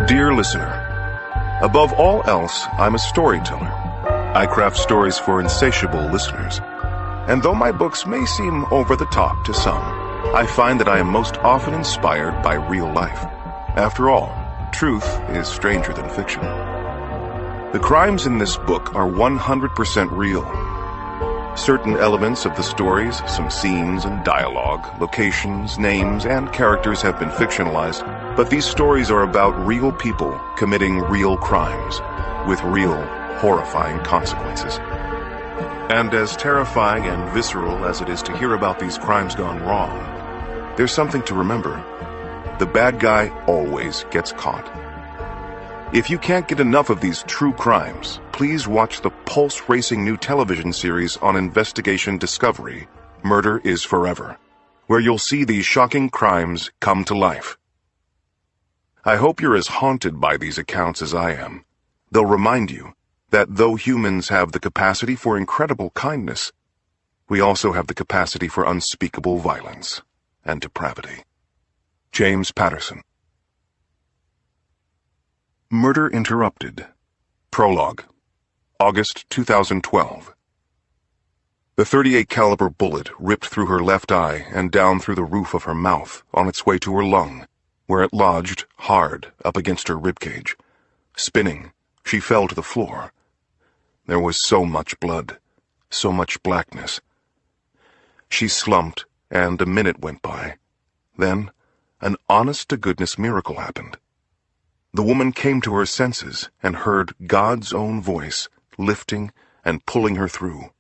Dear listener, above all else, I'm a storyteller. I craft stories for insatiable listeners. And though my books may seem over the top to some, I find that I am most often inspired by real life. After all, truth is stranger than fiction. The crimes in this book are 100% real. Certain elements of the stories, some scenes and dialogue, locations, names, and characters have been fictionalized, but these stories are about real people committing real crimes, with real, horrifying consequences. And as terrifying and visceral as it is to hear about these crimes gone wrong, there's something to remember. The bad guy always gets caught. If you can't get enough of these true crimes, please watch the pulse-racing new television series on Investigation Discovery, Murder is Forever, where you'll see these shocking crimes come to life. I hope you're as haunted by these accounts as I am. They'll remind you that though humans have the capacity for incredible kindness, we also have the capacity for unspeakable violence and depravity. James Patterson. Murder Interrupted. Prologue. August 2012. The .38 caliber bullet ripped through her left eye and down through the roof of her mouth on its way to her lung, where it lodged hard up against her ribcage. Spinning, she fell to the floor. There was so much blood, so much blackness. She slumped, and a minute went by. Then, an honest-to-goodness miracle happened. The woman came to her senses and heard God's own voice lifting and pulling her through.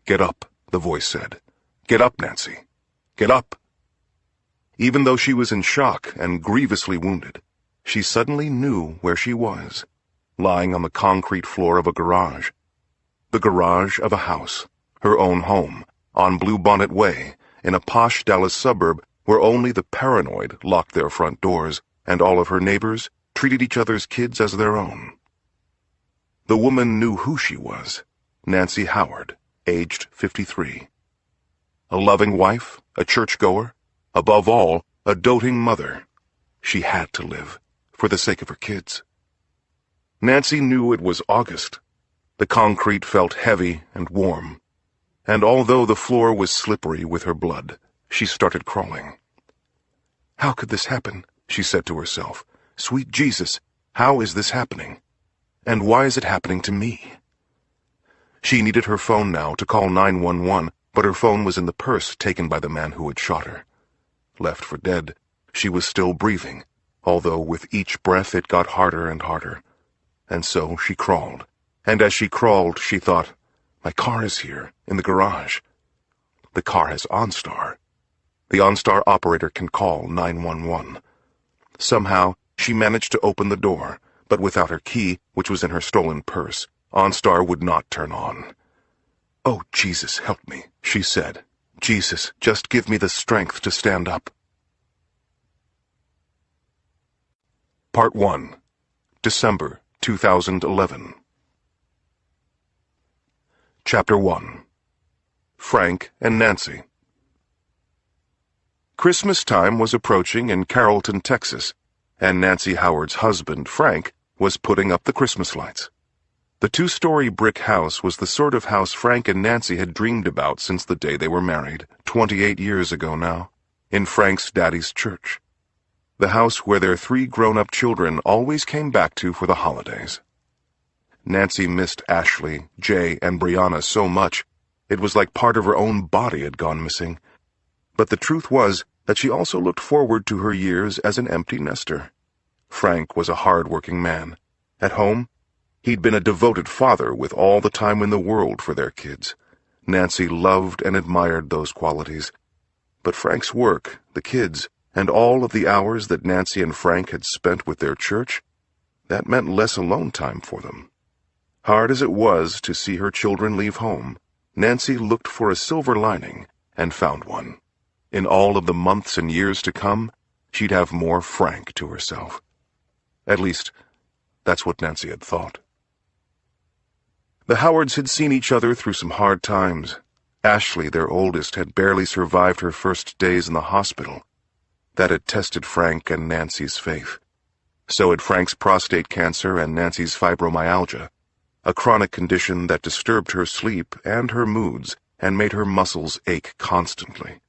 "Get up," the voice said. "Get up, Nancy. Get up." Even though she was in shock and grievously wounded, she suddenly knew where she was, lying on the concrete floor of a garage. The garage of a house, her own home, on Bluebonnet Way, in a posh Dallas suburb where only the paranoid locked their front doors, and all of her neighbors treated each other's kids as their own. The woman knew who she was, Nancy Howard, aged 53. A loving wife, a churchgoer, above all, a doting mother. She had to live, for the sake of her kids. Nancy knew it was August. The concrete felt heavy and warm, and although the floor was slippery with her blood, she started crawling. "How could this happen?" she said to herself. "Sweet Jesus, how is this happening? And why is it happening to me?" She needed her phone now to call 911, but her phone was in the purse taken by the man who had shot her. Left for dead, she was still breathing, although with each breath it got harder and harder. And so she crawled, and as she crawled she thought, "My car is here, in the garage. The car has OnStar. The OnStar operator can call 911. Somehow, she managed to open the door, but without her key, which was in her stolen purse, OnStar would not turn on. "Oh, Jesus, help me," she said. "Jesus, just give me the strength to stand up." Part 1. December 2011. Chapter 1. Frank and Nancy. Christmas time was approaching in Carrollton, Texas, and Nancy Howard's husband, Frank, was putting up the Christmas lights. The two-story brick house was the sort of house Frank and Nancy had dreamed about since the day they were married, 28 years ago now, in Frank's daddy's church. The house where their 3 grown-up children always came back to for the holidays. Nancy missed Ashley, Jay, and Brianna so much, it was like part of her own body had gone missing. But the truth was that she also looked forward to her years as an empty nester. Frank was a hard-working man. At home, he'd been a devoted father with all the time in the world for their kids. Nancy loved and admired those qualities. But Frank's work, the kids, and all of the hours that Nancy and Frank had spent with their church, that meant less alone time for them. Hard as it was to see her children leave home, Nancy looked for a silver lining and found one. In all of the months and years to come, she'd have more Frank to herself. At least, that's what Nancy had thought. The Howards had seen each other through some hard times. Ashley, their oldest, had barely survived her first days in the hospital. That had tested Frank and Nancy's faith. So had Frank's prostate cancer and Nancy's fibromyalgia, a chronic condition that disturbed her sleep and her moods and made her muscles ache constantly.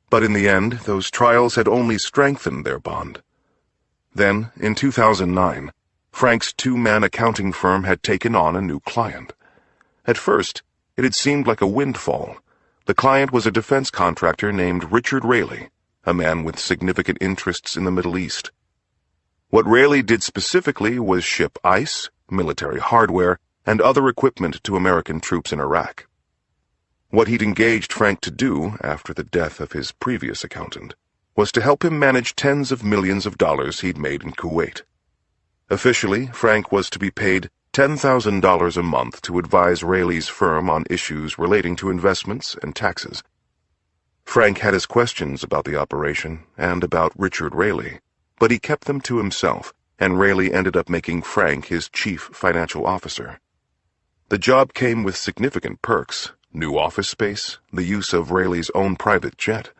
But in the end, those trials had only strengthened their bond. Then, in 2009, Frank's two-man accounting firm had taken on a new client. At first, it had seemed like a windfall. The client was a defense contractor named Richard Raley, a man with significant interests in the Middle East. What Raley did specifically was ship ice, military hardware, and other equipment to American troops in Iraq. What he'd engaged Frank to do, after the death of his previous accountant, was to help him manage tens of millions of dollars he'd made in Kuwait. Officially, Frank was to be paid $10,000 a month to advise Raley's firm on issues relating to investments and taxes. Frank had his questions about the operation and about Richard Raley, but he kept them to himself, and Raley ended up making Frank his chief financial officer. The job came with significant perks: new office space, the use of Raley's own private jet.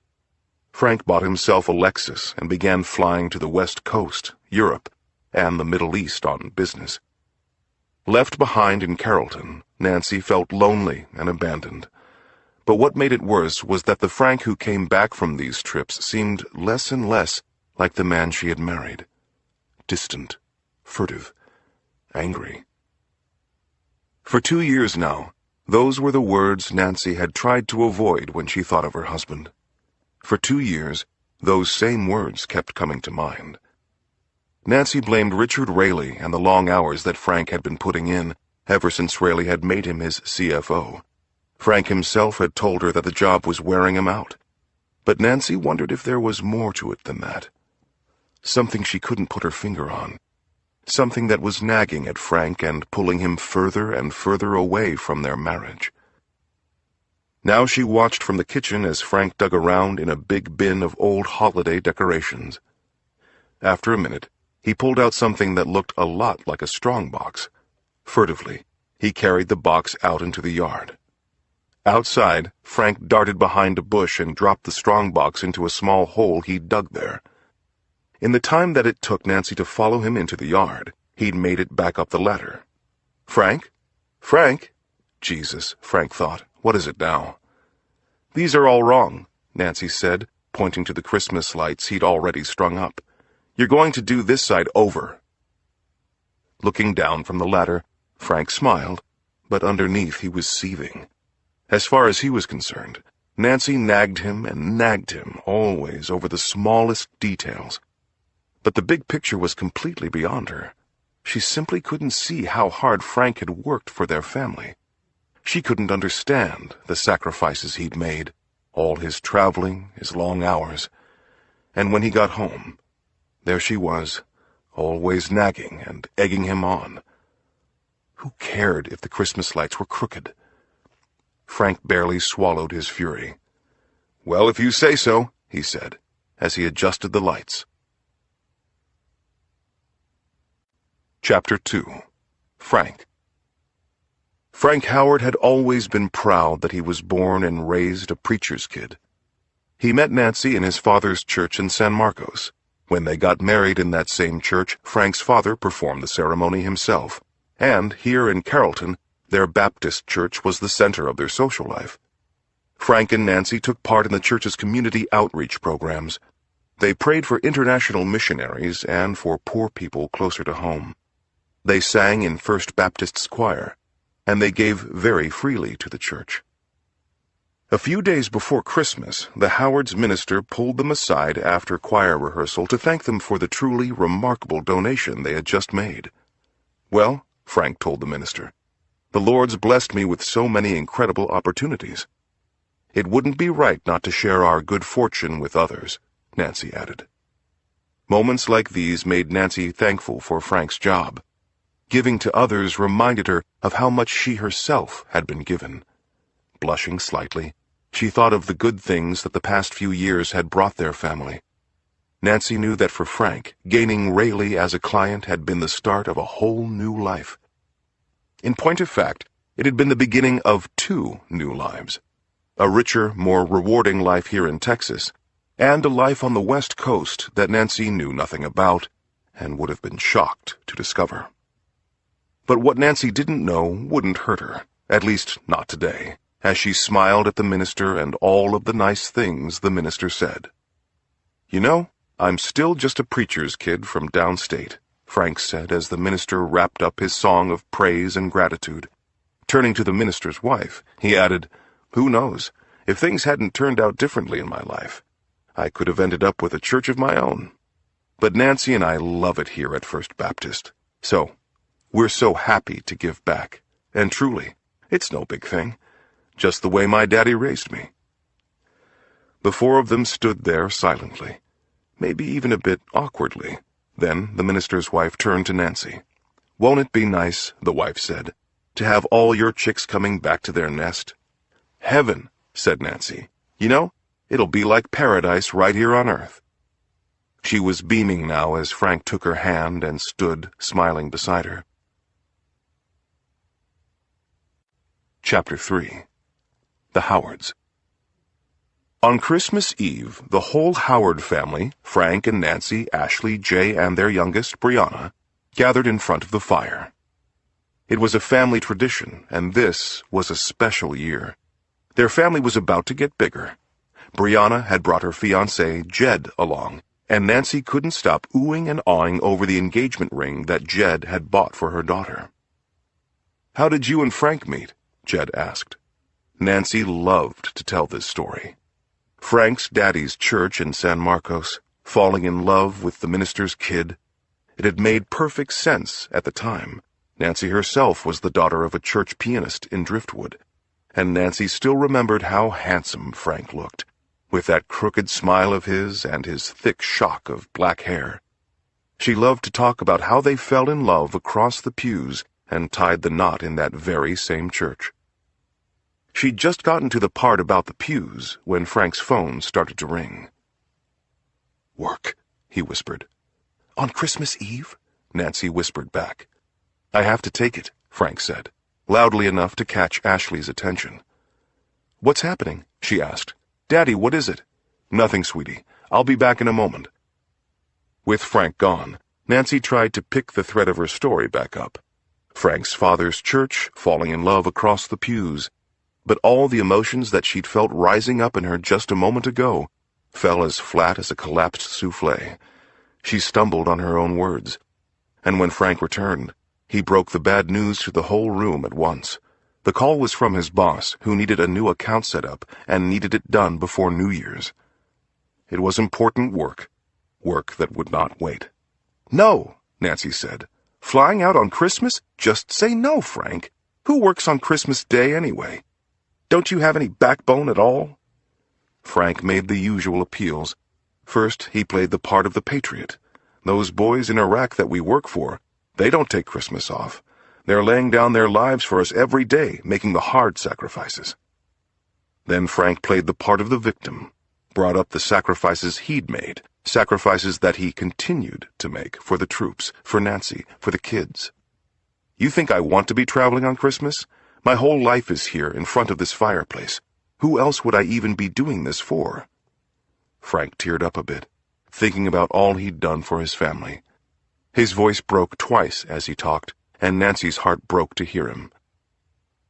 Frank bought himself a Lexus and began flying to the West Coast, Europe, and the Middle East on business. Left behind in Carrollton, Nancy felt lonely and abandoned. But what made it worse was that the Frank who came back from these trips seemed less and less like the man she had married. Distant, furtive, angry. For 2 years now, those were the words Nancy had tried to avoid when she thought of her husband. For 2 years, those same words kept coming to mind. Nancy blamed Richard Raley and the long hours that Frank had been putting in ever since Raley had made him his CFO. Frank himself had told her that the job was wearing him out. But Nancy wondered if there was more to it than that. Something she couldn't put her finger on. Something that was nagging at Frank and pulling him further and further away from their marriage. Now she watched from the kitchen as Frank dug around in a big bin of old holiday decorations. After a minute, he pulled out something that looked a lot like a strongbox. Furtively, he carried the box out into the yard. Outside, Frank darted behind a bush and dropped the strongbox into a small hole he'd dug there. In the time that it took Nancy to follow him into the yard, he'd made it back up the ladder. Frank? Frank? Jesus, Frank thought. What is it now? These are all wrong, Nancy said, pointing to the Christmas lights he'd already strung up. You're going to do this side over. Looking down from the ladder, Frank smiled, but underneath he was seething. As far as he was concerned, Nancy nagged him always over the smallest details. But the big picture was completely beyond her. She simply couldn't see how hard Frank had worked for their family. She couldn't understand the sacrifices he'd made, all his traveling, his long hours. And when he got home, there she was, always nagging and egging him on. Who cared if the Christmas lights were crooked? Frank barely swallowed his fury. Well, if you say so, he said, as he adjusted the lights. Chapter 2. Frank. Frank Howard had always been proud that he was born and raised a preacher's kid. He met Nancy in his father's church in San Marcos. When they got married in that same church, Frank's father performed the ceremony himself, and here in Carrollton, their Baptist church was the center of their social life. Frank and Nancy took part in the church's community outreach programs. They prayed for international missionaries and for poor people closer to home. They sang in First Baptist's choir, and they gave very freely to the church. A few days before Christmas, the Howards' minister pulled them aside after choir rehearsal to thank them for the truly remarkable donation they had just made. Well, Frank told the minister, the Lord's blessed me with so many incredible opportunities. It wouldn't be right not to share our good fortune with others, Nancy added. Moments like these made Nancy thankful for Frank's job. Giving to others reminded her of how much she herself had been given. Blushing slightly, she thought of the good things that the past few years had brought their family. Nancy knew that for Frank, gaining Raley as a client had been the start of a whole new life. In point of fact, it had been the beginning of 2 new lives. A richer, more rewarding life here in Texas, and a life on the West Coast that Nancy knew nothing about, and would have been shocked to discover. But what Nancy didn't know wouldn't hurt her, at least not today, as she smiled at the minister and all of the nice things the minister said. "You know, I'm still just a preacher's kid from downstate," Frank said as the minister wrapped up his song of praise and gratitude. Turning to the minister's wife, he added, "Who knows, if things hadn't turned out differently in my life, I could have ended up with a church of my own. But Nancy and I love it here at First Baptist, so we're so happy to give back. And truly, it's no big thing, just the way my daddy raised me." The four of them stood there silently, maybe even a bit awkwardly. Then the minister's wife turned to Nancy. "Won't it be nice," the wife said, "to have all your chicks coming back to their nest?" "Heaven," said Nancy. "You know, it'll be like paradise right here on earth." She was beaming now as Frank took her hand and stood smiling beside her. Chapter 3. The Howards. On Christmas Eve, the whole Howard family, Frank and Nancy, Ashley, Jay, and their youngest, Brianna, gathered in front of the fire. It was a family tradition, and this was a special year. Their family was about to get bigger. Brianna had brought her fiancé, Jed, along, and Nancy couldn't stop oohing and awing over the engagement ring that Jed had bought for her daughter. "How did you and Frank meet?" Jed asked. Nancy loved to tell this story. Frank's daddy's church in San Marcos, falling in love with the minister's kid. It had made perfect sense at the time. Nancy herself was the daughter of a church pianist in Driftwood, and Nancy still remembered how handsome Frank looked, with that crooked smile of his and his thick shock of black hair. She loved to talk about how they fell in love across the pews and tied the knot in that very same church. She'd just gotten to the part about the pews when Frank's phone started to ring. "Work," he whispered. "On Christmas Eve?" Nancy whispered back. "I have to take it," Frank said, loudly enough to catch Ashley's attention. "What's happening?" she asked. "Daddy, what is it?" "Nothing, sweetie. I'll be back in a moment." With Frank gone, Nancy tried to pick the thread of her story back up. Frank's father's church, falling in love across the pews. But all the emotions that she'd felt rising up in her just a moment ago fell as flat as a collapsed souffle. She stumbled on her own words. And when Frank returned, he broke the bad news to the whole room at once. The call was from his boss, who needed a new account set up and needed it done before New Year's. It was important work that would not wait. "No," Nancy said. "Flying out on Christmas? Just say no, Frank. Who works on Christmas Day anyway? Don't you have any backbone at all?" Frank made the usual appeals. First, he played the part of the patriot. "Those boys in Iraq that we work for, they don't take Christmas off. They're laying down their lives for us every day, making the hard sacrifices." Then Frank played the part of the victim, brought up the sacrifices he'd made, sacrifices that he continued to make for the troops, for Nancy, for the kids. "You think I want to be traveling on Christmas? My whole life is here in front of this fireplace. Who else would I even be doing this for?" Frank teared up a bit, thinking about all he'd done for his family. His voice broke twice as he talked, and Nancy's heart broke to hear him.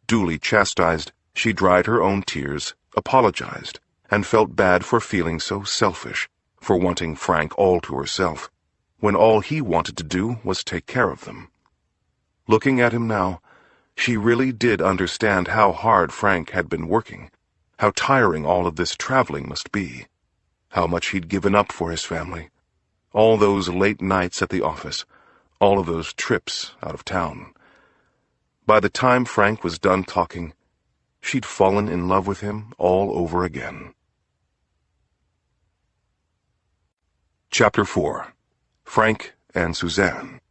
Duly chastised, she dried her own tears, apologized, and felt bad for feeling so selfish, for wanting Frank all to herself, when all he wanted to do was take care of them. Looking at him now, she really did understand how hard Frank had been working, how tiring all of this traveling must be, how much he'd given up for his family, all those late nights at the office, all of those trips out of town. By the time Frank was done talking, she'd fallen in love with him all over again. Chapter 4. Frank and Suzanne.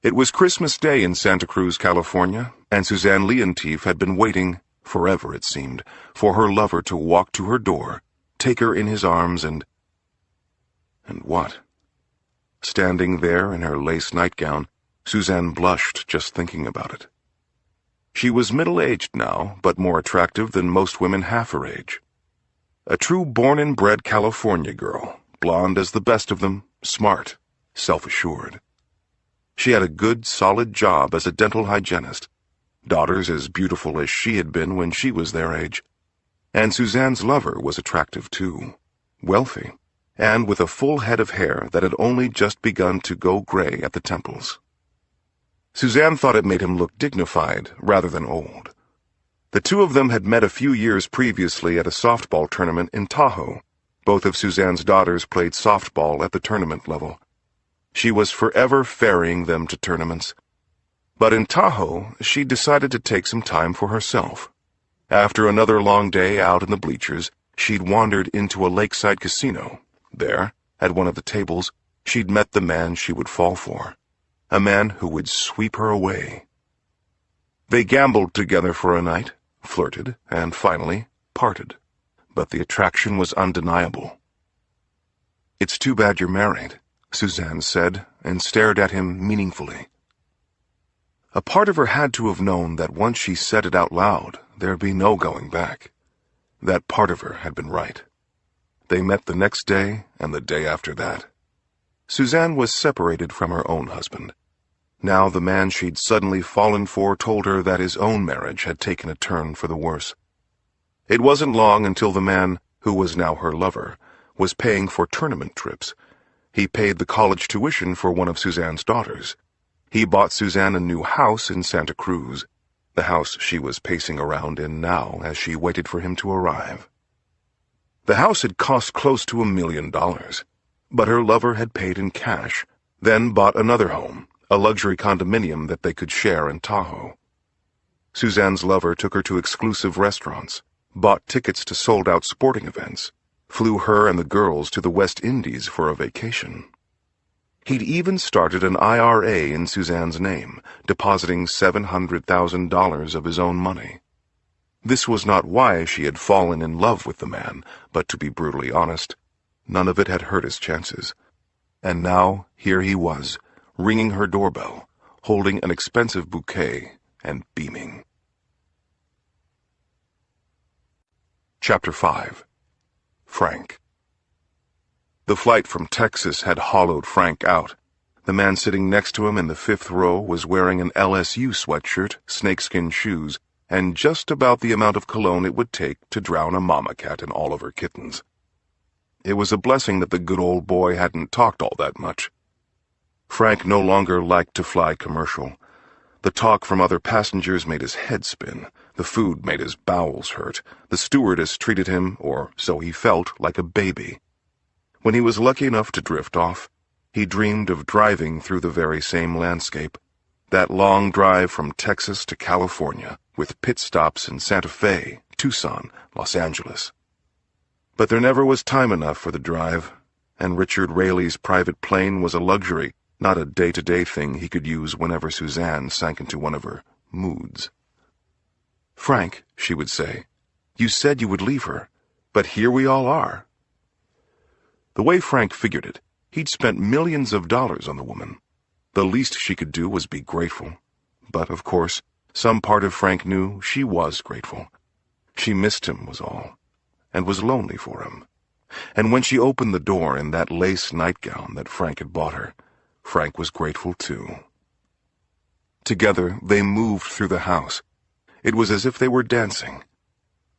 It was Christmas Day in Santa Cruz, California, and Suzanne Leontief had been waiting, forever it seemed, for her lover to walk to her door, take her in his arms, and what? Standing there in her lace nightgown, Suzanne blushed just thinking about it. She was middle-aged now, but more attractive than most women half her age. A true born-and-bred California girl, blonde as the best of them, smart, self-assured. She had a good, solid job as a dental hygienist, daughters as beautiful as she had been when she was their age, and Suzanne's lover was attractive too, wealthy, and with a full head of hair that had only just begun to go gray at the temples. Suzanne thought it made him look dignified rather than old. The two of them had met a few years previously at a softball tournament in Tahoe. Both of Suzanne's daughters played softball at the tournament level. She was forever ferrying them to tournaments. But in Tahoe, she decided to take some time for herself. After another long day out in the bleachers, she'd wandered into a lakeside casino. There, at one of the tables, she'd met the man she would fall for, a man who would sweep her away. They gambled together for a night, flirted, and finally parted. But the attraction was undeniable. "It's too bad you're married," Suzanne said, and stared at him meaningfully. A part of her had to have known that once she said it out loud, there'd be no going back. That part of her had been right. They met the next day and the day after that. Suzanne was separated from her own husband. Now the man she'd suddenly fallen for told her that his own marriage had taken a turn for the worse. It wasn't long until the man, who was now her lover, was paying for tournament trips. He paid the college tuition for one of Suzanne's daughters. He bought Suzanne a new house in Santa Cruz, the house she was pacing around in now as she waited for him to arrive. The house had cost close to $1 million, but her lover had paid in cash, then bought another home, a luxury condominium that they could share in Tahoe. Suzanne's lover took her to exclusive restaurants, bought tickets to sold-out sporting events, flew her and the girls to the West Indies for a vacation. He'd even started an IRA in Suzanne's name, depositing $700,000 of his own money. This was not why she had fallen in love with the man, but to be brutally honest, none of it had hurt his chances. And now, here he was, ringing her doorbell, holding an expensive bouquet, and beaming. Chapter 5. Frank. The flight from Texas had hollowed Frank out. The man sitting next to him in the fifth row was wearing an LSU sweatshirt, snakeskin shoes, and just about the amount of cologne it would take to drown a mama cat and all of her kittens. It was a blessing that the good old boy hadn't talked all that much. Frank no longer liked to fly commercial. The talk from other passengers made his head spin. The food made his bowels hurt. The stewardess treated him, or so he felt, like a baby. When he was lucky enough to drift off, he dreamed of driving through the very same landscape, that long drive from Texas to California, with pit stops in Santa Fe, Tucson, Los Angeles. But there never was time enough for the drive, and Richard Raley's private plane was a luxury, not a day-to-day thing he could use whenever Suzanne sank into one of her moods. "Frank," she would say, "you said you would leave her, but here we all are." The way Frank figured it, he'd spent millions of dollars on the woman. The least she could do was be grateful. But, of course, some part of Frank knew she was grateful. She missed him, was all, and was lonely for him. And when she opened the door in that lace nightgown that Frank had bought her, Frank was grateful too. Together, they moved through the house. It was as if they were dancing.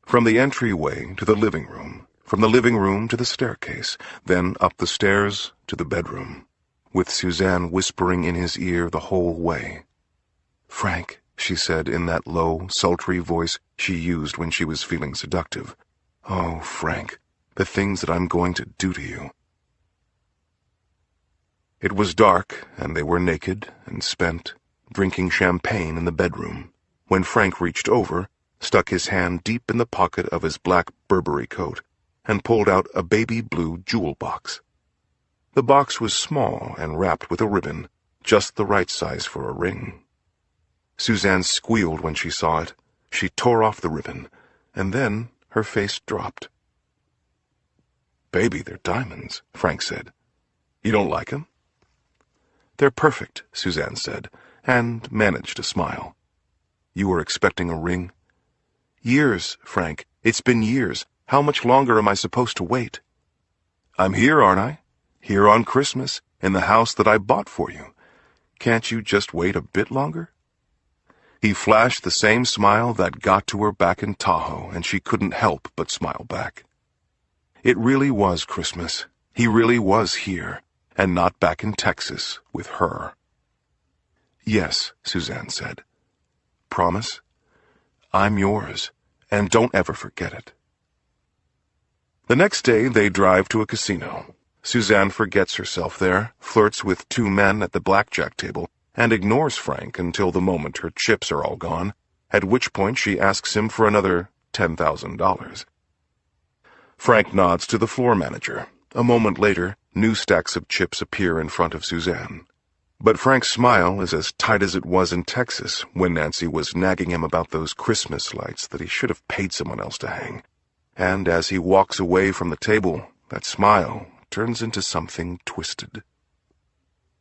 From the entryway to the living room, from the living room to the staircase, then up the stairs to the bedroom, with Suzanne whispering in his ear the whole way. "Frank," she said in that low, sultry voice she used when she was feeling seductive. "Oh, Frank, the things that I'm going to do to you." It was dark, and they were naked and spent, drinking champagne in the bedroom, when Frank reached over, stuck his hand deep in the pocket of his black Burberry coat, and pulled out a baby blue jewel box. The box was small and wrapped with a ribbon, just the right size for a ring. Suzanne squealed when she saw it. She tore off the ribbon, and then her face dropped. "Baby, they're diamonds," Frank said. "You don't like 'em?" "They're perfect," Suzanne said, and managed a smile. "You were expecting a ring?" "Years, Frank. It's been years. How much longer am I supposed to wait?" "I'm here, aren't I? Here on Christmas, in the house that I bought for you. Can't you just wait a bit longer?" He flashed the same smile that got to her back in Tahoe, and she couldn't help but smile back. It really was Christmas. He really was here, and not back in Texas with her. "Yes," Suzanne said. "Promise? I'm yours, and don't ever forget it." The next day they drive to a casino. Suzanne forgets herself there, flirts with two men at the blackjack table, and ignores Frank until the moment her chips are all gone, at which point she asks him for another $10,000. Frank nods to the floor manager. A moment later, new stacks of chips appear in front of Suzanne. But Frank's smile is as tight as it was in Texas when Nancy was nagging him about those Christmas lights that he should have paid someone else to hang. And as he walks away from the table, that smile turns into something twisted.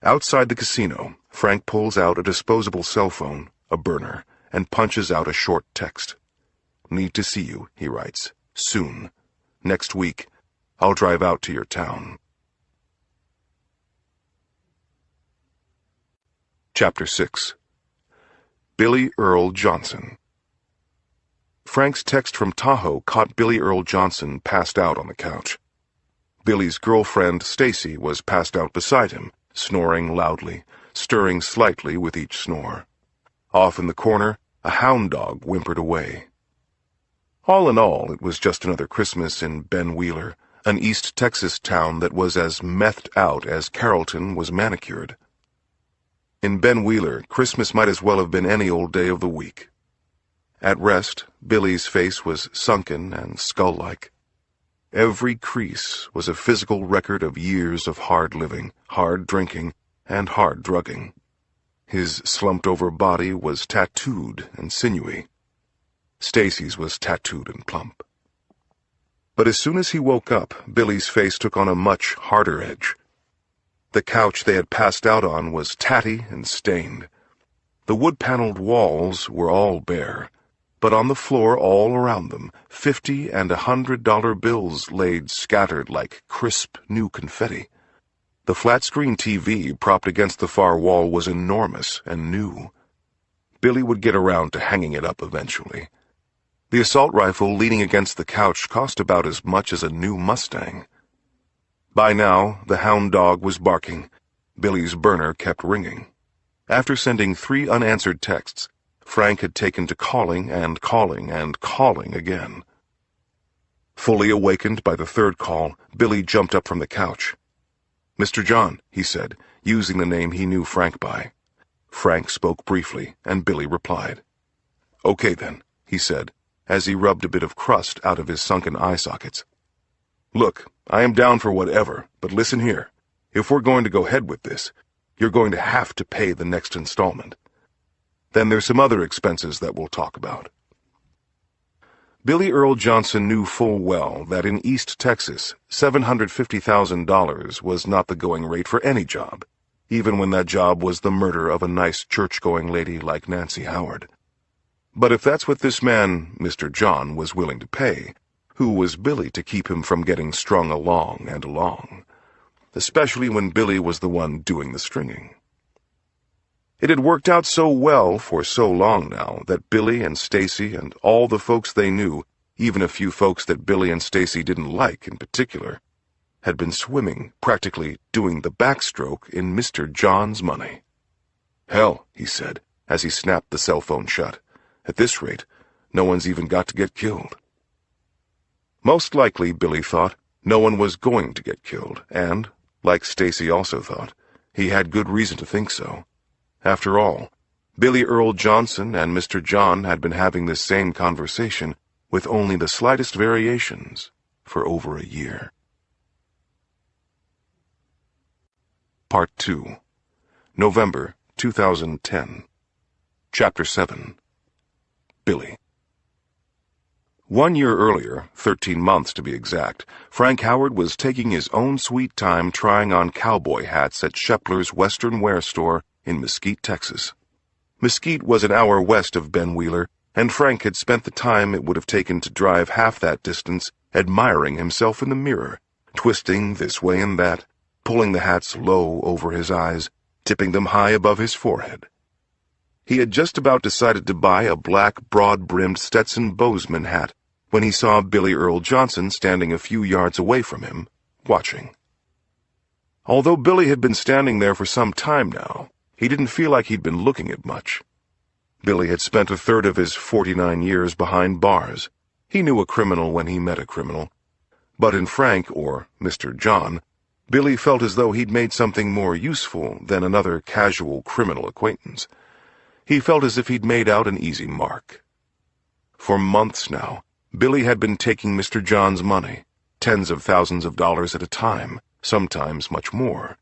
Outside the casino, Frank pulls out a disposable cell phone, a burner, and punches out a short text. "Need to see you," he writes. "Soon. Next week. I'll drive out to your town." Chapter 6. Billy Earl Johnson. Frank's text from Tahoe caught Billy Earl Johnson passed out on the couch. Billy's girlfriend, Stacy, was passed out beside him, snoring loudly, stirring slightly with each snore. Off in the corner, a hound dog whimpered away. All in all, it was just another Christmas in Ben Wheeler, an East Texas town that was as methed out as Carrollton was manicured. In Ben Wheeler, Christmas might as well have been any old day of the week. At rest, Billy's face was sunken and skull-like. Every crease was a physical record of years of hard living, hard drinking, and hard drugging. His slumped-over body was tattooed and sinewy. Stacy's was tattooed and plump. But as soon as he woke up, Billy's face took on a much harder edge. The couch they had passed out on was tatty and stained. The wood-paneled walls were all bare, but on the floor all around them, $50 and $100 bills laid scattered like crisp new confetti. The flat-screen TV propped against the far wall was enormous and new. Billy would get around to hanging it up eventually. The assault rifle leaning against the couch cost about as much as a new Mustang. By now, the hound dog was barking. Billy's burner kept ringing. After sending 3 unanswered texts, Frank had taken to calling and calling and calling again. Fully awakened by the third call, Billy jumped up from the couch. "Mr. John," he said, using the name he knew Frank by. Frank spoke briefly, and Billy replied. "Okay, then," he said, as he rubbed a bit of crust out of his sunken eye sockets. "Look, I am down for whatever, but listen here. If we're going to go ahead with this, you're going to have to pay the next installment. Then there's some other expenses that we'll talk about." Billy Earl Johnson knew full well that in East Texas, $750,000 was not the going rate for any job, even when that job was the murder of a nice church-going lady like Nancy Howard. But if that's what this man, Mr. John, was willing to pay, who was Billy to keep him from getting strung along and along? Especially when Billy was the one doing the stringing. It had worked out so well for so long now that Billy and Stacy and all the folks they knew, even a few folks that Billy and Stacy didn't like in particular, had been swimming, practically doing the backstroke in Mr. John's money. "Hell," he said, as he snapped the cell phone shut. "At this rate, no one's even got to get killed." Most likely, Billy thought, no one was going to get killed, and, like Stacy also thought, he had good reason to think so. After all, Billy Earl Johnson and Mr. John had been having this same conversation, with only the slightest variations, for over a year. Part 2. November 2010. Chapter 7. Billy. 1 year earlier, 13 months to be exact, Frank Howard was taking his own sweet time trying on cowboy hats at Shepler's Western Wear Store in Mesquite, Texas. Mesquite was an hour west of Ben Wheeler, and Frank had spent the time it would have taken to drive half that distance admiring himself in the mirror, twisting this way and that, pulling the hats low over his eyes, tipping them high above his forehead. He had just about decided to buy a black, broad-brimmed Stetson Bozeman hat when he saw Billy Earl Johnson standing a few yards away from him, watching. Although Billy had been standing there for some time now, he didn't feel like he'd been looking at much. Billy had spent a third of his 49 years behind bars. He knew a criminal when he met a criminal. But in Frank, or Mr. John, Billy felt as though he'd made something more useful than another casual criminal acquaintance. He felt as if he'd made out an easy mark. For months now, Billy had been taking Mr. John's money, tens of thousands of dollars at a time, sometimes much more.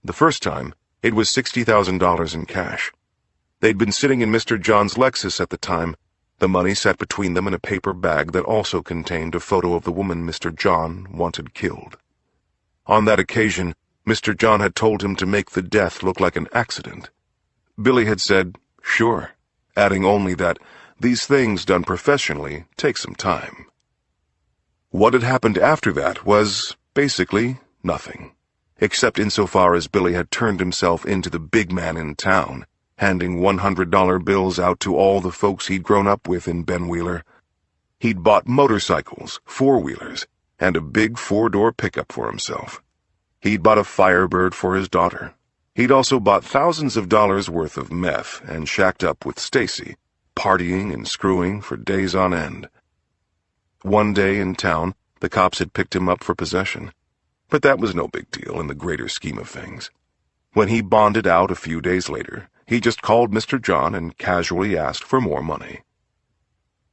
The first time, it was $60,000 in cash. They'd been sitting in Mr. John's Lexus at the time. The money sat between them in a paper bag that also contained a photo of the woman Mr. John wanted killed. On that occasion, Mr. John had told him to make the death look like an accident. Billy had said, sure, adding only that these things done professionally take some time. What had happened after that was, basically, nothing, except insofar as Billy had turned himself into the big man in town, handing $100 bills out to all the folks he'd grown up with in Benwheeler. He'd bought motorcycles, four-wheelers, and a big four-door pickup for himself. He'd bought a Firebird for his daughter. He'd also bought thousands of dollars worth of meth and shacked up with Stacy, partying and screwing for days on end. One day in town, the cops had picked him up for possession, but that was no big deal in the greater scheme of things. When he bonded out a few days later, he just called Mr. John and casually asked for more money.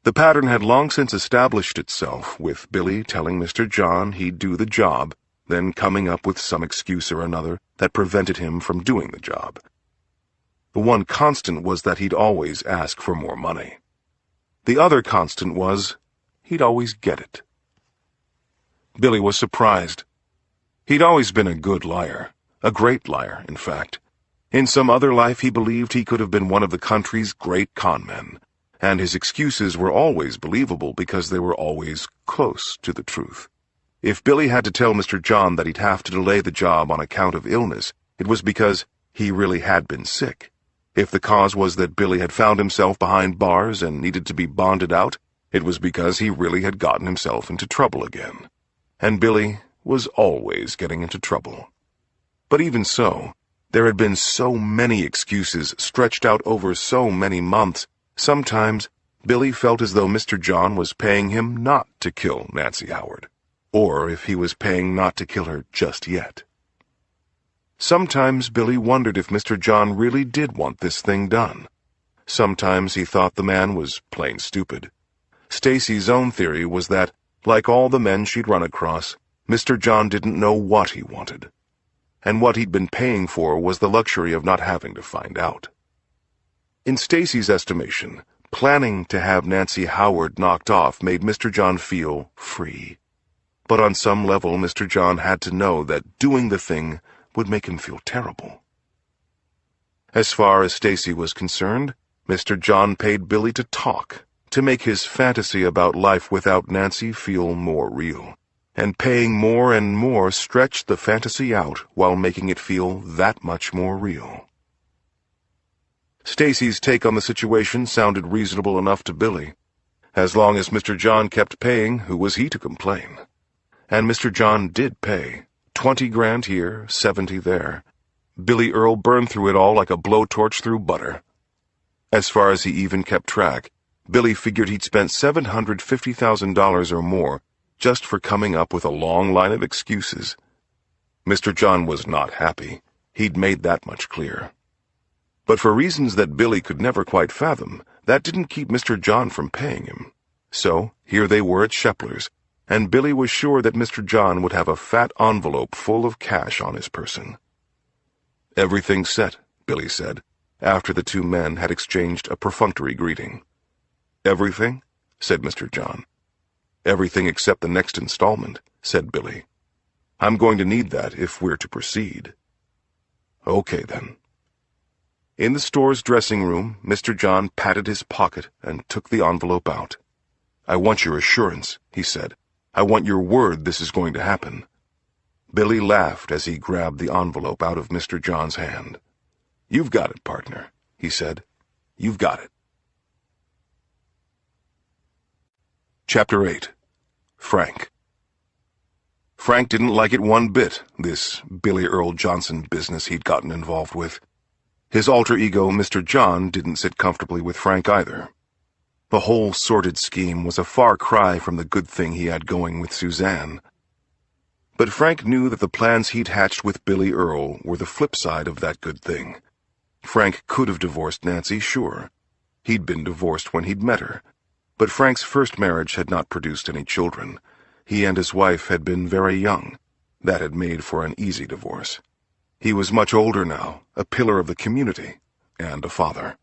The pattern had long since established itself, with Billy telling Mr. John he'd do the job, then coming up with some excuse or another that prevented him from doing the job. The one constant was that he'd always ask for more money. The other constant was he'd always get it. Billy was surprised. He'd always been a good liar, a great liar, in fact. In some other life he believed he could have been one of the country's great con men, and his excuses were always believable because they were always close to the truth. If Billy had to tell Mr. John that he'd have to delay the job on account of illness, it was because he really had been sick. If the cause was that Billy had found himself behind bars and needed to be bonded out, it was because he really had gotten himself into trouble again. And Billy was always getting into trouble. But even so, there had been so many excuses stretched out over so many months, sometimes Billy felt as though Mr. John was paying him not to kill Nancy Howard, or if he was paying not to kill her just yet. Sometimes Billy wondered if Mr. John really did want this thing done. Sometimes he thought the man was plain stupid. Stacy's own theory was that, like all the men she'd run across, Mr. John didn't know what he wanted. And what he'd been paying for was the luxury of not having to find out. In Stacy's estimation, planning to have Nancy Howard knocked off made Mr. John feel free. But on some level, Mr. John had to know that doing the thing would make him feel terrible. As far as Stacy was concerned, Mr. John paid Billy to talk, to make his fantasy about life without Nancy feel more real. And paying more and more stretched the fantasy out while making it feel that much more real. Stacy's take on the situation sounded reasonable enough to Billy. As long as Mr. John kept paying, who was he to complain? And Mr. John did pay. 20 grand here, 70 there. Billy Earl burned through it all like a blowtorch through butter. As far as he even kept track, Billy figured he'd spent $750,000 or more just for coming up with a long line of excuses. Mr. John was not happy. He'd made that much clear. But for reasons that Billy could never quite fathom, that didn't keep Mr. John from paying him. So, here they were at Shepler's, and Billy was sure that Mr. John would have a fat envelope full of cash on his person. "Everything's set," Billy said, after the two men had exchanged a perfunctory greeting. "Everything?" said Mr. John. "Everything except the next installment," said Billy. "I'm going to need that if we're to proceed." "Okay, then." In the store's dressing room, Mr. John patted his pocket and took the envelope out. "I want your assurance," he said. "I want your word this is going to happen." Billy laughed as he grabbed the envelope out of Mr. John's hand. "You've got it, partner," he said. "You've got it." Chapter 8. Frank. Frank didn't like it one bit, this Billy Earl Johnson business he'd gotten involved with. His alter ego, Mr. John, didn't sit comfortably with Frank either. The whole sordid scheme was a far cry from the good thing he had going with Suzanne. But Frank knew that the plans he'd hatched with Billy Earl were the flip side of that good thing. Frank could have divorced Nancy, sure. He'd been divorced when he'd met her. But Frank's first marriage had not produced any children. He and his wife had been very young. That had made for an easy divorce. He was much older now, a pillar of the community, and a father.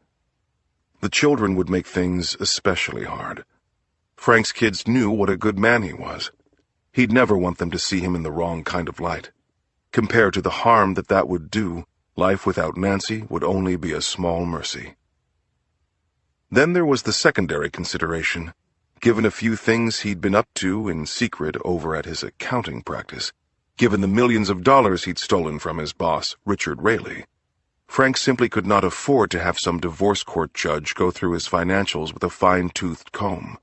The children would make things especially hard. Frank's kids knew what a good man he was. He'd never want them to see him in the wrong kind of light. Compared to the harm that would do, life without Nancy would only be a small mercy. Then there was the secondary consideration. Given a few things he'd been up to in secret over at his accounting practice, given the millions of dollars he'd stolen from his boss, Richard Raley, Frank simply could not afford to have some divorce court judge go through his financials with a fine-toothed comb.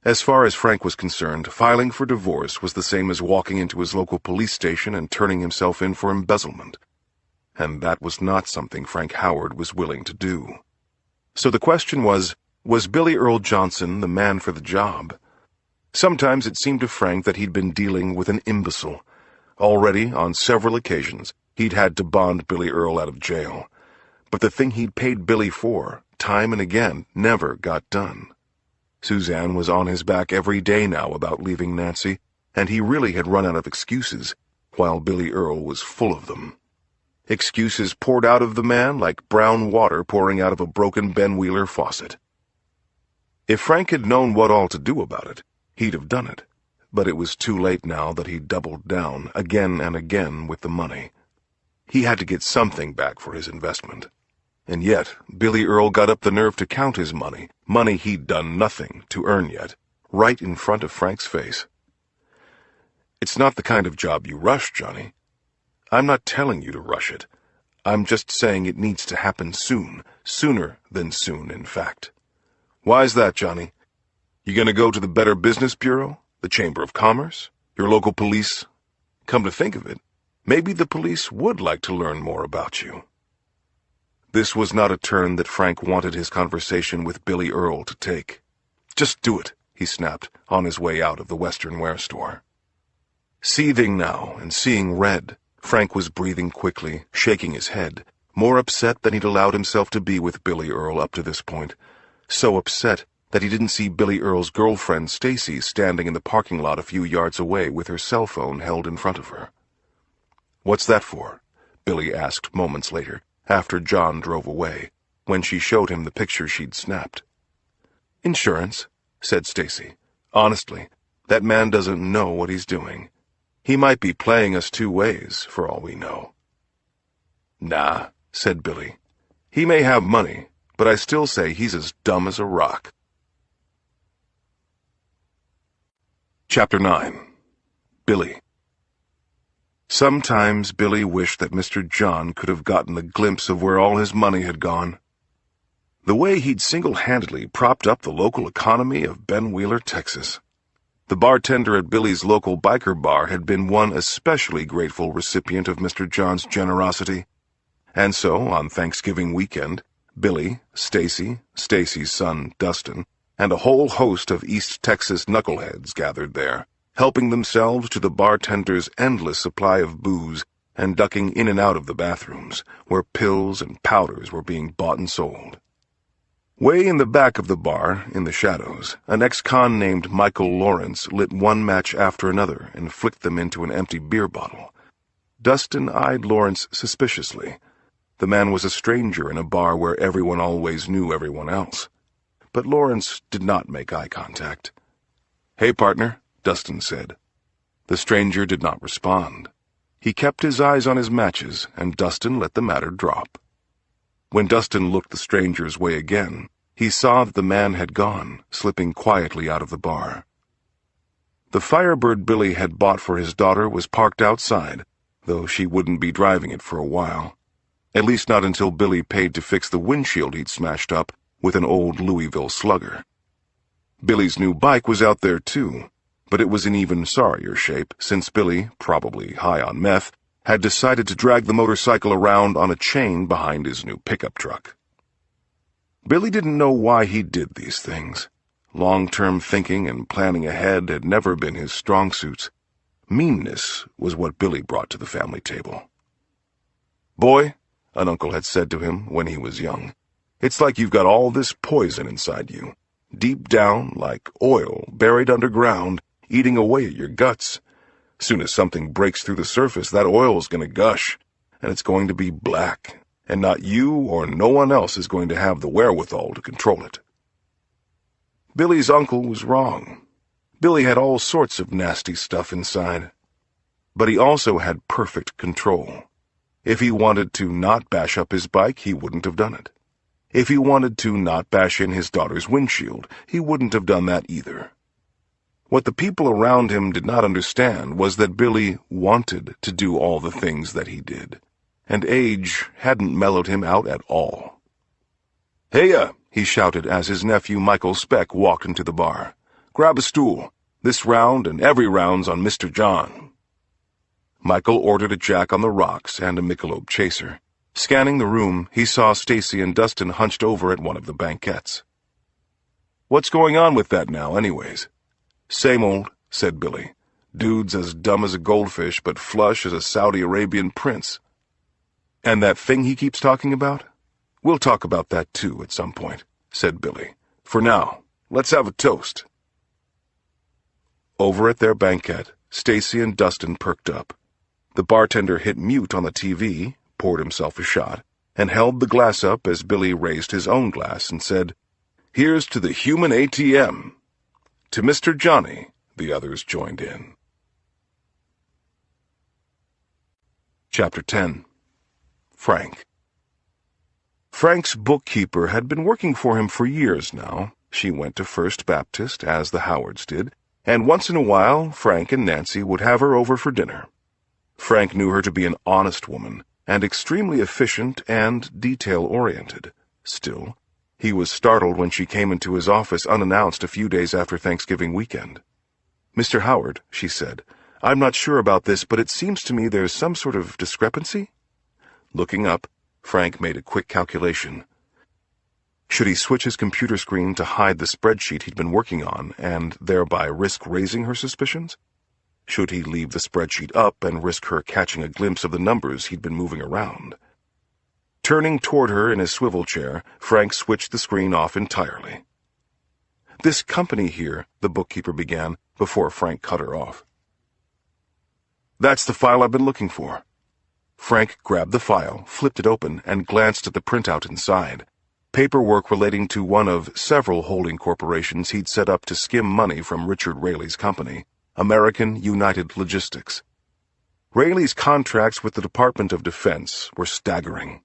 As far as Frank was concerned, filing for divorce was the same as walking into his local police station and turning himself in for embezzlement. And that was not something Frank Howard was willing to do. So the question was Billy Earl Johnson the man for the job? Sometimes it seemed to Frank that he'd been dealing with an imbecile. Already, on several occasions, he'd had to bond Billy Earl out of jail. But the thing he'd paid Billy for, time and again, never got done. Suzanne was on his back every day now about leaving Nancy, and he really had run out of excuses, while Billy Earl was full of them. Excuses poured out of the man like brown water pouring out of a broken Ben Wheeler faucet. If Frank had known what all to do about it, he'd have done it, but it was too late now that he'd doubled down again and again with the money. He had to get something back for his investment. And yet, Billy Earl got up the nerve to count his money he'd done nothing to earn yet, right in front of Frank's face. "It's not the kind of job you rush, Johnny. I'm not telling you to rush it. I'm just saying it needs to happen soon, sooner than soon, in fact." "Why's that, Johnny? You gonna go to the Better Business Bureau, the Chamber of Commerce, your local police? Come to think of it, maybe the police would like to learn more about you." This was not a turn that Frank wanted his conversation with Billy Earl to take. "Just do it," he snapped, on his way out of the Western Wear store. Seething now and seeing red, Frank was breathing quickly, shaking his head, more upset than he'd allowed himself to be with Billy Earl up to this point. So upset that he didn't see Billy Earl's girlfriend Stacy standing in the parking lot a few yards away with her cell phone held in front of her. "What's that for?" Billy asked moments later, after John drove away, when she showed him the picture she'd snapped. "Insurance," said Stacy. "Honestly, that man doesn't know what he's doing. He might be playing us two ways, for all we know." "Nah," said Billy. "He may have money, but I still say he's as dumb as a rock." Chapter 9. Billy. Sometimes Billy wished that Mr. John could have gotten a glimpse of where all his money had gone. The way he'd single-handedly propped up the local economy of Ben Wheeler, Texas. The bartender at Billy's local biker bar had been one especially grateful recipient of Mr. John's generosity. And so, on Thanksgiving weekend, Billy, Stacy, Stacy's son, Dustin, and a whole host of East Texas knuckleheads gathered there, helping themselves to the bartender's endless supply of booze and ducking in and out of the bathrooms, where pills and powders were being bought and sold. Way in the back of the bar, in the shadows, an ex-con named Michael Lawrence lit one match after another and flicked them into an empty beer bottle. Dustin eyed Lawrence suspiciously. The man was a stranger in a bar where everyone always knew everyone else. But Lawrence did not make eye contact. "Hey, partner," Dustin said. The stranger did not respond. He kept his eyes on his matches, and Dustin let the matter drop. When Dustin looked the stranger's way again, he saw that the man had gone, slipping quietly out of the bar. The Firebird Billy had bought for his daughter was parked outside, though she wouldn't be driving it for a while. At least not until Billy paid to fix the windshield he'd smashed up with an old Louisville Slugger. Billy's new bike was out there too, but it was in even sorrier shape since Billy, probably high on meth, had decided to drag the motorcycle around on a chain behind his new pickup truck. Billy didn't know why he did these things. Long-term thinking and planning ahead had never been his strong suits. Meanness was what Billy brought to the family table. "Boy," an uncle had said to him when he was young, "it's like you've got all this poison inside you, deep down like oil buried underground, eating away at your guts. Soon as something breaks through the surface, that oil's going to gush, and it's going to be black, and not you or no one else is going to have the wherewithal to control it." Billy's uncle was wrong. Billy had all sorts of nasty stuff inside. But he also had perfect control. If he wanted to not bash up his bike, he wouldn't have done it. If he wanted to not bash in his daughter's windshield, he wouldn't have done that either. What the people around him did not understand was that Billy wanted to do all the things that he did, and age hadn't mellowed him out at all. "Heya!" he shouted as his nephew Michael Speck walked into the bar. "Grab a stool. This round and every round's on Mr. John." Michael ordered a Jack on the Rocks and a Michelob Chaser. Scanning the room, he saw Stacy and Dustin hunched over at one of the banquettes. "What's going on with that now, anyways?" "Same old," said Billy. "Dude's as dumb as a goldfish, but flush as a Saudi Arabian prince." "And that thing he keeps talking about? We'll talk about that too at some point," said Billy. "For now, let's have a toast." Over at their banquette, Stacy and Dustin perked up. The bartender hit mute on the TV, poured himself a shot, and held the glass up as Billy raised his own glass and said, "Here's to the human ATM." "To Mr. Johnny," the others joined in. Chapter 10. Frank. Frank's bookkeeper had been working for him for years now. She went to First Baptist, as the Howards did, and once in a while Frank and Nancy would have her over for dinner. Frank knew her to be an honest woman, and extremely efficient and detail-oriented. Still, he was startled when she came into his office unannounced a few days after Thanksgiving weekend. "Mr. Howard," she said, "I'm not sure about this, but it seems to me there's some sort of discrepancy." Looking up, Frank made a quick calculation. Should he switch his computer screen to hide the spreadsheet he'd been working on and thereby risk raising her suspicions? Should he leave the spreadsheet up and risk her catching a glimpse of the numbers he'd been moving around? Turning toward her in his swivel chair, Frank switched the screen off entirely. "This company here," the bookkeeper began, before Frank cut her off. "That's the file I've been looking for." Frank grabbed the file, flipped it open, and glanced at the printout inside. Paperwork relating to one of several holding corporations he'd set up to skim money from Richard Raley's company, American United Logistics. Raley's contracts with the Department of Defense were staggering.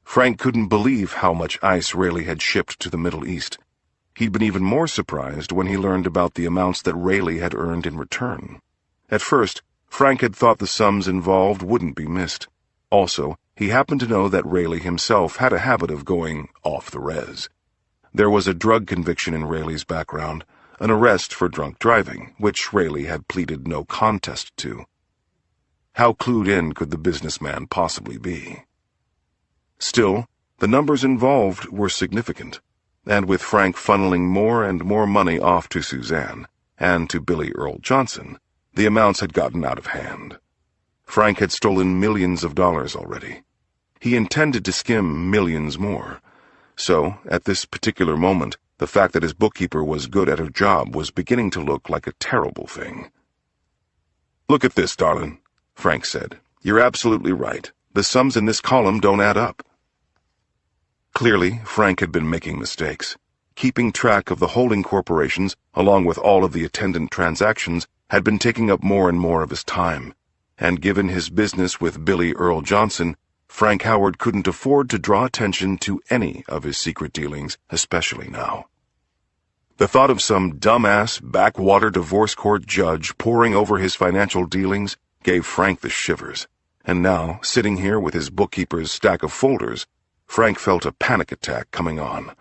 Frank couldn't believe how much ice Raley had shipped to the Middle East. He'd been even more surprised when he learned about the amounts that Raley had earned in return. At first, Frank had thought the sums involved wouldn't be missed. Also, he happened to know that Raley himself had a habit of going off the res. There was a drug conviction in Raley's background, an arrest for drunk driving, which Raley had pleaded no contest to. How clued in could the businessman possibly be? Still, the numbers involved were significant, and with Frank funneling more and more money off to Suzanne and to Billy Earl Johnson, the amounts had gotten out of hand. Frank had stolen millions of dollars already. He intended to skim millions more. So, at this particular moment, the fact that his bookkeeper was good at her job was beginning to look like a terrible thing. "Look at this, darling," Frank said. "You're absolutely right. The sums in this column don't add up." Clearly, Frank had been making mistakes. Keeping track of the holding corporations, along with all of the attendant transactions, had been taking up more and more of his time. And given his business with Billy Earl Johnson, Frank Howard couldn't afford to draw attention to any of his secret dealings, especially now. The thought of some dumbass backwater divorce court judge poring over his financial dealings gave Frank the shivers, and now, sitting here with his bookkeeper's stack of folders, Frank felt a panic attack coming on.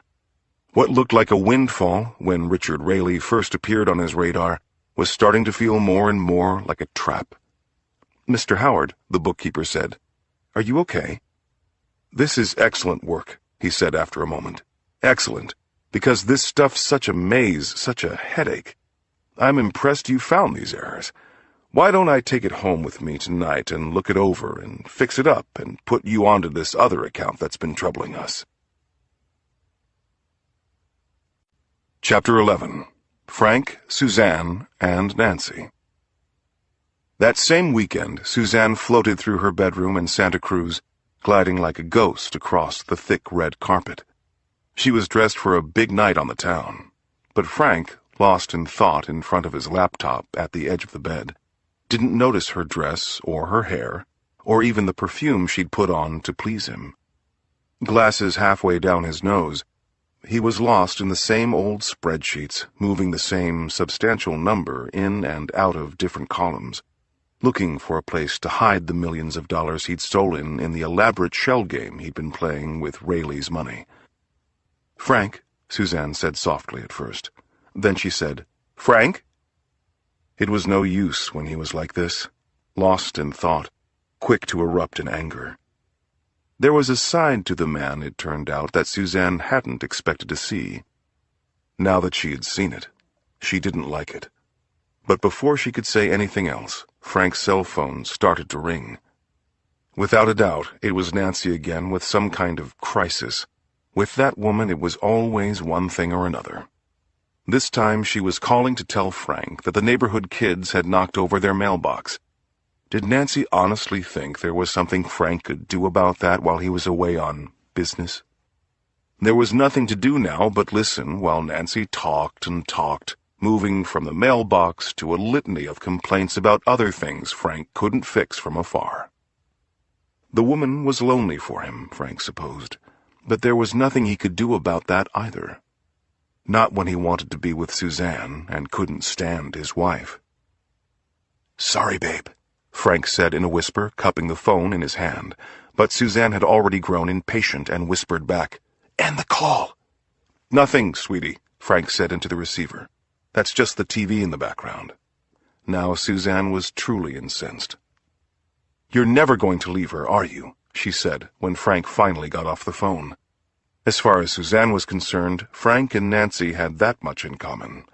What looked like a windfall when Richard Rayleigh first appeared on his radar was starting to feel more and more like a trap. "Mr. Howard," the bookkeeper said, "are you okay?" "This is excellent work," he said after a moment. "Excellent, because this stuff's such a maze, such a headache. I'm impressed you found these errors. Why don't I take it home with me tonight and look it over and fix it up and put you onto this other account that's been troubling us?" Chapter 11. Frank, Suzanne, and Nancy. That same weekend, Suzanne floated through her bedroom in Santa Cruz, gliding like a ghost across the thick red carpet. She was dressed for a big night on the town, but Frank, lost in thought in front of his laptop at the edge of the bed, didn't notice her dress or her hair, or even the perfume she'd put on to please him. Glasses halfway down his nose, he was lost in the same old spreadsheets, moving the same substantial number in and out of different columns, looking for a place to hide the millions of dollars he'd stolen in the elaborate shell game he'd been playing with Rayleigh's money. "Frank," Suzanne said softly at first. Then she said, "Frank?" It was no use when he was like this, lost in thought, quick to erupt in anger. There was a side to the man, it turned out, that Suzanne hadn't expected to see. Now that she had seen it, she didn't like it. But before she could say anything else, Frank's cell phone started to ring. Without a doubt, it was Nancy again with some kind of crisis. With that woman, it was always one thing or another. This time she was calling to tell Frank that the neighborhood kids had knocked over their mailbox. Did Nancy honestly think there was something Frank could do about that while he was away on business? There was nothing to do now but listen while Nancy talked and talked, moving from the mailbox to a litany of complaints about other things Frank couldn't fix from afar. The woman was lonely for him, Frank supposed, but there was nothing he could do about that either. Not when he wanted to be with Suzanne and couldn't stand his wife. "Sorry, babe," Frank said in a whisper, cupping the phone in his hand, but Suzanne had already grown impatient and whispered back, "End the call." "Nothing, sweetie," Frank said into the receiver. "That's just the TV in the background." Now Suzanne was truly incensed. "You're never going to leave her, are you?" she said when Frank finally got off the phone. As far as Suzanne was concerned, Frank and Nancy had that much in common.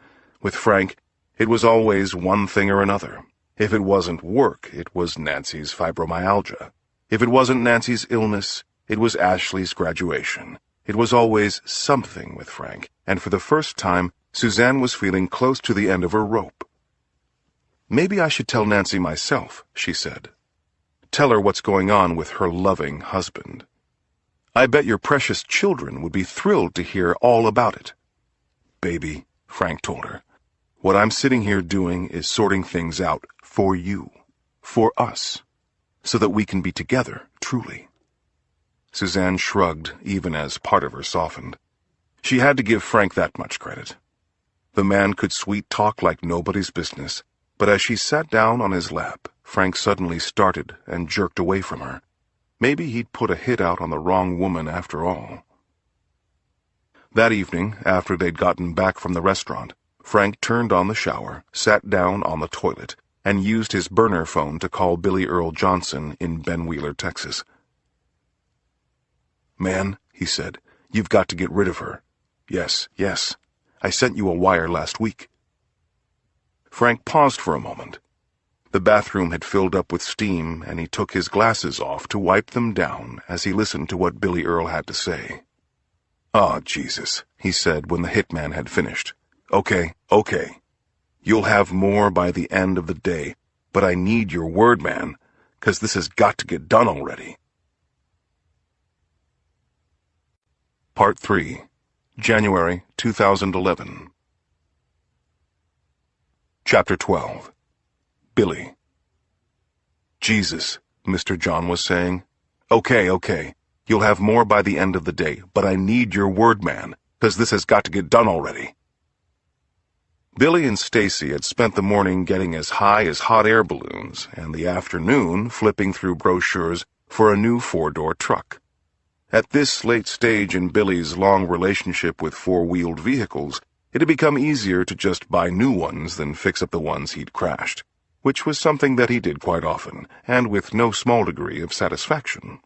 With Frank, it was always one thing or another. If it wasn't work, it was Nancy's fibromyalgia. If it wasn't Nancy's illness, it was Ashley's graduation. It was always something with Frank, and for the first time, Suzanne was feeling close to the end of her rope. "Maybe I should tell Nancy myself," she said. "Tell her what's going on with her loving husband. I bet your precious children would be thrilled to hear all about it." "Baby," Frank told her, "what I'm sitting here doing is sorting things out for you, for us, so that we can be together, truly." Suzanne shrugged, even as part of her softened. She had to give Frank that much credit. The man could sweet-talk like nobody's business, but as she sat down on his lap, Frank suddenly started and jerked away from her. Maybe he'd put a hit out on the wrong woman after all. That evening, after they'd gotten back from the restaurant, Frank turned on the shower, sat down on the toilet, and used his burner phone to call Billy Earl Johnson in Ben Wheeler, Texas. "Man," he said, "you've got to get rid of her." "Yes, yes. I sent you a wire last week." Frank paused for a moment. The bathroom had filled up with steam, and he took his glasses off to wipe them down as he listened to what Billy Earl had to say. "Ah, Jesus," he said when the hitman had finished. Okay. You'll have more by the end of the day, but I need your word, man, 'cause this has got to get done already." Part 3. January 2011. Chapter 12. Billy. "Jesus," Mr. John was saying. Okay. You'll have more by the end of the day, but I need your word, man, 'cause this has got to get done already." Billy and Stacy had spent the morning getting as high as hot air balloons and the afternoon flipping through brochures for a new four-door truck. At this late stage in Billy's long relationship with four-wheeled vehicles, it had become easier to just buy new ones than fix up the ones he'd crashed, which was something that he did quite often, and with no small degree of satisfaction.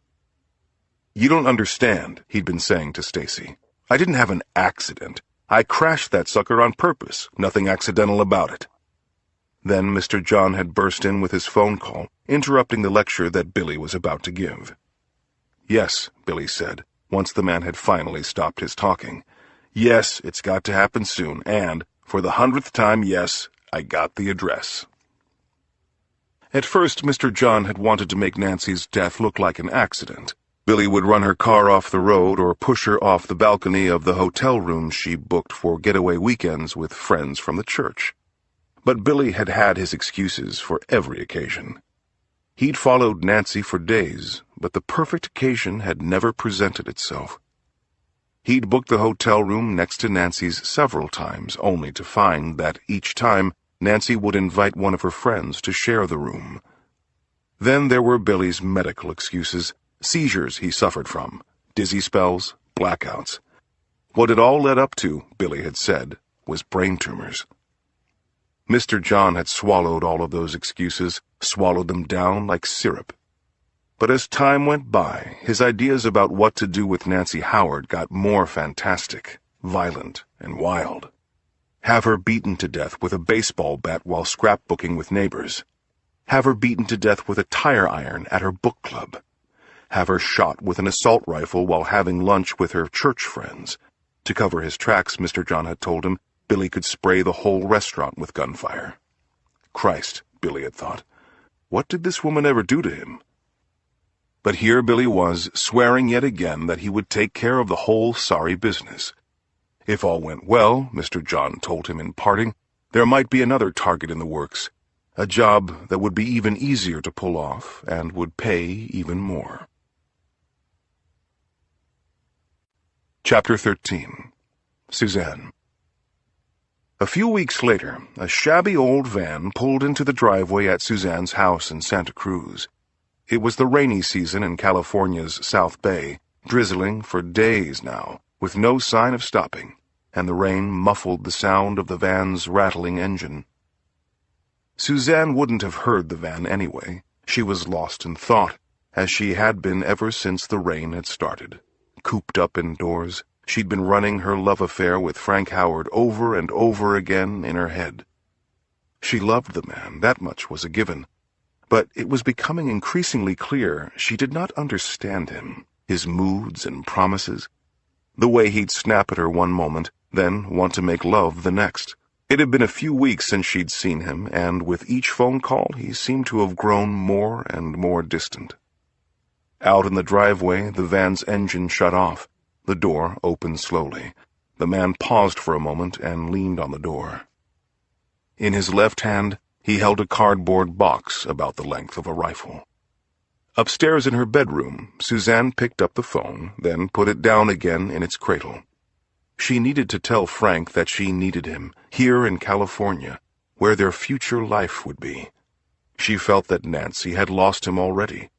"You don't understand," he'd been saying to Stacy. "I didn't have an accident. I crashed that sucker on purpose. Nothing accidental about it." Then Mr. John had burst in with his phone call, interrupting the lecture that Billy was about to give. "Yes," Billy said, once the man had finally stopped his talking. "Yes, it's got to happen soon, and, for the 100th time, yes, I got the address." At first, Mr. John had wanted to make Nancy's death look like an accident. Billy would run her car off the road or push her off the balcony of the hotel room she booked for getaway weekends with friends from the church. But Billy had had his excuses for every occasion. He'd followed Nancy for days, but the perfect occasion had never presented itself. He'd booked the hotel room next to Nancy's several times, only to find that each time Nancy would invite one of her friends to share the room. Then there were Billy's medical excuses. Seizures he suffered from, dizzy spells, blackouts. What it all led up to, Billy had said, was brain tumors. Mr. John had swallowed all of those excuses, swallowed them down like syrup. But as time went by, his ideas about what to do with Nancy Howard got more fantastic, violent, and wild. Have her beaten to death with a baseball bat while scrapbooking with neighbors. Have her beaten to death with a tire iron at her book club. Have her shot with an assault rifle while having lunch with her church friends. To cover his tracks, Mr. John had told him, Billy could spray the whole restaurant with gunfire. Christ, Billy had thought, what did this woman ever do to him? But here Billy was, swearing yet again that he would take care of the whole sorry business. If all went well, Mr. John told him in parting, there might be another target in the works, a job that would be even easier to pull off and would pay even more. Chapter 13. Suzanne. A few weeks later, a shabby old van pulled into the driveway at Suzanne's house in Santa Cruz. It was the rainy season in California's South Bay, drizzling for days now, with no sign of stopping, and the rain muffled the sound of the van's rattling engine. Suzanne wouldn't have heard the van anyway. She was lost in thought, as she had been ever since the rain had started. Cooped up indoors, she'd been running her love affair with Frank Howard over and over again in her head. She loved the man, that much was a given. But it was becoming increasingly clear she did not understand him, his moods and promises. The way he'd snap at her one moment, then want to make love the next. It had been a few weeks since she'd seen him, and with each phone call he seemed to have grown more and more distant. Out in the driveway, the van's engine shut off. The door opened slowly. The man paused for a moment and leaned on the door. In his left hand, he held a cardboard box about the length of a rifle. Upstairs in her bedroom, Suzanne picked up the phone, then put it down again in its cradle. She needed to tell Frank that she needed him, here in California, where their future life would be. She felt that Nancy had lost him already.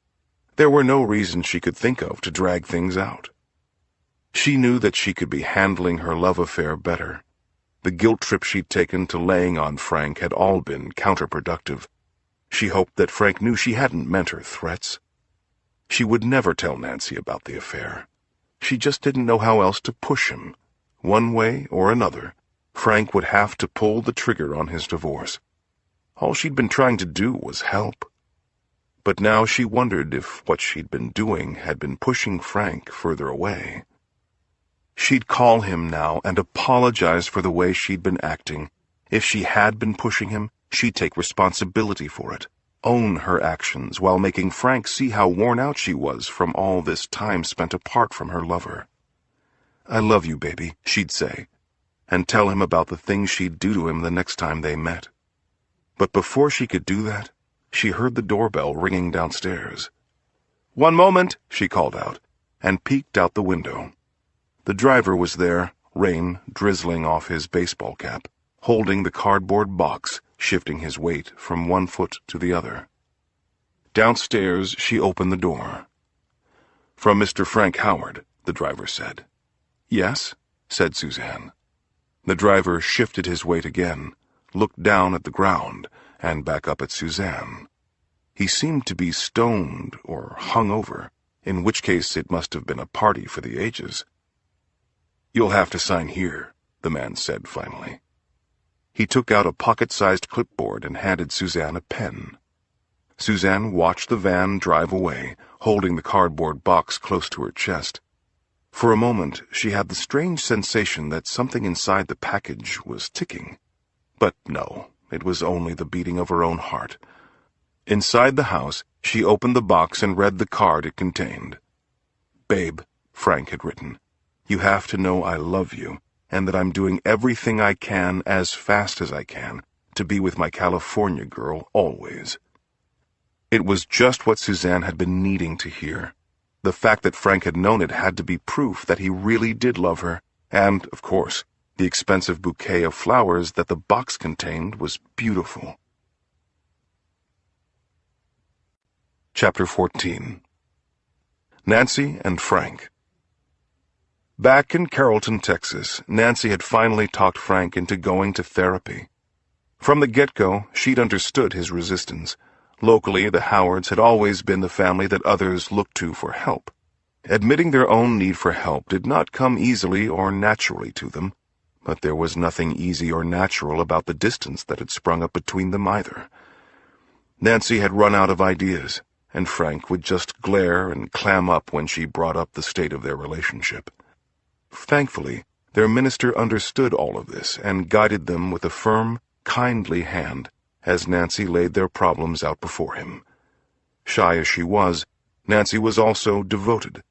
There were no reasons she could think of to drag things out. She knew that she could be handling her love affair better. The guilt trip she'd taken to laying on Frank had all been counterproductive. She hoped that Frank knew she hadn't meant her threats. She would never tell Nancy about the affair. She just didn't know how else to push him. One way or another, Frank would have to pull the trigger on his divorce. All she'd been trying to do was help. But now she wondered if what she'd been doing had been pushing Frank further away. She'd call him now and apologize for the way she'd been acting. If she had been pushing him, she'd take responsibility for it, own her actions while making Frank see how worn out she was from all this time spent apart from her lover. "I love you, baby," she'd say, and tell him about the things she'd do to him the next time they met. But before she could do that, she heard the doorbell ringing downstairs. "One moment," she called out, and peeked out the window. The driver was there, rain drizzling off his baseball cap, holding the cardboard box, shifting his weight from one foot to the other. Downstairs, she opened the door. "From Mr. Frank Howard," the driver said. "Yes," said Suzanne. The driver shifted his weight again, looked down at the ground, and back up at Suzanne. He seemed to be stoned or hung over, in which case it must have been a party for the ages. "You'll have to sign here," the man said finally. He took out a pocket-sized clipboard and handed Suzanne a pen. Suzanne watched the van drive away, holding the cardboard box close to her chest. For a moment, she had the strange sensation that something inside the package was ticking. But no, it was only the beating of her own heart. Inside the house, she opened the box and read the card it contained. "Babe," Frank had written, "you have to know I love you, and that I'm doing everything I can, as fast as I can, to be with my California girl always." It was just what Suzanne had been needing to hear. The fact that Frank had known it had to be proof that he really did love her, and, of course, the expensive bouquet of flowers that the box contained was beautiful. Chapter 14. Nancy and Frank. Back in Carrollton, Texas, Nancy had finally talked Frank into going to therapy. From the get-go, she'd understood his resistance. Locally, the Howards had always been the family that others looked to for help. Admitting their own need for help did not come easily or naturally to them, but there was nothing easy or natural about the distance that had sprung up between them either. Nancy had run out of ideas, and Frank would just glare and clam up when she brought up the state of their relationship. Thankfully, their minister understood all of this and guided them with a firm, kindly hand as Nancy laid their problems out before him. Shy as she was, Nancy was also devoted.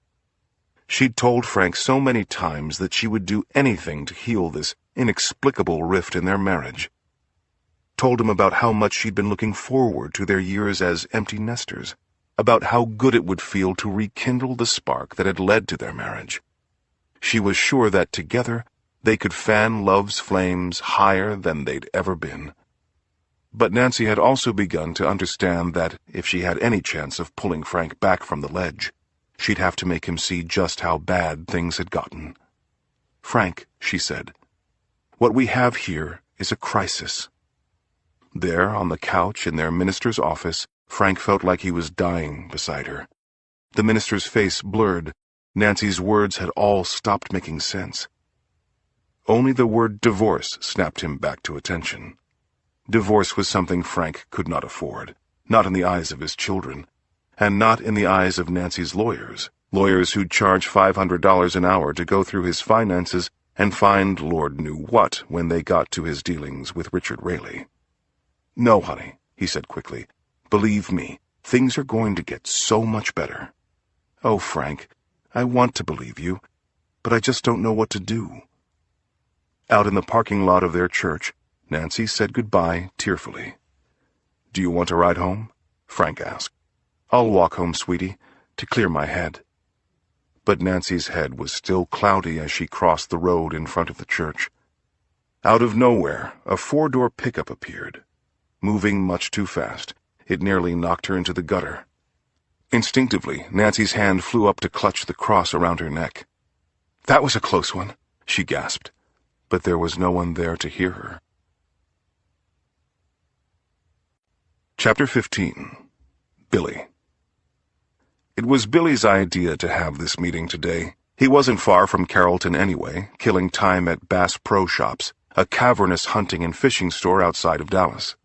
She'd told Frank so many times that she would do anything to heal this inexplicable rift in their marriage. Told him about how much she'd been looking forward to their years as empty nesters, about how good it would feel to rekindle the spark that had led to their marriage. She was sure that together they could fan love's flames higher than they'd ever been. But Nancy had also begun to understand that if she had any chance of pulling Frank back from the ledge, she'd have to make him see just how bad things had gotten. "Frank," she said, "what we have here is a crisis." There, on the couch in their minister's office, Frank felt like he was dying beside her. The minister's face blurred. Nancy's words had all stopped making sense. Only the word divorce snapped him back to attention. Divorce was something Frank could not afford, not in the eyes of his children, and not in the eyes of Nancy's lawyers who'd charge $500 an hour to go through his finances and find Lord knew what when they got to his dealings with Richard Raley. "No, honey," he said quickly. "Believe me, things are going to get so much better." "Oh, Frank, I want to believe you, but I just don't know what to do." Out in the parking lot of their church, Nancy said goodbye tearfully. "Do you want a ride home?" Frank asked. "I'll walk home, sweetie, to clear my head." But Nancy's head was still cloudy as she crossed the road in front of the church. Out of nowhere, a four-door pickup appeared. Moving much too fast, it nearly knocked her into the gutter. Instinctively, Nancy's hand flew up to clutch the cross around her neck. "That was a close one," she gasped, but there was no one there to hear her. Chapter 15. Billy. It was Billy's idea to have this meeting today. He wasn't far from Carrollton anyway, killing time at Bass Pro Shops, a cavernous hunting and fishing store outside of Dallas.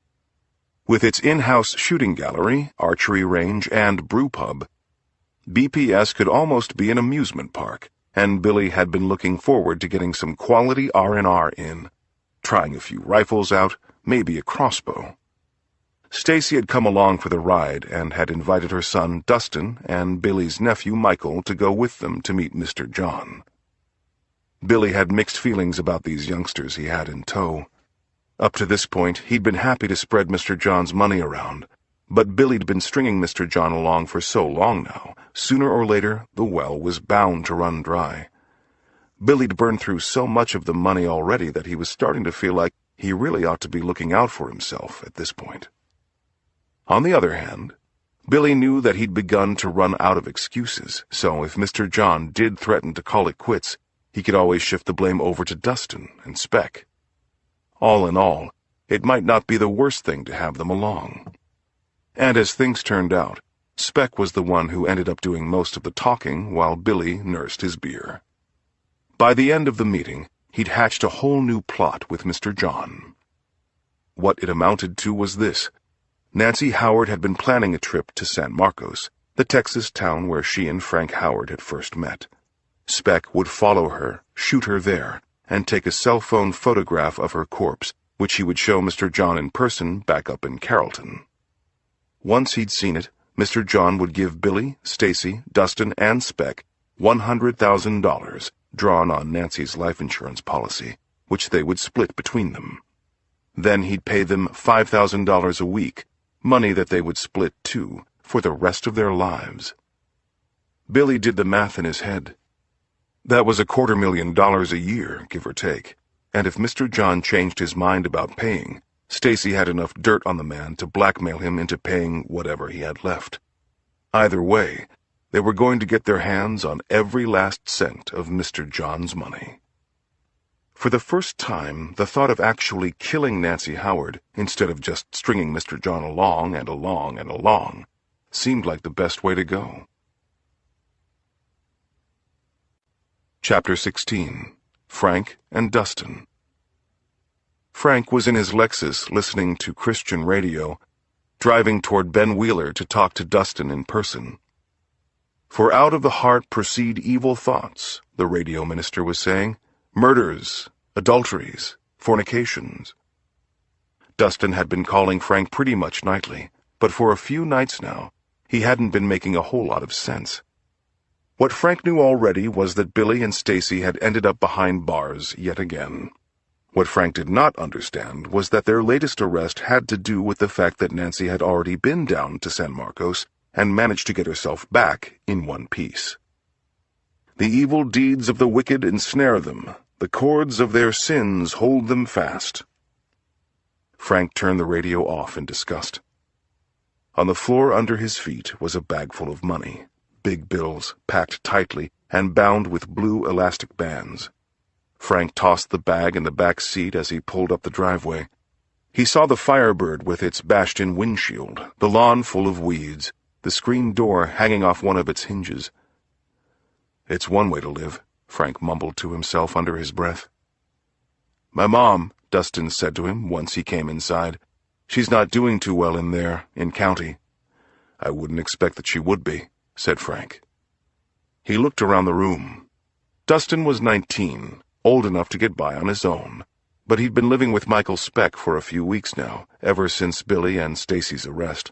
With its in-house shooting gallery, archery range, and brew pub, BPS could almost be an amusement park, and Billy had been looking forward to getting some quality R&R in, trying a few rifles out, maybe a crossbow. Stacy had come along for the ride and had invited her son, Dustin, and Billy's nephew, Michael, to go with them to meet Mr. John. Billy had mixed feelings about these youngsters he had in tow. Up to this point, he'd been happy to spread Mr. John's money around, but Billy'd been stringing Mr. John along for so long now, sooner or later the well was bound to run dry. Billy'd burned through so much of the money already that he was starting to feel like He really ought to be looking out for himself at this point. On the other hand, Billy knew that he'd begun to run out of excuses, so if Mr. John did threaten to call it quits, he could always shift the blame over to Dustin and Speck. All in all, it might not be the worst thing to have them along. And as things turned out, Speck was the one who ended up doing most of the talking while Billy nursed his beer. By the end of the meeting, he'd hatched a whole new plot with Mr. John. What it amounted to was this. Nancy Howard had been planning a trip to San Marcos, the Texas town where she and Frank Howard had first met. Speck would follow her, shoot her there, and take a cell phone photograph of her corpse, which he would show Mr. John in person back up in Carrollton. Once he'd seen it, Mr. John would give Billy, Stacy, Dustin, and Speck $100,000 drawn on Nancy's life insurance policy, which they would split between them. Then he'd pay them $5,000 a week, money that they would split too, for the rest of their lives. Billy did the math in his head. That was $250,000 a year, give or take, and if Mr. John changed his mind about paying, Stacy had enough dirt on the man to blackmail him into paying whatever he had left. Either way, they were going to get their hands on every last cent of Mr. John's money. For the first time, the thought of actually killing Nancy Howard, instead of just stringing Mr. John along and along and along, seemed like the best way to go. Chapter 16. Frank and Dustin. Frank was in his Lexus listening to Christian radio, driving toward Ben Wheeler to talk to Dustin in person. For out of the heart proceed evil thoughts, the radio minister was saying. Murders, adulteries, fornications. Dustin had been calling Frank pretty much nightly, but for a few nights now, he hadn't been making a whole lot of sense. What Frank knew already was that Billy and Stacy had ended up behind bars yet again. What Frank did not understand was that their latest arrest had to do with the fact that Nancy had already been down to San Marcos and managed to get herself back in one piece. The evil deeds of the wicked ensnare them. The cords of their sins hold them fast. Frank turned the radio off in disgust. On the floor under his feet was a bag full of money, big bills packed tightly and bound with blue elastic bands. Frank tossed the bag in the back seat as he pulled up the driveway. He saw the Firebird with its bashed-in windshield, the lawn full of weeds, the screen door hanging off one of its hinges. It's one way to live, Frank mumbled to himself under his breath. My mom, Dustin said to him once he came inside. She's not doing too well in there, in county. I wouldn't expect that she would be, said Frank. He looked around the room. Dustin was 19, old enough to get by on his own, but he'd been living with Michael Speck for a few weeks now, ever since Billy and Stacy's arrest.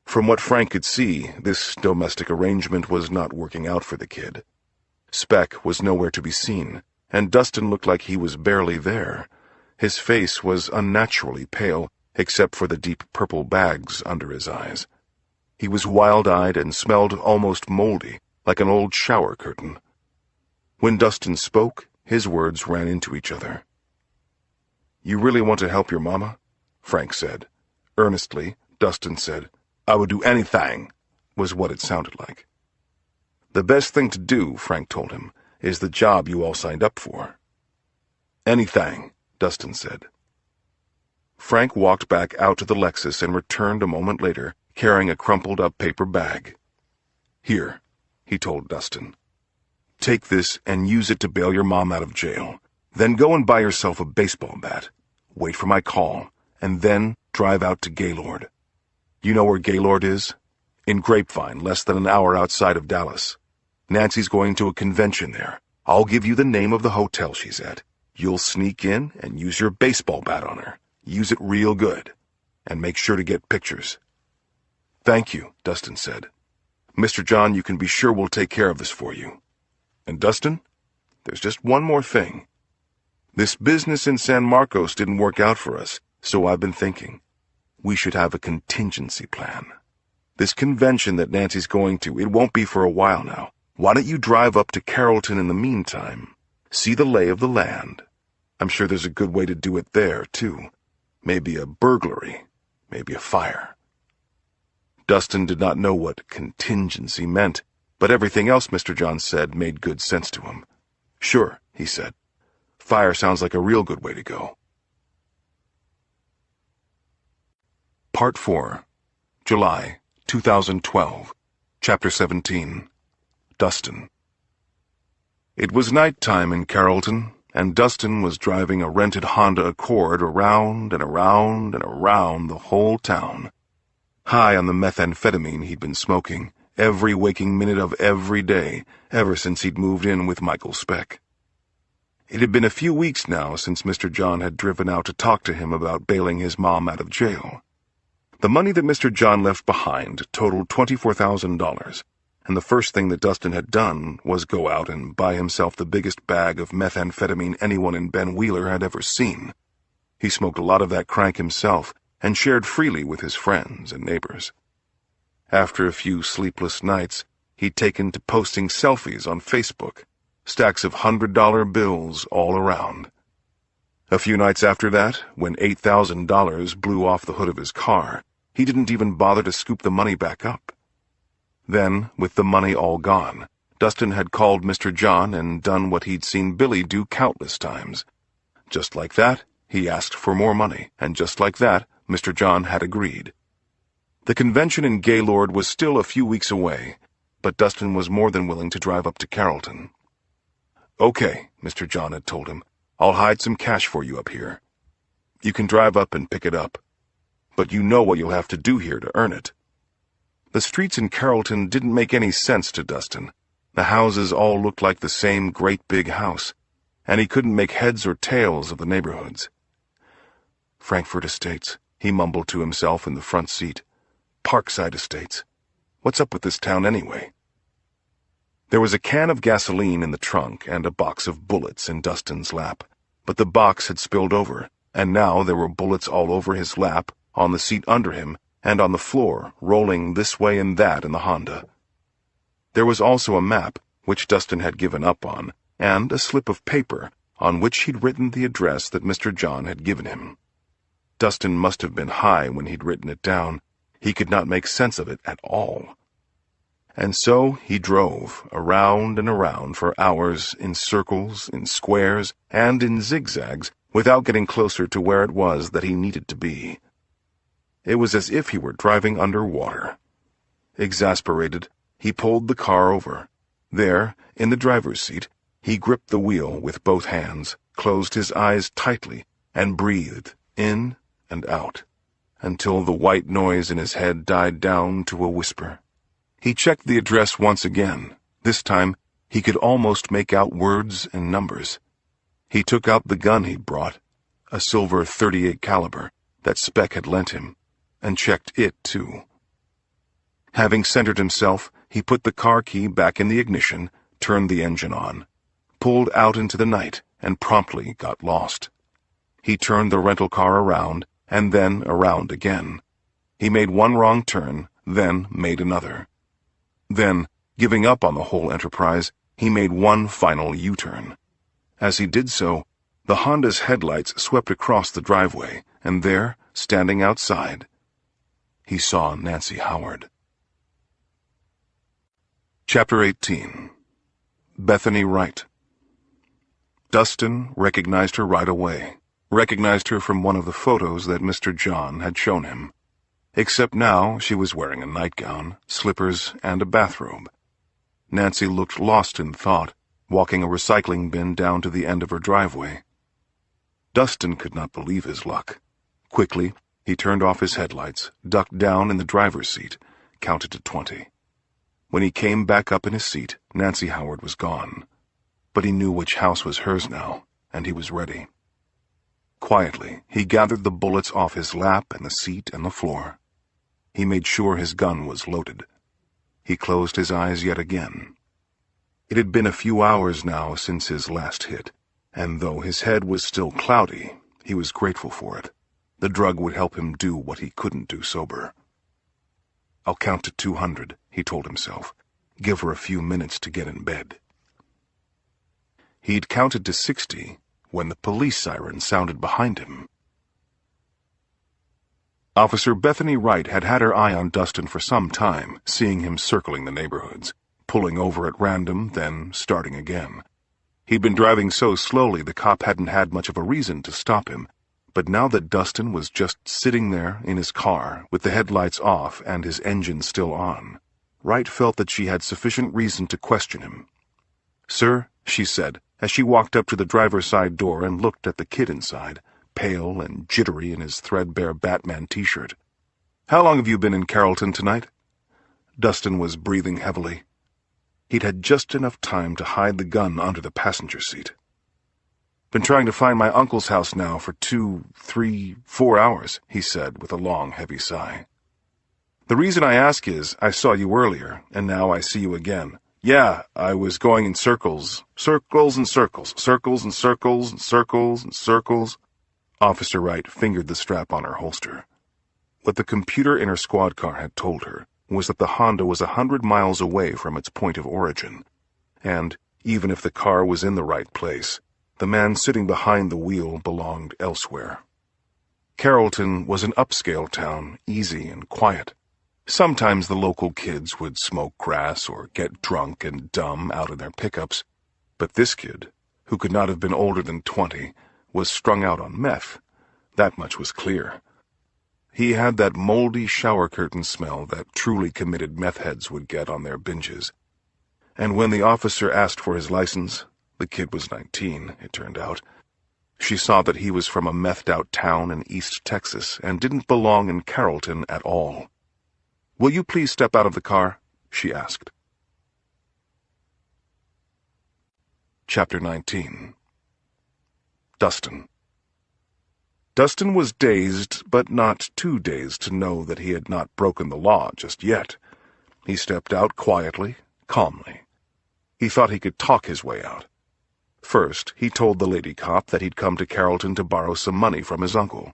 From what Frank could see, this domestic arrangement was not working out for the kid. Speck was nowhere to be seen, and Dustin looked like he was barely there. His face was unnaturally pale, except for the deep purple bags under his eyes. He was wild-eyed and smelled almost moldy, like an old shower curtain. When Dustin spoke, his words ran into each other. You really want to help your mama? Frank said. Earnestly, Dustin said, I would do anything, was what it sounded like. The best thing to do, Frank told him, is the job you all signed up for. Anything, Dustin said. Frank walked back out to the Lexus and returned a moment later, carrying a crumpled-up paper bag. Here, he told Dustin. Take this and use it to bail your mom out of jail. Then go and buy yourself a baseball bat. Wait for my call, and then drive out to Gaylord. You know where Gaylord is? In Grapevine, less than an hour outside of Dallas. Nancy's going to a convention there. I'll give you the name of the hotel she's at. You'll sneak in and use your baseball bat on her. Use it real good. And make sure to get pictures. Thank you, Dustin said. Mr. John, you can be sure we'll take care of this for you. And Dustin, there's just one more thing. This business in San Marcos didn't work out for us, so I've been thinking. We should have a contingency plan. This convention that Nancy's going to, it won't be for a while now. Why don't you drive up to Carrollton in the meantime? See the lay of the land. I'm sure there's a good way to do it there, too. Maybe a burglary, maybe a fire. Dustin did not know what contingency meant, but everything else Mr. John said made good sense to him. Sure, he said. Fire sounds like a real good way to go. Part 4, July 2012, Chapter 17, Dustin. It was nighttime in Carrollton, and Dustin was driving a rented Honda Accord around and around and around the whole town, high on the methamphetamine he'd been smoking every waking minute of every day ever since he'd moved in with Michael Speck. It had been a few weeks now since Mr. John had driven out to talk to him about bailing his mom out of jail. The money that Mr. John left behind totaled $24,000, and the first thing that Dustin had done was go out and buy himself the biggest bag of methamphetamine anyone in Ben Wheeler had ever seen. He smoked a lot of that crank himself and shared freely with his friends and neighbors. After a few sleepless nights, he'd taken to posting selfies on Facebook, stacks of $100 bills all around. A few nights after that, when $8,000 blew off the hood of his car, he didn't even bother to scoop the money back up. Then, with the money all gone, Dustin had called Mr. John and done what he'd seen Billy do countless times. Just like that, he asked for more money, and just like that, Mr. John had agreed. The convention in Gaylord was still a few weeks away, but Dustin was more than willing to drive up to Carrollton. "Okay," Mr. John had told him, "I'll hide some cash for you up here. You can drive up and pick it up. But you know what you'll have to do here to earn it." The streets in Carrollton didn't make any sense to Dustin. The houses all looked like the same great big house, and he couldn't make heads or tails of the neighborhoods. Frankfurt Estates, he mumbled to himself in the front seat. Parkside Estates. What's up with this town anyway? There was a can of gasoline in the trunk and a box of bullets in Dustin's lap, but the box had spilled over, and now there were bullets all over his lap, on the seat under him, and on the floor, rolling this way and that in the Honda. There was also a map, which Dustin had given up on, and a slip of paper, on which he'd written the address that Mr. John had given him. Dustin must have been high when he'd written it down. He could not make sense of it at all. And so he drove around and around for hours in circles, in squares, and in zigzags, without getting closer to where it was that he needed to be. It was as if he were driving under water. Exasperated, he pulled the car over. There, in the driver's seat, he gripped the wheel with both hands, closed his eyes tightly, and breathed in and out, until the white noise in his head died down to a whisper. He checked the address once again. This time, he could almost make out words and numbers. He took out the gun he'd brought, a silver .38 caliber that Speck had lent him, and checked it, too. Having centered himself, he put the car key back in the ignition, turned the engine on, pulled out into the night, and promptly got lost. He turned the rental car around, and then around again. He made one wrong turn, then made another. Then, giving up on the whole enterprise, he made one final U-turn. As he did so, the Honda's headlights swept across the driveway, and there, standing outside, he saw Nancy Howard. Chapter 18, Bethany Wright. Dustin recognized her right away, recognized her from one of the photos that Mr. John had shown him. Except now she was wearing a nightgown, slippers, and a bathrobe. Nancy looked lost in thought, walking a recycling bin down to the end of her driveway. Dustin could not believe his luck. Quickly, he turned off his headlights, ducked down in the driver's seat, counted to 20. When he came back up in his seat, Nancy Howard was gone. But he knew which house was hers now, and he was ready. Quietly, he gathered the bullets off his lap and the seat and the floor. He made sure his gun was loaded. He closed his eyes yet again. It had been a few hours now since his last hit, and though his head was still cloudy, he was grateful for it. The drug would help him do what he couldn't do sober. "I'll count to 200, he told himself. Give her a few minutes to get in bed. He'd counted to 60 when the police siren sounded behind him. Officer Bethany Wright had had her eye on Dustin for some time, seeing him circling the neighborhoods, pulling over at random, then starting again. He'd been driving so slowly the cop hadn't had much of a reason to stop him, but now that Dustin was just sitting there in his car, with the headlights off and his engine still on, Wright felt that she had sufficient reason to question him. "Sir," she said, as she walked up to the driver's side door and looked at the kid inside, pale and jittery in his threadbare Batman t-shirt. "How long have you been in Carrollton tonight?" Dustin was breathing heavily. He'd had just enough time to hide the gun under the passenger seat. "Been trying to find my uncle's house now for 2, 3, 4 hours, he said with a long, heavy sigh. "The reason I ask is, I saw you earlier, and now I see you again. Yeah, I was going in circles. Circles and circles. Circles and circles and circles and circles." Officer Wright fingered the strap on her holster. What the computer in her squad car had told her was that the Honda was 100 miles away from its point of origin, and, even if the car was in the right place, the man sitting behind the wheel belonged elsewhere. Carrollton was an upscale town, easy and quiet. Sometimes the local kids would smoke grass or get drunk and dumb out in their pickups, but this kid, who could not have been older than 20, was strung out on meth. That much was clear. He had that moldy shower curtain smell that truly committed meth heads would get on their binges. And when the officer asked for his license, the kid was 19, it turned out, she saw that he was from a methed-out town in East Texas and didn't belong in Carrollton at all. "Will you please step out of the car?" she asked. Chapter 19. Dustin. Dustin was dazed, but not too dazed to know that he had not broken the law just yet. He stepped out quietly, calmly. He thought he could talk his way out. First, he told the lady cop that he'd come to Carrollton to borrow some money from his uncle.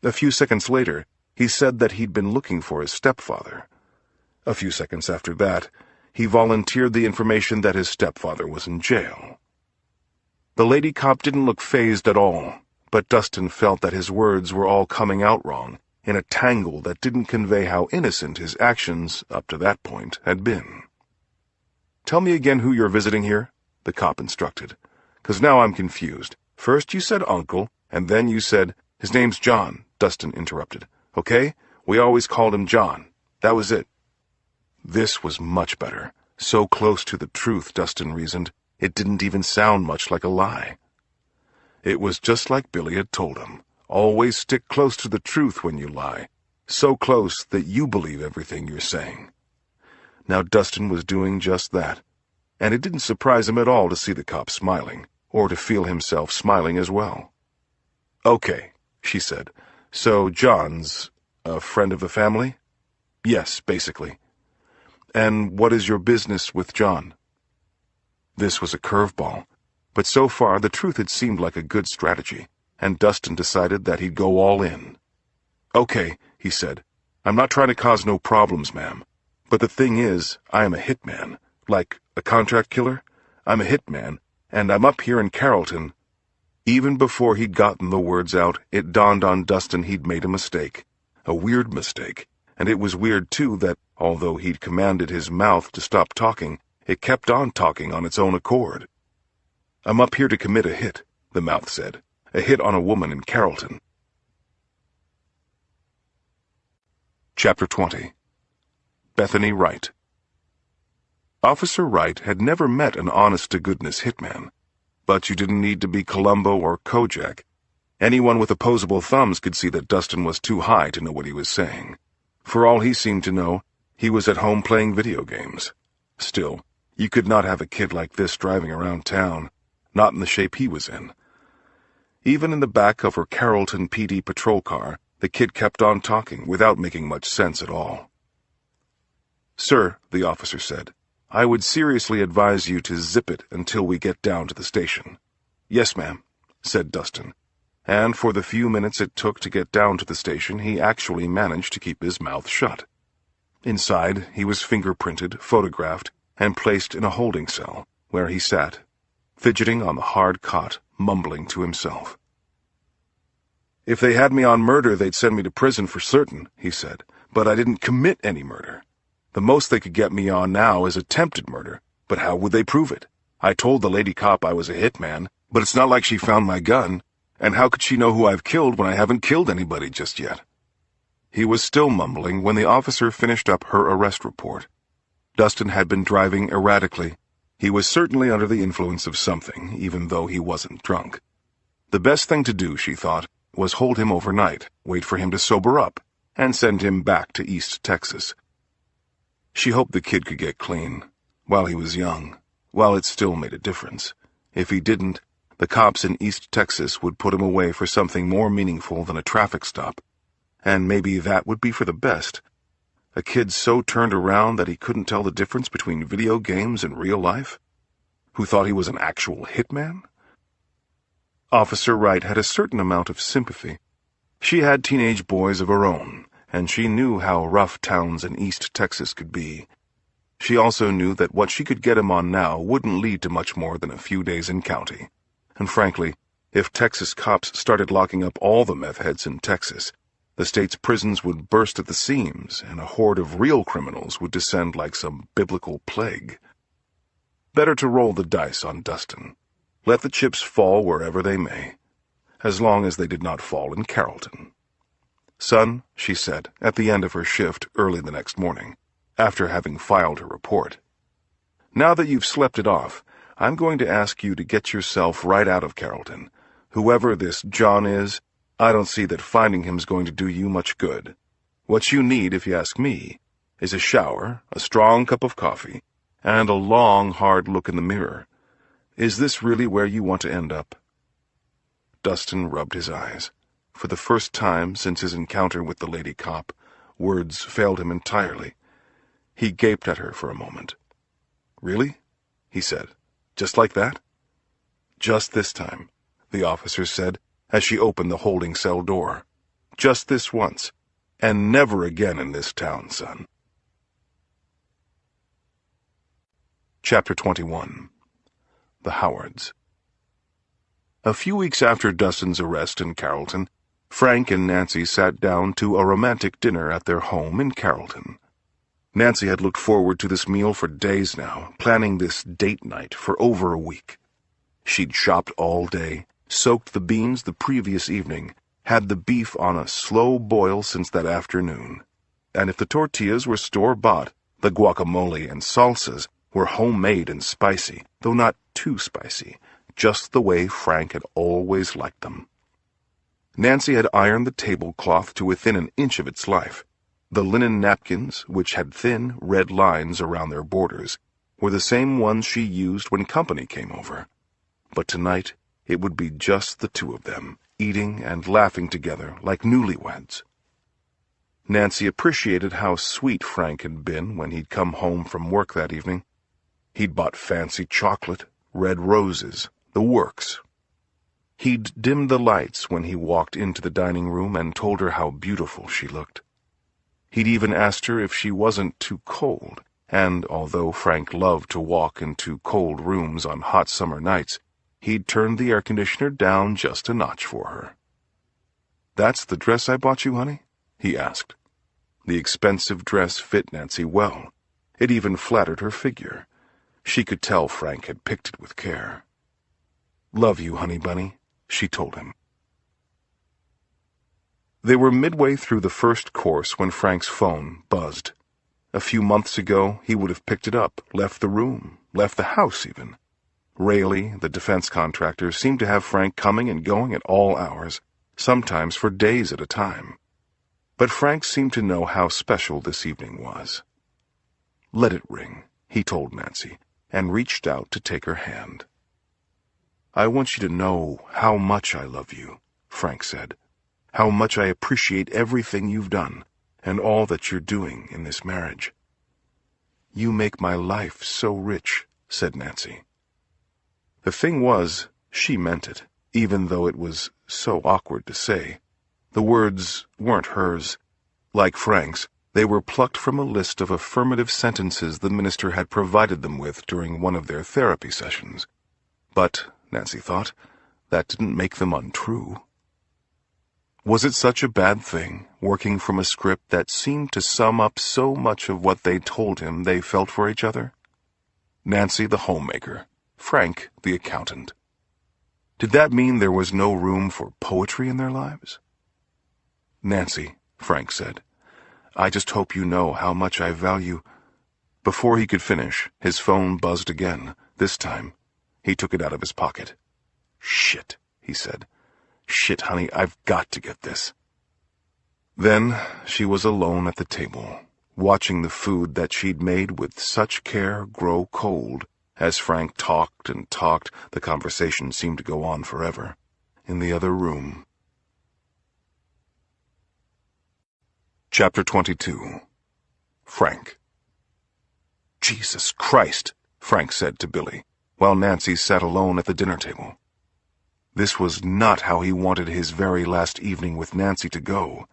A few seconds later, he said that he'd been looking for his stepfather. A few seconds after that, he volunteered the information that his stepfather was in jail. The lady cop didn't look fazed at all, but Dustin felt that his words were all coming out wrong, in a tangle that didn't convey how innocent his actions, up to that point, had been. "Tell me again who you're visiting here," the cop instructed, "'cause now I'm confused. First you said uncle, and then you said, 'His name's John,'" Dustin interrupted. "Okay? We always called him John. That was it." This was much better. So close to the truth, Dustin reasoned, it didn't even sound much like a lie. It was just like Billy had told him. Always stick close to the truth when you lie. So close that you believe everything you're saying. Now Dustin was doing just that, and it didn't surprise him at all to see the cop smiling, or to feel himself smiling as well. "Okay," she said. "So John's a friend of the family?" "Yes, basically." "And what is your business with John?" This was a curveball, but so far the truth had seemed like a good strategy, and Dustin decided that he'd go all in. "Okay," he said. "I'm not trying to cause no problems, ma'am. But the thing is, I am a hitman. Like a contract killer? I'm a hitman, and I'm up here in Carrollton." Even before he'd gotten the words out, it dawned on Dustin he'd made a mistake. A weird mistake. And it was weird, too, that, although he'd commanded his mouth to stop talking, it kept on talking on its own accord. "I'm up here to commit a hit," the mouth said. "A hit on a woman in Carrollton." Chapter 20. Bethany Wright. Officer Wright had never met an honest-to-goodness hitman. But you didn't need to be Columbo or Kojak. Anyone with opposable thumbs could see that Dustin was too high to know what he was saying. For all he seemed to know, he was at home playing video games. Still, you could not have a kid like this driving around town, not in the shape he was in. Even in the back of her Carrollton PD patrol car, the kid kept on talking without making much sense at all. "Sir," the officer said, "I would seriously advise you to zip it until we get down to the station." "Yes, ma'am," said Dustin, and for the few minutes it took to get down to the station he actually managed to keep his mouth shut. Inside, he was fingerprinted, photographed, and placed in a holding cell, where he sat, fidgeting on the hard cot, mumbling to himself. "If they had me on murder, they'd send me to prison for certain," he said, "but I didn't commit any murder. The most they could get me on now is attempted murder, but how would they prove it? I told the lady cop I was a hitman, but it's not like she found my gun, and how could she know who I've killed when I haven't killed anybody just yet?" He was still mumbling when the officer finished up her arrest report. Dustin had been driving erratically. He was certainly under the influence of something, even though he wasn't drunk. The best thing to do, she thought, was hold him overnight, wait for him to sober up, and send him back to East Texas. She hoped the kid could get clean, while he was young, while it still made a difference. If he didn't, the cops in East Texas would put him away for something more meaningful than a traffic stop. And maybe that would be for the best. A kid so turned around that he couldn't tell the difference between video games and real life? Who thought he was an actual hitman? Officer Wright had a certain amount of sympathy. She had teenage boys of her own, and she knew how rough towns in East Texas could be. She also knew that what she could get him on now wouldn't lead to much more than a few days in county. And frankly, if Texas cops started locking up all the meth heads in Texas, the state's prisons would burst at the seams, and a horde of real criminals would descend like some biblical plague. Better to roll the dice on Dustin. Let the chips fall wherever they may, as long as they did not fall in Carrollton. "Son," she said, at the end of her shift early the next morning, after having filed her report, "now that you've slept it off, I'm going to ask you to get yourself right out of Carrollton. Whoever this John is, I don't see that finding him's going to do you much good. What you need, if you ask me, is a shower, a strong cup of coffee, and a long, hard look in the mirror. Is this really where you want to end up?" Dustin rubbed his eyes. For the first time since his encounter with the lady cop, words failed him entirely. He gaped at her for a moment. "Really?" he said. "Just like that?" "Just this time," the officer said, as she opened the holding cell door. "Just this once, and never again in this town, son." Chapter 21. The Howards. A few weeks after Dustin's arrest in Carrollton, Frank and Nancy sat down to a romantic dinner at their home in Carrollton. Nancy had looked forward to this meal for days now, planning this date night for over a week. She'd shopped all day, soaked the beans the previous evening, had the beef on a slow boil since that afternoon. And if the tortillas were store-bought, the guacamole and salsas were homemade and spicy, though not too spicy, just the way Frank had always liked them. Nancy had ironed the tablecloth to within an inch of its life. The linen napkins, which had thin, red lines around their borders, were the same ones she used when company came over. But tonight, it would be just the two of them, eating and laughing together like newlyweds. Nancy appreciated how sweet Frank had been when he'd come home from work that evening. He'd bought fancy chocolate, red roses, the works. He'd dimmed the lights when he walked into the dining room and told her how beautiful she looked. He'd even asked her if she wasn't too cold, and although Frank loved to walk into cold rooms on hot summer nights, he'd turned the air conditioner down just a notch for her. "That's the dress I bought you, honey?" he asked. The expensive dress fit Nancy well. It even flattered her figure. She could tell Frank had picked it with care. "Love you, honey bunny," she told him. They were midway through the first course when Frank's phone buzzed. A few months ago, he would have picked it up, left the room, left the house even. Rayleigh, the defense contractor, seemed to have Frank coming and going at all hours, sometimes for days at a time. But Frank seemed to know how special this evening was. "Let it ring," he told Nancy, and reached out to take her hand. "I want you to know how much I love you," Frank said. "How much I appreciate everything you've done, and all that you're doing in this marriage." "You make my life so rich," said Nancy. The thing was, she meant it, even though it was so awkward to say. The words weren't hers. Like Frank's, they were plucked from a list of affirmative sentences the minister had provided them with during one of their therapy sessions. But, Nancy thought, that didn't make them untrue. Was it such a bad thing, working from a script that seemed to sum up so much of what they told him they felt for each other? Nancy the homemaker, Frank the accountant. Did that mean there was no room for poetry in their lives? "Nancy," Frank said, "I just hope you know how much I value—" Before he could finish, his phone buzzed again. This time, he took it out of his pocket. "Shit," he said. "Shit, honey, I've got to get this." Then she was alone at the table, watching the food that she'd made with such care grow cold. As Frank talked and talked, the conversation seemed to go on forever. In the other room. Chapter 22. Frank. "Jesus Christ," Frank said to Billy, while Nancy sat alone at the dinner table. This was not how he wanted his very last evening with Nancy to go.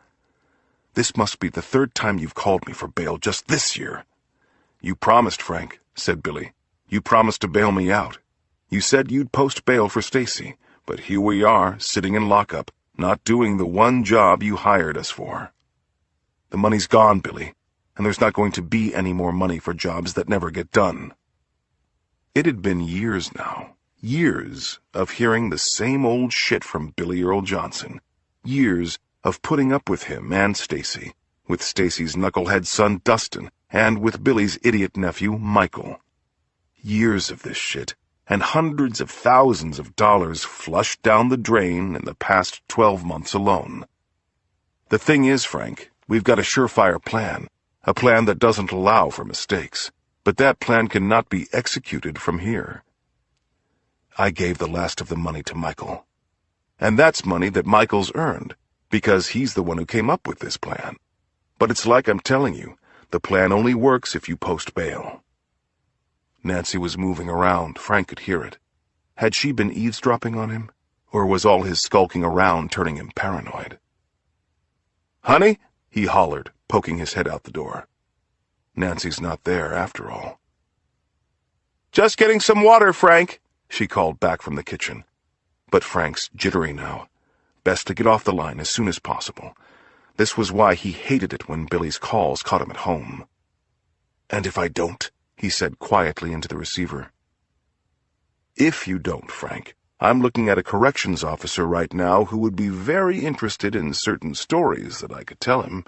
"This must be the third time you've called me for bail just this year." "You promised, Frank," said Billy. "You promised to bail me out. You said you'd post bail for Stacy, but here we are, sitting in lockup, not doing the one job you hired us for." "The money's gone, Billy, and there's not going to be any more money for jobs that never get done." It had been years now, years of hearing the same old shit from Billy Earl Johnson, years of putting up with him and Stacy, with Stacy's knucklehead son Dustin, and with Billy's idiot nephew Michael. Years of this shit, and hundreds of thousands of dollars flushed down the drain in the past 12 months alone. "The thing is, Frank, we've got a surefire plan, a plan that doesn't allow for mistakes, but that plan cannot be executed from here." I gave the last of the money to Michael. And that's money that Michael's earned, because he's the one who came up with this plan. But it's like I'm telling you, the plan only works if you post bail. Nancy was moving around. Frank could hear it. Had she been eavesdropping on him, or was all his skulking around turning him paranoid? "Honey?" he hollered, poking his head out the door. Nancy's not there, after all. "Just getting some water, Frank," she called back from the kitchen. But Frank's jittery now. Best to get off the line as soon as possible. This was why he hated it when Billy's calls caught him at home. "And if I don't?" he said quietly into the receiver. "If you don't, Frank, I'm looking at a corrections officer right now who would be very interested in certain stories that I could tell him.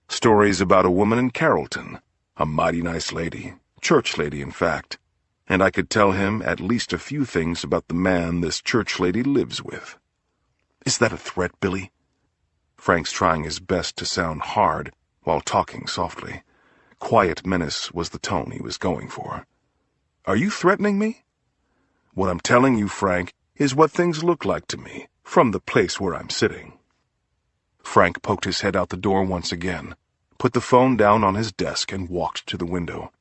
Stories about a woman in Carrollton, a mighty nice lady, church lady in fact, and I could tell him at least a few things about the man this church lady lives with." "Is that a threat, Billy?" Frank's trying his best to sound hard while talking softly. Quiet menace was the tone he was going for. "Are you threatening me?" "What I'm telling you, Frank, is what things look like to me, from the place where I'm sitting." Frank poked his head out the door once again, put the phone down on his desk, and walked to the window.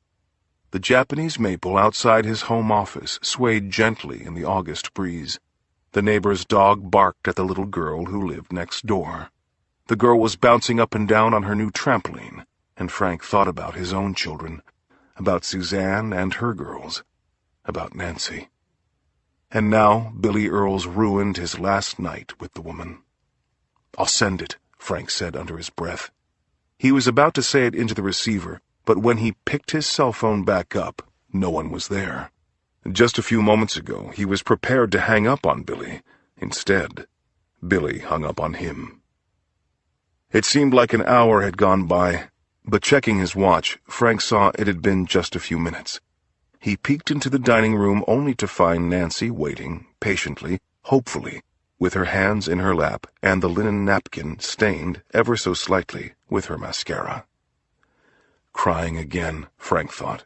The Japanese maple outside his home office swayed gently in the August breeze. The neighbor's dog barked at the little girl who lived next door. The girl was bouncing up and down on her new trampoline, and Frank thought about his own children, about Suzanne and her girls, about Nancy. And now Billy Earle's ruined his last night with the woman. "I'll send it," Frank said under his breath. He was about to say it into the receiver, but when he picked his cell phone back up, no one was there. Just a few moments ago, he was prepared to hang up on Billy. Instead, Billy hung up on him. It seemed like an hour had gone by, but checking his watch, Frank saw it had been just a few minutes. He peeked into the dining room only to find Nancy waiting, patiently, hopefully, with her hands in her lap and the linen napkin stained, ever so slightly, with her mascara. Crying again, Frank thought.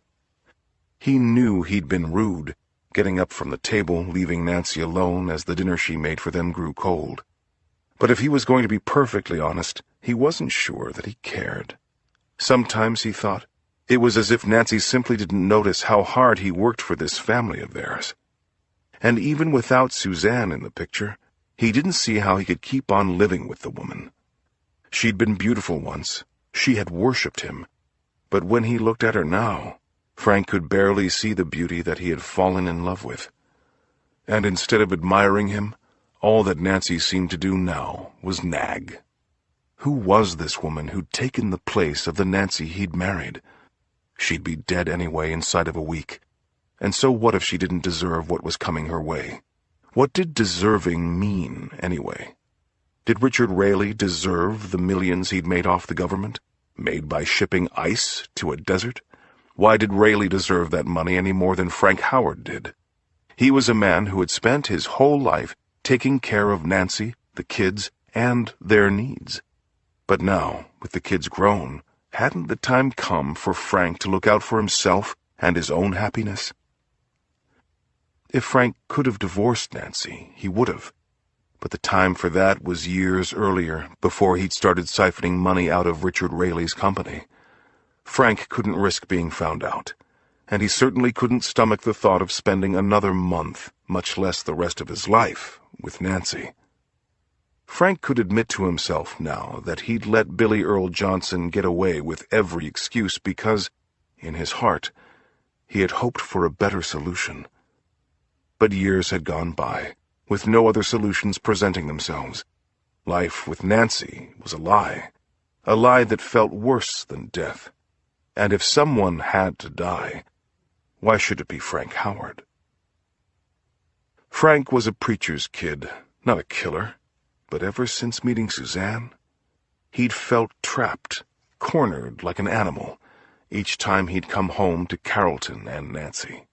He knew he'd been rude, getting up from the table, leaving Nancy alone as the dinner she made for them grew cold. But if he was going to be perfectly honest, he wasn't sure that he cared. Sometimes, he thought, it was as if Nancy simply didn't notice how hard he worked for this family of theirs. And even without Suzanne in the picture, he didn't see how he could keep on living with the woman. She'd been beautiful once. She had worshipped him. But when he looked at her now, Frank could barely see the beauty that he had fallen in love with. And instead of admiring him, All that Nancy seemed to do now was nag. Who was this woman who'd taken the place of the Nancy he'd married? She'd be dead anyway inside of a week. And so what if she didn't deserve what was coming her way? What did deserving mean, anyway? Did Richard Raley deserve the millions he'd made off the government, made by shipping ice to a desert? Why did Raley deserve that money any more than Frank Howard did? He was a man who had spent his whole life taking care of Nancy, the kids, and their needs. But now, with the kids grown, hadn't the time come for Frank to look out for himself and his own happiness? If Frank could have divorced Nancy, he would have. But the time for that was years earlier, before he'd started siphoning money out of Richard Raley's company. Frank couldn't risk being found out, and he certainly couldn't stomach the thought of spending another month, much less the rest of his life, with Nancy. Frank could admit to himself now that he'd let Billy Earl Johnson get away with every excuse because, in his heart, he had hoped for a better solution. But years had gone by, with no other solutions presenting themselves. Life with Nancy was a lie that felt worse than death. And if someone had to die, why should it be Frank Howard? Frank was a preacher's kid, not a killer. But ever since meeting Suzanne, he'd felt trapped, cornered like an animal, each time he'd come home to Carrollton and Nancy.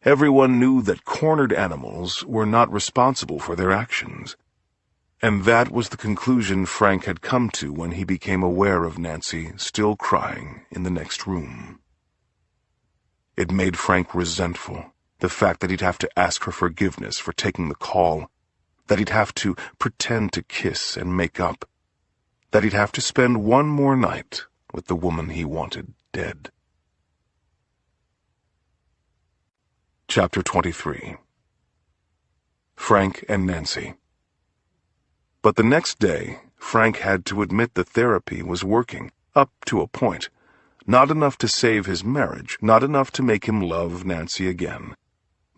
Everyone knew that cornered animals were not responsible for their actions, and that was the conclusion Frank had come to when he became aware of Nancy still crying in the next room. It made Frank resentful, the fact that he'd have to ask her forgiveness for taking the call, that he'd have to pretend to kiss and make up, that he'd have to spend one more night with the woman he wanted dead. Chapter 23. Frank and Nancy. But the next day, Frank had to admit the therapy was working, up to a point. Not enough to save his marriage, not enough to make him love Nancy again,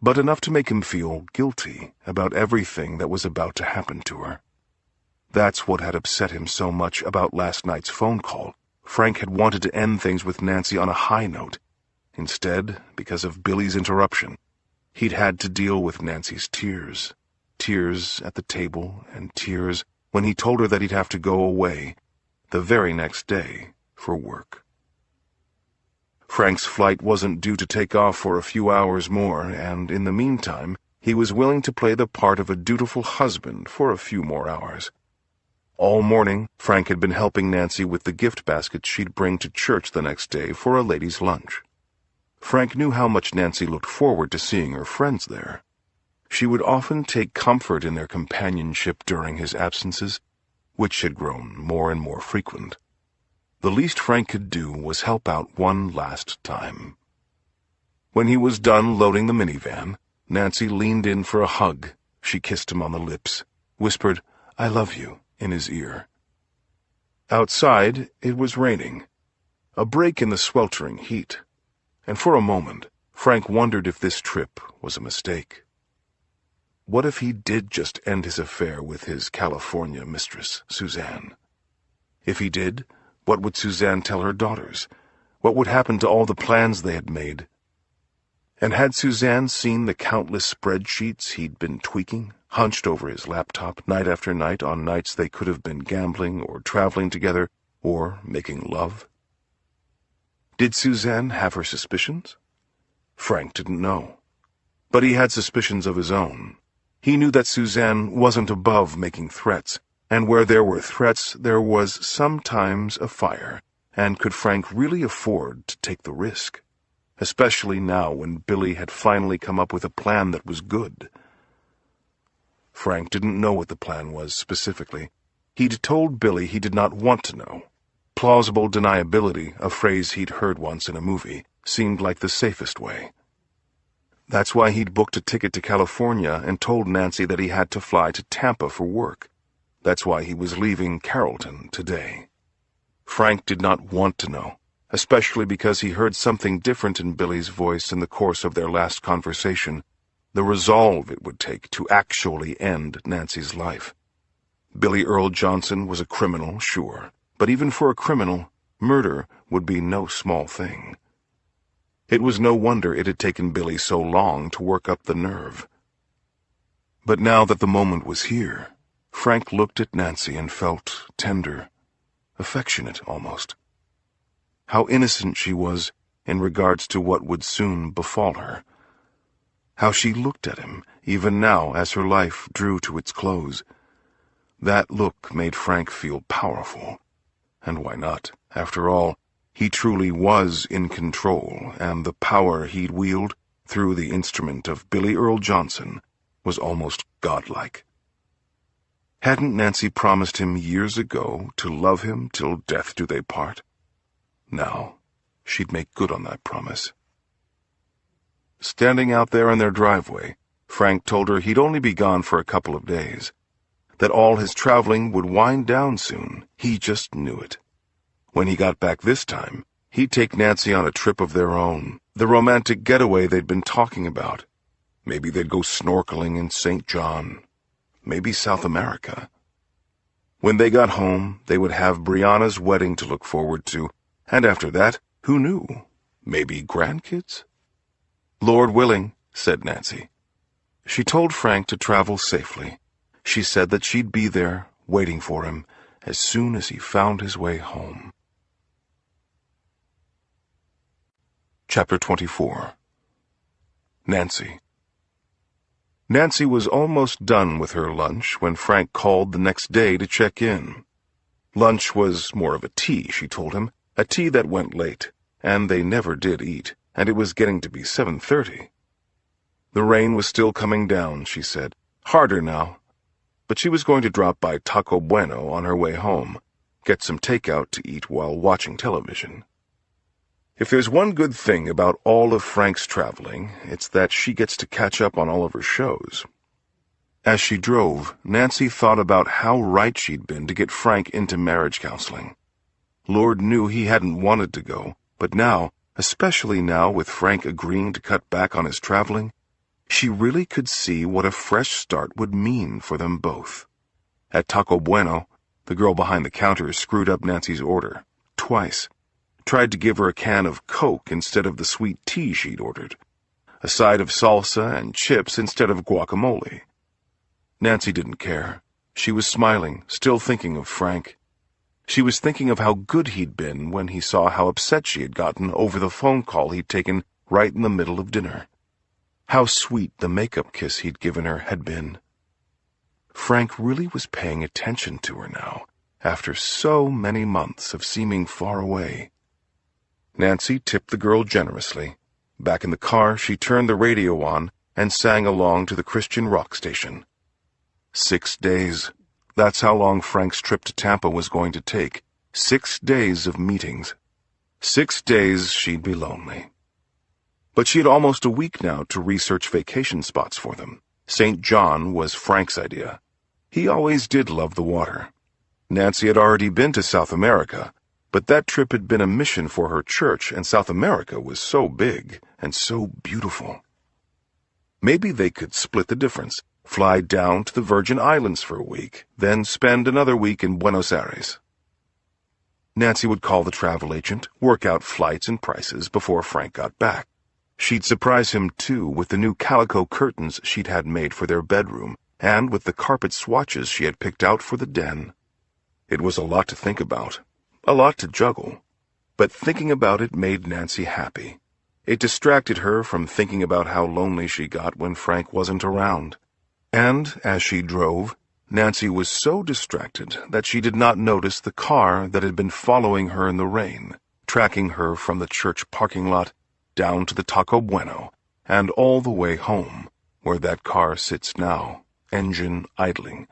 but enough to make him feel guilty about everything that was about to happen to her. That's what had upset him so much about last night's phone call. Frank had wanted to end things with Nancy on a high note. Instead, because of Billy's interruption, he'd had to deal with Nancy's tears. Tears at the table, and tears when he told her that he'd have to go away the very next day for work. Frank's flight wasn't due to take off for a few hours more, and in the meantime, he was willing to play the part of a dutiful husband for a few more hours. All morning, Frank had been helping Nancy with the gift basket she'd bring to church the next day for a ladies' lunch. Frank knew how much Nancy looked forward to seeing her friends there. She would often take comfort in their companionship during his absences, which had grown more and more frequent. The least Frank could do was help out one last time. When he was done loading the minivan, Nancy leaned in for a hug. She kissed him on the lips, whispered, "I love you," in his ear. Outside, it was raining, a break in the sweltering heat, and for a moment, Frank wondered if this trip was a mistake. What if he did just end his affair with his California mistress, Suzanne? If he did, what would Suzanne tell her daughters? What would happen to all the plans they had made? And had Suzanne seen the countless spreadsheets he'd been tweaking, hunched over his laptop night after night on nights they could have been gambling or traveling together or making love? Did Suzanne have her suspicions? Frank didn't know. But he had suspicions of his own. He knew that Suzanne wasn't above making threats, and where there were threats, there was sometimes a fire, and could Frank really afford to take the risk? Especially now when Billy had finally come up with a plan that was good. Frank didn't know what the plan was specifically. He'd told Billy he did not want to know. Plausible deniability, a phrase he'd heard once in a movie, seemed like the safest way. That's why he'd booked a ticket to California and told Nancy that he had to fly to Tampa for work. That's why he was leaving Carrollton today. Frank did not want to know, especially because he heard something different in Billy's voice in the course of their last conversation, the resolve it would take to actually end Nancy's life. Billy Earl Johnson was a criminal, sure, but even for a criminal, murder would be no small thing. It was no wonder it had taken Billy so long to work up the nerve. But now that the moment was here, Frank looked at Nancy and felt tender, affectionate almost. How innocent she was in regards to what would soon befall her. How she looked at him, even now as her life drew to its close. That look made Frank feel powerful. And why not? After all, he truly was in control, and the power he'd wield through the instrument of Billy Earl Johnson was almost godlike. Hadn't Nancy promised him years ago to love him till death do they part? Now, she'd make good on that promise. Standing out there in their driveway, Frank told her he'd only be gone for a couple of days, that all his traveling would wind down soon. He just knew it. When he got back this time, he'd take Nancy on a trip of their own, the romantic getaway they'd been talking about. Maybe they'd go snorkeling in St. John. Maybe South America. When they got home, they would have Brianna's wedding to look forward to, and after that, who knew? Maybe grandkids? Lord willing, said Nancy. She told Frank to travel safely. She said that she'd be there, waiting for him, as soon as he found his way home. Chapter 24. Nancy. Nancy was almost done with her lunch when Frank called the next day to check in. Lunch was more of a tea, she told him, a tea that went late, and they never did eat, and it was getting to be 7:30. The rain was still coming down, she said, harder now, but she was going to drop by Taco Bueno on her way home, get some takeout to eat while watching television. If there's one good thing about all of Frank's traveling, it's that she gets to catch up on all of her shows. As she drove, Nancy thought about how right she'd been to get Frank into marriage counseling. Lord knew he hadn't wanted to go, but now, especially now with Frank agreeing to cut back on his traveling, she really could see what a fresh start would mean for them both. At Taco Bueno, the girl behind the counter screwed up Nancy's order, twice. Tried to give her a can of Coke instead of the sweet tea she'd ordered, a side of salsa and chips instead of guacamole. Nancy didn't care. She was smiling, still thinking of Frank. She was thinking of how good he'd been when he saw how upset she had gotten over the phone call he'd taken right in the middle of dinner. How sweet the makeup kiss he'd given her had been. Frank really was paying attention to her now, after so many months of seeming far away. Nancy tipped the girl generously. Back in the car, she turned the radio on and sang along to the Christian rock station. 6 days. That's how long Frank's trip to Tampa was going to take. 6 days of meetings. 6 days she'd be lonely. But she had almost a week now to research vacation spots for them. St. John was Frank's idea. He always did love the water. Nancy had already been to South America, but that trip had been a mission for her church, and South America was so big and so beautiful. Maybe they could split the difference, fly down to the Virgin Islands for a week, then spend another week in Buenos Aires. Nancy would call the travel agent, work out flights and prices before Frank got back. She'd surprise him, too, with the new calico curtains she'd had made for their bedroom, and with the carpet swatches she had picked out for the den. It was a lot to think about. A lot to juggle, but thinking about it made Nancy happy. It distracted her from thinking about how lonely she got when Frank wasn't around. And, as she drove, Nancy was so distracted that she did not notice the car that had been following her in the rain, tracking her from the church parking lot down to the Taco Bueno, and all the way home, where that car sits now, engine idling,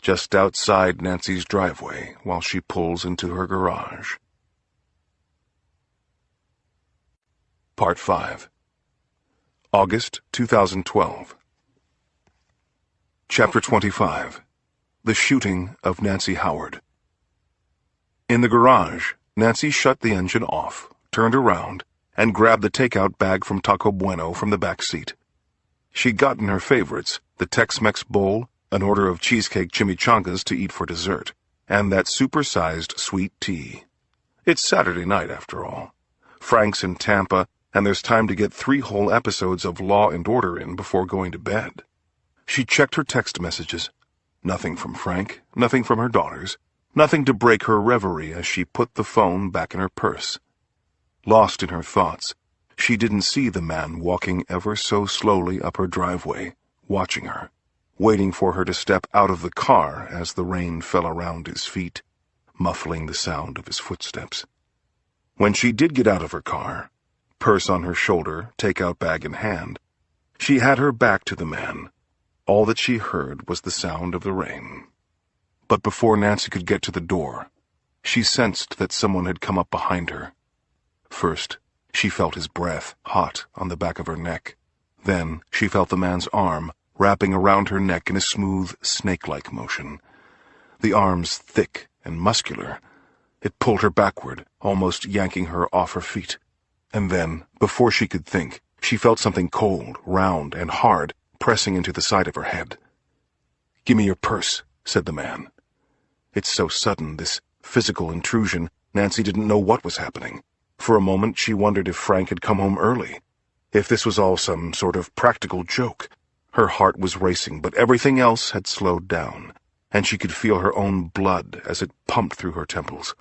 just outside Nancy's driveway while she pulls into her garage. Part 5. August 2012. Chapter 25. The Shooting of Nancy Howard. In the garage, Nancy shut the engine off, turned around, and grabbed the takeout bag from Taco Bueno from the back seat. She'd gotten her favorites, the Tex-Mex bowl, an order of cheesecake chimichangas to eat for dessert, and that super-sized sweet tea. It's Saturday night, after all. Frank's in Tampa, and there's time to get 3 whole episodes of Law and Order in before going to bed. She checked her text messages. Nothing from Frank, nothing from her daughters, nothing to break her reverie as she put the phone back in her purse. Lost in her thoughts, she didn't see the man walking ever so slowly up her driveway, watching her, waiting for her to step out of the car as the rain fell around his feet, muffling the sound of his footsteps. When she did get out of her car, purse on her shoulder, takeout bag in hand, she had her back to the man. All that she heard was the sound of the rain. But before Nancy could get to the door, she sensed that someone had come up behind her. First, she felt his breath, hot, on the back of her neck. Then, she felt the man's arm wrapping around her neck in a smooth, snake-like motion. The arms thick and muscular. It pulled her backward, almost yanking her off her feet. And then, before she could think, she felt something cold, round, and hard pressing into the side of her head. "Give me your purse," said the man. It's so sudden, this physical intrusion, Nancy didn't know what was happening. For a moment, she wondered if Frank had come home early, if this was all some sort of practical joke. Her heart was racing, but everything else had slowed down, and she could feel her own blood as it pumped through her temples.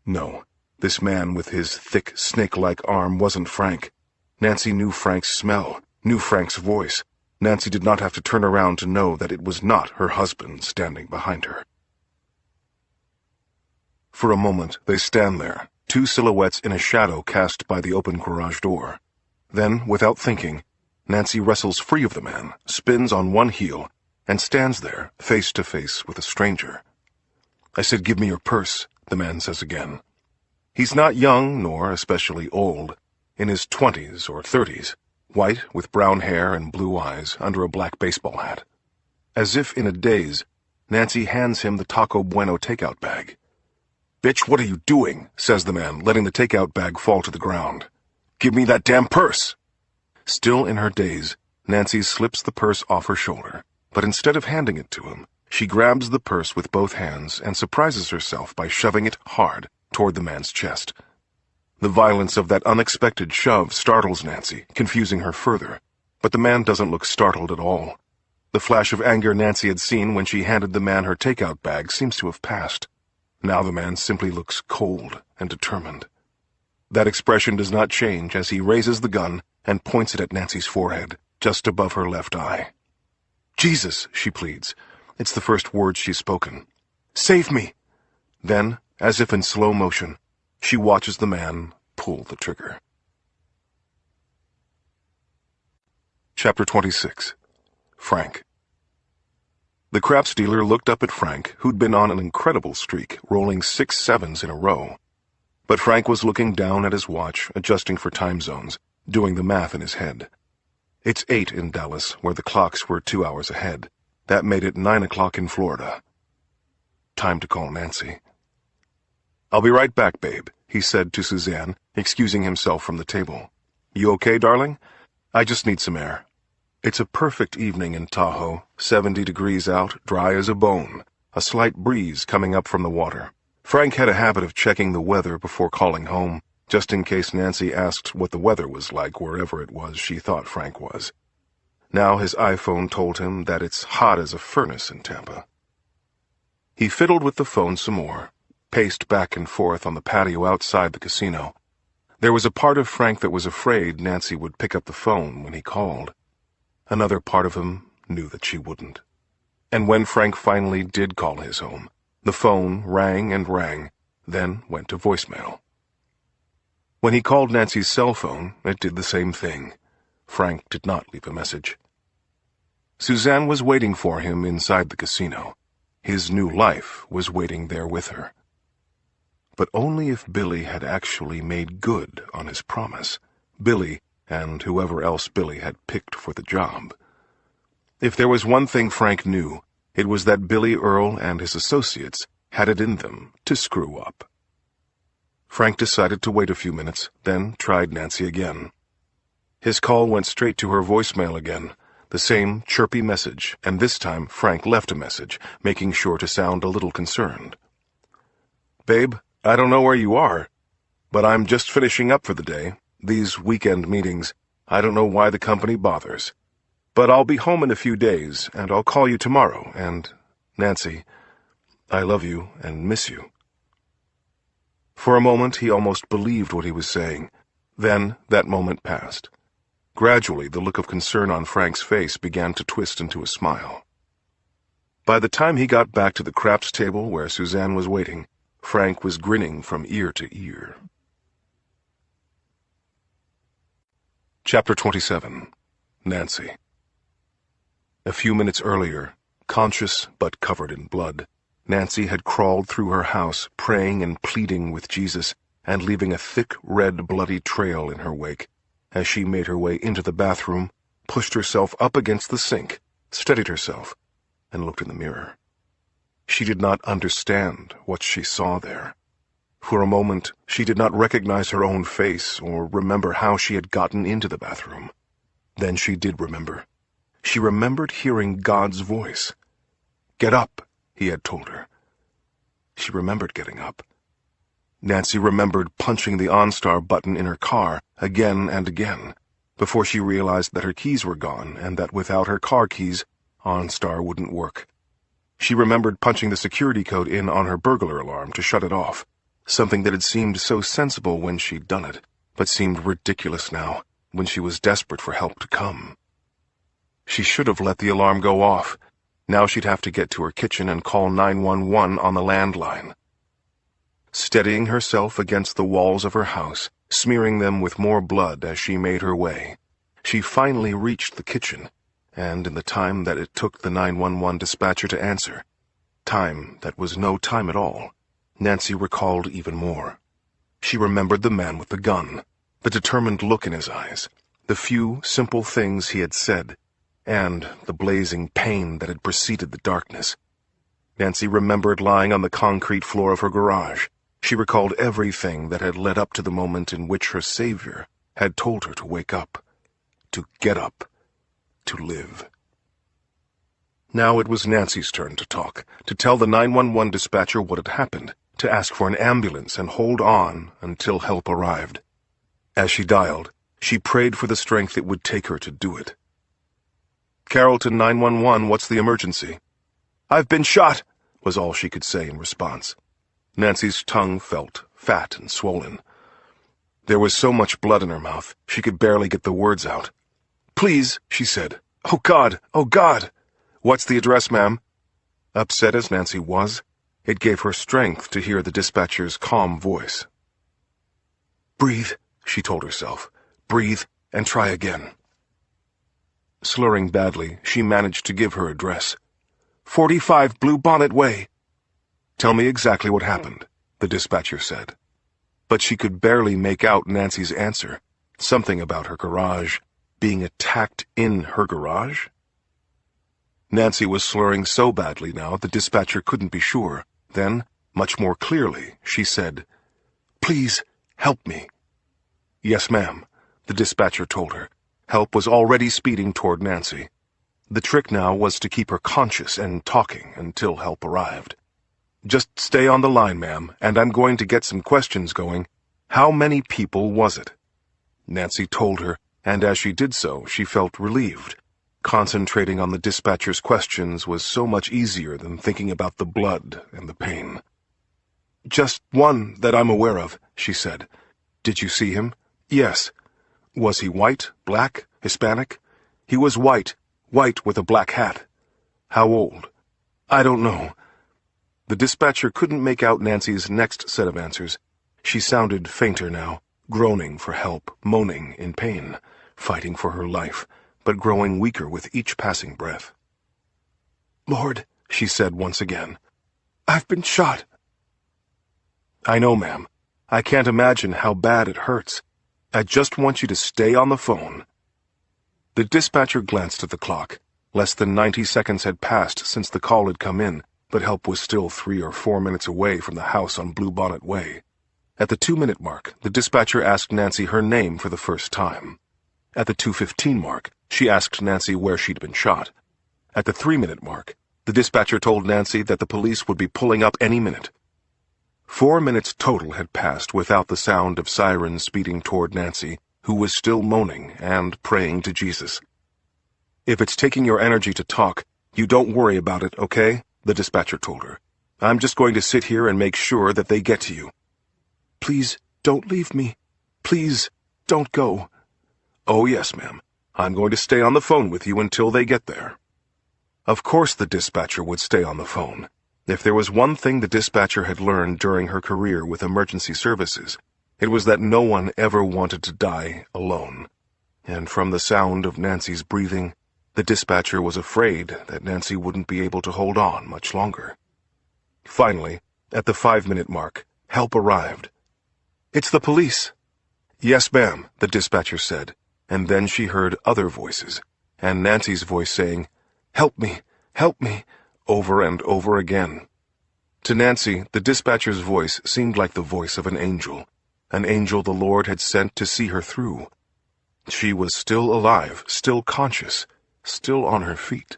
No, this man with his thick, snake-like arm wasn't Frank. Nancy knew Frank's smell, knew Frank's voice. Nancy did not have to turn around to know that it was not her husband standing behind her. For a moment, they stand there, 2 silhouettes in a shadow cast by the open garage door. Then, without thinking, Nancy wrestles free of the man, spins on one heel, and stands there, face to face with a stranger. "I said, give me your purse," the man says again. He's not young, nor especially old, in his 20s or 30s, white with brown hair and blue eyes under a black baseball hat. As if in a daze, Nancy hands him the Taco Bueno takeout bag. "Bitch, what are you doing?" says the man, letting the takeout bag fall to the ground. "Give me that damn purse!" Still in her daze, Nancy slips the purse off her shoulder, but instead of handing it to him, she grabs the purse with both hands and surprises herself by shoving it hard toward the man's chest. The violence of that unexpected shove startles Nancy, confusing her further, but the man doesn't look startled at all. The flash of anger Nancy had seen when she handed the man her takeout bag seems to have passed. Now the man simply looks cold and determined. That expression does not change as he raises the gun and points it at Nancy's forehead, just above her left eye. "Jesus," she pleads. It's the first word she's spoken. "Save me!" Then, as if in slow motion, she watches the man pull the trigger. Chapter 26. Frank. The craps dealer looked up at Frank, who'd been on an incredible streak, rolling 6 sevens in a row. But Frank was looking down at his watch, adjusting for time zones, doing the math in his head. It's 8 in Dallas, where the clocks were 2 hours ahead. That made it 9 o'clock in Florida. Time to call Nancy. "I'll be right back, babe," he said to Suzanne, excusing himself from the table. "You okay, darling? I just need some air." It's a perfect evening in Tahoe, 70 degrees out, dry as a bone, a slight breeze coming up from the water. Frank had a habit of checking the weather before calling home, just in case Nancy asked what the weather was like wherever it was she thought Frank was. Now his iPhone told him that it's hot as a furnace in Tampa. He fiddled with the phone some more, paced back and forth on the patio outside the casino. There was a part of Frank that was afraid Nancy would pick up the phone when he called. Another part of him knew that she wouldn't. And when Frank finally did call his home, the phone rang and rang, then went to voicemail. When he called Nancy's cell phone, it did the same thing. Frank did not leave a message. Suzanne was waiting for him inside the casino. His new life was waiting there with her. But only if Billy had actually made good on his promise. Billy, and whoever else Billy had picked for the job. If there was one thing Frank knew, it was that Billy Earle and his associates had it in them to screw up. Frank decided to wait a few minutes, then tried Nancy again. His call went straight to her voicemail again, the same chirpy message, and this time Frank left a message, making sure to sound a little concerned. "Babe, I don't know where you are, but I'm just finishing up for the day. These weekend meetings, I don't know why the company bothers. But I'll be home in a few days, and I'll call you tomorrow, and, Nancy, I love you and miss you." For a moment he almost believed what he was saying. Then that moment passed. Gradually, the look of concern on Frank's face began to twist into a smile. By the time he got back to the craps table where Suzanne was waiting, Frank was grinning from ear to ear. Chapter 27. Nancy. A few minutes earlier, conscious but covered in blood, Nancy had crawled through her house, praying and pleading with Jesus, and leaving a thick, red, bloody trail in her wake. As she made her way into the bathroom, pushed herself up against the sink, steadied herself, and looked in the mirror. She did not understand what she saw there. For a moment, she did not recognize her own face or remember how she had gotten into the bathroom. Then she did remember. She remembered hearing God's voice. "Get up," he had told her. She remembered getting up. Nancy remembered punching the OnStar button in her car again and again, before she realized that her keys were gone and that without her car keys, OnStar wouldn't work. She remembered punching the security code in on her burglar alarm to shut it off, something that had seemed so sensible when she'd done it, but seemed ridiculous now, when she was desperate for help to come. She should have let the alarm go off. Now she'd have to get to her kitchen and call 911 on the landline. Steadying herself against the walls of her house, smearing them with more blood as she made her way, she finally reached the kitchen, and in the time that it took the 911 dispatcher to answer, time that was no time at all, Nancy recalled even more. She remembered the man with the gun, the determined look in his eyes, the few simple things he had said, and the blazing pain that had preceded the darkness. Nancy remembered lying on the concrete floor of her garage. She recalled everything that had led up to the moment in which her Savior had told her to wake up, to get up, to live. Now it was Nancy's turn to talk, to tell the 911 dispatcher what had happened, to ask for an ambulance and hold on until help arrived. As she dialed, she prayed for the strength it would take her to do it. "Carrollton 911, what's the emergency?" "I've been shot," was all she could say in response. Nancy's tongue felt fat and swollen. There was so much blood in her mouth, she could barely get the words out. "Please," she said. "Oh, God! Oh, God!" "What's the address, ma'am?" Upset as Nancy was, it gave her strength to hear the dispatcher's calm voice. "Breathe," she told herself. "Breathe and try again." Slurring badly, she managed to give her address. 45 Blue Bonnet Way. "Tell me exactly what happened," the dispatcher said. But she could barely make out Nancy's answer. Something about her garage. Being attacked in her garage? Nancy was slurring so badly now the dispatcher couldn't be sure. Then, much more clearly, she said, "Please, help me." "Yes, ma'am," the dispatcher told her. Help was already speeding toward Nancy. The trick now was to keep her conscious and talking until help arrived. "Just stay on the line, ma'am, and I'm going to get some questions going. How many people was it?" Nancy told her, and as she did so, she felt relieved. Concentrating on the dispatcher's questions was so much easier than thinking about the blood and the pain. "Just one that I'm aware of," she said. "Did you see him?" "Yes." "Was he white, black, Hispanic?" "He was white with a black hat." "How old?" "I don't know." The dispatcher couldn't make out Nancy's next set of answers. She sounded fainter now, groaning for help, moaning in pain, fighting for her life, but growing weaker with each passing breath. "Lord," she said once again, "I've been shot." "I know, ma'am. I can't imagine how bad it hurts. I just want you to stay on the phone." The dispatcher glanced at the clock. Less than 90 seconds had passed since the call had come in, but help was still 3 or 4 minutes away from the house on Blue Bonnet Way. At the 2-minute mark, the dispatcher asked Nancy her name for the first time. At the 2:15 mark, she asked Nancy where she'd been shot. At the 3-minute mark, the dispatcher told Nancy that the police would be pulling up any minute. 4 minutes total had passed without the sound of sirens speeding toward Nancy, who was still moaning and praying to Jesus. "If it's taking your energy to talk, you don't worry about it, okay?" the dispatcher told her. "I'm just going to sit here and make sure that they get to you." "Please, don't leave me. Please, don't go." "Oh, yes, ma'am. I'm going to stay on the phone with you until they get there." Of course the dispatcher would stay on the phone. If there was one thing the dispatcher had learned during her career with emergency services, it was that no one ever wanted to die alone. And from the sound of Nancy's breathing, the dispatcher was afraid that Nancy wouldn't be able to hold on much longer. Finally, at the 5-minute mark, help arrived. "It's the police." "Yes, ma'am," the dispatcher said, and then she heard other voices, and Nancy's voice saying, "Help me, help me," over and over again. To Nancy, the dispatcher's voice seemed like the voice of an angel the Lord had sent to see her through. She was still alive, still conscious, still on her feet.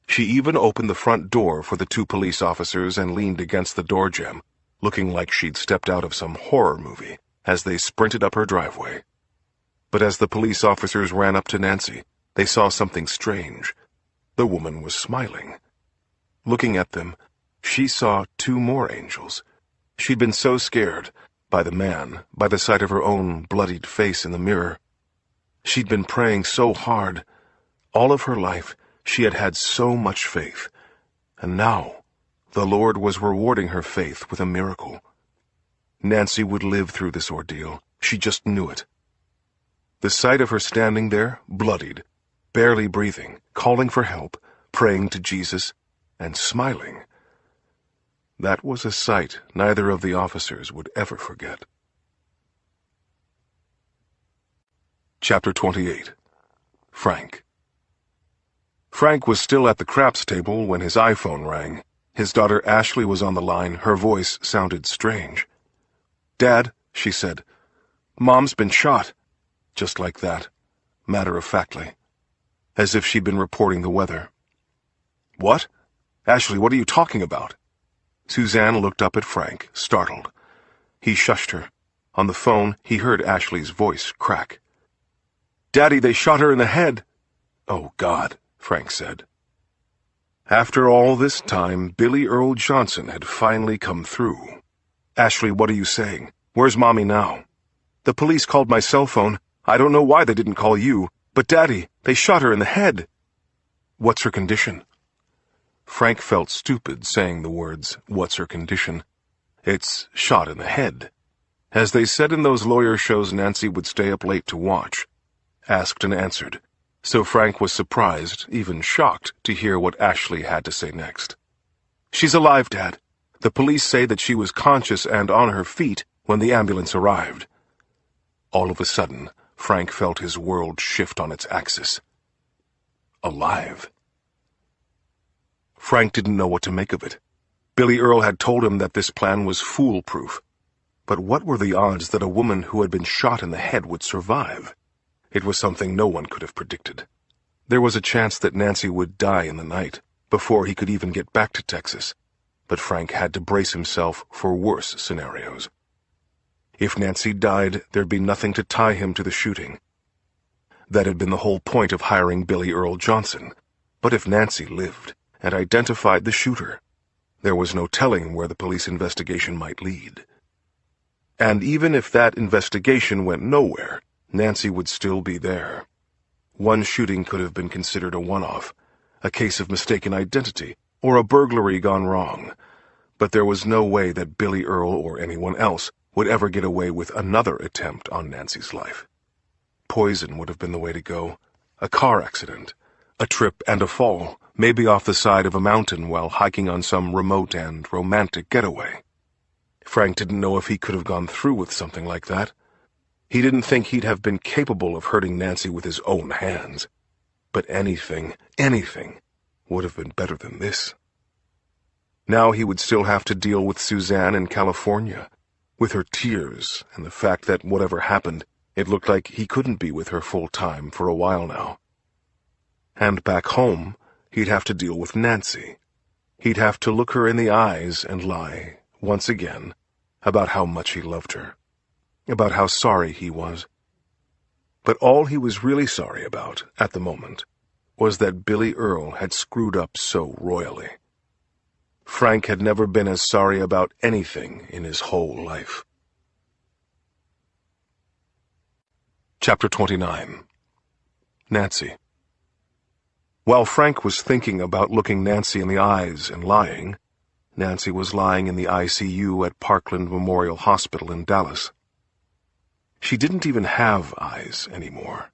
She even opened the front door for the 2 police officers and leaned against the door jamb, looking like she'd stepped out of some horror movie as they sprinted up her driveway. But as the police officers ran up to Nancy, they saw something strange. The woman was smiling. Looking at them, she saw 2 more angels. She'd been so scared, by the man, by the sight of her own bloodied face in the mirror. She'd been praying so hard. All of her life, she had had so much faith. And now, the Lord was rewarding her faith with a miracle. Nancy would live through this ordeal. She just knew it. The sight of her standing there, bloodied, barely breathing, calling for help, praying to Jesus, and smiling. That was a sight neither of the officers would ever forget. Chapter 28. Frank. Frank was still at the craps table when his iPhone rang. His daughter Ashley was on the line. Her voice sounded strange. "Dad," she said, "Mom's been shot." Just like that, matter-of-factly, as if she'd been reporting the weather. "What? Ashley, what are you talking about?" Suzanne looked up at Frank, startled. He shushed her. On the phone, he heard Ashley's voice crack. "Daddy, they shot her in the head." "Oh, God," Frank said. After all this time, Billy Earl Johnson had finally come through. "Ashley, what are you saying? Where's Mommy now?" "The police called my cell phone. I don't know why they didn't call you, but Daddy, they shot her in the head." "What's her condition?" Frank felt stupid saying the words, "What's her condition?" It's shot in the head. As they said in those lawyer shows Nancy would stay up late to watch. Asked and answered. So Frank was surprised, even shocked, to hear what Ashley had to say next. "She's alive, Dad. The police say that she was conscious and on her feet when the ambulance arrived." All of a sudden, Frank felt his world shift on its axis. Alive. Frank didn't know what to make of it. Billy Earl had told him that this plan was foolproof. But what were the odds that a woman who had been shot in the head would survive? It was something no one could have predicted. There was a chance that Nancy would die in the night, before he could even get back to Texas. But Frank had to brace himself for worse scenarios. If Nancy died, there'd be nothing to tie him to the shooting. That had been the whole point of hiring Billy Earl Johnson. But if Nancy lived and identified the shooter, there was no telling where the police investigation might lead. And even if that investigation went nowhere, Nancy would still be there. One shooting could have been considered a one-off, a case of mistaken identity, or a burglary gone wrong. But there was no way that Billy Earl or anyone else would ever get away with another attempt on Nancy's life. Poison would have been the way to go. A car accident. A trip and a fall, maybe off the side of a mountain while hiking on some remote and romantic getaway. Frank didn't know if he could have gone through with something like that. He didn't think he'd have been capable of hurting Nancy with his own hands. But anything would have been better than this. Now he would still have to deal with Suzanne in California, with her tears and the fact that whatever happened, It looked like he couldn't be with her full-time for a while now. And back home, he'd have to deal with Nancy. He'd have to look her in the eyes and lie, once again, about how much he loved her, about how sorry he was. But all he was really sorry about, at the moment, was that Billy Earle had screwed up so royally. Frank had never been as sorry about anything in his whole life. Chapter 29. Nancy. While Frank was thinking about looking Nancy in the eyes and lying, Nancy was lying in the ICU at Parkland Memorial Hospital in Dallas. She didn't even have eyes anymore.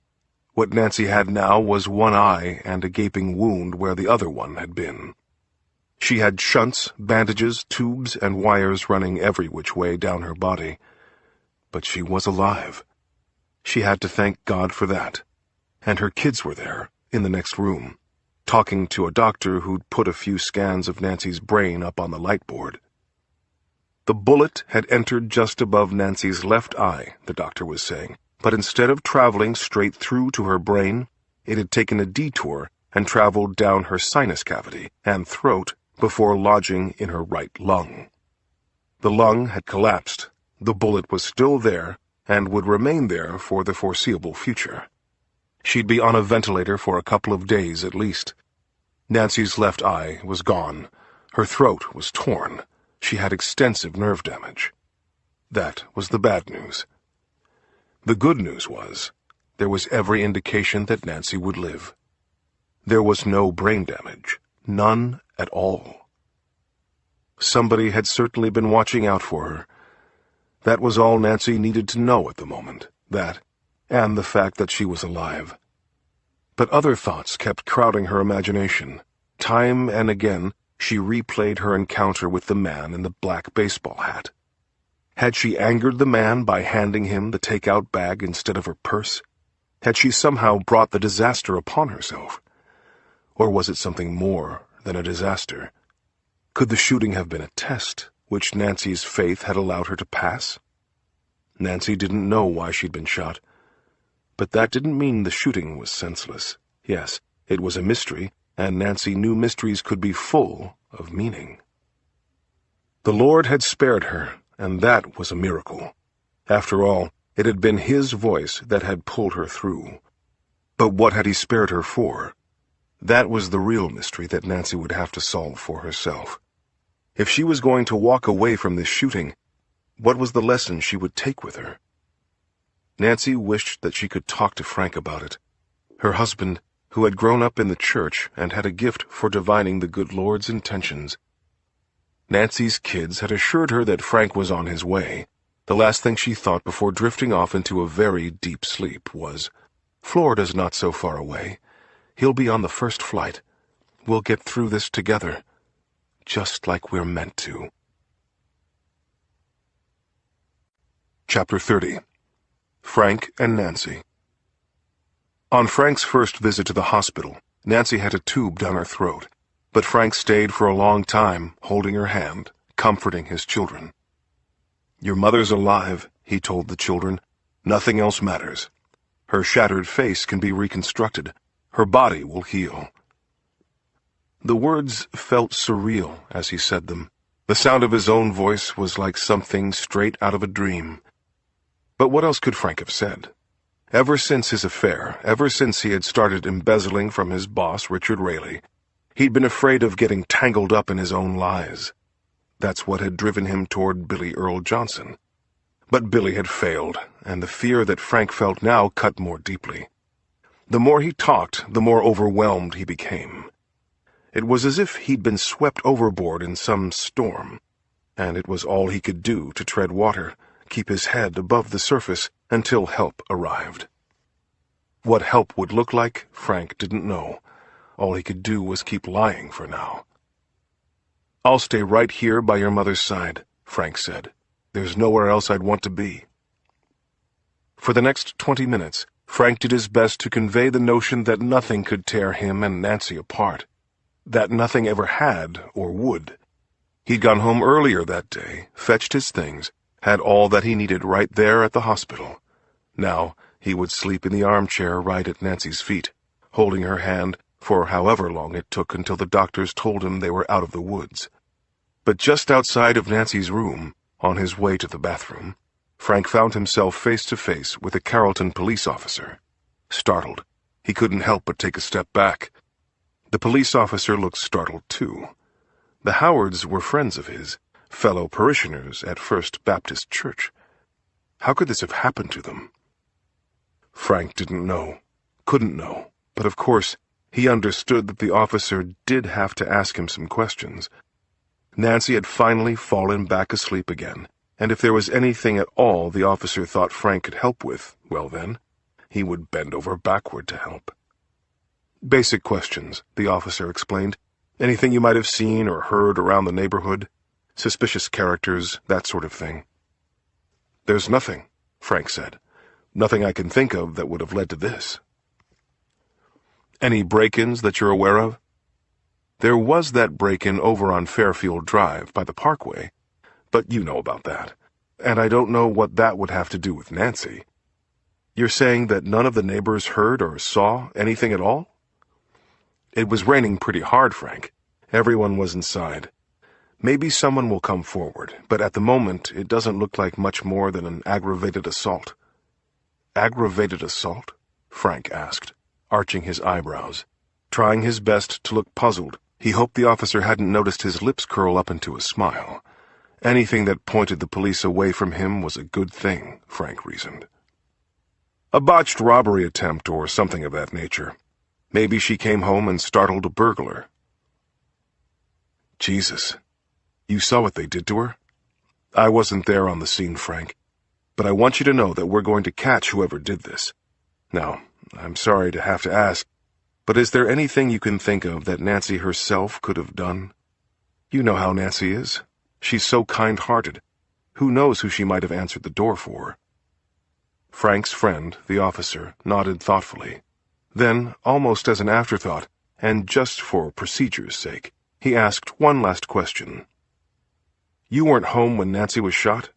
What Nancy had now was one eye and a gaping wound where the other one had been. She had shunts, bandages, tubes, and wires running every which way down her body. But she was alive. She had to thank God for that. And her kids were there, in the next room, talking to a doctor who'd put a few scans of Nancy's brain up on the light board. The bullet had entered just above Nancy's left eye, the doctor was saying, but instead of traveling straight through to her brain, it had taken a detour and traveled down her sinus cavity and throat before lodging in her right lung. The lung had collapsed. The bullet was still there and would remain there for the foreseeable future. She'd be on a ventilator for a couple of days at least. Nancy's left eye was gone. Her throat was torn. She had extensive nerve damage. That was the bad news. The good news was, there was every indication that Nancy would live. There was no brain damage. None at all. Somebody had certainly been watching out for her. That was all Nancy needed to know at the moment. That, and the fact that she was alive. But other thoughts kept crowding her imagination. Time and again, she replayed her encounter with the man in the black baseball hat. Had she angered the man by handing him the takeout bag instead of her purse? Had she somehow brought the disaster upon herself? Or was it something more than a disaster? Could the shooting have been a test, which Nancy's faith had allowed her to pass? Nancy didn't know why she'd been shot. But that didn't mean the shooting was senseless. Yes, it was a mystery, and Nancy knew mysteries could be full of meaning. The Lord had spared her, and that was a miracle. After all, it had been His voice that had pulled her through. But what had He spared her for? That was the real mystery that Nancy would have to solve for herself. If she was going to walk away from this shooting, what was the lesson she would take with her? Nancy wished that she could talk to Frank about it. Her husband, who had grown up in the church and had a gift for divining the good Lord's intentions. Nancy's kids had assured her that Frank was on his way. The last thing she thought before drifting off into a very deep sleep was, "Florida's not so far away. He'll be on the first flight. We'll get through this together, just like we're meant to." Chapter 30. Frank and Nancy. On Frank's first visit to the hospital, Nancy had a tube down her throat, but Frank stayed for a long time, holding her hand, comforting his children. "Your mother's alive," he told the children. "Nothing else matters. Her shattered face can be reconstructed. Her body will heal." The words felt surreal as he said them. The sound of his own voice was like something straight out of a dream. But what else could Frank have said? Ever since his affair, ever since he had started embezzling from his boss, Richard Raley, he'd been afraid of getting tangled up in his own lies. That's what had driven him toward Billy Earle Johnson. But Billy had failed, and the fear that Frank felt now cut more deeply. The more he talked, the more overwhelmed he became. It was as if he'd been swept overboard in some storm, and it was all he could do to tread water, keep his head above the surface until help arrived. What help would look like, Frank didn't know. All he could do was keep lying for now. "I'll stay right here by your mother's side," Frank said. "There's nowhere else I'd want to be." For the next 20 minutes, Frank did his best to convey the notion that nothing could tear him and Nancy apart, that nothing ever had or would. He'd gone home earlier that day, fetched his things, had all that he needed right there at the hospital. Now he would sleep in the armchair right at Nancy's feet, holding her hand for however long it took until the doctors told him they were out of the woods. But just outside of Nancy's room, on his way to the bathroom, Frank found himself face to face with a Carrollton police officer. Startled, he couldn't help but take a step back. The police officer looked startled too. The Howards were friends of his, fellow parishioners at First Baptist Church. How could this have happened to them? Frank didn't know, couldn't know, but of course he understood that the officer did have to ask him some questions. Nancy had finally fallen back asleep again, and if there was anything at all the officer thought Frank could help with, well then, he would bend over backward to help. Basic questions, the officer explained. Anything you might have seen or heard around the neighborhood, suspicious characters, that sort of thing. There's nothing, Frank said. Nothing I can think of that would have led to this. Any break-ins that you're aware of? There was that break-in over on Fairfield Drive by the Parkway, but you know about that, and I don't know what that would have to do with Nancy. You're saying that none of the neighbors heard or saw anything at all? It was raining pretty hard, Frank. Everyone was inside. Maybe someone will come forward, but at the moment it doesn't look like much more than an aggravated assault. Aggravated assault? Frank asked, arching his eyebrows. Trying his best to look puzzled, he hoped the officer hadn't noticed his lips curl up into a smile. Anything that pointed the police away from him was a good thing, Frank reasoned. A botched robbery attempt or something of that nature. Maybe she came home and startled a burglar. Jesus. You saw what they did to her? I wasn't there on the scene, Frank, but I want you to know that we're going to catch whoever did this. Now, I'm sorry to have to ask, but is there anything you can think of that Nancy herself could have done? You know how Nancy is. She's so kind-hearted. Who knows who she might have answered the door for? Frank's friend, the officer, nodded thoughtfully. Then, almost as an afterthought, and just for procedure's sake, he asked one last question. You weren't home when Nancy was shot?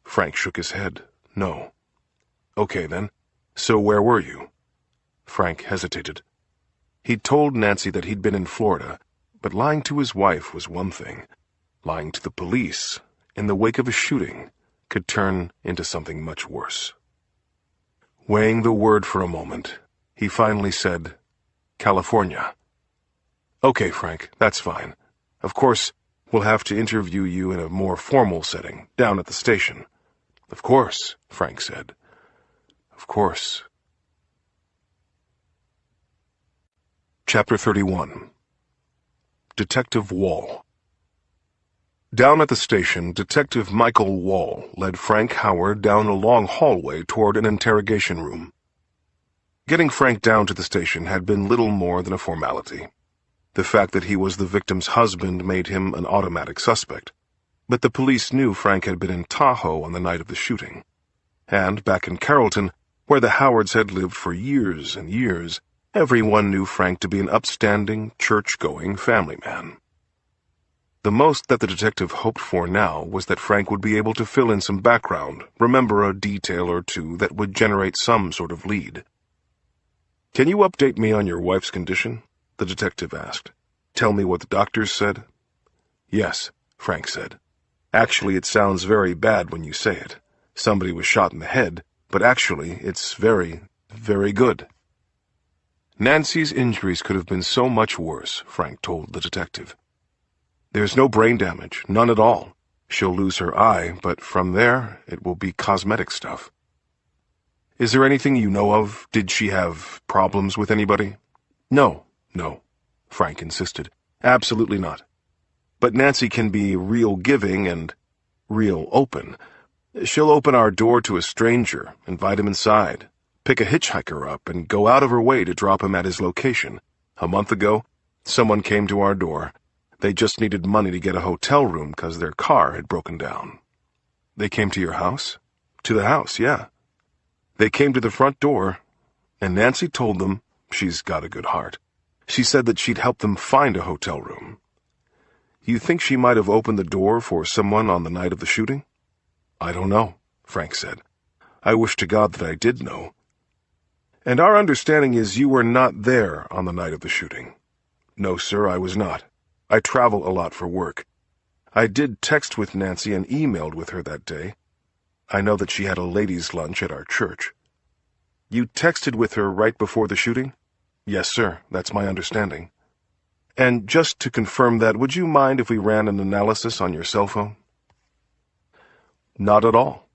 Frank shook his head. No. Okay, then. So where were you? Frank hesitated. He'd told Nancy that he'd been in Florida, but lying to his wife was one thing. Lying to the police, in the wake of a shooting, could turn into something much worse. Weighing the word for a moment, he finally said, California. Okay, Frank, that's fine. Of course, we'll have to interview you in a more formal setting, down at the station. Of course, Frank said. Of course. Chapter 31. Detective Wall. Down at the station, Detective Michael Wall led Frank Howard down a long hallway toward an interrogation room. Getting Frank down to the station had been little more than a formality. The fact that he was the victim's husband made him an automatic suspect, but the police knew Frank had been in Tahoe on the night of the shooting. And back in Carrollton, where the Howards had lived for years and years, everyone knew Frank to be an upstanding, church-going family man. The most that the detective hoped for now was that Frank would be able to fill in some background, remember a detail or two that would generate some sort of lead. Can you update me on your wife's condition? The detective asked. Tell me what the doctors said? Yes, Frank said. Actually, it sounds very bad when you say it. Somebody was shot in the head, but actually, it's very, very good. Nancy's injuries could have been so much worse, Frank told the detective. There's no brain damage, none at all. She'll lose her eye, but from there, it will be cosmetic stuff. Is there anything you know of? Did she have problems with anybody? No, Frank insisted. Absolutely not. But Nancy can be real giving and real open. She'll open our door to a stranger, invite him inside, pick a hitchhiker up, and go out of her way to drop him at his location. A month ago, someone came to our door. They just needed money to get a hotel room because their car had broken down. They came to your house? To the house, yeah. They came to the front door, and Nancy told them, she's got a good heart. She said that she'd help them find a hotel room. You think she might have opened the door for someone on the night of the shooting? I don't know, Frank said. I wish to God that I did know. And our understanding is you were not there on the night of the shooting. No, sir, I was not. I travel a lot for work. I did text with Nancy and emailed with her that day. I know that she had a ladies' lunch at our church. You texted with her right before the shooting? Yes, sir, that's my understanding. And just to confirm that, would you mind if we ran an analysis on your cell phone? Not at all.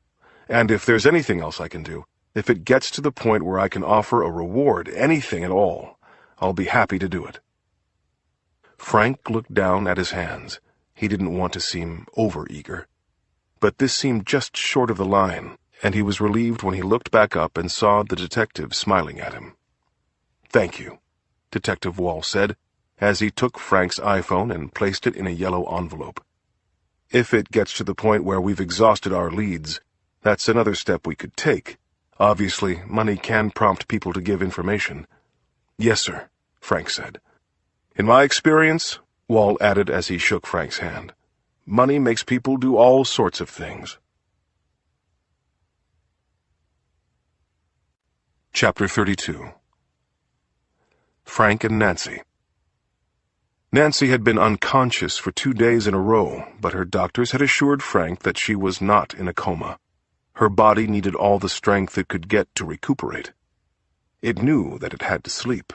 And if there's anything else I can do, if it gets to the point where I can offer a reward, anything at all, I'll be happy to do it. Frank looked down at his hands. He didn't want to seem overeager. But this seemed just short of the line, and he was relieved when he looked back up and saw the detective smiling at him. "Thank you," Detective Wall said, as he took Frank's iPhone and placed it in a yellow envelope. "If it gets to the point where we've exhausted our leads, that's another step we could take. Obviously, money can prompt people to give information." "Yes, sir," Frank said. "In my experience," Wall added as he shook Frank's hand, "money makes people do all sorts of things." Chapter 32. Frank and Nancy. Nancy had been unconscious for 2 days in a row, but her doctors had assured Frank that she was not in a coma. Her body needed all the strength it could get to recuperate. It knew that it had to sleep.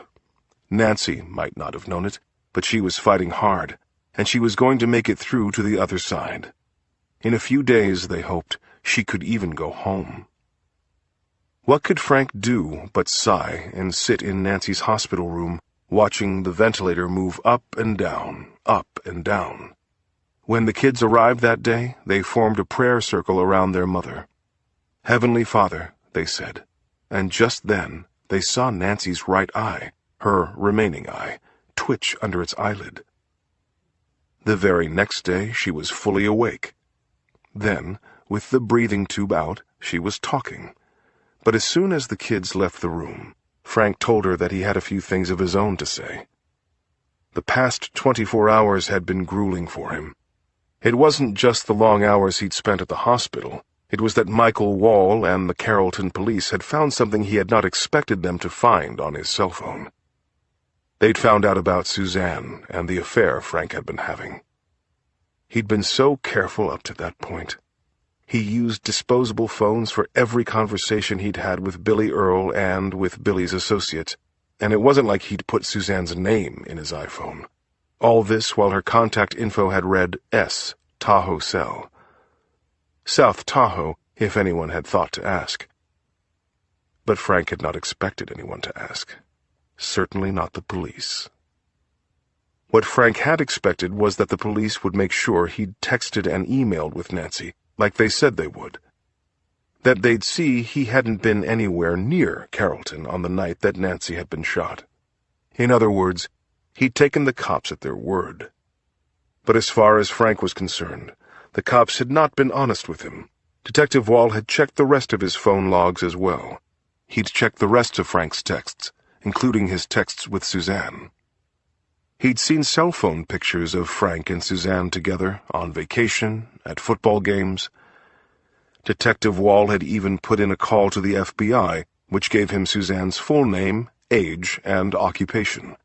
Nancy might not have known it, but she was fighting hard, and she was going to make it through to the other side. In a few days, they hoped, she could even go home. What could Frank do but sigh and sit in Nancy's hospital room, watching the ventilator move up and down, up and down? When the kids arrived that day, they formed a prayer circle around their mother. "Heavenly Father," they said, and just then they saw Nancy's right eye, her remaining eye, twitch under its eyelid. The very next day she was fully awake. Then, with the breathing tube out, she was talking. But as soon as the kids left the room, Frank told her that he had a few things of his own to say. The past 24 hours had been grueling for him. It wasn't just the long hours he'd spent at the hospital. It was that Michael Wall and the Carrollton police had found something he had not expected them to find on his cell phone. They'd found out about Suzanne and the affair Frank had been having. He'd been so careful up to that point. He used disposable phones for every conversation he'd had with Billy Earl and with Billy's associates, and it wasn't like he'd put Suzanne's name in his iPhone. All this while her contact info had read S, Tahoe Cell. South Tahoe, if anyone had thought to ask. But Frank had not expected anyone to ask. Certainly not the police. What Frank had expected was that the police would make sure he'd texted and emailed with Nancy, like they said they would. That they'd see he hadn't been anywhere near Carrollton on the night that Nancy had been shot. In other words, he'd taken the cops at their word. But as far as Frank was concerned, the cops had not been honest with him. Detective Wall had checked the rest of his phone logs as well. He'd checked the rest of Frank's texts, including his texts with Suzanne. He'd seen cell phone pictures of Frank and Suzanne together, on vacation, at football games. Detective Wall had even put in a call to the FBI, which gave him Suzanne's full name, age, and occupation.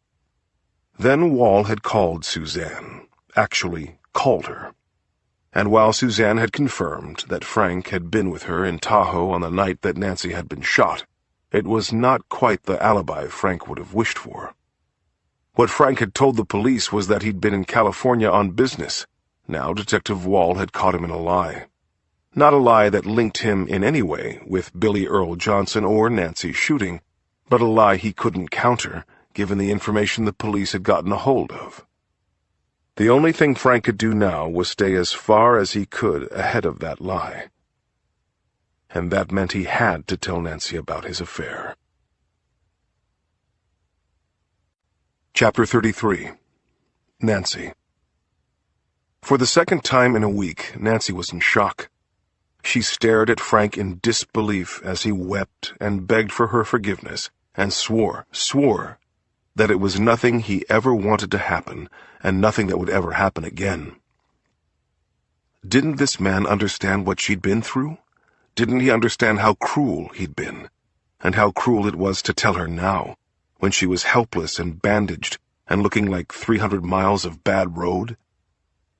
Then Wall had called Suzanne, actually called her. And while Suzanne had confirmed that Frank had been with her in Tahoe on the night that Nancy had been shot, it was not quite the alibi Frank would have wished for. What Frank had told the police was that he'd been in California on business. Now Detective Wall had caught him in a lie. Not a lie that linked him in any way with Billy Earl Johnson or Nancy's shooting, but a lie he couldn't counter, given the information the police had gotten a hold of. The only thing Frank could do now was stay as far as he could ahead of that lie. And that meant he had to tell Nancy about his affair. Chapter 33. Nancy. For the second time in a week, Nancy was in shock. She stared at Frank in disbelief as he wept and begged for her forgiveness, and swore that it was nothing he ever wanted to happen, and nothing that would ever happen again. Didn't this man understand what she'd been through? Didn't he understand how cruel he'd been, and how cruel it was to tell her now, when she was helpless and bandaged and looking like 300 miles of bad road?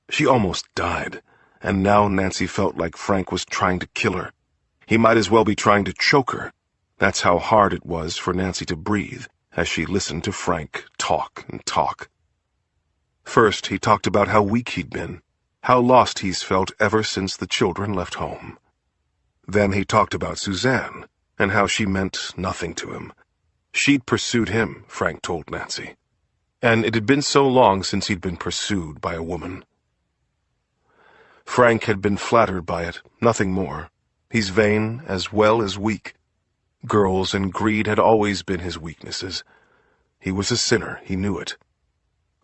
She almost died, and now Nancy felt like Frank was trying to kill her. He might as well be trying to choke her. That's how hard it was for Nancy to breathe as she listened to Frank talk and talk. First, he talked about how weak he'd been, how lost he's felt ever since the children left home. Then he talked about Suzanne, and how she meant nothing to him. She'd pursued him, Frank told Nancy, and it had been so long since he'd been pursued by a woman. Frank had been flattered by it, nothing more. He's vain as well as weak. Girls and greed had always been his weaknesses. He was a sinner, he knew it.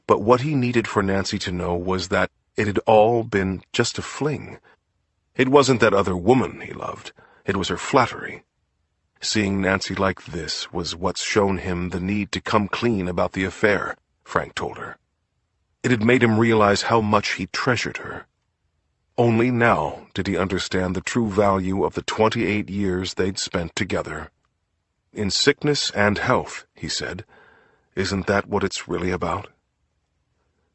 But what he needed for Nancy to know was that it had all been just a fling. It wasn't that other woman he loved. It was her flattery. Seeing Nancy like this was what's shown him the need to come clean about the affair, Frank told her. It had made him realize how much he treasured her. Only now did he understand the true value of the 28 years they'd spent together. In sickness and health, he said. Isn't that what it's really about?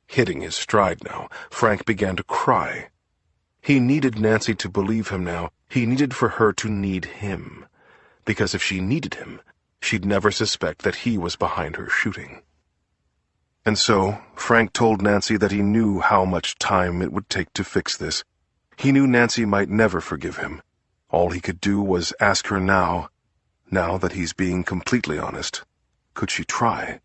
Hitting his stride now, Frank began to cry. He needed Nancy to believe him now. He needed for her to need him. Because if she needed him, she'd never suspect that he was behind her shooting. And so, Frank told Nancy that he knew how much time it would take to fix this. He knew Nancy might never forgive him. All he could do was ask her now that he's being completely honest, could she try?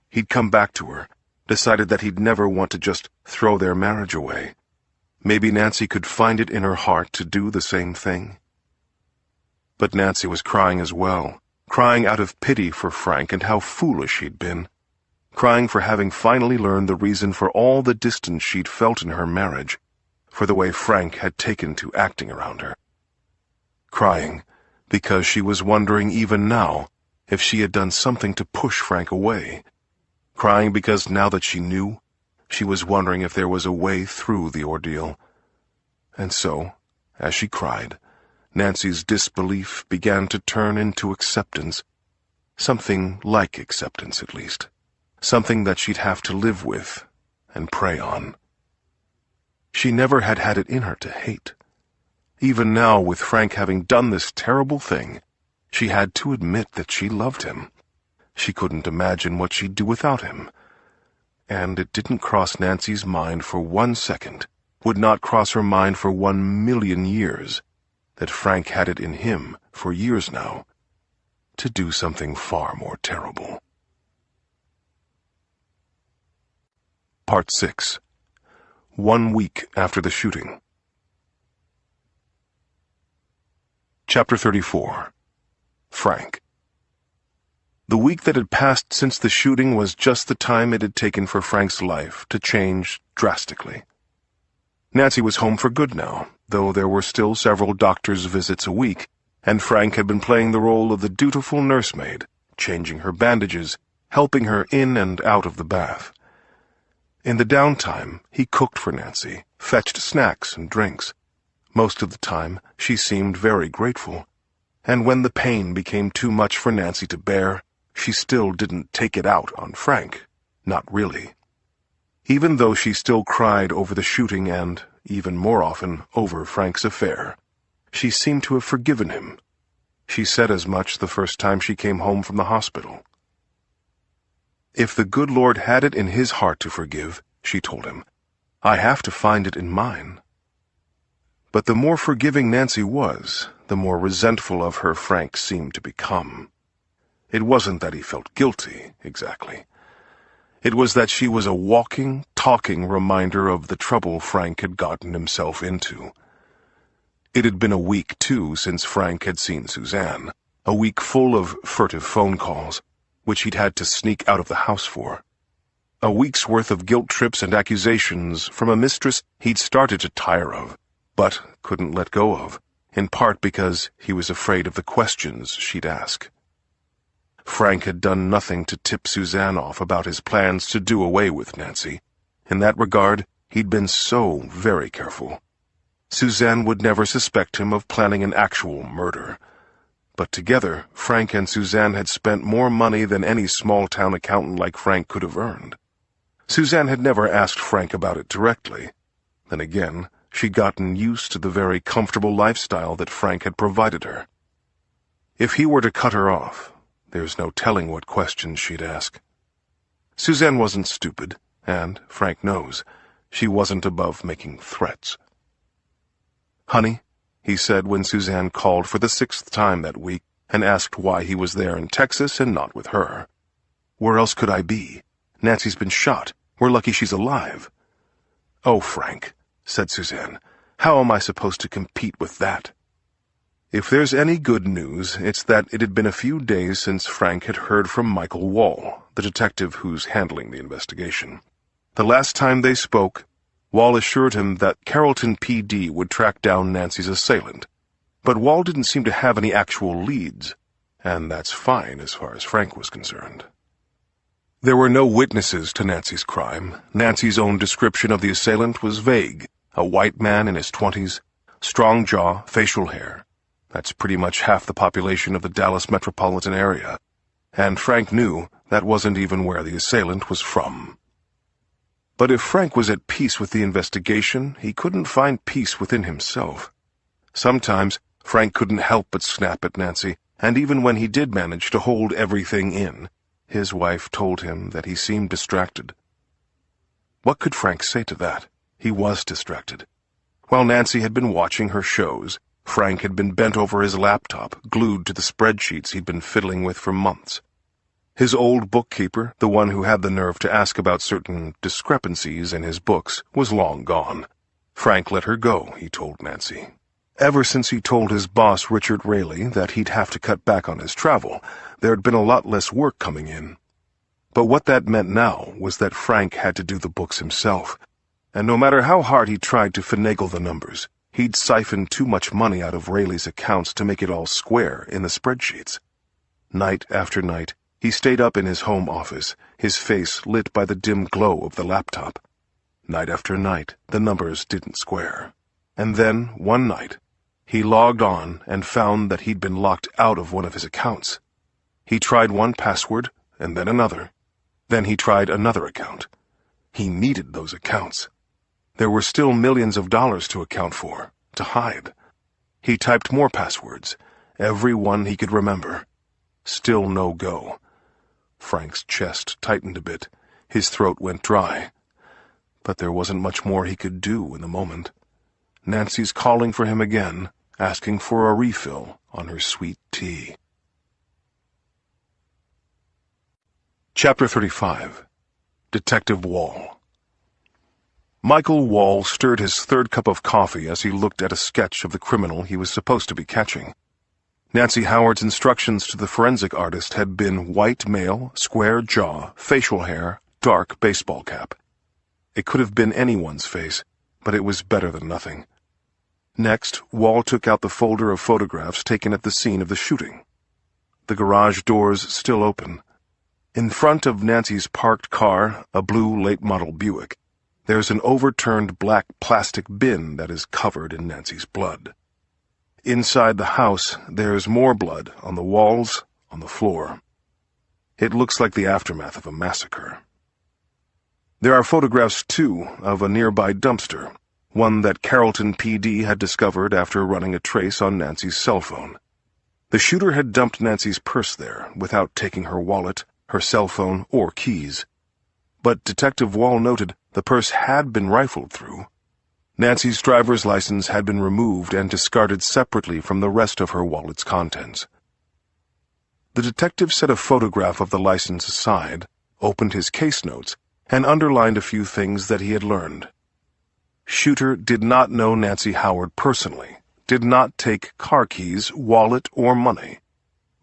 He'd come back to her, decided that he'd never want to just throw their marriage away. Maybe Nancy could find it in her heart to do the same thing. But Nancy was crying as well, crying out of pity for Frank and how foolish he'd been, crying for having finally learned the reason for all the distance she'd felt in her marriage, for the way Frank had taken to acting around her. Crying because she was wondering even now if she had done something to push Frank away. Crying because now that she knew, she was wondering if there was a way through the ordeal. And so, as she cried, Nancy's disbelief began to turn into acceptance. Something like acceptance, at least. Something that she'd have to live with and pray on. She never had had it in her to hate. Even now, with Frank having done this terrible thing, she had to admit that she loved him. She couldn't imagine what she'd do without him. And it didn't cross Nancy's mind for 1 second, would not cross her mind for 1,000,000 years, that Frank had it in him, for years now, to do something far more terrible. Part 6. 1 week after the shooting. Chapter 34. Frank. The week that had passed since the shooting was just the time it had taken for Frank's life to change drastically. Nancy was home for good now, though there were still several doctor's visits a week, and Frank had been playing the role of the dutiful nursemaid, changing her bandages, helping her in and out of the bath. In the downtime, he cooked for Nancy, fetched snacks and drinks. Most of the time, she seemed very grateful, and when the pain became too much for Nancy to bear, she still didn't take it out on Frank. Not really. Even though she still cried over the shooting and, even more often, over Frank's affair, she seemed to have forgiven him. She said as much the first time she came home from the hospital. If the good Lord had it in his heart to forgive, she told him, I have to find it in mine. But the more forgiving Nancy was, the more resentful of her Frank seemed to become. It wasn't that he felt guilty, exactly. It was that she was a walking, talking reminder of the trouble Frank had gotten himself into. It had been a week, too, since Frank had seen Suzanne, a week full of furtive phone calls, which he'd had to sneak out of the house for. A week's worth of guilt trips and accusations from a mistress he'd started to tire of, but couldn't let go of, in part because he was afraid of the questions she'd ask. Frank had done nothing to tip Suzanne off about his plans to do away with Nancy. In that regard, he'd been so very careful. Suzanne would never suspect him of planning an actual murder. But together, Frank and Suzanne had spent more money than any small-town accountant like Frank could have earned. Suzanne had never asked Frank about it directly. Then again, she'd gotten used to the very comfortable lifestyle that Frank had provided her. If he were to cut her off, there's no telling what questions she'd ask. Suzanne wasn't stupid, and, Frank knows, she wasn't above making threats. "Honey," he said when Suzanne called for the 6th time that week and asked why he was there in Texas and not with her. "Where else could I be? Nancy's been shot. We're lucky she's alive." "Oh, Frank," said Suzanne, "how am I supposed to compete with that?" If there's any good news, it's that it had been a few days since Frank had heard from Michael Wall, the detective who's handling the investigation. The last time they spoke, Wall assured him that Carrollton PD would track down Nancy's assailant, but Wall didn't seem to have any actual leads, and that's fine as far as Frank was concerned. There were no witnesses to Nancy's crime. Nancy's own description of the assailant was vague: a white man in his 20s, strong jaw, facial hair. That's pretty much half the population of the Dallas metropolitan area, and Frank knew that wasn't even where the assailant was from. But if Frank was at peace with the investigation, he couldn't find peace within himself. Sometimes Frank couldn't help but snap at Nancy, and even when he did manage to hold everything in, his wife told him that he seemed distracted. What could Frank say to that? He was distracted. While Nancy had been watching her shows, Frank had been bent over his laptop, glued to the spreadsheets he'd been fiddling with for months. His old bookkeeper, the one who had the nerve to ask about certain discrepancies in his books, was long gone. Frank let her go, he told Nancy. Ever since he told his boss, Richard Raley, that he'd have to cut back on his travel, there'd been a lot less work coming in. But what that meant now was that Frank had to do the books himself, and no matter how hard he tried to finagle the numbers, he'd siphoned too much money out of Raley's accounts to make it all square in the spreadsheets. Night after night, he stayed up in his home office, his face lit by the dim glow of the laptop. Night after night, the numbers didn't square. And then, one night, he logged on and found that he'd been locked out of one of his accounts. He tried one password, and then another. Then he tried another account. He needed those accounts. There were still millions of dollars to account for, to hide. He typed more passwords, every one he could remember. Still no go. Frank's chest tightened a bit. His throat went dry. But there wasn't much more he could do in the moment. Nancy's calling for him again, asking for a refill on her sweet tea. Chapter 35. Detective Wall. Michael Wall stirred his 3rd cup of coffee as he looked at a sketch of the criminal he was supposed to be catching. Nancy Howard's instructions to the forensic artist had been white male, square jaw, facial hair, dark baseball cap. It could have been anyone's face, but it was better than nothing. Next, Wall took out the folder of photographs taken at the scene of the shooting. The garage doors still open. In front of Nancy's parked car, a blue late-model Buick, there's an overturned black plastic bin that is covered in Nancy's blood. Inside the house, there's more blood on the walls, on the floor. It looks like the aftermath of a massacre. There are photographs, too, of a nearby dumpster, one that Carrollton PD had discovered after running a trace on Nancy's cell phone. The shooter had dumped Nancy's purse there without taking her wallet, her cell phone, or keys. But Detective Wall noted the purse had been rifled through. Nancy's driver's license had been removed and discarded separately from the rest of her wallet's contents. The detective set a photograph of the license aside, opened his case notes, and underlined a few things that he had learned. Shooter did not know Nancy Howard personally, did not take car keys, wallet, or money,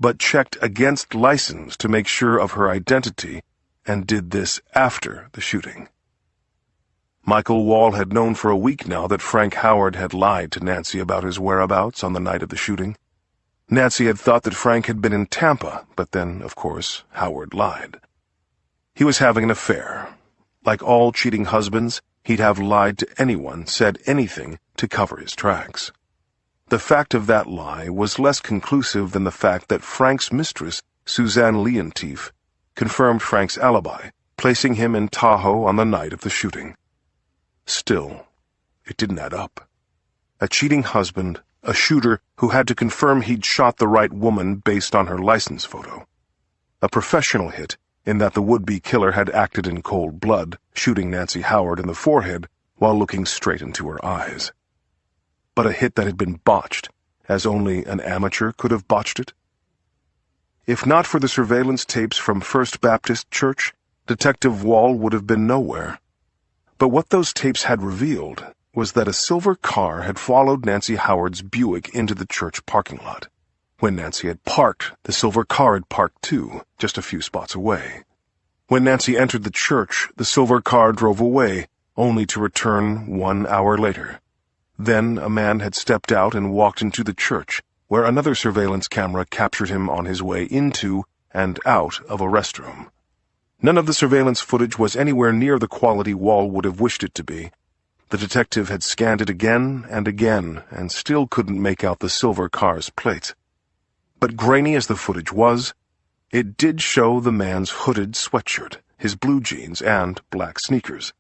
but checked against license to make sure of her identity, and did this after the shooting. Michael Wall had known for a week now that Frank Howard had lied to Nancy about his whereabouts on the night of the shooting. Nancy had thought that Frank had been in Tampa, but then, of course, Howard lied. He was having an affair. Like all cheating husbands, he'd have lied to anyone, said anything to cover his tracks. The fact of that lie was less conclusive than the fact that Frank's mistress, Suzanne Leontief, confirmed Frank's alibi, placing him in Tahoe on the night of the shooting. Still, it didn't add up. A cheating husband, a shooter who had to confirm he'd shot the right woman based on her license photo. A professional hit, in that the would-be killer had acted in cold blood, shooting Nancy Howard in the forehead while looking straight into her eyes. But a hit that had been botched, as only an amateur could have botched it. If not for the surveillance tapes from First Baptist Church, Detective Wall would have been nowhere. But what those tapes had revealed was that a silver car had followed Nancy Howard's Buick into the church parking lot. When Nancy had parked, the silver car had parked too, just a few spots away. When Nancy entered the church, the silver car drove away, only to return 1 hour later. Then a man had stepped out and walked into the church, where another surveillance camera captured him on his way into and out of a restroom. None of the surveillance footage was anywhere near the quality Wall would have wished it to be. The detective had scanned it again and still couldn't make out the silver car's plate. But grainy as the footage was, it did show the man's hooded sweatshirt, his blue jeans, and black sneakers.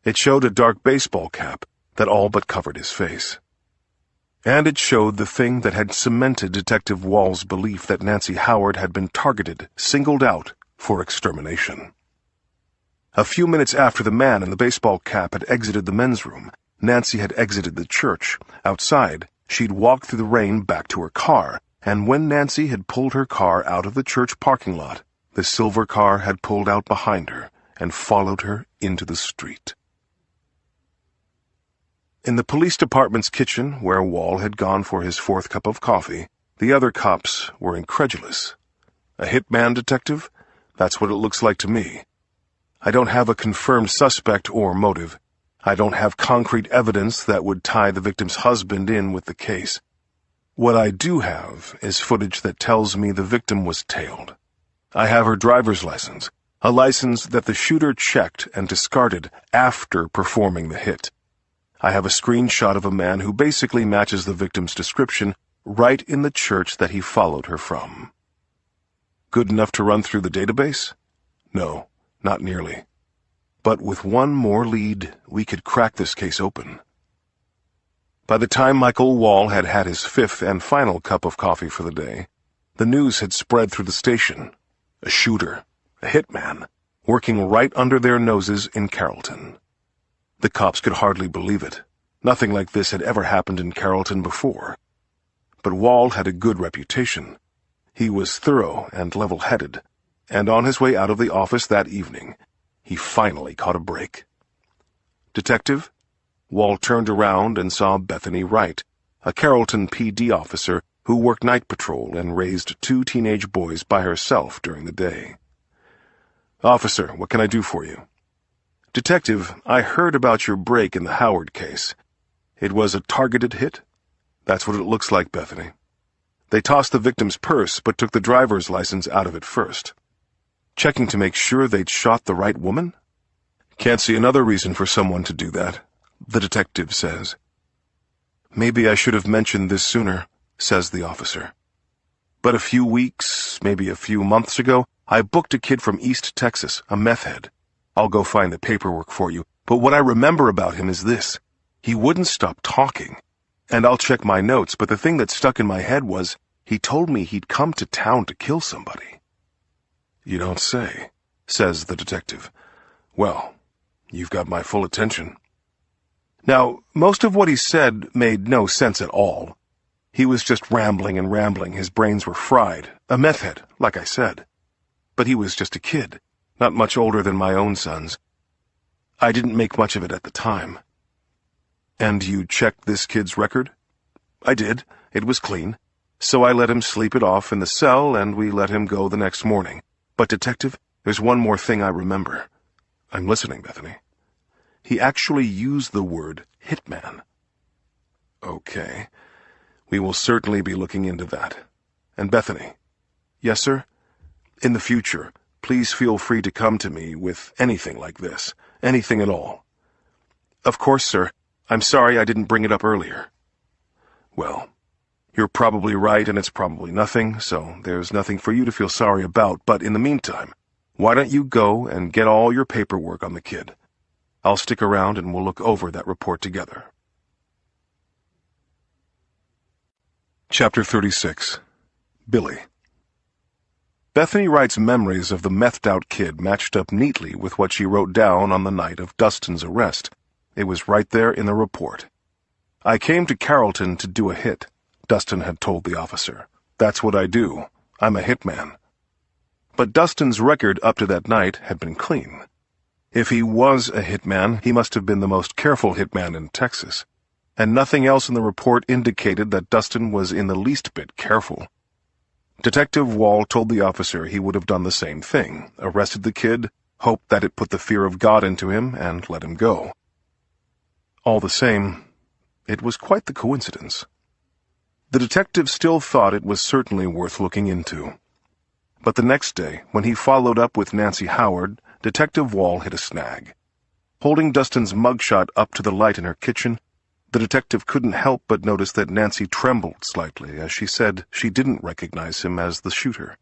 It showed a dark baseball cap that all but covered his face. And it showed the thing that had cemented Detective Wall's belief that Nancy Howard had been targeted, singled out, for extermination. A few minutes after the man in the baseball cap had exited the men's room, Nancy had exited the church. Outside, she'd walked through the rain back to her car, and when Nancy had pulled her car out of the church parking lot, the silver car had pulled out behind her and followed her into the street. In the police department's kitchen, where Wall had gone for his 4th cup of coffee, the other cops were incredulous. A hitman detective? That's what it looks like to me. I don't have a confirmed suspect or motive. I don't have concrete evidence that would tie the victim's husband in with the case. What I do have is footage that tells me the victim was tailed. I have her driver's license, a license that the shooter checked and discarded after performing the hit. I have a screenshot of a man who basically matches the victim's description right in the church that he followed her from. Good enough to run through the database? No, not nearly. But with one more lead, we could crack this case open. By the time Michael Wall had had his 5th and final cup of coffee for the day, the news had spread through the station. A shooter, a hitman, working right under their noses in Carrollton. The cops could hardly believe it. Nothing like this had ever happened in Carrollton before. But Wall had a good reputation. He was thorough and level-headed, and on his way out of the office that evening, he finally caught a break. "Detective?" Wall turned around and saw Bethany Wright, a Carrollton PD officer who worked night patrol and raised 2 teenage boys by herself during the day. "Officer, what can I do for you?" "Detective, I heard about your break in the Howard case. It was a targeted hit?" "That's what it looks like, Bethany. They tossed the victim's purse but took the driver's license out of it first. Checking to make sure they'd shot the right woman? Can't see another reason for someone to do that," the detective says. "Maybe I should have mentioned this sooner," says the officer. "But a few weeks, maybe a few months ago, I booked a kid from East Texas, a meth head. I'll go find the paperwork for you, but what I remember about him is this. He wouldn't stop talking. And I'll check my notes, but the thing that stuck in my head was, he told me he'd come to town to kill somebody." "You don't say," says the detective. "Well, you've got my full attention." Now, most of what he said made no sense at all. He was just rambling and rambling, his brains were fried. A meth head, like I said. But he was just a kid, not much older than my own sons. I didn't make much of it at the time. "And you checked this kid's record?" "I did. It was clean. So I let him sleep it off in the cell, and we let him go the next morning. But, Detective, there's one more thing I remember." "I'm listening, Bethany." "He actually used the word hitman." "Okay. We will certainly be looking into that. And Bethany." "Yes, sir?" "In the future, please feel free to come to me with anything like this. Anything at all." Of course, sir. I'm sorry I didn't bring it up earlier. Well, you're probably right and it's probably nothing, so there's nothing for you to feel sorry about, but in the meantime, why don't you go and get all your paperwork on the kid? I'll stick around and we'll look over that report together. Chapter 36. Billy. Bethany Wright's memories of the methed-out kid matched up neatly with what she wrote down on the night of Dustin's arrest. It was right there in the report. I came to Carrollton to do a hit, Dustin had told the officer. That's what I do. I'm a hitman. But Dustin's record up to that night had been clean. If he was a hitman, he must have been the most careful hitman in Texas. And nothing else in the report indicated that Dustin was in the least bit careful. Detective Wall told the officer he would have done the same thing, arrested the kid, hoped that it put the fear of God into him, and let him go. All the same, it was quite the coincidence. The detective still thought it was certainly worth looking into. But the next day, when he followed up with Nancy Howard, Detective Wall hit a snag. Holding Dustin's mugshot up to the light in her kitchen, the detective couldn't help but notice that Nancy trembled slightly as she said she didn't recognize him as the shooter.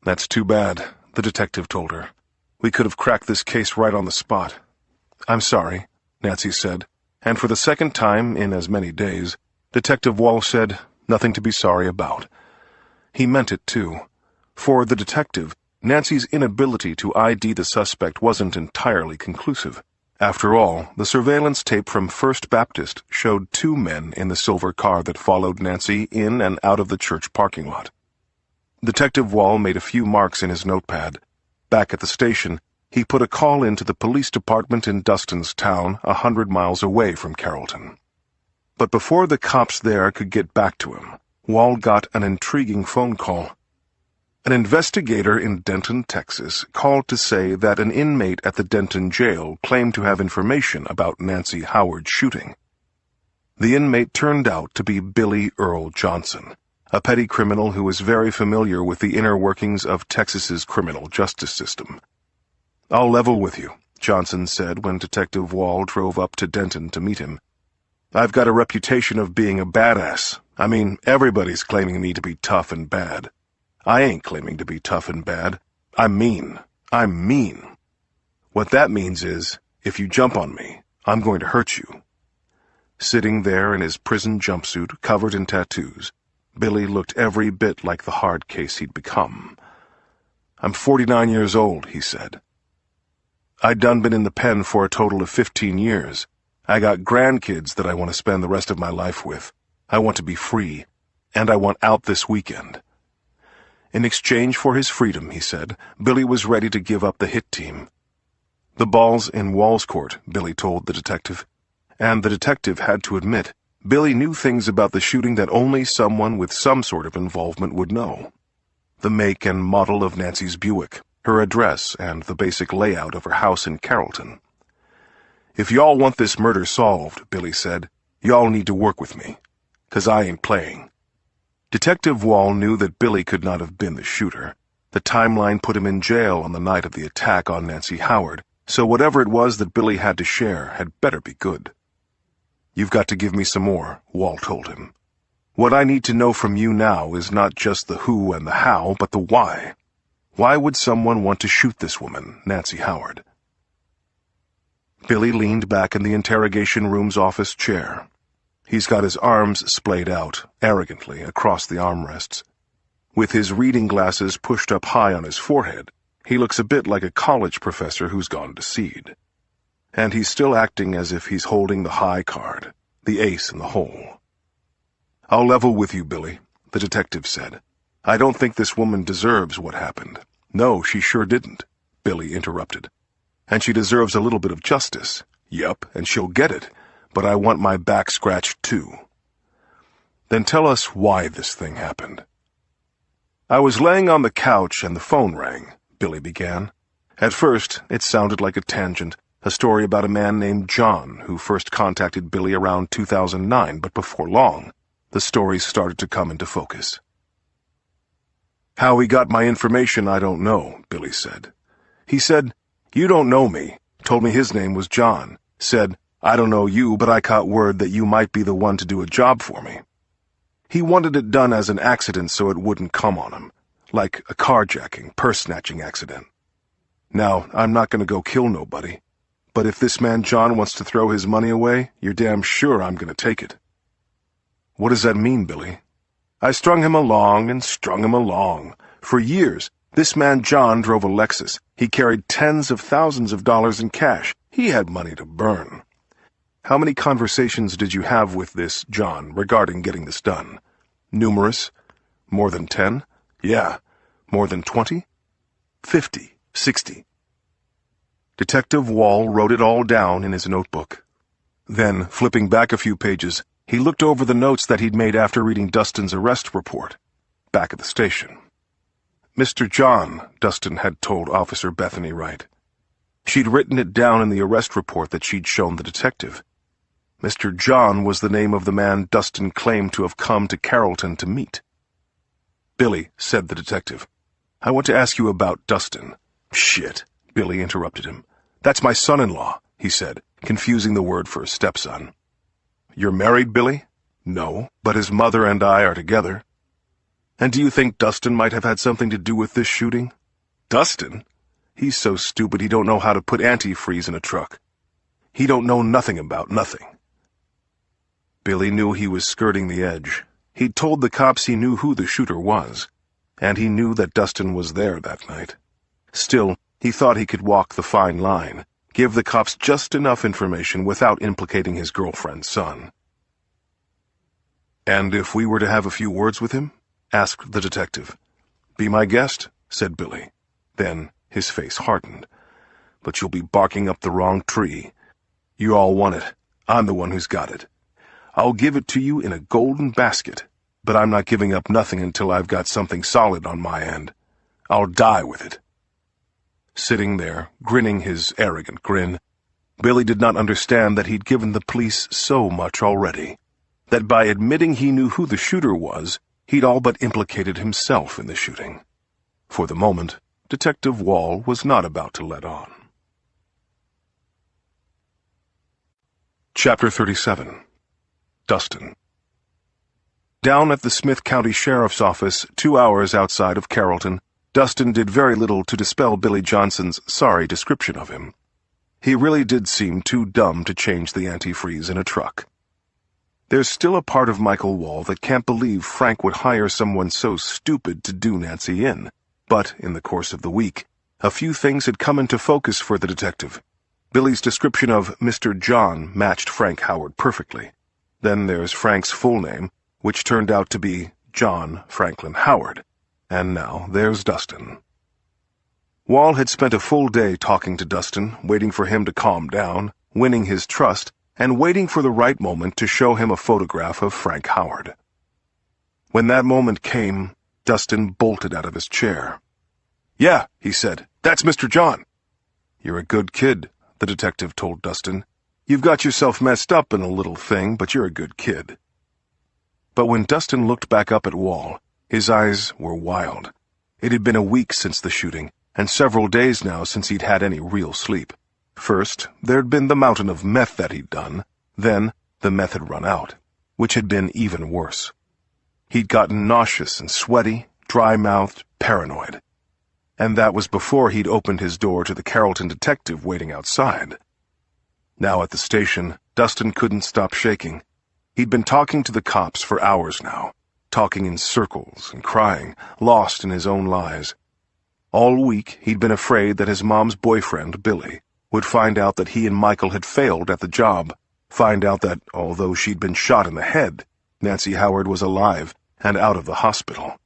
That's too bad, the detective told her. We could have cracked this case right on the spot. I'm sorry, Nancy said, and for the second time in as many days, Detective Wall said, nothing to be sorry about. He meant it, too. For the detective, Nancy's inability to ID the suspect wasn't entirely conclusive. After all, the surveillance tape from First Baptist showed 2 men in the silver car that followed Nancy in and out of the church parking lot. Detective Wall made a few marks in his notepad. Back at the station, he put a call into the police department in Dustin's town, 100 miles away from Carrollton. But before the cops there could get back to him, Wall got an intriguing phone call. An investigator in Denton, Texas, called to say that an inmate at the Denton jail claimed to have information about Nancy Howard's shooting. The inmate turned out to be Billy Earl Johnson, a petty criminal who was very familiar with the inner workings of Texas's criminal justice system. I'll level with you, Johnson said when Detective Wall drove up to Denton to meet him. I've got a reputation of being a badass. I mean, everybody's claiming me to be tough and bad. I ain't claiming to be tough and bad. I'm mean. I'm mean. What that means is, if you jump on me, I'm going to hurt you. Sitting there in his prison jumpsuit, covered in tattoos, Billy looked every bit like the hard case he'd become. I'm 49 years old, he said. I'd done been in the pen for a total of 15 years. I got grandkids that I want to spend the rest of my life with. I want to be free, and I want out this weekend. In exchange for his freedom, he said, Billy was ready to give up the hit team. The ball's in Wall's court, Billy told the detective. And the detective had to admit, Billy knew things about the shooting that only someone with some sort of involvement would know. The make and model of Nancy's Buick, her address, and the basic layout of her house in Carrollton. If y'all want this murder solved, Billy said, y'all need to work with me, 'cause I ain't playing. Detective Wall knew that Billy could not have been the shooter. The timeline put him in jail on the night of the attack on Nancy Howard, so whatever it was that Billy had to share had better be good. You've got to give me some more, Wall told him. What I need to know from you now is not just the who and the how, but the why. Why would someone want to shoot this woman, Nancy Howard? Billy leaned back in the interrogation room's office chair. He's got his arms splayed out, arrogantly, across the armrests. With his reading glasses pushed up high on his forehead, he looks a bit like a college professor who's gone to seed. And he's still acting as if he's holding the high card, the ace in the hole. I'll level with you, Billy, the detective said. I don't think this woman deserves what happened. No, she sure didn't, Billy interrupted. And she deserves a little bit of justice. Yup, and she'll get it. But I want my back scratched, too. Then tell us why this thing happened. I was laying on the couch and the phone rang, Billy began. At first, it sounded like a tangent, a story about a man named John who first contacted Billy around 2009, but before long, the story started to come into focus. How he got my information, I don't know, Billy said. He said, you don't know me, told me his name was John, said, I don't know you, but I caught word that you might be the one to do a job for me. He wanted it done as an accident so it wouldn't come on him, like a carjacking, purse-snatching accident. Now, I'm not going to go kill nobody, but if this man John wants to throw his money away, you're damn sure I'm going to take it." "What does that mean, Billy?" "I strung him along and strung him along. For years, this man John drove a Lexus. He carried tens of thousands of dollars in cash. He had money to burn." "How many conversations did you have with this John regarding getting this done?" "Numerous. More than 10? "Yeah. More than 20? 50, 60. Detective Wall wrote it all down in his notebook. Then, flipping back a few pages, he looked over the notes that he'd made after reading Dustin's arrest report, back at the station. "Mr. John," Dustin had told Officer Bethany Wright. She'd written it down in the arrest report that she'd shown the detective. Mr. John was the name of the man Dustin claimed to have come to Carrollton to meet. "Billy," said the detective, "I want to ask you about Dustin." "Shit," Billy interrupted him. "That's my son-in-law," he said, confusing the word for stepson. "You're married, Billy?" "No, but his mother and I are together." "And do you think Dustin might have had something to do with this shooting?" "Dustin? He's so stupid he don't know how to put antifreeze in a truck. He don't know nothing about nothing." Billy knew he was skirting the edge. He'd told the cops he knew who the shooter was, and he knew that Dustin was there that night. Still, he thought he could walk the fine line, give the cops just enough information without implicating his girlfriend's son. "And if we were to have a few words with him?" asked the detective. "Be my guest," said Billy. Then his face hardened. "But you'll be barking up the wrong tree. You all want it. I'm the one who's got it. I'll give it to you in a golden basket, but I'm not giving up nothing until I've got something solid on my end. I'll die with it." Sitting there, grinning his arrogant grin, Billy did not understand that he'd given the police so much already, that by admitting he knew who the shooter was, he'd all but implicated himself in the shooting. For the moment, Detective Wall was not about to let on. Chapter 37. Dustin. Down at the Smith County Sheriff's Office, 2 hours outside of Carrollton, Dustin did very little to dispel Billy Johnson's sorry description of him. He really did seem too dumb to change the antifreeze in a truck. There's still a part of Michael Wall that can't believe Frank would hire someone so stupid to do Nancy in, but in the course of the week, a few things had come into focus for the detective. Billy's description of Mr. John matched Frank Howard perfectly. Then there's Frank's full name, which turned out to be John Franklin Howard. And now there's Dustin. Wall had spent a full day talking to Dustin, waiting for him to calm down, winning his trust, and waiting for the right moment to show him a photograph of Frank Howard. When that moment came, Dustin bolted out of his chair. "Yeah," he said, "that's Mr. John." "You're a good kid," the detective told Dustin. "You've got yourself messed up in a little thing, but you're a good kid." But when Dustin looked back up at Wall, his eyes were wild. It had been a week since the shooting, and several days now since he'd had any real sleep. First, there'd been the mountain of meth that he'd done. Then, the meth had run out, which had been even worse. He'd gotten nauseous and sweaty, dry-mouthed, paranoid. And that was before he'd opened his door to the Carrollton detective waiting outside. Now at the station, Dustin couldn't stop shaking. He'd been talking to the cops for hours now, talking in circles and crying, lost in his own lies. All week, he'd been afraid that his mom's boyfriend, Billy, would find out that he and Michael had failed at the job, find out that, although she'd been shot in the head, Nancy Howard was alive and out of the hospital.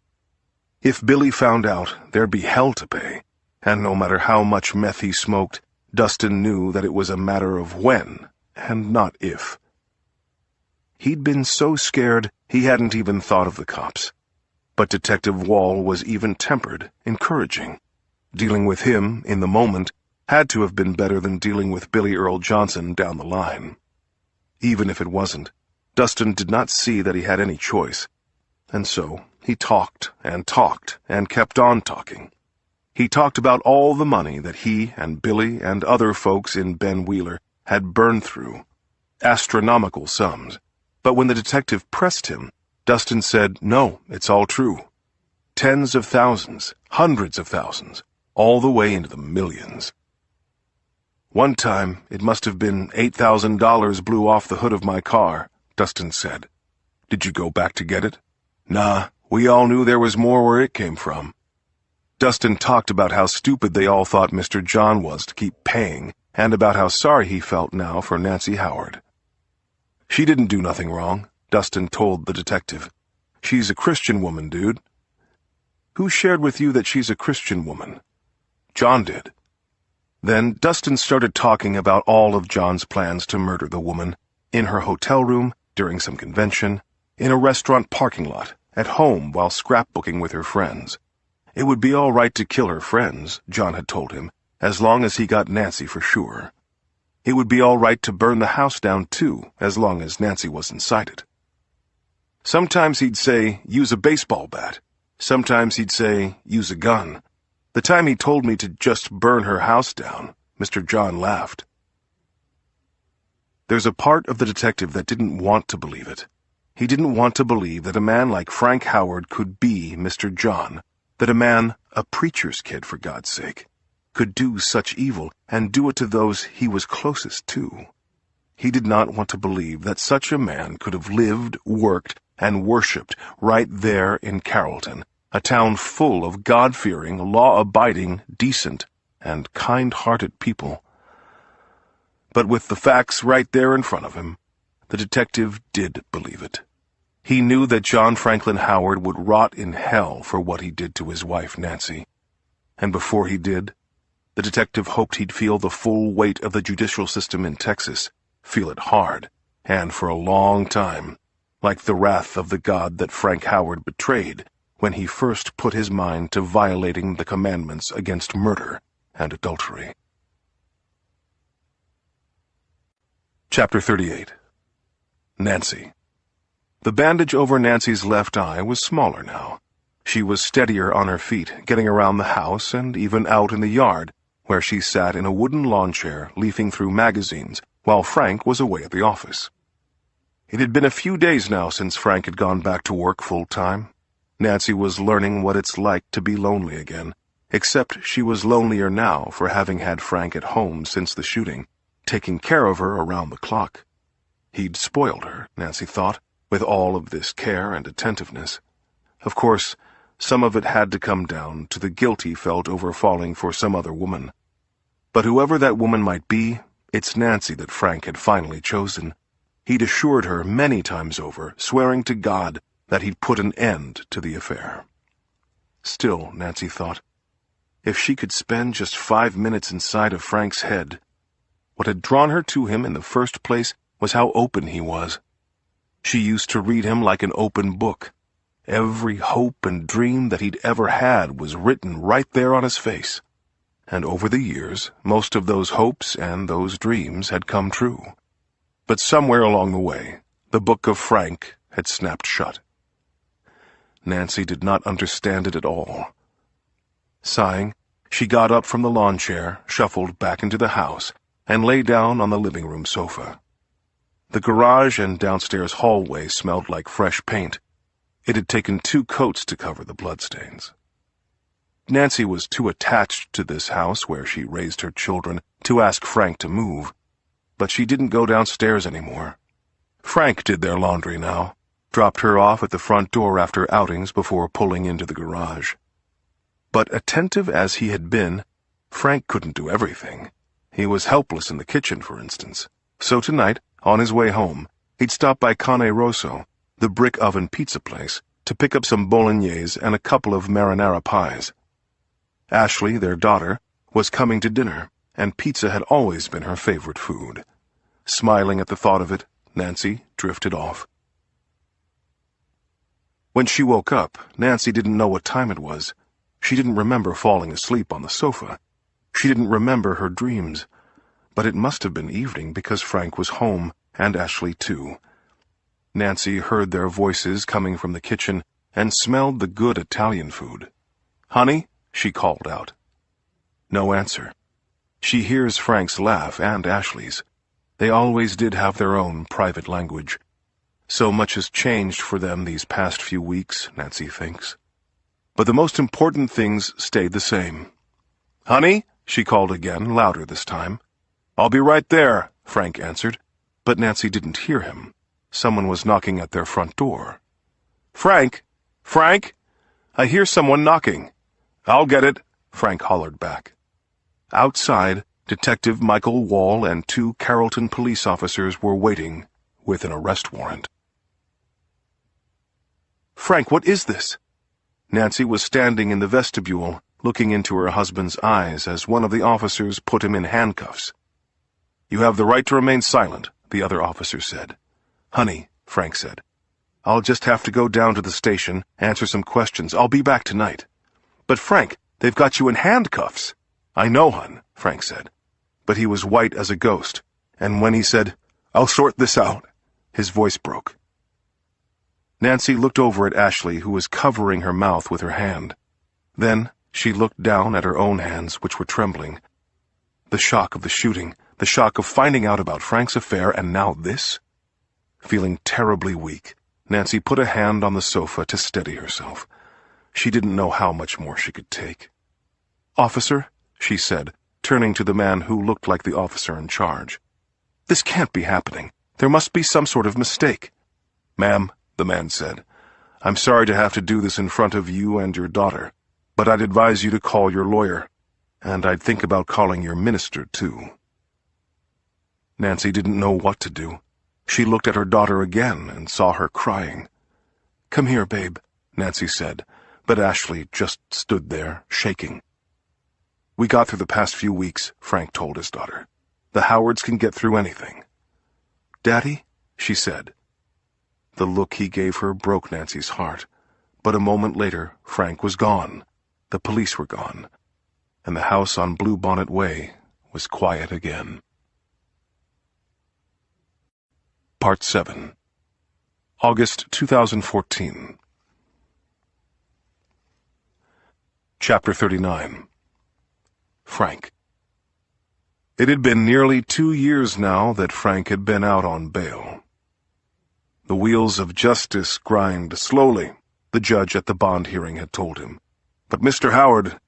If Billy found out, there'd be hell to pay, and no matter how much meth he smoked, Dustin knew that it was a matter of when, and not if. He'd been so scared he hadn't even thought of the cops. But Detective Wall was even-tempered, encouraging. Dealing with him, in the moment, had to have been better than dealing with Billy Earl Johnson down the line. Even if it wasn't, Dustin did not see that he had any choice. And so, he talked and kept on talking. He talked about all the money that he and Billy and other folks in Ben Wheeler had burned through, astronomical sums. But when the detective pressed him, Dustin said, "No, it's all true. Tens of thousands, hundreds of thousands, all the way into the millions." "One time, it must have been $8,000 blew off the hood of my car," Dustin said. "Did you go back to get it?" "Nah, we all knew there was more where it came from." Dustin talked about how stupid they all thought Mr. John was to keep paying, and about how sorry he felt now for Nancy Howard. "She didn't do nothing wrong," Dustin told the detective. "She's a Christian woman, dude." "Who shared with you that she's a Christian woman?" "John did." Then Dustin started talking about all of John's plans to murder the woman, in her hotel room, during some convention, in a restaurant parking lot, at home while scrapbooking with her friends. It would be all right to kill her friends, John had told him, as long as he got Nancy for sure. It would be all right to burn the house down too, as long as Nancy was inside it. Sometimes he'd say, "Use a baseball bat." Sometimes he'd say, "Use a gun." The time he told me to just burn her house down, Mr. John laughed. There's a part of the detective that didn't want to believe it. He didn't want to believe that a man like Frank Howard could be Mr. John, that a man, a preacher's kid for God's sake, could do such evil and do it to those he was closest to. He did not want to believe that such a man could have lived, worked, and worshipped right there in Carrollton, a town full of God-fearing, law-abiding, decent, and kind-hearted people. But with the facts right there in front of him, the detective did believe it. He knew that John Franklin Howard would rot in hell for what he did to his wife, Nancy. And before he did, the detective hoped he'd feel the full weight of the judicial system in Texas, feel it hard, and for a long time, like the wrath of the God that Frank Howard betrayed when he first put his mind to violating the commandments against murder and adultery. Chapter 38. Nancy. The bandage over Nancy's left eye was smaller now. She was steadier on her feet, getting around the house and even out in the yard, where she sat in a wooden lawn chair leafing through magazines while Frank was away at the office. It had been a few days now since Frank had gone back to work full-time. Nancy was learning what it's like to be lonely again, except she was lonelier now for having had Frank at home since the shooting, taking care of her around the clock. He'd spoiled her, Nancy thought, with all of this care and attentiveness. Of course, some of it had to come down to the guilt he felt over falling for some other woman. But whoever that woman might be, it's Nancy that Frank had finally chosen. He'd assured her many times over, swearing to God that he'd put an end to the affair. Still, Nancy thought, if she could spend just 5 minutes inside of Frank's head. What had drawn her to him in the first place was how open he was. She used to read him like an open book. Every hope and dream that he'd ever had was written right there on his face. And over the years, most of those hopes and those dreams had come true. But somewhere along the way, the book of Frank had snapped shut. Nancy did not understand it at all. Sighing, she got up from the lawn chair, shuffled back into the house, and lay down on the living room sofa. The garage and downstairs hallway smelled like fresh paint. It had taken 2 coats to cover the bloodstains. Nancy was too attached to this house where she raised her children to ask Frank to move, but she didn't go downstairs anymore. Frank did their laundry now, dropped her off at the front door after outings before pulling into the garage. But attentive as he had been, Frank couldn't do everything. He was helpless in the kitchen, for instance. So tonight, on his way home, he'd stop by Cane Rosso, the brick oven pizza place, to pick up some bolognese and a couple of marinara pies. Ashley, their daughter, was coming to dinner, and pizza had always been her favorite food. Smiling at the thought of it, Nancy drifted off. When she woke up, Nancy didn't know what time it was. She didn't remember falling asleep on the sofa. She didn't remember her dreams. But it must have been evening because Frank was home, and Ashley too. Nancy heard their voices coming from the kitchen and smelled the good Italian food. "Honey?" she called out. No answer. She hears Frank's laugh and Ashley's. They always did have their own private language. So much has changed for them these past few weeks, Nancy thinks. But the most important things stayed the same. "Honey?" she called again, louder this time. "I'll be right there," Frank answered, but Nancy didn't hear him. Someone was knocking at their front door. "Frank! Frank! I hear someone knocking." "I'll get it," Frank hollered back. Outside, Detective Michael Wall and 2 Carrollton police officers were waiting with an arrest warrant. "Frank, what is this?" Nancy was standing in the vestibule, looking into her husband's eyes as one of the officers put him in handcuffs. "You have the right to remain silent," the other officer said. "Honey," Frank said, "I'll just have to go down to the station, answer some questions. I'll be back tonight." "But Frank, they've got you in handcuffs." "I know, hon," Frank said. But he was white as a ghost, and when he said, "I'll sort this out," his voice broke. Nancy looked over at Ashley, who was covering her mouth with her hand. Then she looked down at her own hands, which were trembling. The shock of the shooting, the shock of finding out about Frank's affair, and now this? Feeling terribly weak, Nancy put a hand on the sofa to steady herself. She didn't know how much more she could take. "Officer," she said, turning to the man who looked like the officer in charge. "This can't be happening. There must be some sort of mistake." "Ma'am," the man said, "I'm sorry to have to do this in front of you and your daughter, but I'd advise you to call your lawyer, and I'd think about calling your minister, too." Nancy didn't know what to do. She looked at her daughter again and saw her crying. "Come here, babe," Nancy said, but Ashley just stood there, shaking. "We got through the past few weeks," Frank told his daughter. "The Howards can get through anything." "Daddy?" she said. The look he gave her broke Nancy's heart, but a moment later Frank was gone, the police were gone, and the house on Bluebonnet Way was quiet again. Part 7. August 2014. Chapter 39. Frank. It had been nearly 2 years now that Frank had been out on bail. The wheels of justice grind slowly, the judge at the bond hearing had told him. But, Mr. Howard,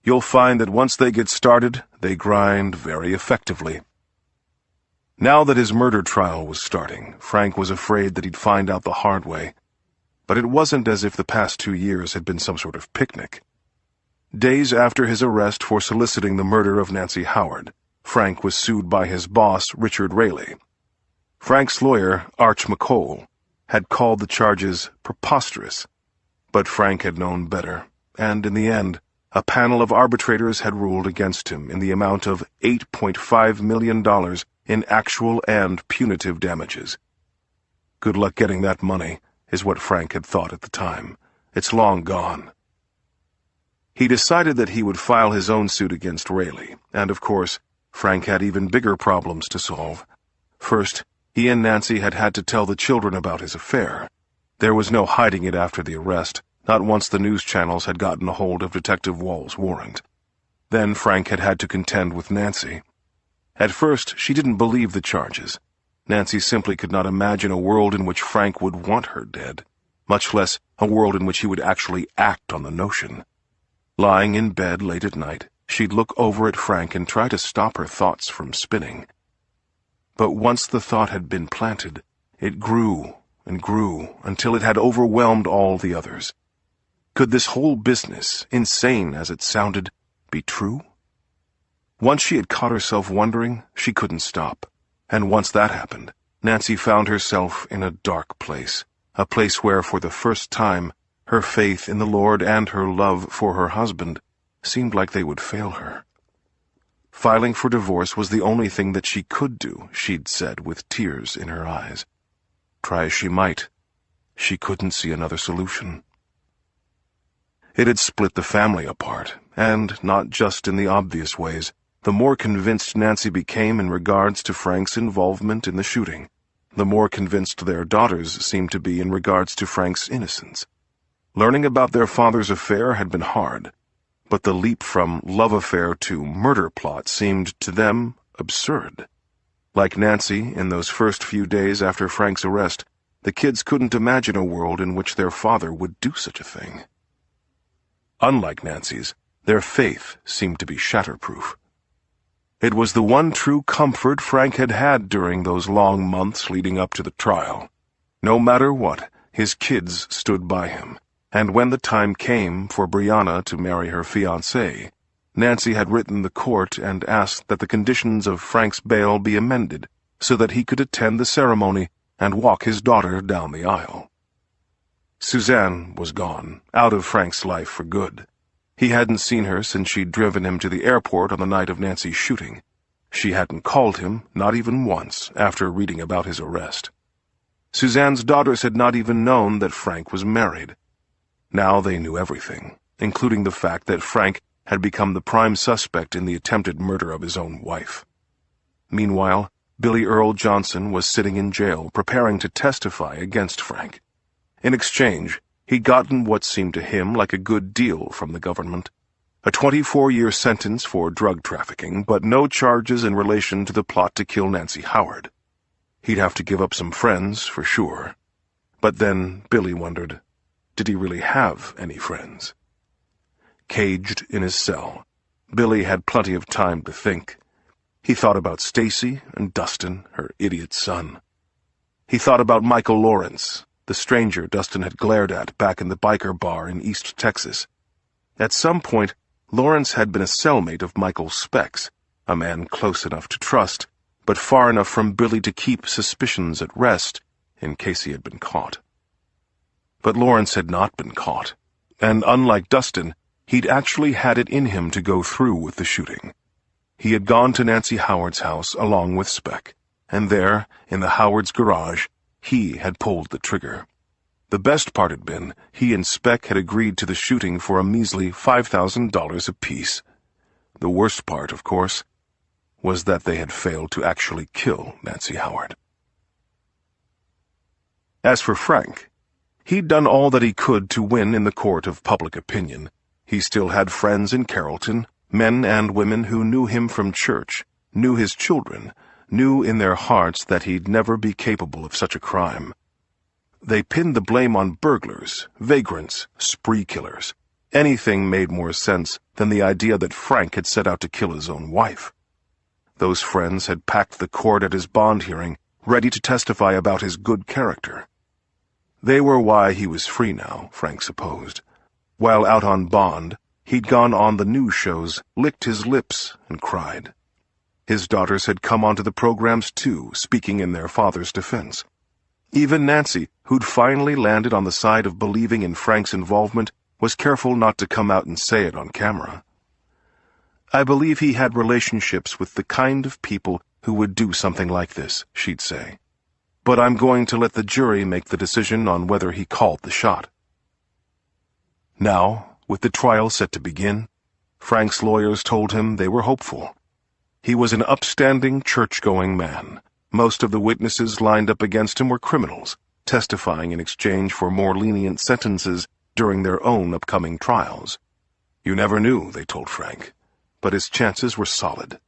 you'll find that once they get started, they grind very effectively. Now that his murder trial was starting, Frank was afraid that he'd find out the hard way. But it wasn't as if the past 2 years had been some sort of picnic. Days after his arrest for soliciting the murder of Nancy Howard, Frank was sued by his boss, Richard Raley. Frank's lawyer, Arch McCole, had called the charges preposterous, but Frank had known better, and in the end, a panel of arbitrators had ruled against him in the amount of $8.5 million in actual and punitive damages. Good luck getting that money, is what Frank had thought at the time. It's long gone. He decided that he would file his own suit against Raley, and of course, Frank had even bigger problems to solve. First, he and Nancy had to tell the children about his affair. There was no hiding it after the arrest, not once the news channels had gotten a hold of Detective Wall's warrant. Then Frank had to contend with Nancy. At first, she didn't believe the charges. Nancy simply could not imagine a world in which Frank would want her dead, much less a world in which he would actually act on the notion. Lying in bed late at night, she'd look over at Frank and try to stop her thoughts from spinning. But once the thought had been planted, it grew and grew until it had overwhelmed all the others. Could this whole business, insane as it sounded, be true? Once she had caught herself wondering, she couldn't stop. And once that happened, Nancy found herself in a dark place, a place where, for the first time, her faith in the Lord and her love for her husband seemed like they would fail her. Filing for divorce was the only thing that she could do, she'd said with tears in her eyes. Try as she might, she couldn't see another solution. It had split the family apart, and not just in the obvious ways. The more convinced Nancy became in regards to Frank's involvement in the shooting, the more convinced their daughters seemed to be in regards to Frank's innocence. Learning about their father's affair had been hard, but the leap from love affair to murder plot seemed to them absurd. Like Nancy in those first few days after Frank's arrest, the kids couldn't imagine a world in which their father would do such a thing. Unlike Nancy's, their faith seemed to be shatterproof. It was the one true comfort Frank had had during those long months leading up to the trial. No matter what, his kids stood by him, and when the time came for Brianna to marry her fiancé, Nancy had written the court and asked that the conditions of Frank's bail be amended so that he could attend the ceremony and walk his daughter down the aisle. Suzanne was gone, out of Frank's life for good. He hadn't seen her since she'd driven him to the airport on the night of Nancy's shooting. She hadn't called him, not even once, after reading about his arrest. Suzanne's daughters had not even known that Frank was married. Now they knew everything, including the fact that Frank had become the prime suspect in the attempted murder of his own wife. Meanwhile, Billy Earl Johnson was sitting in jail preparing to testify against Frank. In exchange, he'd gotten what seemed to him like a good deal from the government. A 24-year sentence for drug trafficking, but no charges in relation to the plot to kill Nancy Howard. He'd have to give up some friends, for sure. But then Billy wondered, did he really have any friends? Caged in his cell, Billy had plenty of time to think. He thought about Stacy and Dustin, her idiot son. He thought about Michael Lawrence, the stranger Dustin had glared at back in the biker bar in East Texas. At some point, Lawrence had been a cellmate of Michael Speck's, a man close enough to trust, but far enough from Billy to keep suspicions at rest in case he had been caught. But Lawrence had not been caught, and unlike Dustin, he'd actually had it in him to go through with the shooting. He had gone to Nancy Howard's house along with Speck, and there, in the Howard's garage, he had pulled the trigger. The best part had been he and Speck had agreed to the shooting for a measly $5,000 apiece. The worst part, of course, was that they had failed to actually kill Nancy Howard. As for Frank, he'd done all that he could to win in the court of public opinion. He still had friends in Carrollton, men and women who knew him from church, knew his children, knew in their hearts that he'd never be capable of such a crime. They pinned the blame on burglars, vagrants, spree killers. Anything made more sense than the idea that Frank had set out to kill his own wife. Those friends had packed the court at his bond hearing, ready to testify about his good character. They were why he was free now, Frank supposed. While out on bond, he'd gone on the news shows, licked his lips, and cried. His daughters had come onto the programs too, speaking in their father's defense. Even Nancy, who'd finally landed on the side of believing in Frank's involvement, was careful not to come out and say it on camera. I believe he had relationships with the kind of people who would do something like this, she'd say. But I'm going to let the jury make the decision on whether he called the shot. Now, with the trial set to begin, Frank's lawyers told him they were hopeful. He was an upstanding, church-going man. Most of the witnesses lined up against him were criminals, testifying in exchange for more lenient sentences during their own upcoming trials. You never knew, they told Frank, but his chances were solid.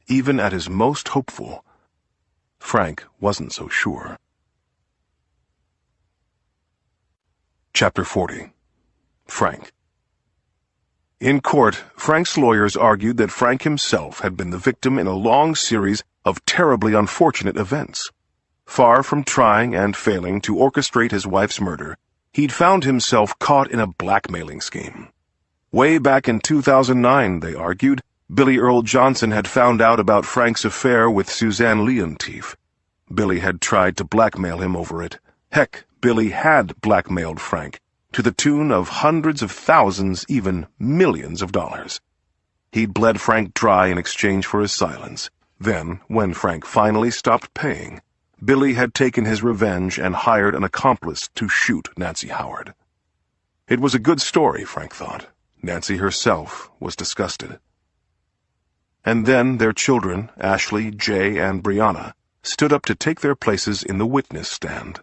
Even at his most hopeful, Frank wasn't so sure. Chapter 40. Frank. In court, Frank's lawyers argued that Frank himself had been the victim in a long series of terribly unfortunate events. Far from trying and failing to orchestrate his wife's murder, he'd found himself caught in a blackmailing scheme. Way back in 2009, they argued, Billy Earl Johnson had found out about Frank's affair with Suzanne Leontief. Billy had tried to blackmail him over it. Heck, Billy had blackmailed Frank, to the tune of hundreds of thousands, even millions of dollars. He'd bled Frank dry in exchange for his silence. Then, when Frank finally stopped paying, Billy had taken his revenge and hired an accomplice to shoot Nancy Howard. It was a good story, Frank thought. Nancy herself was disgusted. And then their children, Ashley, Jay, and Brianna, stood up to take their places in the witness stand.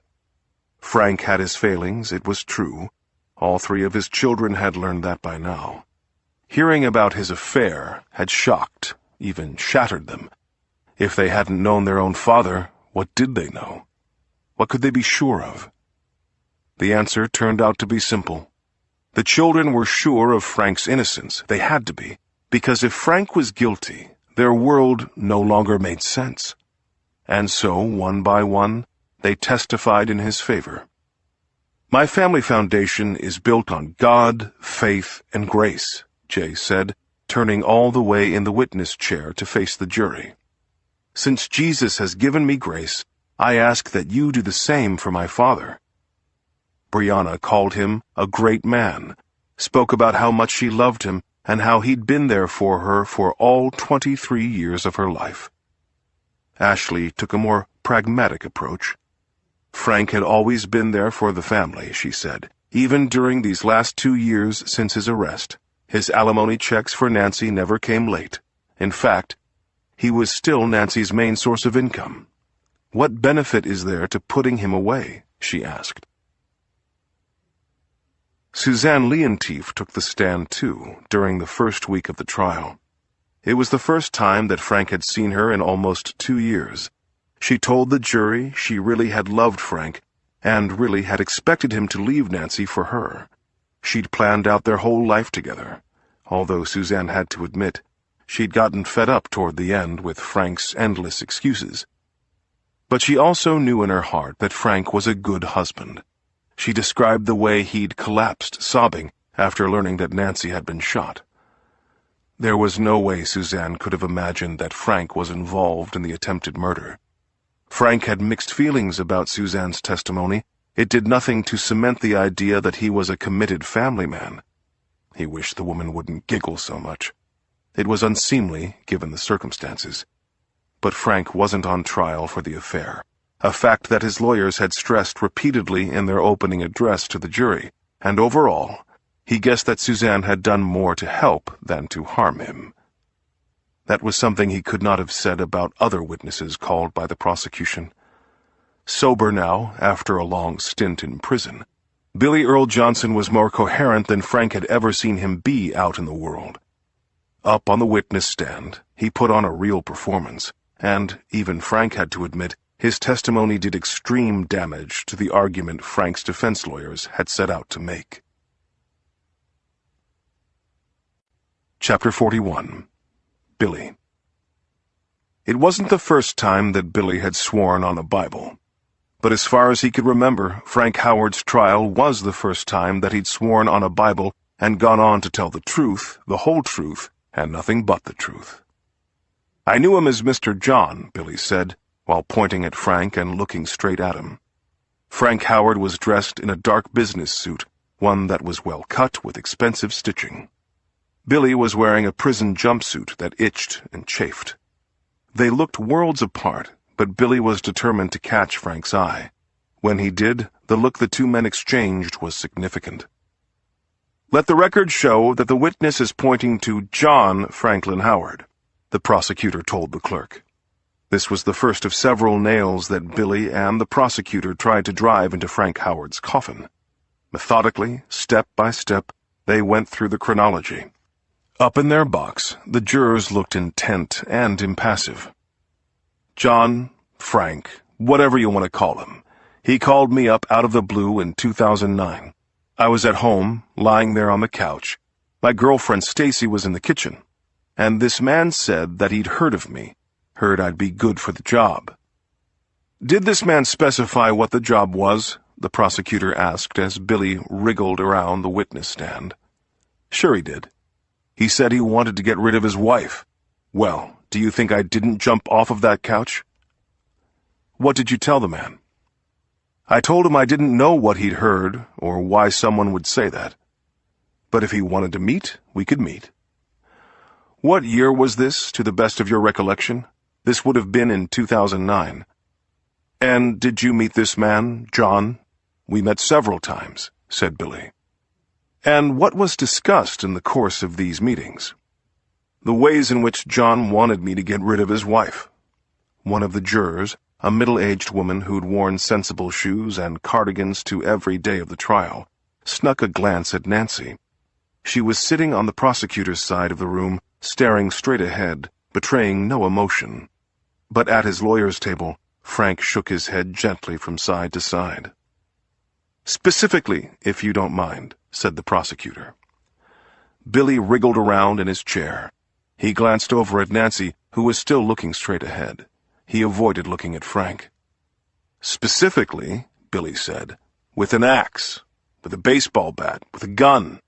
Frank had his failings, it was true. All three of his children had learned that by now. Hearing about his affair had shocked, even shattered them. If they hadn't known their own father, what did they know? What could they be sure of? The answer turned out to be simple. The children were sure of Frank's innocence. They had to be, because if Frank was guilty, their world no longer made sense. And so, one by one, they testified in his favor. "My family foundation is built on God, faith, and grace," Jay said, turning all the way in the witness chair to face the jury. "Since Jesus has given me grace, I ask that you do the same for my father." Brianna called him a great man, spoke about how much she loved him and how he'd been there for her for all 23 years of her life. Ashley took a more pragmatic approach. Frank had always been there for the family, she said, even during these last 2 years since his arrest. His alimony checks for Nancy never came late. In fact, he was still Nancy's main source of income. "What benefit is there to putting him away?" she asked. Suzanne Leontief took the stand too, during the first week of the trial. It was the first time that Frank had seen her in almost 2 years. She told the jury she really had loved Frank, and really had expected him to leave Nancy for her. She'd planned out their whole life together, although Suzanne had to admit she'd gotten fed up toward the end with Frank's endless excuses. But she also knew in her heart that Frank was a good husband. She described the way he'd collapsed, sobbing, after learning that Nancy had been shot. There was no way Suzanne could have imagined that Frank was involved in the attempted murder. Frank had mixed feelings about Suzanne's testimony. It did nothing to cement the idea that he was a committed family man. He wished the woman wouldn't giggle so much. It was unseemly, given the circumstances. But Frank wasn't on trial for the affair, a fact that his lawyers had stressed repeatedly in their opening address to the jury, and overall, he guessed that Suzanne had done more to help than to harm him. That was something he could not have said about other witnesses called by the prosecution. Sober now, after a long stint in prison, Billy Earl Johnson was more coherent than Frank had ever seen him be out in the world. Up on the witness stand, he put on a real performance, and, even Frank had to admit, his testimony did extreme damage to the argument Frank's defense lawyers had set out to make. Chapter 41. Billy. It wasn't the first time that Billy had sworn on a Bible. But as far as he could remember, Frank Howard's trial was the first time that he'd sworn on a Bible and gone on to tell the truth, the whole truth, and nothing but the truth. "I knew him as Mr. John," Billy said, while pointing at Frank and looking straight at him. Frank Howard was dressed in a dark business suit, one that was well cut with expensive stitching. Billy was wearing a prison jumpsuit that itched and chafed. They looked worlds apart, but Billy was determined to catch Frank's eye. When he did, the look the two men exchanged was significant. "Let the record show that the witness is pointing to John Franklin Howard," the prosecutor told the clerk. This was the first of several nails that Billy and the prosecutor tried to drive into Frank Howard's coffin. Methodically, step by step, they went through the chronology. Up in their box, the jurors looked intent and impassive. "John, Frank, whatever you want to call him. He called me up out of the blue in 2009. I was at home, lying there on the couch. My girlfriend Stacy was in the kitchen. And this man said that he'd heard of me, heard I'd be good for the job." "Did this man specify what the job was?" the prosecutor asked as Billy wriggled around the witness stand. "Sure he did. He said he wanted to get rid of his wife. Well, do you think I didn't jump off of that couch?" "What did you tell the man?" "I told him I didn't know what he'd heard or why someone would say that. But if he wanted to meet, we could meet." "What year was this, to the best of your recollection?" "This would have been in 2009. "And did you meet this man, John?" "We met several times," said Billy. "And what was discussed in the course of these meetings?" "The ways in which John wanted me to get rid of his wife." One of the jurors, a middle-aged woman who'd worn sensible shoes and cardigans to every day of the trial, snuck a glance at Nancy. She was sitting on the prosecutor's side of the room, staring straight ahead, betraying no emotion. But at his lawyer's table, Frank shook his head gently from side to side. "Specifically, if you don't mind," said the prosecutor. Billy wriggled around in his chair. He glanced over at Nancy, who was still looking straight ahead. He avoided looking at Frank. "Specifically," Billy said, "with an axe, with a baseball bat, with a gun.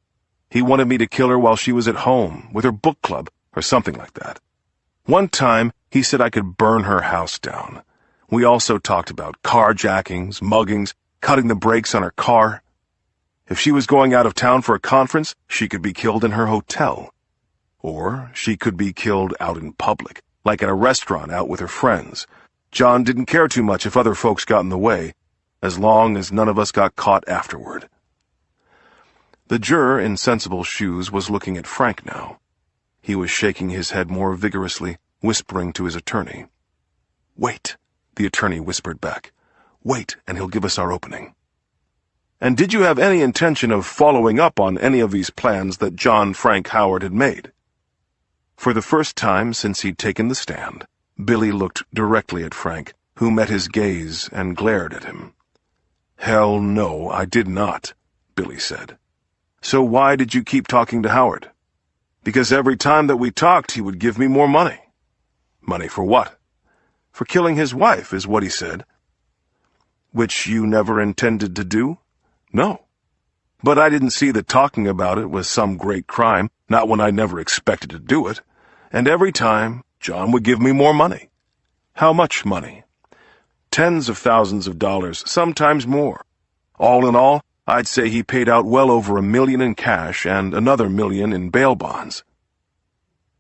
He wanted me to kill her while she was at home, with her book club, or something like that. One time, he said I could burn her house down. We also talked about carjackings, muggings, cutting the brakes on her car. If she was going out of town for a conference, she could be killed in her hotel. Or she could be killed out in public, like at a restaurant out with her friends. John didn't care too much if other folks got in the way, as long as none of us got caught afterward." The juror in sensible shoes was looking at Frank now. He was shaking his head more vigorously, whispering to his attorney. "Wait," the attorney whispered back. "Wait, and he'll give us our opening." "And did you have any intention of following up on any of these plans that John Frank Howard had made?" For the first time since he'd taken the stand, Billy looked directly at Frank, who met his gaze and glared at him. "Hell no, I did not," Billy said. "So why did you keep talking to Howard?" "Because every time that we talked, he would give me more money." "Money for what?" "For killing his wife, is what he said." "Which you never intended to do?" "No. But I didn't see that talking about it was some great crime, not when I never expected to do it. And every time, John would give me more money." "How much money?" "Tens of thousands of dollars, sometimes more. All in all, I'd say he paid out well over $1 million in cash and another $1 million in bail bonds."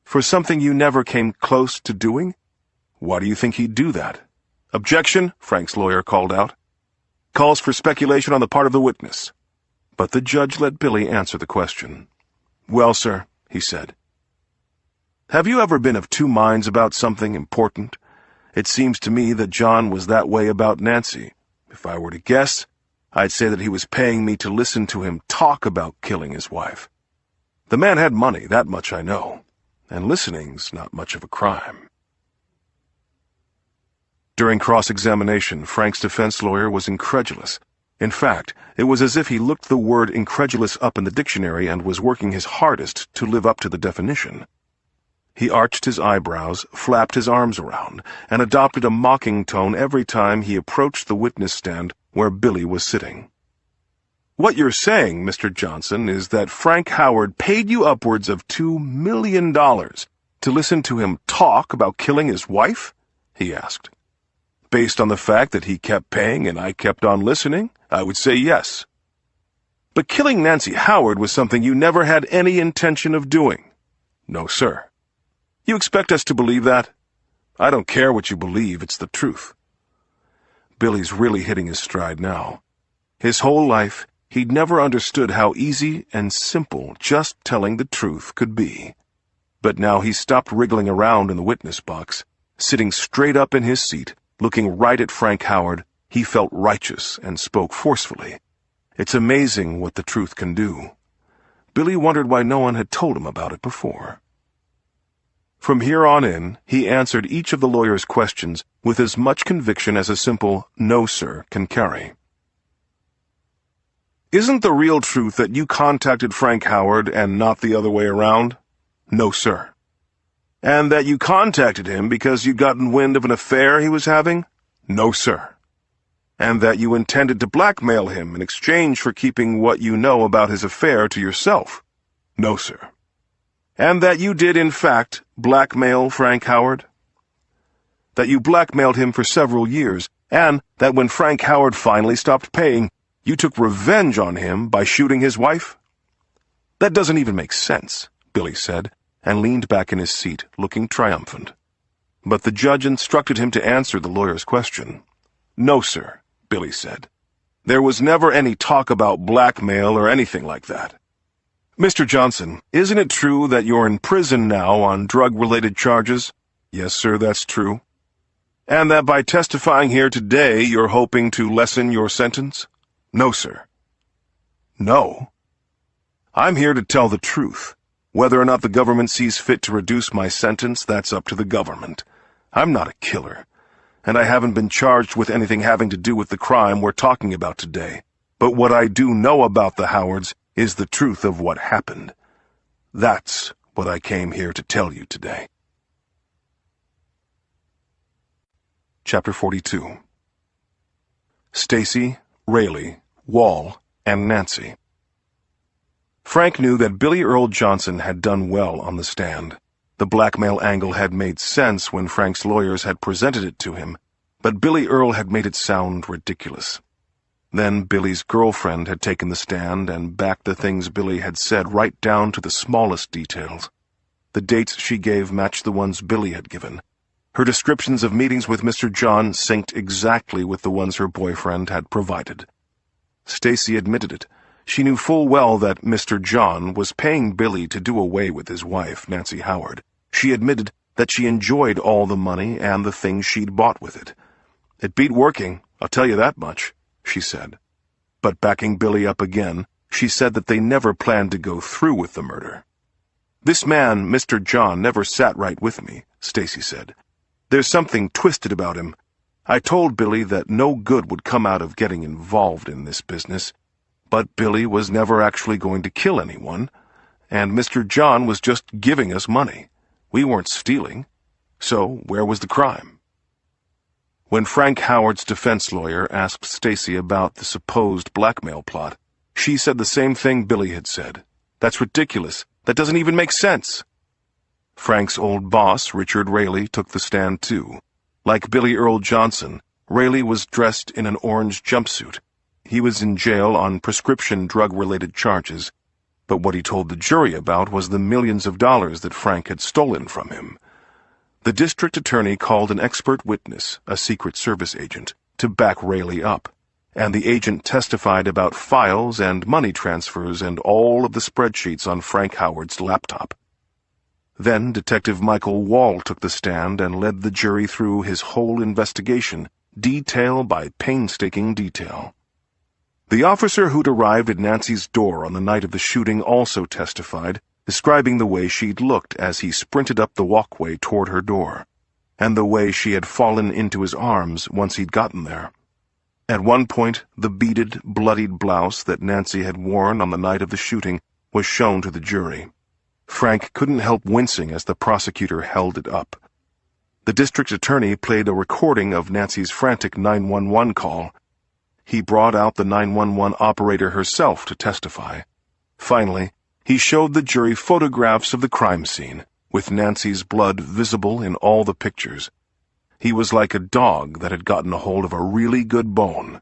"For something you never came close to doing? Why do you think he'd do that?" "Objection," Frank's lawyer called out. "Calls for speculation on the part of the witness." But the judge let Billy answer the question. "Well, sir," he said, "have you ever been of two minds about something important? It seems to me that John was that way about Nancy. If I were to guess, I'd say that he was paying me to listen to him talk about killing his wife. The man had money, that much I know, and listening's not much of a crime." During cross-examination, Frank's defense lawyer was incredulous. In fact, it was as if he looked the word incredulous up in the dictionary and was working his hardest to live up to the definition. He arched his eyebrows, flapped his arms around, and adopted a mocking tone every time he approached the witness stand where Billy was sitting. "What you're saying, Mr. Johnson, is that Frank Howard paid you upwards of $2 million to listen to him talk about killing his wife?" he asked. "Based on the fact that he kept paying and I kept on listening, I would say yes." "But killing Nancy Howard was something you never had any intention of doing." "No, sir." "You expect us to believe that?" "I don't care what you believe, it's the truth." Billy's really hitting his stride now. His whole life, he'd never understood how easy and simple just telling the truth could be. But now he stopped wriggling around in the witness box. Sitting straight up in his seat, looking right at Frank Howard, he felt righteous and spoke forcefully. It's amazing what the truth can do. Billy wondered why no one had told him about it before. From here on in, he answered each of the lawyer's questions with as much conviction as a simple "no, sir" can carry. "Isn't the real truth that you contacted Frank Howard and not the other way around?" "No, sir." "And that you contacted him because you'd gotten wind of an affair he was having?" "No, sir." "And that you intended to blackmail him in exchange for keeping what you know about his affair to yourself?" "No, sir." "And that you did, in fact, blackmail Frank Howard?" "That you blackmailed him for several years, and that when Frank Howard finally stopped paying, you took revenge on him by shooting his wife?" "That doesn't even make sense," Billy said, and leaned back in his seat, looking triumphant. But the judge instructed him to answer the lawyer's question. "No, sir," Billy said. "There was never any talk about blackmail or anything like that. Mr. Johnson, isn't it true that you're in prison now on drug-related charges?" "Yes, sir, that's true." "And that by testifying here today you're hoping to lessen your sentence?" "No, sir." "No?" "I'm here to tell the truth. Whether or not the government sees fit to reduce my sentence, that's up to the government. I'm not a killer, and I haven't been charged with anything having to do with the crime we're talking about today. But what I do know about the Howards is the truth of what happened. That's what I came here to tell you today. Chapter 42. Stacy, Rayleigh, Wall, and Nancy. Frank knew that Billy Earl Johnson had done well on the stand. The blackmail angle had made sense when Frank's lawyers had presented it to him, but Billy Earl had made it sound ridiculous. Then Billy's girlfriend had taken the stand and backed the things Billy had said right down to the smallest details. The dates she gave matched the ones Billy had given. Her descriptions of meetings with Mr. John synced exactly with the ones her boyfriend had provided. Stacy admitted it. She knew full well that Mr. John was paying Billy to do away with his wife, Nancy Howard. She admitted that she enjoyed all the money and the things she'd bought with it. It beat working, I'll tell you that much, she said. But backing Billy up again, she said that they never planned to go through with the murder. This man, Mr. John, never sat right with me, Stacy said. There's something twisted about him. I told Billy that no good would come out of getting involved in this business, but Billy was never actually going to kill anyone, and Mr. John was just giving us money. We weren't stealing. So where was the crime? When Frank Howard's defense lawyer asked Stacy about the supposed blackmail plot, she said the same thing Billy had said. That's ridiculous. That doesn't even make sense. Frank's old boss, Richard Rayleigh, took the stand too. Like Billy Earl Johnson, Rayleigh was dressed in an orange jumpsuit. He was in jail on prescription drug-related charges, but what he told the jury about was the millions of dollars that Frank had stolen from him. The district attorney called an expert witness, a Secret Service agent, to back Rayleigh up, and the agent testified about files and money transfers and all of the spreadsheets on Frank Howard's laptop. Then Detective Michael Wall took the stand and led the jury through his whole investigation, detail by painstaking detail. The officer who'd arrived at Nancy's door on the night of the shooting also testified, describing the way she'd looked as he sprinted up the walkway toward her door, and the way she had fallen into his arms once he'd gotten there. At one point, the beaded, bloodied blouse that Nancy had worn on the night of the shooting was shown to the jury. Frank couldn't help wincing as the prosecutor held it up. The district attorney played a recording of Nancy's frantic 911 call. He brought out the 911 operator herself to testify. Finally, he showed the jury photographs of the crime scene, with Nancy's blood visible in all the pictures. He was like a dog that had gotten a hold of a really good bone.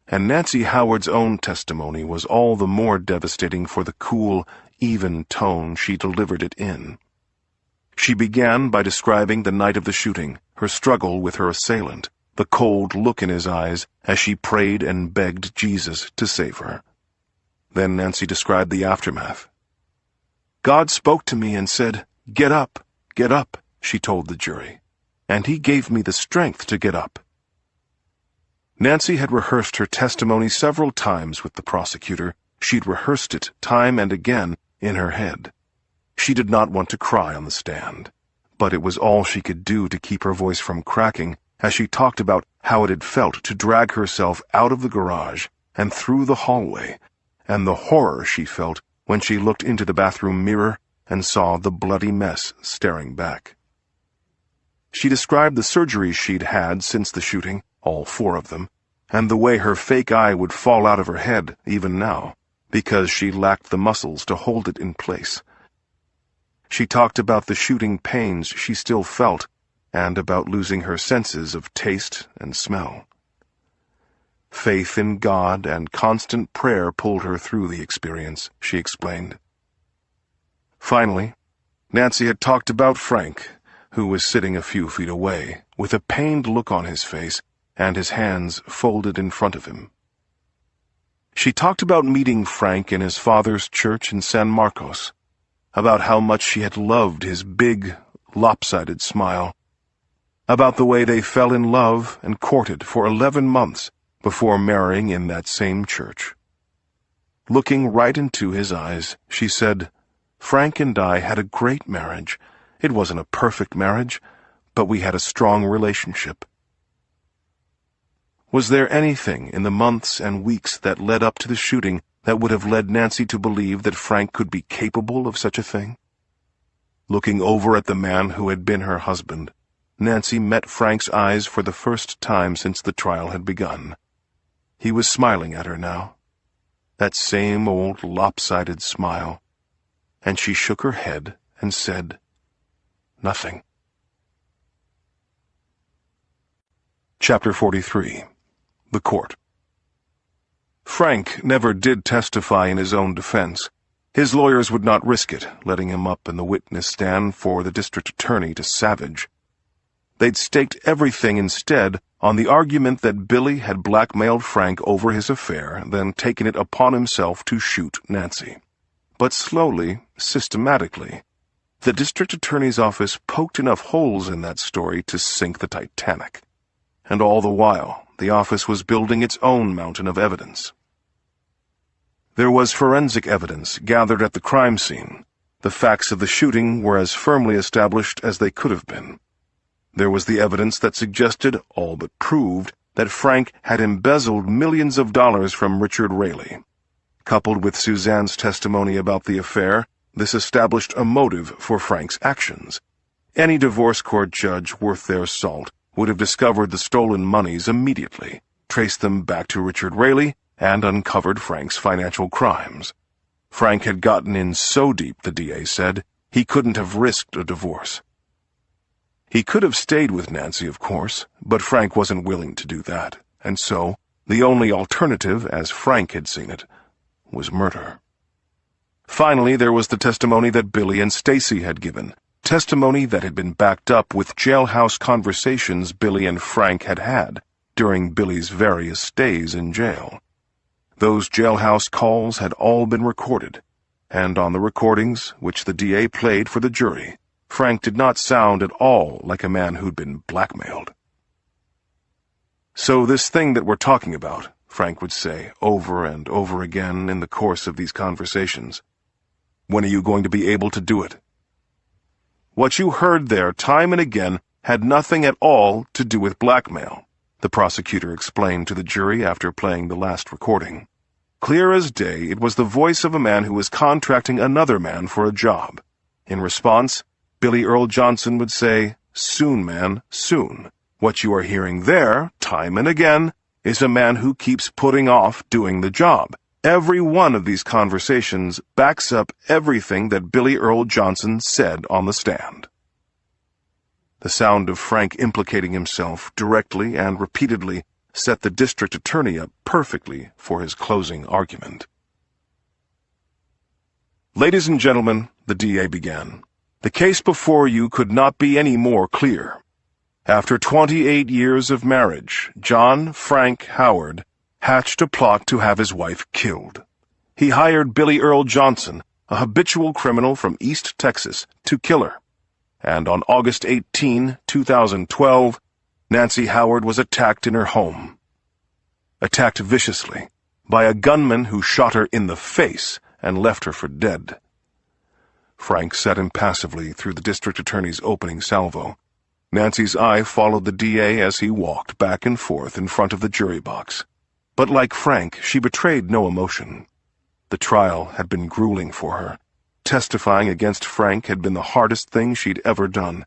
And Nancy Howard's own testimony was all the more devastating for the cool, even tone she delivered it in. She began by describing the night of the shooting, her struggle with her assailant, the cold look in his eyes as she prayed and begged Jesus to save her. Then Nancy described the aftermath. God spoke to me and said, get up, she told the jury, and he gave me the strength to get up. Nancy had rehearsed her testimony several times with the prosecutor. She'd rehearsed it time and again in her head. She did not want to cry on the stand, but it was all she could do to keep her voice from cracking as she talked about how it had felt to drag herself out of the garage and through the hallway, and the horror she felt when she looked into the bathroom mirror and saw the bloody mess staring back. She described the surgeries she'd had since the shooting, all 4 of them, and the way her fake eye would fall out of her head even now, because she lacked the muscles to hold it in place. She talked about the shooting pains she still felt, and about losing her senses of taste and smell. Faith in God and constant prayer pulled her through the experience, she explained. Finally, Nancy had talked about Frank, who was sitting a few feet away, with a pained look on his face and his hands folded in front of him. She talked about meeting Frank in his father's church in San Marcos, about how much she had loved his big, lopsided smile, about the way they fell in love and courted for 11 months before marrying in that same church. Looking right into his eyes, she said, Frank and I had a great marriage. It wasn't a perfect marriage, but we had a strong relationship. Was there anything in the months and weeks that led up to the shooting that would have led Nancy to believe that Frank could be capable of such a thing? Looking over at the man who had been her husband, Nancy met Frank's eyes for the first time since the trial had begun. He was smiling at her now, that same old lopsided smile, and she shook her head and said, "Nothing." Chapter 43. The Court. Frank never did testify in his own defense. His lawyers would not risk it, letting him up in the witness stand for the district attorney to savage. They'd staked everything instead on the argument that Billy had blackmailed Frank over his affair, then taken it upon himself to shoot Nancy. But slowly, systematically, the district attorney's office poked enough holes in that story to sink the Titanic. And all the while, the office was building its own mountain of evidence. There was forensic evidence gathered at the crime scene. The facts of the shooting were as firmly established as they could have been. There was the evidence that suggested, all but proved, that Frank had embezzled millions of dollars from Richard Raley. Coupled with Suzanne's testimony about the affair, this established a motive for Frank's actions. Any divorce court judge worth their salt would have discovered the stolen monies immediately, traced them back to Richard Raley, and uncovered Frank's financial crimes. Frank had gotten in so deep, the DA said, he couldn't have risked a divorce. He could have stayed with Nancy, of course, but Frank wasn't willing to do that, and so the only alternative, as Frank had seen it, was murder. Finally, there was the testimony that Billy and Stacy had given, testimony that had been backed up with jailhouse conversations Billy and Frank had had during Billy's various stays in jail. Those jailhouse calls had all been recorded, and on the recordings, which the DA played for the jury, Frank did not sound at all like a man who'd been blackmailed. "So this thing that we're talking about," Frank would say over and over again in the course of these conversations, "when are you going to be able to do it?" "What you heard there time and again had nothing at all to do with blackmail," the prosecutor explained to the jury after playing the last recording. Clear as day, it was the voice of a man who was contracting another man for a job. In response, Billy Earl Johnson would say, "Soon, man, soon." What you are hearing there, time and again, is a man who keeps putting off doing the job. Every one of these conversations backs up everything that Billy Earl Johnson said on the stand. The sound of Frank implicating himself directly and repeatedly set the district attorney up perfectly for his closing argument. "Ladies and gentlemen," the DA began, "the case before you could not be any more clear. After 28 years of marriage, John Frank Howard hatched a plot to have his wife killed. He hired Billy Earl Johnson, a habitual criminal from East Texas, to kill her. And on August 18, 2012, Nancy Howard was attacked in her home. Attacked viciously by a gunman who shot her in the face and left her for dead." Frank sat impassively through the district attorney's opening salvo. Nancy's eye followed the DA as he walked back and forth in front of the jury box. But like Frank, she betrayed no emotion. The trial had been grueling for her. Testifying against Frank had been the hardest thing she'd ever done.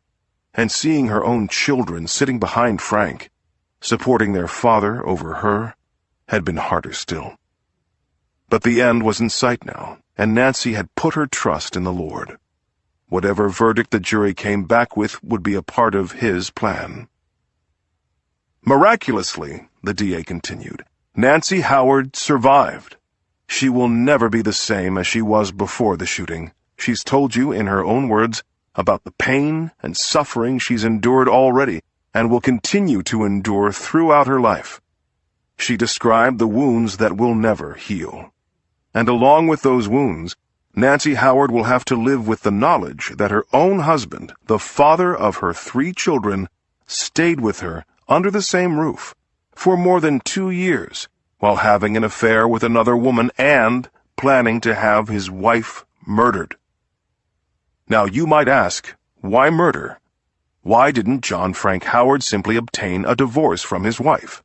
And seeing her own children sitting behind Frank, supporting their father over her, had been harder still. But the end was in sight now, and Nancy had put her trust in the Lord. Whatever verdict the jury came back with would be a part of his plan. "Miraculously," the DA continued, "Nancy Howard survived. She will never be the same as she was before the shooting. She's told you, in her own words, about the pain and suffering she's endured already and will continue to endure throughout her life. She described the wounds that will never heal. And along with those wounds, Nancy Howard will have to live with the knowledge that her own husband, the father of her 3 children, stayed with her under the same roof for more than 2 years while having an affair with another woman and planning to have his wife murdered. Now you might ask, why murder? Why didn't John Frank Howard simply obtain a divorce from his wife?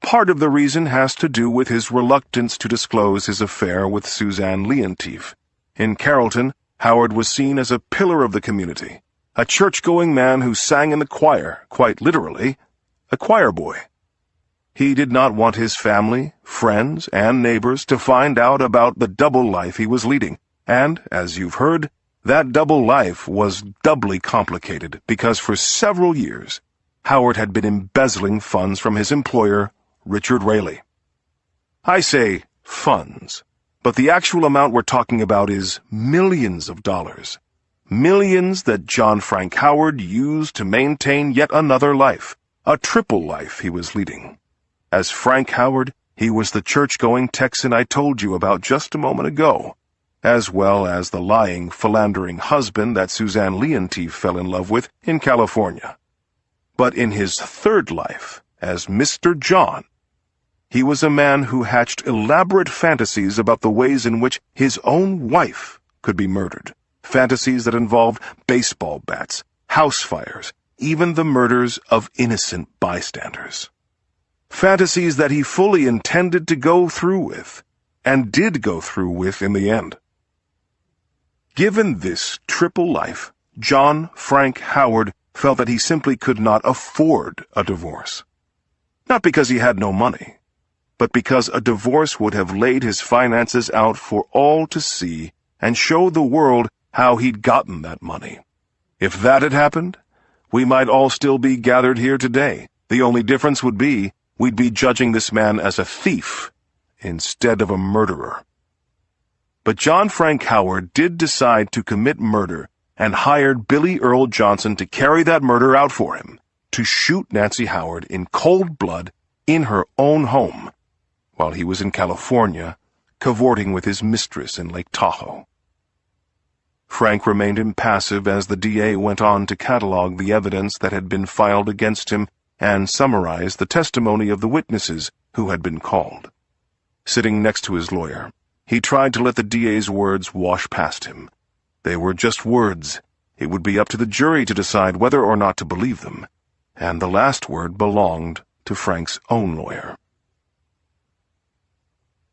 Part of the reason has to do with his reluctance to disclose his affair with Suzanne Leontief. In Carrollton, Howard was seen as a pillar of the community, a church-going man who sang in the choir, quite literally, a choir boy. He did not want his family, friends, and neighbors to find out about the double life he was leading, and, as you've heard, that double life was doubly complicated because for several years, Howard had been embezzling funds from his employer, Richard Raley. I say funds, but the actual amount we're talking about is millions of dollars. Millions that John Frank Howard used to maintain yet another life, a triple life he was leading. As Frank Howard, he was the church-going Texan I told you about just a moment ago, as well as the lying, philandering husband that Suzanne Leontief fell in love with in California. But in his third life, as Mr. John, he was a man who hatched elaborate fantasies about the ways in which his own wife could be murdered, fantasies that involved baseball bats, house fires, even the murders of innocent bystanders. Fantasies that he fully intended to go through with, and did go through with in the end. Given this triple life, John Frank Howard felt that he simply could not afford a divorce. Not because he had no money, but because a divorce would have laid his finances out for all to see and show the world how he'd gotten that money. If that had happened, we might all still be gathered here today. The only difference would be we'd be judging this man as a thief instead of a murderer. But John Frank Howard did decide to commit murder and hired Billy Earl Johnson to carry that murder out for him, to shoot Nancy Howard in cold blood in her own home, while he was in California, cavorting with his mistress in Lake Tahoe. Frank remained impassive as the DA went on to catalog the evidence that had been filed against him and summarize the testimony of the witnesses who had been called. Sitting next to his lawyer, he tried to let the DA's words wash past him. They were just words. It would be up to the jury to decide whether or not to believe them, and the last word belonged to Frank's own lawyer.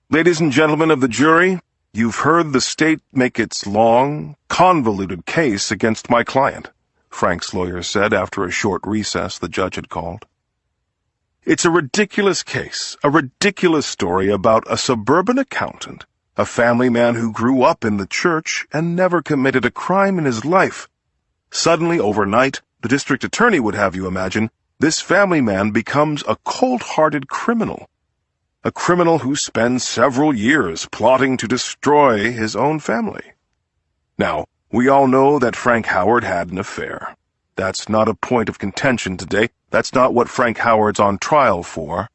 Ladies and gentlemen of the jury, you've heard the state make its long, convoluted case against my client, Frank's lawyer said after a short recess the judge had called. It's a ridiculous case, a ridiculous story about a suburban accountant, a family man who grew up in the church and never committed a crime in his life. Suddenly, overnight, the district attorney would have you imagine, this family man becomes a cold-hearted criminal. A criminal who spends several years plotting to destroy his own family. Now, we all know that Frank Howard had an affair. That's not a point of contention today. That's not what Frank Howard's on trial for.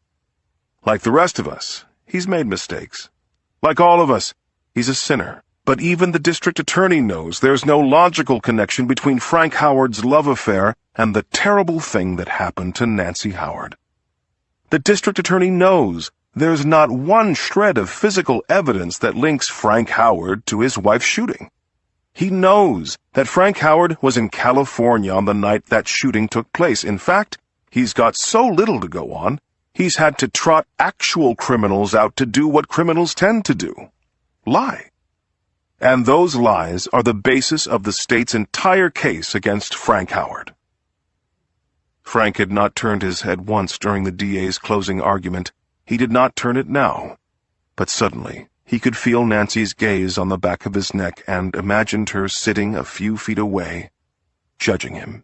Like the rest of us, he's made mistakes. Like all of us, he's a sinner. But even the district attorney knows there's no logical connection between Frank Howard's love affair and the terrible thing that happened to Nancy Howard. The district attorney knows there's not one shred of physical evidence that links Frank Howard to his wife's shooting. He knows that Frank Howard was in California on the night that shooting took place. In fact, he's got so little to go on, he's had to trot actual criminals out to do what criminals tend to do: lie. And those lies are the basis of the state's entire case against Frank Howard. Frank had not turned his head once during the DA's closing argument. He did not turn it now, but suddenly he could feel Nancy's gaze on the back of his neck and imagined her sitting a few feet away, judging him.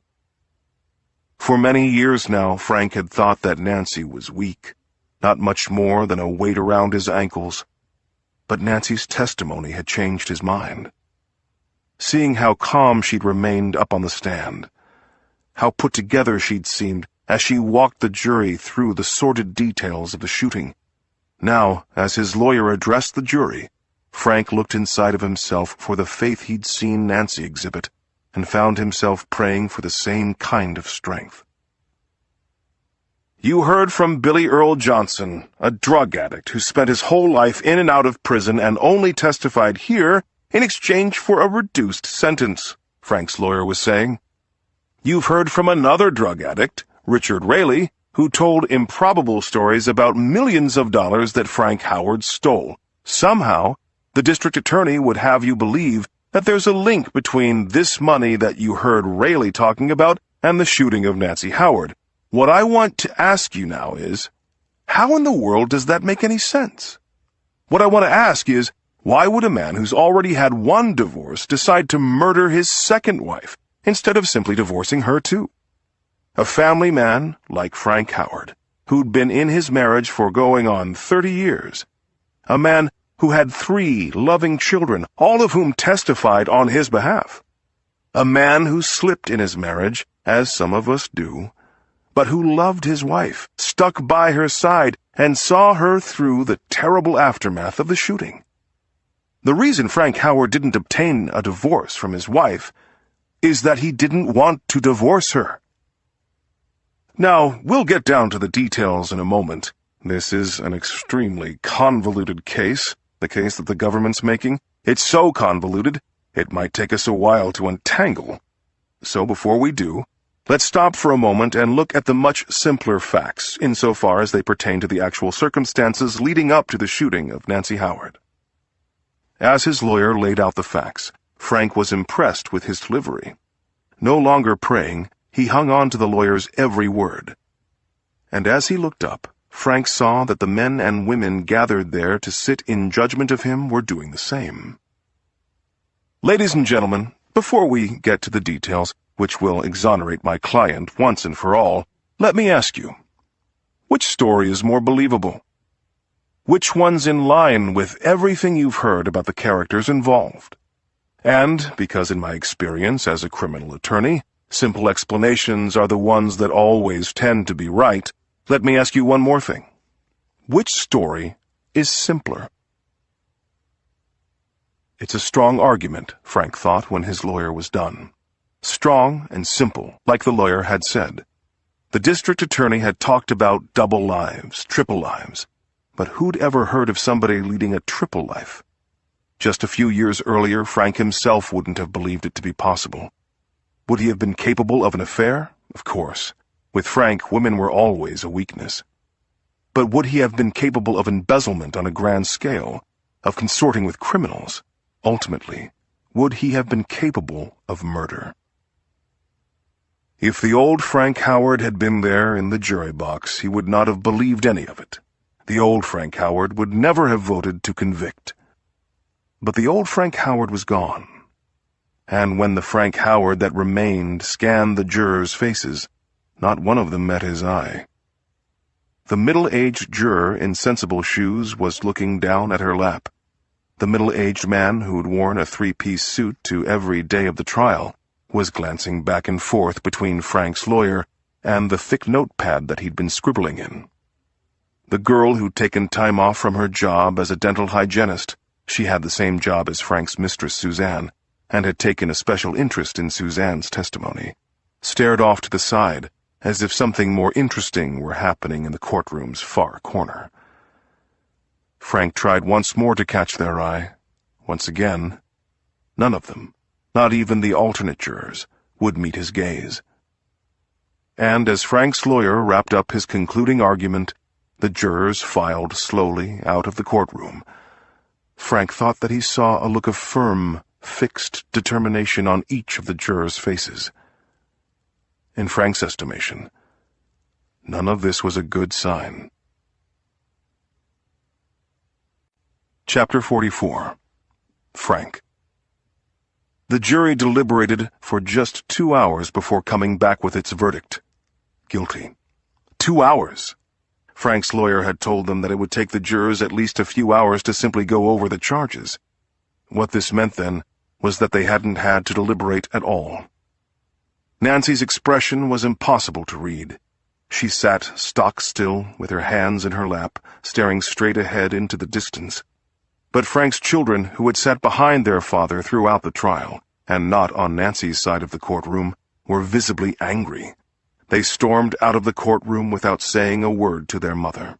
For many years now, Frank had thought that Nancy was weak, not much more than a weight around his ankles, but Nancy's testimony had changed his mind. Seeing how calm she'd remained up on the stand, how put together she'd seemed as she walked the jury through the sordid details of the shooting. Now, as his lawyer addressed the jury, Frank looked inside of himself for the faith he'd seen Nancy exhibit, and found himself praying for the same kind of strength. You heard from Billy Earl Johnson, a drug addict who spent his whole life in and out of prison and only testified here in exchange for a reduced sentence, Frank's lawyer was saying. You've heard from another drug addict, Richard Raley, who told improbable stories about millions of dollars that Frank Howard stole. Somehow, the district attorney would have you believe that there's a link between this money that you heard Raley talking about and the shooting of Nancy Howard. What I want to ask you now is, how in the world does that make any sense? What I want to ask is, why would a man who's already had one divorce decide to murder his second wife instead of simply divorcing her too? A family man like Frank Howard, who'd been in his marriage for going on 30 years. A man who had 3 loving children, all of whom testified on his behalf. A man who slipped in his marriage, as some of us do, but who loved his wife, stuck by her side, and saw her through the terrible aftermath of the shooting. The reason Frank Howard didn't obtain a divorce from his wife is that he didn't want to divorce her. Now, we'll get down to the details in a moment. This is an extremely convoluted case, the case that the government's making. It's so convoluted, it might take us a while to untangle. So before we do, let's stop for a moment and look at the much simpler facts, insofar as they pertain to the actual circumstances leading up to the shooting of Nancy Howard. As his lawyer laid out the facts, Frank was impressed with his delivery. No longer praying, he hung on to the lawyer's every word. And as he looked up, Frank saw that the men and women gathered there to sit in judgment of him were doing the same. Ladies and gentlemen, before we get to the details, which will exonerate my client once and for all, let me ask you, which story is more believable? Which one's in line with everything you've heard about the characters involved? And, because in my experience as a criminal attorney, simple explanations are the ones that always tend to be right, let me ask you one more thing. Which story is simpler? It's a strong argument, Frank thought when his lawyer was done. Strong and simple, like the lawyer had said. The district attorney had talked about double lives, triple lives. But who'd ever heard of somebody leading a triple life? Just a few years earlier, Frank himself wouldn't have believed it to be possible. Would he have been capable of an affair? Of course. With Frank, women were always a weakness. But would he have been capable of embezzlement on a grand scale, of consorting with criminals? Ultimately, would he have been capable of murder? If the old Frank Howard had been there in the jury box, he would not have believed any of it. The old Frank Howard would never have voted to convict. But the old Frank Howard was gone. And when the Frank Howard that remained scanned the jurors' faces, not one of them met his eye. The middle-aged juror in sensible shoes was looking down at her lap. The middle-aged man who'd worn a 3-piece suit to every day of the trial was glancing back and forth between Frank's lawyer and the thick notepad that he'd been scribbling in. The girl who'd taken time off from her job as a dental hygienist, she had the same job as Frank's mistress Suzanne, and had taken a special interest in Suzanne's testimony, stared off to the side as if something more interesting were happening in the courtroom's far corner. Frank tried once more to catch their eye. Once again, none of them, not even the alternate jurors, would meet his gaze. And as Frank's lawyer wrapped up his concluding argument, the jurors filed slowly out of the courtroom. Frank thought that he saw a look of firm, fixed determination on each of the jurors' faces. In Frank's estimation, none of this was a good sign. Chapter 44. Frank. The jury deliberated for just 2 hours before coming back with its verdict. Guilty. 2 hours! Frank's lawyer had told them that it would take the jurors at least a few hours to simply go over the charges. What this meant, then, was that they hadn't had to deliberate at all. Nancy's expression was impossible to read. She sat stock-still, with her hands in her lap, staring straight ahead into the distance. But Frank's children, who had sat behind their father throughout the trial, and not on Nancy's side of the courtroom, were visibly angry. They stormed out of the courtroom without saying a word to their mother.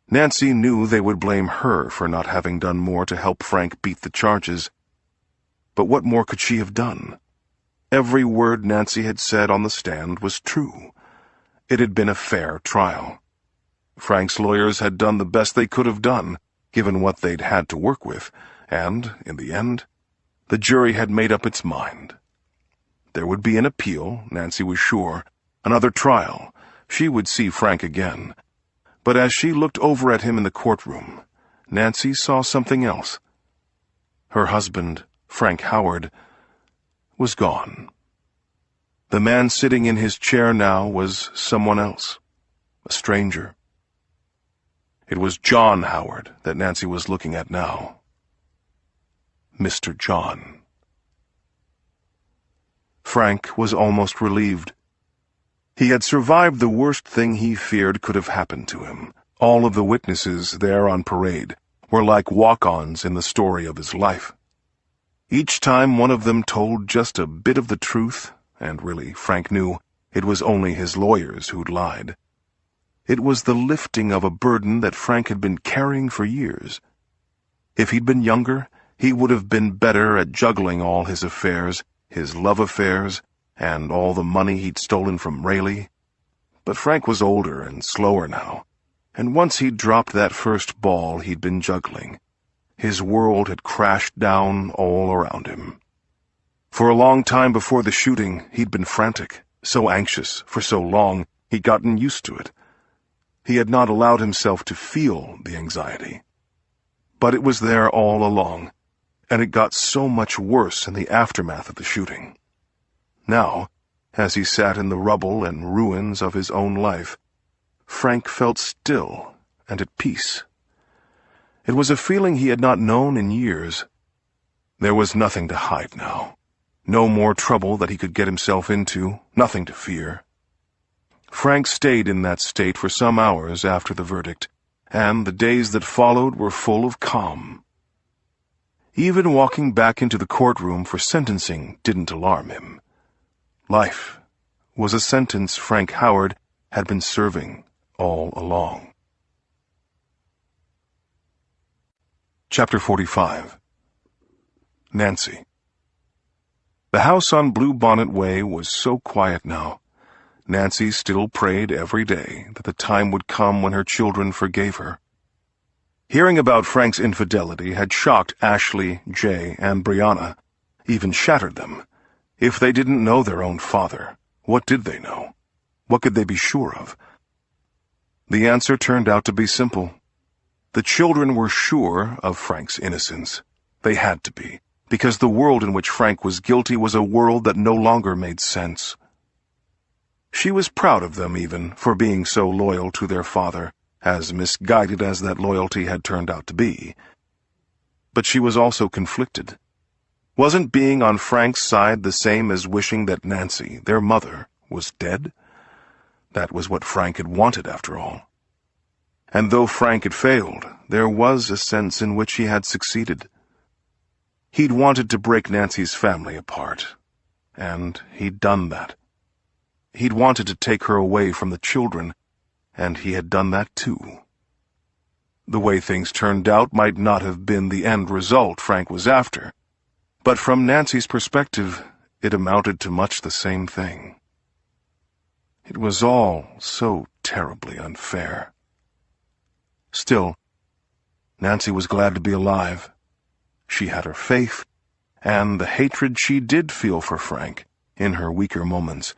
Nancy knew they would blame her for not having done more to help Frank beat the charges. But what more could she have done? Every word Nancy had said on the stand was true. It had been a fair trial. Frank's lawyers had done the best they could have done, given what they'd had to work with, and, in the end, the jury had made up its mind. There would be an appeal, Nancy was sure, another trial. She would see Frank again. But as she looked over at him in the courtroom, Nancy saw something else. Her husband, Frank Howard, was gone. The man sitting in his chair now was someone else, a stranger. It was John Howard that Nancy was looking at now. Mr. John. Frank was almost relieved. He had survived the worst thing he feared could have happened to him. All of the witnesses there on parade were like walk-ons in the story of his life. Each time one of them told just a bit of the truth, and really, Frank knew, it was only his lawyers who'd lied. It was the lifting of a burden that Frank had been carrying for years. If he'd been younger, he would have been better at juggling all his affairs, his love affairs, and all the money he'd stolen from Rayleigh. But Frank was older and slower now, and once he'd dropped that first ball he'd been juggling, his world had crashed down all around him. For a long time before the shooting, he'd been frantic, so anxious, for so long, he'd gotten used to it. He had not allowed himself to feel the anxiety. But it was there all along, and it got so much worse in the aftermath of the shooting. Now, as he sat in the rubble and ruins of his own life, Frank felt still and at peace. It was a feeling he had not known in years. There was nothing to hide now. No more trouble that he could get himself into, nothing to fear. Frank stayed in that state for some hours after the verdict, and the days that followed were full of calm. Even walking back into the courtroom for sentencing didn't alarm him. Life was a sentence Frank Howard had been serving all along. Chapter 45. Nancy. The house on Bluebonnet Way was so quiet now. Nancy still prayed every day that the time would come when her children forgave her. Hearing about Frank's infidelity had shocked Ashley, Jay, and Brianna, even shattered them. If they didn't know their own father, what did they know? What could they be sure of? The answer turned out to be simple. The children were sure of Frank's innocence. They had to be, because the world in which Frank was guilty was a world that no longer made sense. She was proud of them, even, for being so loyal to their father, as misguided as that loyalty had turned out to be. But she was also conflicted. Wasn't being on Frank's side the same as wishing that Nancy, their mother, was dead? That was what Frank had wanted, after all. And though Frank had failed, there was a sense in which he had succeeded. He'd wanted to break Nancy's family apart, and he'd done that. He'd wanted to take her away from the children, and he had done that too. The way things turned out might not have been the end result Frank was after, but from Nancy's perspective, it amounted to much the same thing. It was all so terribly unfair. Still, Nancy was glad to be alive. She had her faith, and the hatred she did feel for Frank, in her weaker moments,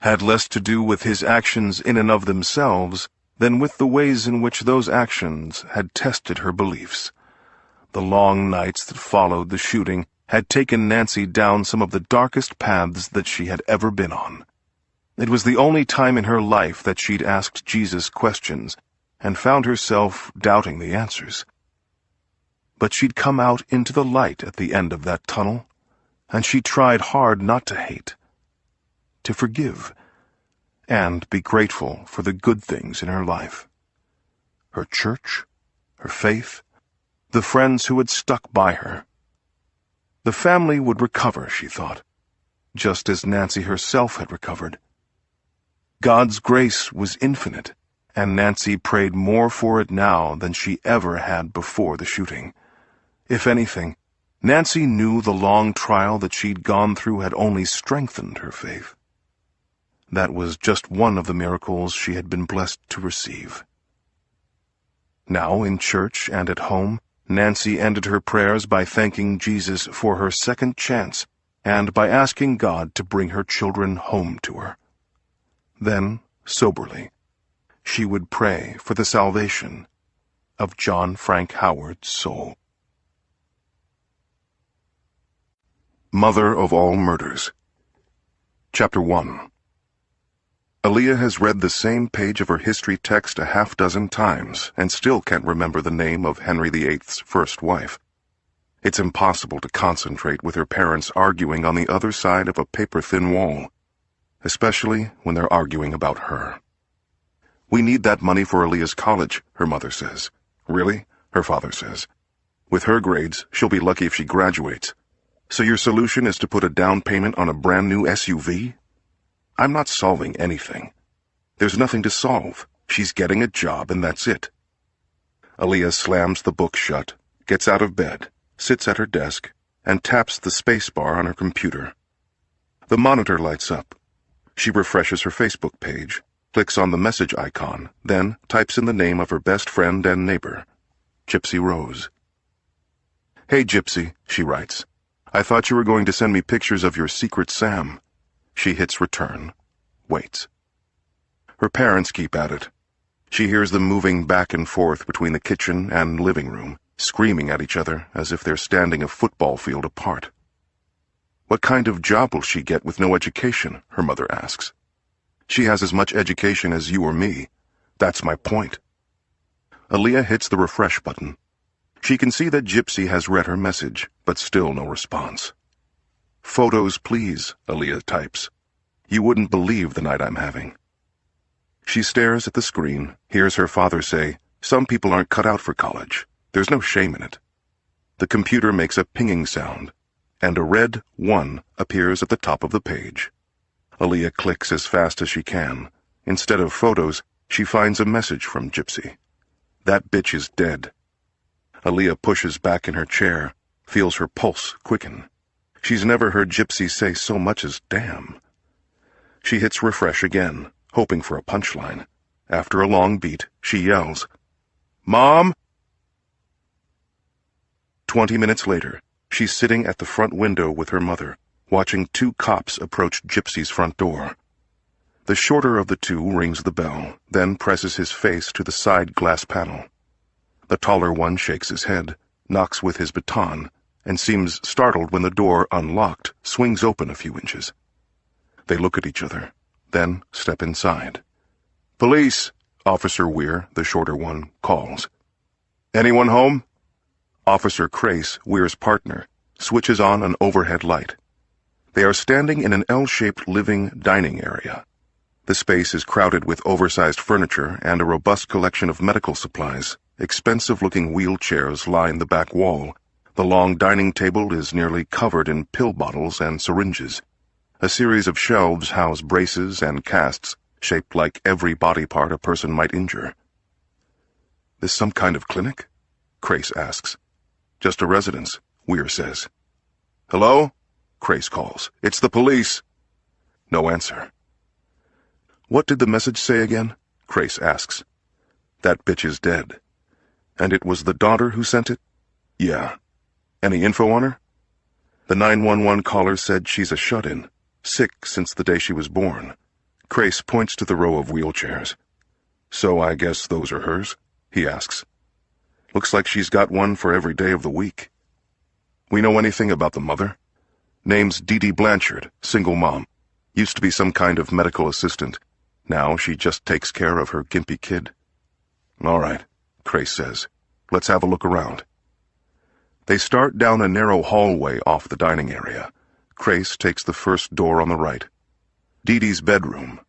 had less to do with his actions in and of themselves than with the ways in which those actions had tested her beliefs. The long nights that followed the shooting had taken Nancy down some of the darkest paths that she had ever been on. It was the only time in her life that she'd asked Jesus questions and found herself doubting the answers. But she'd come out into the light at the end of that tunnel, and she tried hard not to hate, to forgive, and be grateful for the good things in her life. Her church, her faith, the friends who had stuck by her. The family would recover, she thought, just as Nancy herself had recovered. God's grace was infinite, and Nancy prayed more for it now than she ever had before the shooting. If anything, Nancy knew the long trial that she'd gone through had only strengthened her faith. That was just one of the miracles she had been blessed to receive. Now, in church and at home, Nancy ended her prayers by thanking Jesus for her second chance and by asking God to bring her children home to her. Then, soberly, she would pray for the salvation of John Frank Howard's soul. Mother of All Murders. Chapter 1. Aaliyah has read the same page of her history text a half-dozen times and still can't remember the name of Henry VIII's first wife. It's impossible to concentrate with her parents arguing on the other side of a paper-thin wall, especially when they're arguing about her. "We need that money for Aaliyah's college," her mother says. "Really?" her father says. "With her grades, she'll be lucky if she graduates. So your solution is to put a down payment on a brand new SUV? I'm not solving anything. There's nothing to solve. She's getting a job and that's it." Aaliyah slams the book shut, gets out of bed, sits at her desk, and taps the space bar on her computer. The monitor lights up. She refreshes her Facebook page, clicks on the message icon, then types in the name of her best friend and neighbor, Gypsy Rose. "Hey, Gypsy," she writes. "I thought you were going to send me pictures of your secret Sam." She hits return, waits. Her parents keep at it. She hears them moving back and forth between the kitchen and living room, screaming at each other as if they're standing a football field apart. "What kind of job will she get with no education?" her mother asks. "She has as much education as you or me. That's my point." Aaliyah hits the refresh button. She can see that Gypsy has read her message, but still no response. "Photos, please," Aaliyah types. "You wouldn't believe the night I'm having." She stares at the screen, hears her father say, "Some people aren't cut out for college. There's no shame in it." The computer makes a pinging sound, and a red 1 appears at the top of the page. Aaliyah clicks as fast as she can. Instead of photos, she finds a message from Gypsy. "That bitch is dead." Aaliyah pushes back in her chair, feels her pulse quicken. She's never heard Gypsy say so much as damn. She hits refresh again, hoping for a punchline. After a long beat, she yells, "Mom!" 20 minutes later, she's sitting at the front window with her mother, watching 2 cops approach Gypsy's front door. The shorter of the 2 rings the bell, then presses his face to the side glass panel. The taller one shakes his head, knocks with his baton, and seems startled when the door, unlocked, swings open a few inches. They look at each other, then step inside. "Police!" Officer Weir, the shorter one, calls. "Anyone home?" Officer Crace, Weir's partner, switches on an overhead light. They are standing in an L-shaped living dining area. The space is crowded with oversized furniture and a robust collection of medical supplies. Expensive-looking wheelchairs line the back wall. The long dining table is nearly covered in pill bottles and syringes. A series of shelves house braces and casts, shaped like every body part a person might injure. "This some kind of clinic?" Crace asks. "Just a residence," Weir says. "Hello?" Crace calls. "It's the police." No answer. "What did the message say again?" Crace asks. "That bitch is dead." "And it was the daughter who sent it?" "Yeah." "Any info on her?" "The 911 caller said she's a shut-in, sick since the day she was born." Crace points to the row of wheelchairs. "So I guess those are hers?" he asks. "Looks like she's got one for every day of the week." "We know anything about the mother?" "Name's Dee Dee Blanchard, single mom. Used to be some kind of medical assistant. Now she just takes care of her gimpy kid." "All right," Crace says. "Let's have a look around." They start down a narrow hallway off the dining area. Crace takes the first door on the right. Dee Dee's bedroom.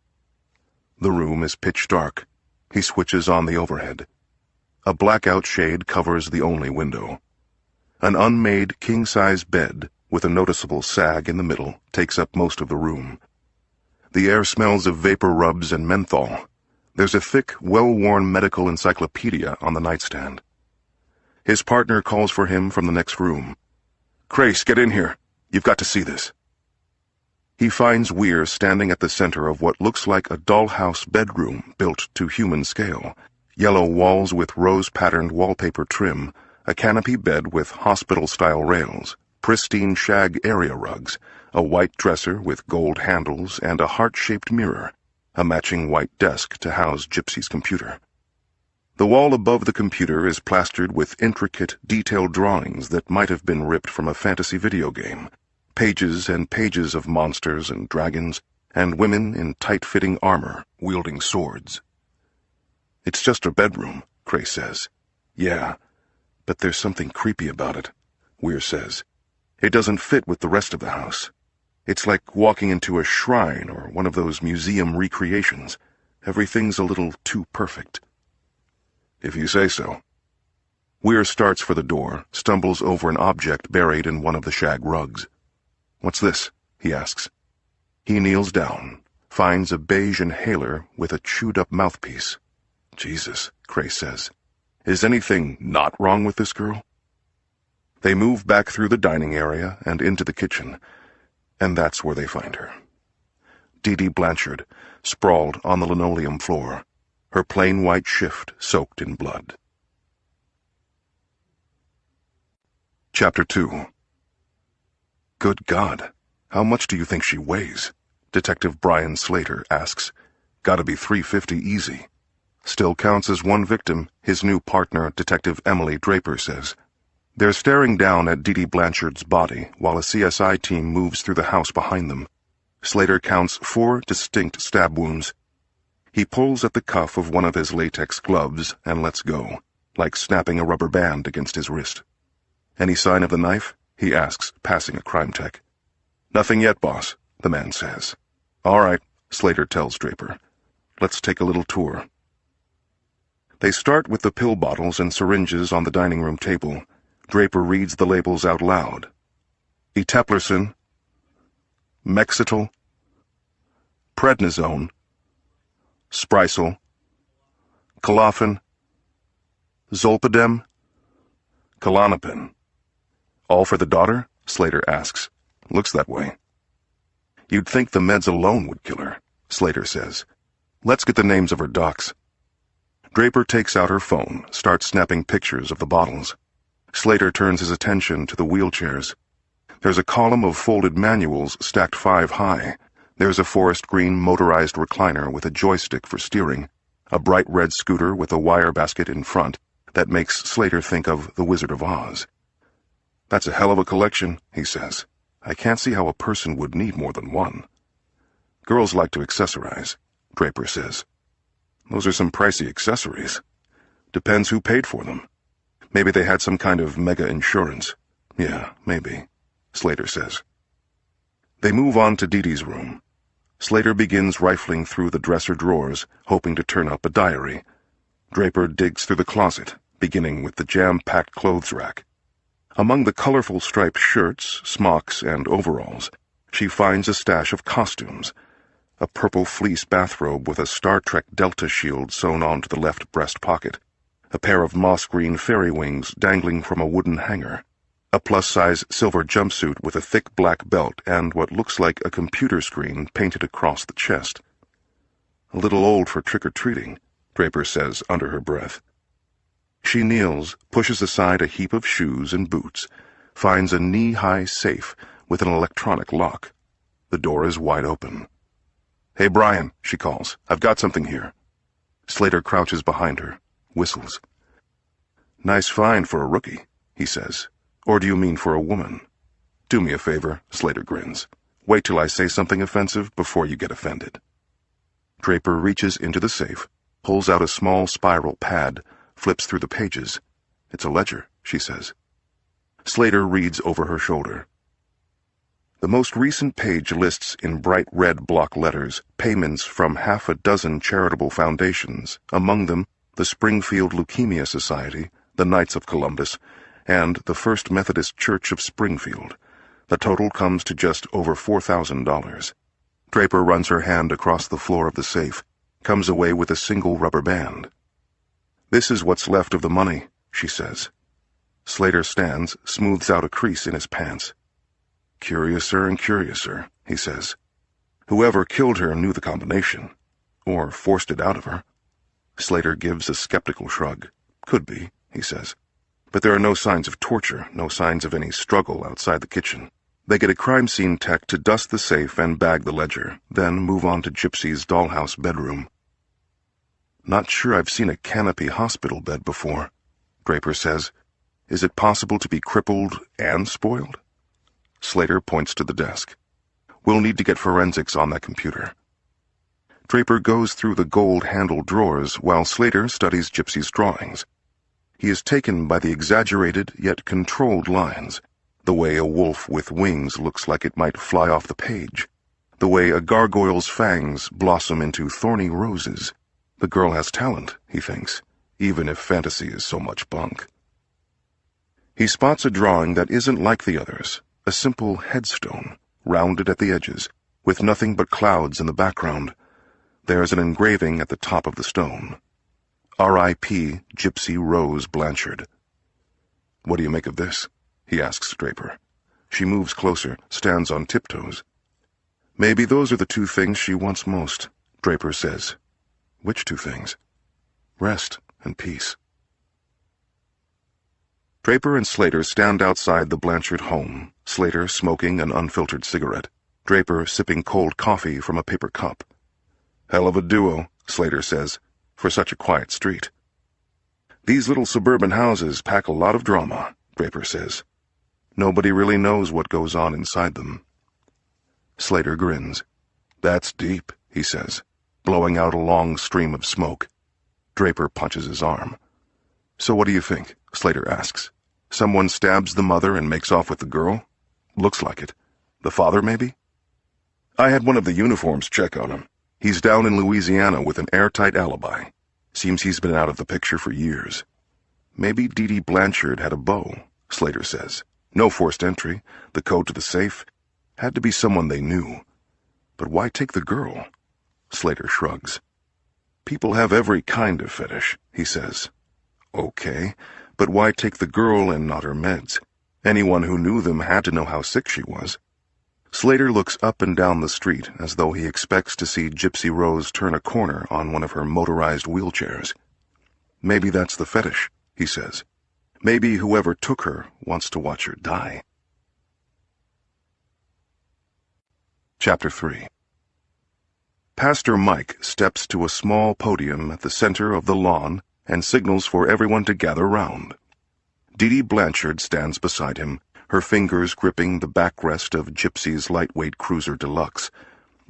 The room is pitch dark. He switches on the overhead. A blackout shade covers the only window. An unmade king-size bed, with a noticeable sag in the middle, takes up most of the room. The air smells of vapor rubs and menthol. There's a thick, well-worn medical encyclopedia on the nightstand. His partner calls for him from the next room. Grace, get in here. You've got to see this. He finds Weir standing at the center of what looks like a dollhouse bedroom built to human scale. Yellow walls with rose-patterned wallpaper trim, a canopy bed with hospital-style rails, pristine shag area rugs, a white dresser with gold handles and a heart-shaped mirror, a matching white desk to house Gypsy's computer. The wall above the computer is plastered with intricate, detailed drawings that might have been ripped from a fantasy video game. Pages and pages of monsters and dragons, and women in tight-fitting armor, wielding swords. It's just a bedroom, Grace says. Yeah, but there's something creepy about it, Weir says. It doesn't fit with the rest of the house. It's like walking into a shrine or one of those museum recreations. Everything's a little too perfect. If you say so. Weir starts for the door, stumbles over an object buried in one of the shag rugs. What's this? He asks. He kneels down, finds a beige inhaler with a chewed-up mouthpiece. Jesus, Grace says. Is anything not wrong with this girl? They move back through the dining area and into the kitchen, and that's where they find her. Dee Dee Blanchard, sprawled on the linoleum floor, her plain white shift soaked in blood. Chapter 2. Good God, how much do you think she weighs? Detective Brian Slater asks. Gotta be 350 easy. Still counts as one victim, his new partner, Detective Emily Draper, says. They're staring down at Dee Dee Blanchard's body while a CSI team moves through the house behind them. Slater counts 4 distinct stab wounds. He pulls at the cuff of one of his latex gloves and lets go, like snapping a rubber band against his wrist. Any sign of the knife? He asks, passing a crime tech. Nothing yet, boss, the man says. All right, Slater tells Draper. Let's take a little tour. They start with the pill bottles and syringes on the dining room table. Draper reads the labels out loud. Eteplersen, Mexitol, Prednisone, Sprycel, Colophon, Zolpidem, Klonopin. All for the daughter? Slater asks. Looks that way. You'd think the meds alone would kill her, Slater says. Let's get the names of her docs. Draper takes out her phone, starts snapping pictures of the bottles. Slater turns his attention to the wheelchairs. There's a column of folded manuals stacked 5 high. There's a forest green motorized recliner with a joystick for steering, a bright red scooter with a wire basket in front that makes Slater think of The Wizard of Oz. That's a hell of a collection, he says. I can't see how a person would need more than one. Girls like to accessorize, Draper says. Those are some pricey accessories. Depends who paid for them. Maybe they had some kind of mega insurance. Yeah, maybe, Slater says. They move on to Dee Dee's room. Slater begins rifling through the dresser drawers, hoping to turn up a diary. Draper digs through the closet, beginning with the jam-packed clothes rack. Among the colorful striped shirts, smocks, and overalls, she finds a stash of costumes. A purple fleece bathrobe with a Star Trek Delta shield sewn onto the left breast pocket, a pair of moss-green fairy wings dangling from a wooden hanger, a plus-size silver jumpsuit with a thick black belt and what looks like a computer screen painted across the chest. A little old for trick-or-treating, Draper says under her breath. She kneels, pushes aside a heap of shoes and boots, finds a knee-high safe with an electronic lock. The door is wide open. Hey, Brian, she calls. I've got something here. Slater crouches behind her, whistles. Nice find for a rookie, he says. Or do you mean for a woman? Do me a favor, Slater grins. Wait till I say something offensive before you get offended. Draper reaches into the safe, pulls out a small spiral pad, flips through the pages. It's a ledger, she says. Slater reads over her shoulder. The most recent page lists in bright red block letters payments from 6 charitable foundations, among them the Springfield Leukemia Society, the Knights of Columbus, and the First Methodist Church of Springfield. The total comes to just over $4,000. Draper runs her hand across the floor of the safe, comes away with a single rubber band. This is what's left of the money, she says. Slater stands, smooths out a crease in his pants. Curiouser and curiouser, he says. Whoever killed her knew the combination. Or forced it out of her. Slater gives a skeptical shrug. Could be, he says. But there are no signs of torture, no signs of any struggle outside the kitchen. They get a crime scene tech to dust the safe and bag the ledger, then move on to Gypsy's dollhouse bedroom. Not sure I've seen a canopy hospital bed before, Draper says. Is it possible to be crippled and spoiled? Slater points to the desk. We'll need to get forensics on that computer. Draper goes through the gold-handled drawers while Slater studies Gypsy's drawings. He is taken by the exaggerated yet controlled lines, the way a wolf with wings looks like it might fly off the page, the way a gargoyle's fangs blossom into thorny roses. The girl has talent, he thinks, even if fantasy is so much bunk. He spots a drawing that isn't like the others, a simple headstone, rounded at the edges, with nothing but clouds in the background. There's an engraving at the top of the stone. R.I.P. Gypsy Rose Blanchard. What do you make of this? He asks Draper. She moves closer, stands on tiptoes. Maybe those are the two things she wants most, Draper says. Which two things? Rest and peace. Draper and Slater stand outside the Blanchard home, Slater smoking an unfiltered cigarette, Draper sipping cold coffee from a paper cup. Hell of a duo, Slater says, for such a quiet street. These little suburban houses pack a lot of drama, Draper says. Nobody really knows what goes on inside them. Slater grins. That's deep, he says, blowing out a long stream of smoke. Draper punches his arm. So what do you think? Slater asks. Someone stabs the mother and makes off with the girl? Looks like it. The father, maybe? I had one of the uniforms check on him. He's down in Louisiana with an airtight alibi. Seems he's been out of the picture for years. Maybe Dee Dee Blanchard had a beau, Slater says. No forced entry, the code to the safe. Had to be someone they knew. But why take the girl? Slater shrugs. People have every kind of fetish, he says. Okay, but why take the girl and not her meds? Anyone who knew them had to know how sick she was. Slater looks up and down the street as though he expects to see Gypsy Rose turn a corner on one of her motorized wheelchairs. Maybe that's the fetish, he says. Maybe whoever took her wants to watch her die. Chapter 3. Pastor Mike steps to a small podium at the center of the lawn and signals for everyone to gather round. Dee Dee Blanchard stands beside him, her fingers gripping the backrest of Gypsy's lightweight cruiser deluxe.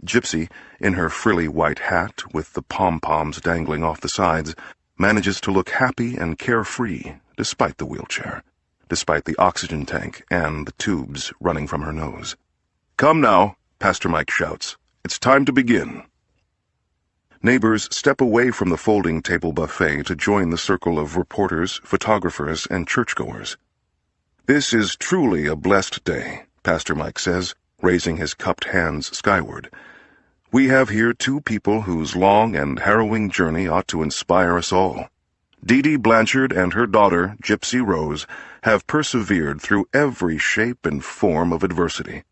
Gypsy, in her frilly white hat with the pom-poms dangling off the sides, manages to look happy and carefree despite the wheelchair, despite the oxygen tank and the tubes running from her nose. Come now, Pastor Mike shouts. It's time to begin. Neighbors step away from the folding table buffet to join the circle of reporters, photographers, and churchgoers. This is truly a blessed day, Pastor Mike says, raising his cupped hands skyward. We have here two people whose long and harrowing journey ought to inspire us all. Dee Dee Blanchard and her daughter, Gypsy Rose, have persevered through every shape and form of adversity.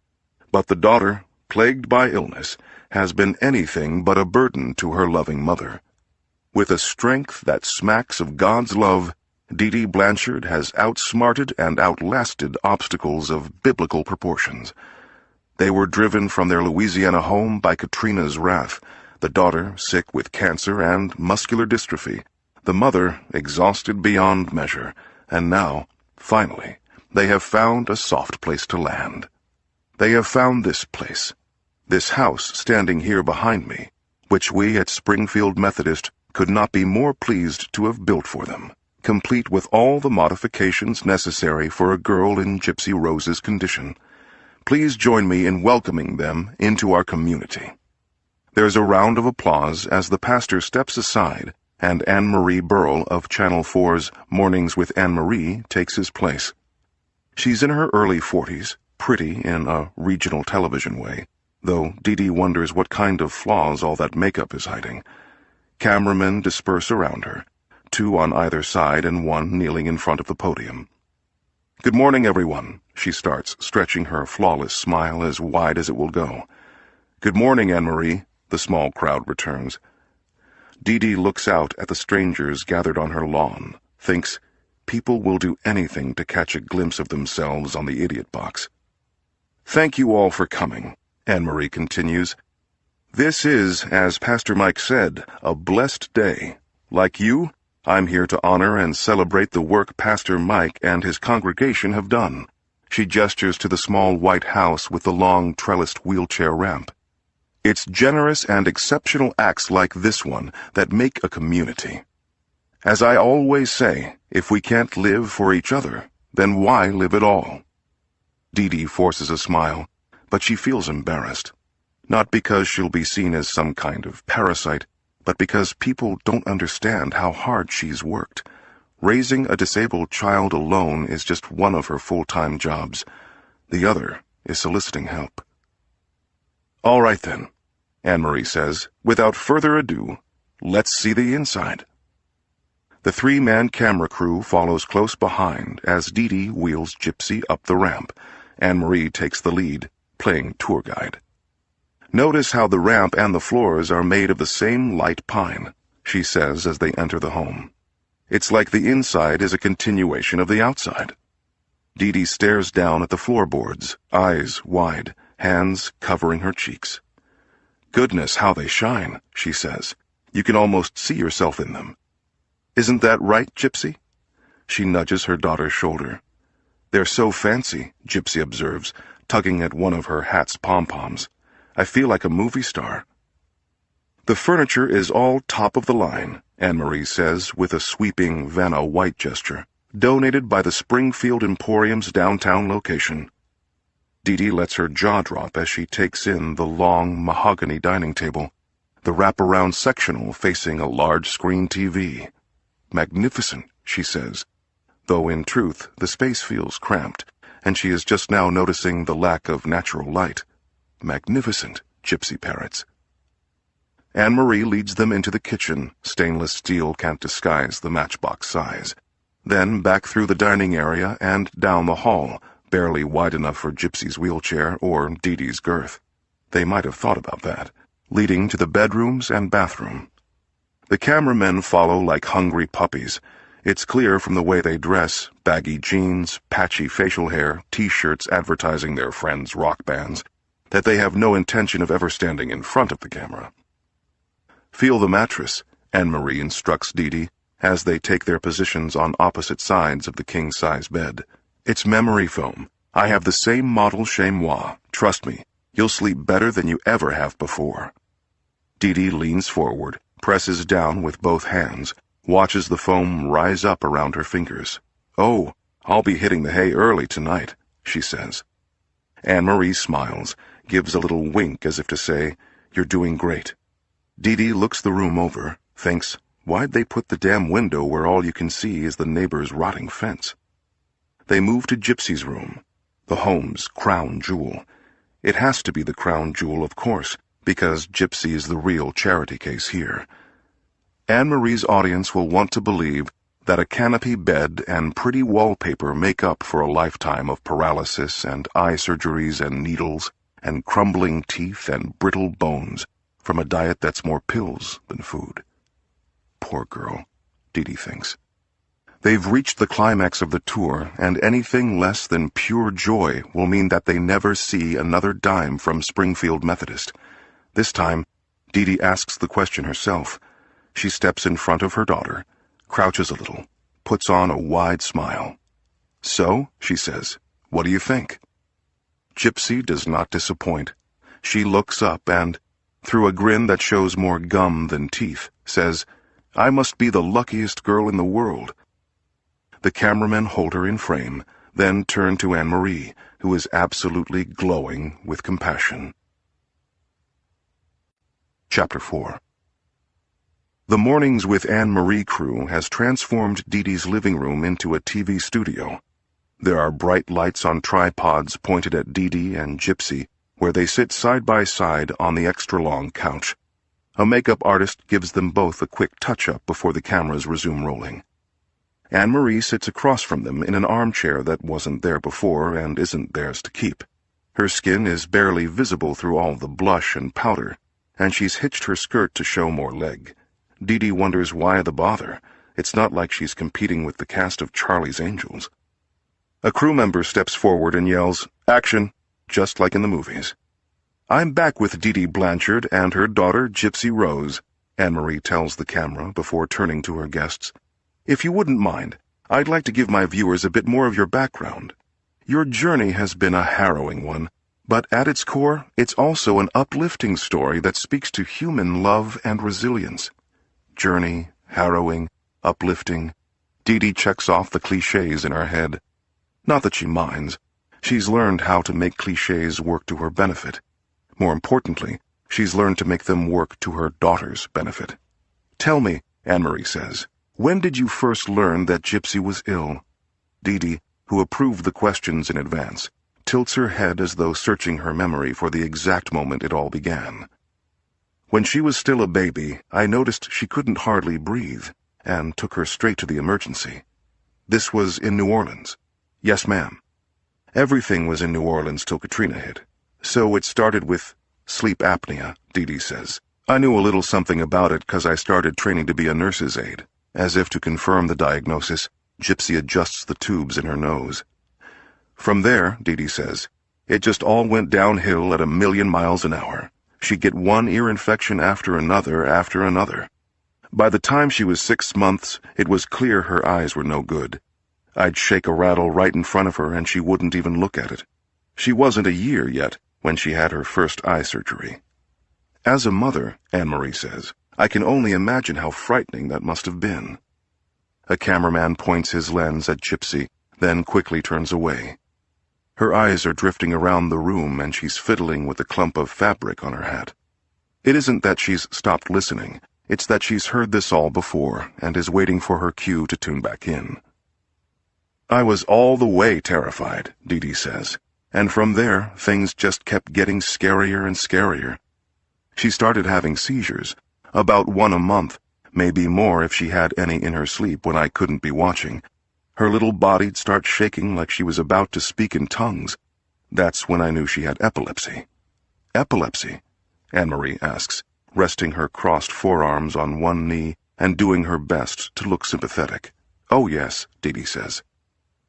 But the daughter, plagued by illness, has been anything but a burden to her loving mother. With a strength that smacks of God's love, Dee Dee Blanchard has outsmarted and outlasted obstacles of biblical proportions. They were driven from their Louisiana home by Katrina's wrath, the daughter sick with cancer and muscular dystrophy, the mother exhausted beyond measure, and now, finally, they have found a soft place to land. They have found this place, this house standing here behind me, which we at Springfield Methodist could not be more pleased to have built for them, complete with all the modifications necessary for a girl in Gypsy Rose's condition. Please join me in welcoming them into our community. There's a round of applause as the pastor steps aside and Anne-Marie Burrell of Channel 4's Mornings with Anne-Marie takes his place. She's in her early 40s, pretty in a regional television way, though Dee Dee wonders what kind of flaws all that makeup is hiding. Cameramen disperse around her, two on either side and one kneeling in front of the podium. "Good morning, everyone," she starts, stretching her flawless smile as wide as it will go. "Good morning, Anne-Marie," the small crowd returns. Dee looks out at the strangers gathered on her lawn, thinks, people will do anything to catch a glimpse of themselves on the idiot box. "Thank you all for coming," Anne-Marie continues. "This is, as Pastor Mike said, a blessed day. Like you, I'm here to honor and celebrate the work Pastor Mike and his congregation have done." She gestures to the small white house with the long trellised wheelchair ramp. "It's generous and exceptional acts like this one that make a community. As I always say, if we can't live for each other, then why live at all?" Dee forces a smile, but she feels embarrassed. Not because she'll be seen as some kind of parasite, but because people don't understand how hard she's worked. Raising a disabled child alone is just one of her full-time jobs. The other is soliciting help. "All right then," Anne-Marie says. "Without further ado, let's see the inside." The three-man camera crew follows close behind as Dee wheels Gypsy up the ramp. Anne-Marie takes the lead, playing tour guide. "Notice how the ramp and the floors are made of the same light pine," she says as they enter the home. "It's like the inside is a continuation of the outside." Dee stares down at the floorboards, eyes wide, hands covering her cheeks. "Goodness, how they shine," she says. "You can almost see yourself in them. Isn't that right, Gypsy?" She nudges her daughter's shoulder. "They're so fancy," Gypsy observes, tugging at one of her hat's pom-poms. "I feel like a movie star." "The furniture is all top of the line," Anne-Marie says with a sweeping Vanna White gesture, "donated by the Springfield Emporium's downtown location." Dee lets her jaw drop as she takes in the long mahogany dining table, the wraparound sectional facing a large screen TV. "Magnificent," she says, though in truth the space feels cramped, and she is just now noticing the lack of natural light. "Magnificent," Gypsy parrots. Anne-Marie leads them into the kitchen. Stainless steel can't disguise the matchbox size. Then back through the dining area and down the hall, barely wide enough for Gypsy's wheelchair or Dee's girth. They might have thought about that. Leading to the bedrooms and bathroom. The cameramen follow like hungry puppies. It's clear from the way they dress, baggy jeans, patchy facial hair, T-shirts advertising their friends' rock bands, that they have no intention of ever standing in front of the camera. "Feel the mattress," Anne-Marie instructs Dee as they take their positions on opposite sides of the king-size bed. "It's memory foam. I have the same model chamois. Trust me, you'll sleep better than you ever have before." Dee leans forward, presses down with both hands, watches the foam rise up around her fingers. "Oh, I'll be hitting the hay early tonight," she says. Anne-Marie smiles, gives a little wink as if to say, "You're doing great." Dee looks the room over, thinks, why'd they put the damn window where all you can see is the neighbor's rotting fence? They move to Gypsy's room, the home's crown jewel. It has to be the crown jewel, of course, because Gypsy is the real charity case here. Anne-Marie's audience will want to believe that a canopy bed and pretty wallpaper make up for a lifetime of paralysis and eye surgeries and needles and crumbling teeth and brittle bones from a diet that's more pills than food. Poor girl, Dee thinks. They've reached the climax of the tour, and anything less than pure joy will mean that they never see another dime from Springfield Methodist. This time, Dee asks the question herself. She steps in front of her daughter, crouches a little, puts on a wide smile. "So," she says, "what do you think?" Gypsy does not disappoint. She looks up and, through a grin that shows more gum than teeth, says, "I must be the luckiest girl in the world." The cameramen hold her in frame, then turn to Anne-Marie, who is absolutely glowing with compassion. Chapter 4. The Mornings with Anne-Marie crew has transformed Dee's living room into a TV studio. There are bright lights on tripods pointed at Dee and Gypsy, where they sit side by side on the extra-long couch. A makeup artist gives them both a quick touch-up before the cameras resume rolling. Anne-Marie sits across from them in an armchair that wasn't there before and isn't theirs to keep. Her skin is barely visible through all the blush and powder, and she's hitched her skirt to show more leg. Dee wonders why the bother. It's not like she's competing with the cast of Charlie's Angels. A crew member steps forward and yells, "Action!" just like in the movies. "I'm back with Dee Blanchard and her daughter, Gypsy Rose," Anne-Marie tells the camera before turning to her guests. "If you wouldn't mind, I'd like to give my viewers a bit more of your background. Your journey has been a harrowing one, but at its core, it's also an uplifting story that speaks to human love and resilience." Journey, harrowing, uplifting. Dee checks off the cliches in her head. Not that she minds. She's learned how to make cliches work to her benefit. More importantly, she's learned to make them work to her daughter's benefit. "Tell me," Anne-Marie says, "when did you first learn that Gypsy was ill?" Dee, who approved the questions in advance, tilts her head as though searching her memory for the exact moment it all began. "When she was still a baby, I noticed she couldn't hardly breathe, and took her straight to the emergency. This was in New Orleans." "Yes, ma'am." "Everything was in New Orleans till Katrina hit. So it started with sleep apnea," Dee says. "I knew a little something about it because I started training to be a nurse's aide." As if to confirm the diagnosis, Gypsy adjusts the tubes in her nose. "From there," Dee says, "it just all went downhill at 1,000,000 miles an hour. She'd get one ear infection after another. By the time she was 6 months, it was clear her eyes were no good. I'd shake a rattle right in front of her and she wouldn't even look at it. She wasn't a year yet when she had her first eye surgery." "As a mother," Anne-Marie says, "I can only imagine how frightening that must have been." A cameraman points his lens at Gypsy, then quickly turns away. Her eyes are drifting around the room and she's fiddling with a clump of fabric on her hat. It isn't that she's stopped listening, it's that she's heard this all before and is waiting for her cue to tune back in. "I was all the way terrified," Dee says, "and from there things just kept getting scarier and scarier. She started having seizures, about one a month, maybe more if she had any in her sleep when I couldn't be watching. Her little body'd start shaking like she was about to speak in tongues. That's when I knew she had epilepsy." "Epilepsy?" Anne-Marie asks, resting her crossed forearms on one knee and doing her best to look sympathetic. "Oh yes," Dee says.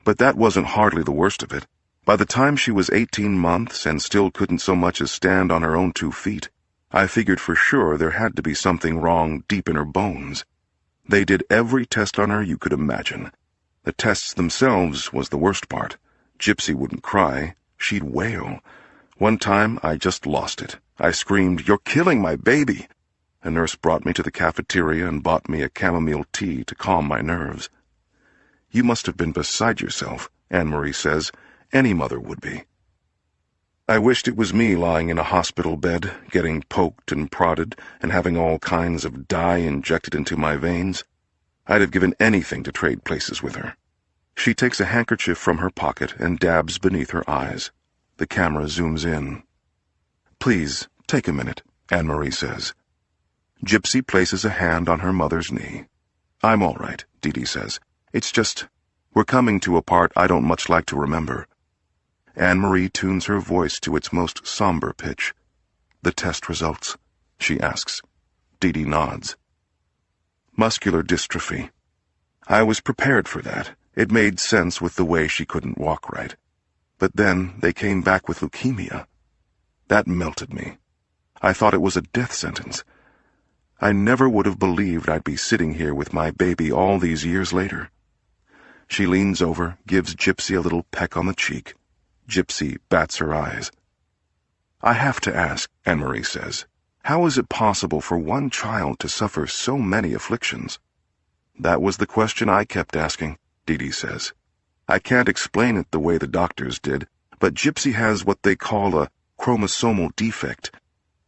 "But that wasn't hardly the worst of it. By the time she was 18 months and still couldn't so much as stand on her own 2 feet, I figured for sure there had to be something wrong deep in her bones. They did every test on her you could imagine. The tests themselves was the worst part. Gypsy wouldn't cry. She'd wail. One time I just lost it. I screamed, 'You're killing my baby!' A nurse brought me to the cafeteria and bought me a chamomile tea to calm my nerves." "You must have been beside yourself," Anne-Marie says. "Any mother would be." "I wished it was me lying in a hospital bed, getting poked and prodded, and having all kinds of dye injected into my veins. I'd have given anything to trade places with her." She takes a handkerchief from her pocket and dabs beneath her eyes. The camera zooms in. "Please, take a minute," Anne-Marie says. Gypsy places a hand on her mother's knee. "I'm all right," Dee says. "It's just, we're coming to a part I don't much like to remember." Anne-Marie tunes her voice to its most somber pitch. "The test results?" she asks. Dee nods. "Muscular dystrophy. I was prepared for that. It made sense with the way she couldn't walk right. But then they came back with leukemia. That melted me. I thought it was a death sentence. I never would have believed I'd be sitting here with my baby all these years later." She leans over, gives Gypsy a little peck on the cheek. Gypsy bats her eyes. "I have to ask," Anne-Marie says, "how is it possible for one child to suffer so many afflictions?" "That was the question I kept asking," Dee says. "I can't explain it the way the doctors did, but Gypsy has what they call a chromosomal defect.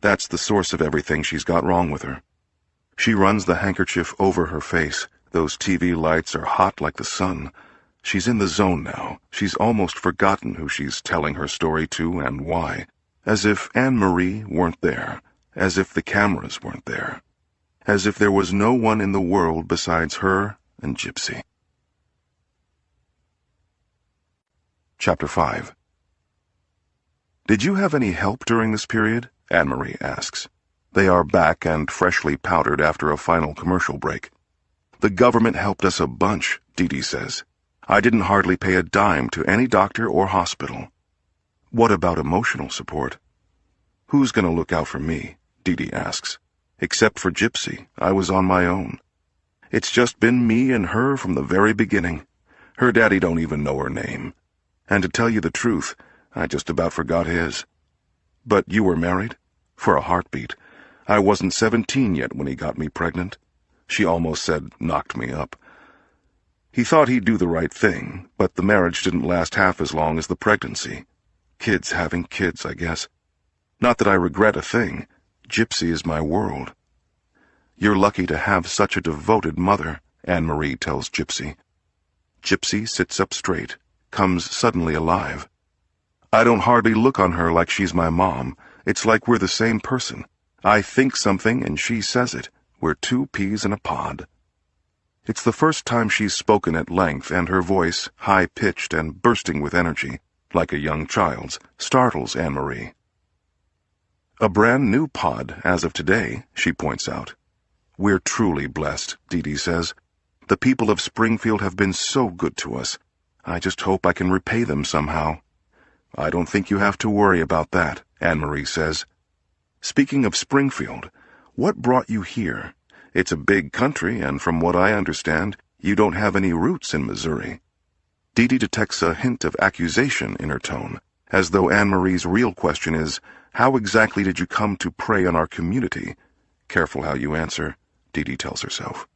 That's the source of everything she's got wrong with her." She runs the handkerchief over her face. Those TV lights are hot like the sun. She's in the zone now. She's almost forgotten who she's telling her story to and why. As if Anne-Marie weren't there. As if the cameras weren't there. As if there was no one in the world besides her and Gypsy. Chapter 5. Did you have any help during this period? Anne-Marie asks. They are back and freshly powdered after a final commercial break. The government helped us a bunch, Dee says. I didn't hardly pay a dime to any doctor or hospital. What about emotional support? Who's going to look out for me? Dee asks. Except for Gypsy, I was on my own. It's just been me and her from the very beginning. Her daddy don't even know her name. And to tell you the truth, I just about forgot his. But you were married? For a heartbeat. I wasn't 17 yet when he got me pregnant. She almost said knocked me up. He thought he'd do the right thing, but the marriage didn't last half as long as the pregnancy. Kids having kids, I guess. Not that I regret a thing. Gypsy is my world. You're lucky to have such a devoted mother, Anne-Marie tells Gypsy. Gypsy sits up straight, comes suddenly alive. I don't hardly look on her like she's my mom. It's like we're the same person. I think something and she says it. We're two peas in a pod. It's the first time she's spoken at length, and her voice, high-pitched and bursting with energy, like a young child's, startles Anne-Marie. A brand new pod, as of today, she points out. We're truly blessed, Dee says. The people of Springfield have been so good to us. I just hope I can repay them somehow. I don't think you have to worry about that, Anne-Marie says. Speaking of Springfield, what brought you here? It's a big country, and from what I understand, you don't have any roots in Missouri. Dee detects a hint of accusation in her tone, as though Anne-Marie's real question is, how exactly did you come to prey on our community? Careful how you answer, Dee tells herself.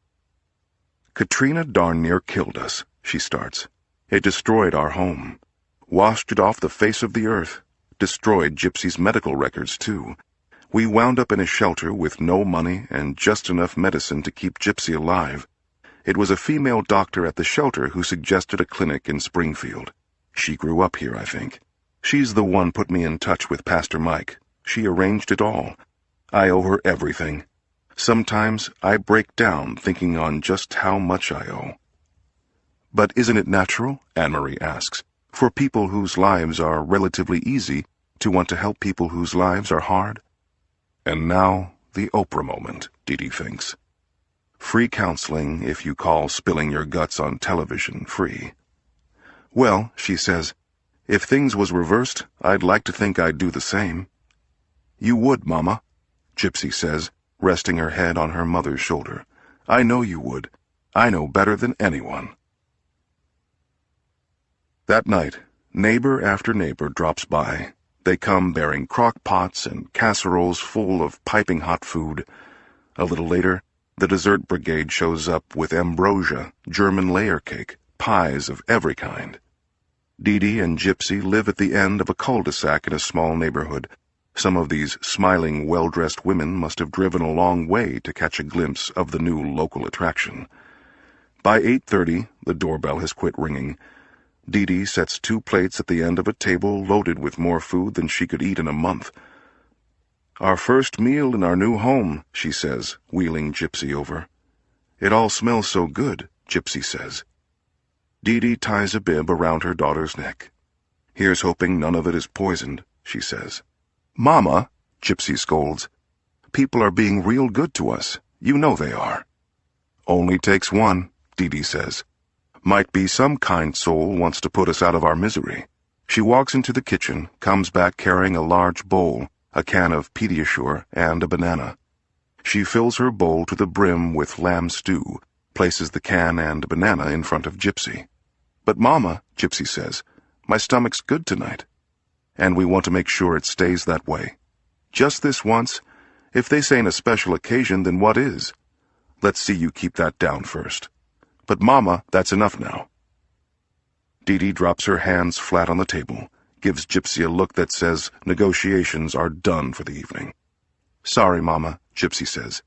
Katrina darn near killed us, she starts. It destroyed our home. Washed it off the face of the earth. Destroyed Gypsy's medical records, too. We wound up in a shelter with no money and just enough medicine to keep Gypsy alive. It was a female doctor at the shelter who suggested a clinic in Springfield. She grew up here, I think. She's the one put me in touch with Pastor Mike. She arranged it all. I owe her everything. Sometimes I break down thinking on just how much I owe. But isn't it natural, Anne-Marie asks, for people whose lives are relatively easy to want to help people whose lives are hard? And now, the Oprah moment, Dee thinks. Free counseling if you call spilling your guts on television free. Well, she says, if things was reversed, I'd like to think I'd do the same. You would, Mama, Gypsy says, resting her head on her mother's shoulder. I know you would. I know better than anyone. That night, neighbor after neighbor drops by. They come bearing crock pots and casseroles full of piping hot food. A little later, the dessert brigade shows up with ambrosia, German layer cake, pies of every kind. Dee and Gypsy live at the end of a cul-de-sac in a small neighborhood. Some of these smiling, well-dressed women must have driven a long way to catch a glimpse of the new local attraction. By 8:30, the doorbell has quit ringing. Dee sets 2 plates at the end of a table loaded with more food than she could eat in a month. Our first meal in our new home, she says, wheeling Gypsy over. It all smells so good, Gypsy says. Dee ties a bib around her daughter's neck. Here's hoping none of it is poisoned, she says. Mama, Gypsy scolds. People are being real good to us. You know they are. Only takes one, Dee says. Might be some kind soul wants to put us out of our misery. She walks into the kitchen, comes back carrying a large bowl, a can of Pediasure, and a banana. She fills her bowl to the brim with lamb stew, places the can and banana in front of Gypsy. But Mama, Gypsy says, my stomach's good tonight. And we want to make sure it stays that way. Just this once. If this ain't a special occasion, then what is? Let's see you keep that down first. But Mama, that's enough now. Dee drops her hands flat on the table, gives Gypsy a look that says negotiations are done for the evening. Sorry, Mama, Gypsy says.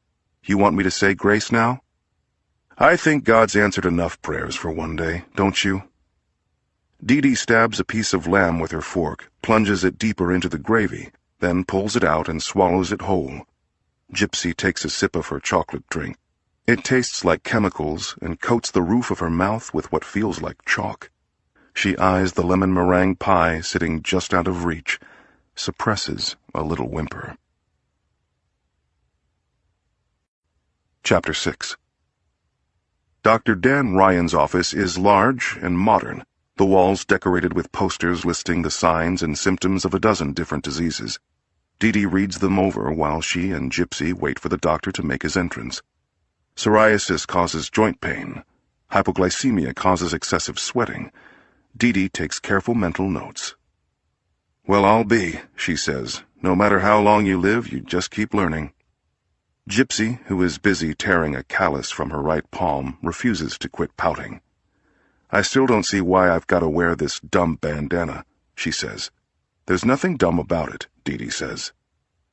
You want me to say grace now? I think God's answered enough prayers for one day, don't you? Dee stabs a piece of lamb with her fork, plunges it deeper into the gravy, then pulls it out and swallows it whole. Gypsy takes a sip of her chocolate drink. It tastes like chemicals and coats the roof of her mouth with what feels like chalk. She eyes the lemon meringue pie sitting just out of reach, suppresses a little whimper. Chapter 6. Dr. Dan Ryan's office is large and modern, the walls decorated with posters listing the signs and symptoms of a dozen different diseases. Dee Dee reads them over while she and Gypsy wait for the doctor to make his entrance. Psoriasis causes joint pain. Hypoglycemia causes excessive sweating. Dee Dee takes careful mental notes. "Well, I'll be," she says. "No matter how long you live, you just keep learning." Gypsy, who is busy tearing a callus from her right palm, refuses to quit pouting. "I still don't see why I've got to wear this dumb bandana," she says. "There's nothing dumb about it," Dee Dee says.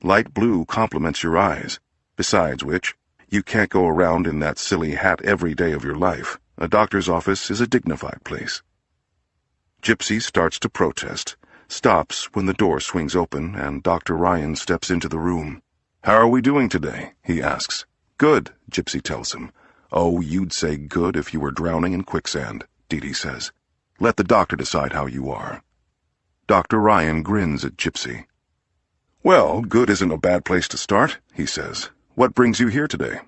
"Light blue complements your eyes. Besides which, you can't go around in that silly hat every day of your life. A doctor's office is a dignified place." Gypsy starts to protest, stops when the door swings open and Dr. Ryan steps into the room. "How are we doing today?" he asks. "Good," Gypsy tells him. "Oh, you'd say good if you were drowning in quicksand," Dee Dee says. "Let the doctor decide how you are." Dr. Ryan grins at Gypsy. "Well, good isn't a bad place to start," he says. "What brings you here today?"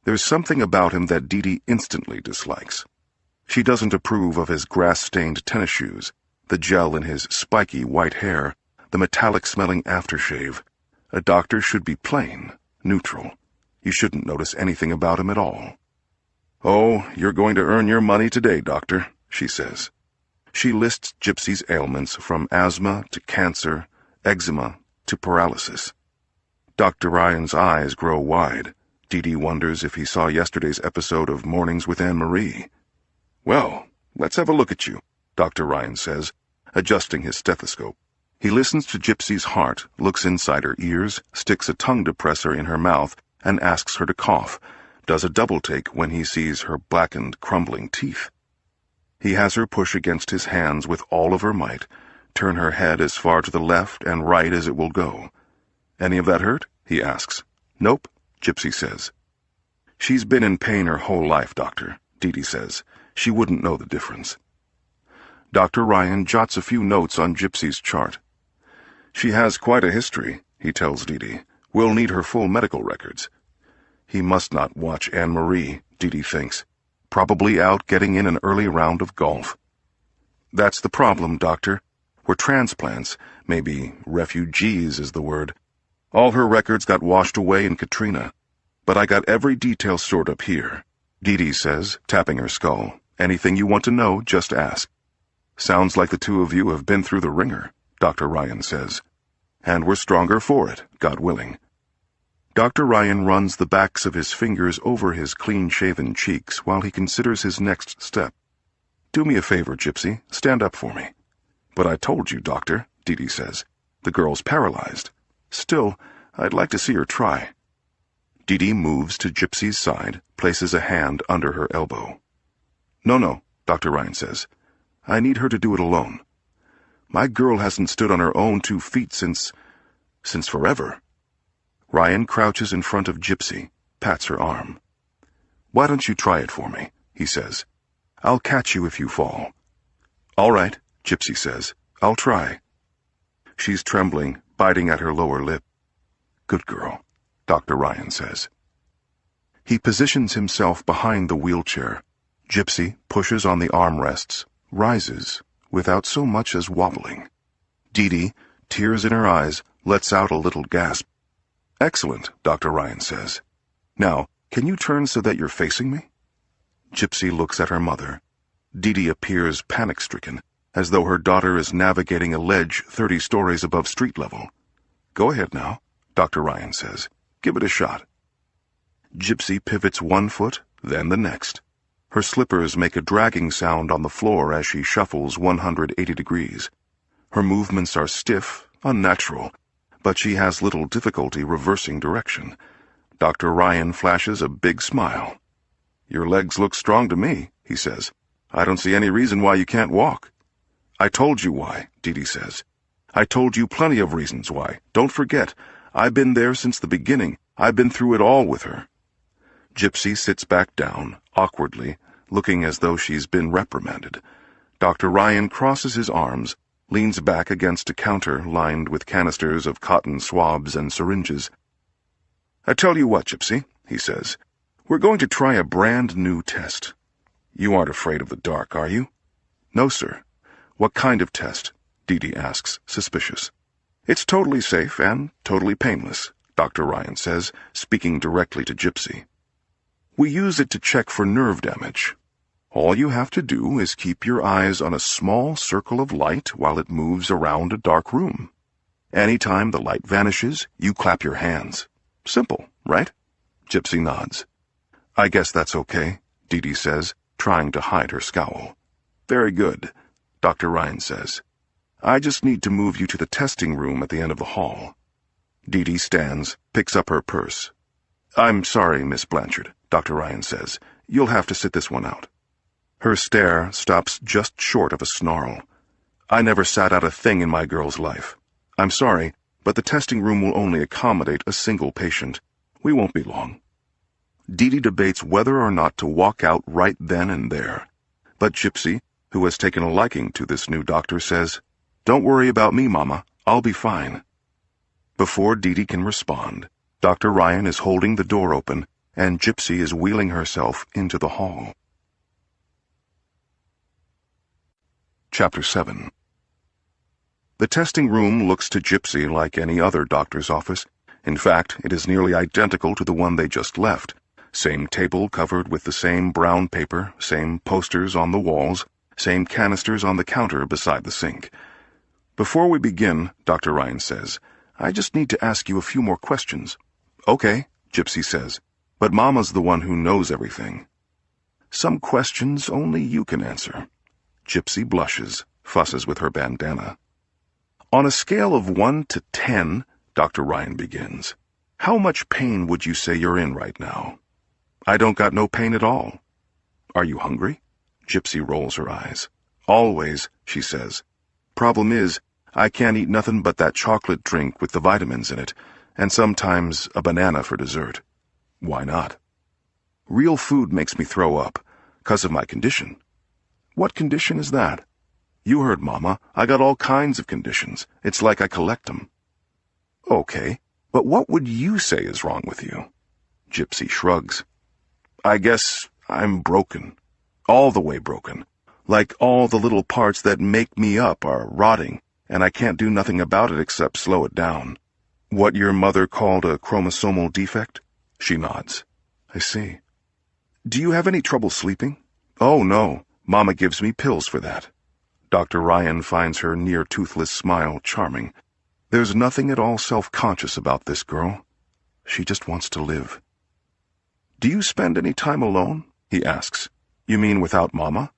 There's something about him that Dee Dee instantly dislikes. She doesn't approve of his grass-stained tennis shoes, the gel in his spiky white hair, the metallic-smelling aftershave. A doctor should be plain, neutral. You shouldn't notice anything about him at all. "Oh, you're going to earn your money today, doctor," she says. She lists Gypsy's ailments from asthma to cancer, eczema to paralysis. Dr. Ryan's eyes grow wide. Dee Dee wonders if he saw yesterday's episode of Mornings with Anne-Marie. "Well, let's have a look at you," Dr. Ryan says, adjusting his stethoscope. He listens to Gypsy's heart, looks inside her ears, sticks a tongue depressor in her mouth, and asks her to cough, does a double-take when he sees her blackened, crumbling teeth. He has her push against his hands with all of her might, turn her head as far to the left and right as it will go. "Any of that hurt?" he asks. "Nope," Gypsy says. "She's been in pain her whole life, doctor," Dee Dee says. "She wouldn't know the difference." Dr. Ryan jots a few notes on Gypsy's chart. "She has quite a history," he tells Dee Dee. "We'll need her full medical records." He must not watch Anne-Marie, Dee Dee thinks. Probably out getting in an early round of golf. "That's the problem, doctor. We're transplants, maybe refugees is the word. All her records got washed away in Katrina. But I got every detail stored up here," Dee Dee says, tapping her skull. "Anything you want to know, just ask." "Sounds like the two of you have been through the ringer," Dr. Ryan says. "And we're stronger for it, God willing." Dr. Ryan runs the backs of his fingers over his clean-shaven cheeks while he considers his next step. "Do me a favor, Gypsy. Stand up for me." "But I told you, doctor," Dee Dee says. "The girl's paralyzed. Still, I'd like to see her try." Dee Dee moves to Gypsy's side, places a hand under her elbow. No, Dr. Ryan says. "I need her to do it alone. My girl hasn't stood on her own 2 feet since forever." Ryan crouches in front of Gypsy, pats her arm. "Why don't you try it for me?" he says. "I'll catch you if you fall." "All right," Gypsy says. "I'll try." She's trembling, biting at her lower lip. "Good girl," Dr. Ryan says. He positions himself behind the wheelchair. Gypsy pushes on the armrests, rises, without so much as wobbling. Dee Dee, tears in her eyes, lets out a little gasp. "Excellent," Dr. Ryan says. "Now, can you turn so that you're facing me?" Gypsy looks at her mother. Dee Dee appears panic-stricken, as though her daughter is navigating a ledge 30 stories above street level. "Go ahead now," Dr. Ryan says. "Give it a shot." Gypsy pivots one foot, then the next. Her slippers make a dragging sound on the floor as she shuffles 180 degrees. Her movements are stiff, unnatural, but she has little difficulty reversing direction. Dr. Ryan flashes a big smile. "Your legs look strong to me," he says. "I don't see any reason why you can't walk." "I told you why," Dee Dee says. "I told you plenty of reasons why. Don't forget, I've been there since the beginning. I've been through it all with her." Gypsy sits back down, awkwardly, looking as though she's been reprimanded. Dr. Ryan crosses his arms, leans back against a counter lined with canisters of cotton swabs and syringes. "I tell you what, Gypsy," he says. "We're going to try a brand new test. You aren't afraid of the dark, are you?" "No, sir." "What kind of test?" Dee asks, suspicious. "It's totally safe and totally painless," Dr. Ryan says, speaking directly to Gypsy. "We use it to check for nerve damage. All you have to do is keep your eyes on a small circle of light while it moves around a dark room. Any time the light vanishes, you clap your hands. Simple, right?" Gypsy nods. "I guess that's okay," Dee says, trying to hide her scowl. "Very good," Dr. Ryan says. "I just need to move you to the testing room at the end of the hall." Dee stands, picks up her purse. "I'm sorry, Miss Blanchard," Dr. Ryan says. "You'll have to sit this one out." Her stare stops just short of a snarl. "I never sat out a thing in my girl's life. I'm sorry, but the testing room will only accommodate a single patient. We won't be long." Dee debates whether or not to walk out right then and there. But Gypsy, who has taken a liking to this new doctor, says, "Don't worry about me, Mama. I'll be fine." Before Dee can respond, Dr. Ryan is holding the door open, and Gypsy is wheeling herself into the hall. Chapter 7. The testing room looks to Gypsy like any other doctor's office. In fact, it is nearly identical to the one they just left. Same table covered with the same brown paper, same posters on the walls, same canisters on the counter beside the sink. "Before we begin," Dr. Ryan says, "I just need to ask you a few more questions." "Okay," Gypsy says, "but Mama's the one who knows everything." "Some questions only you can answer." Gypsy blushes, fusses with her bandana. "On a scale of 1 to 10, Dr. Ryan begins, how much pain would you say you're in right now?" "I don't got no pain at all." "Are you hungry?" Gypsy rolls her eyes. "Always," she says. "Problem is, I can't eat nothing but that chocolate drink with the vitamins in it, and sometimes a banana for dessert." "Why not?" "Real food makes me throw up, 'cause of my condition." "What condition is that?" "You heard Mama. I got all kinds of conditions. It's like I collect 'em." "Okay, but what would you say is wrong with you?" Gypsy shrugs. "I guess I'm broken. All the way broken. Like all the little parts that make me up are rotting, and I can't do nothing about it except slow it down." "What your mother called a chromosomal defect?" She nods. "I see." "Do you have any trouble sleeping?" "Oh, no. Mama gives me pills for that." Dr. Ryan finds her near-toothless smile charming. There's nothing at all self-conscious about this girl. She just wants to live. "Do you spend any time alone?" he asks. "You mean without Mama?"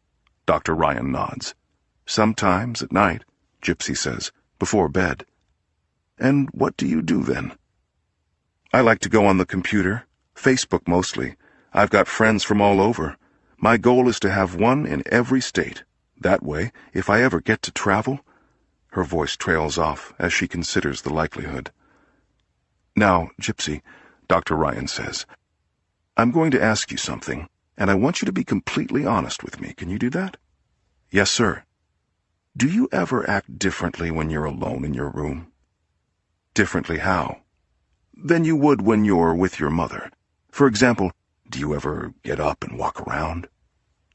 Dr. Ryan nods. "Sometimes at night," Gypsy says, "before bed." "And what do you do then?" "I like to go on the computer, Facebook mostly. I've got friends from all over. My goal is to have one in every state. That way, if I ever get to travel—" Her voice trails off as she considers the likelihood. "Now, Gypsy," Dr. Ryan says, "I'm going to ask you something, and I want you to be completely honest with me. Can you do that?" "Yes, sir." "Do you ever act differently when you're alone in your room?" "Differently how?" "Than you would when you're with your mother. For example, do you ever get up and walk around?"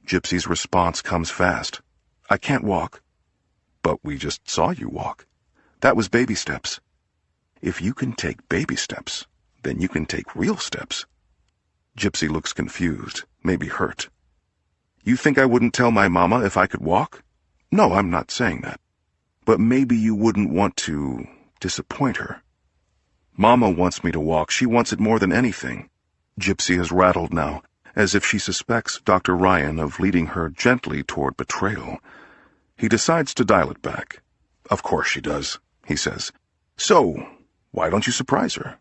Gypsy's response comes fast. "I can't walk." "But we just saw you walk." "That was baby steps." "If you can take baby steps, then you can take real steps." Gypsy looks confused, maybe hurt. "You think I wouldn't tell my Mama if I could walk?" "No, I'm not saying that. But maybe you wouldn't want to disappoint her." "Mama wants me to walk. She wants it more than anything." Gypsy is rattled now, as if she suspects Dr. Ryan of leading her gently toward betrayal. He decides to dial it back. "Of course she does," he says. "So, why don't you surprise her?"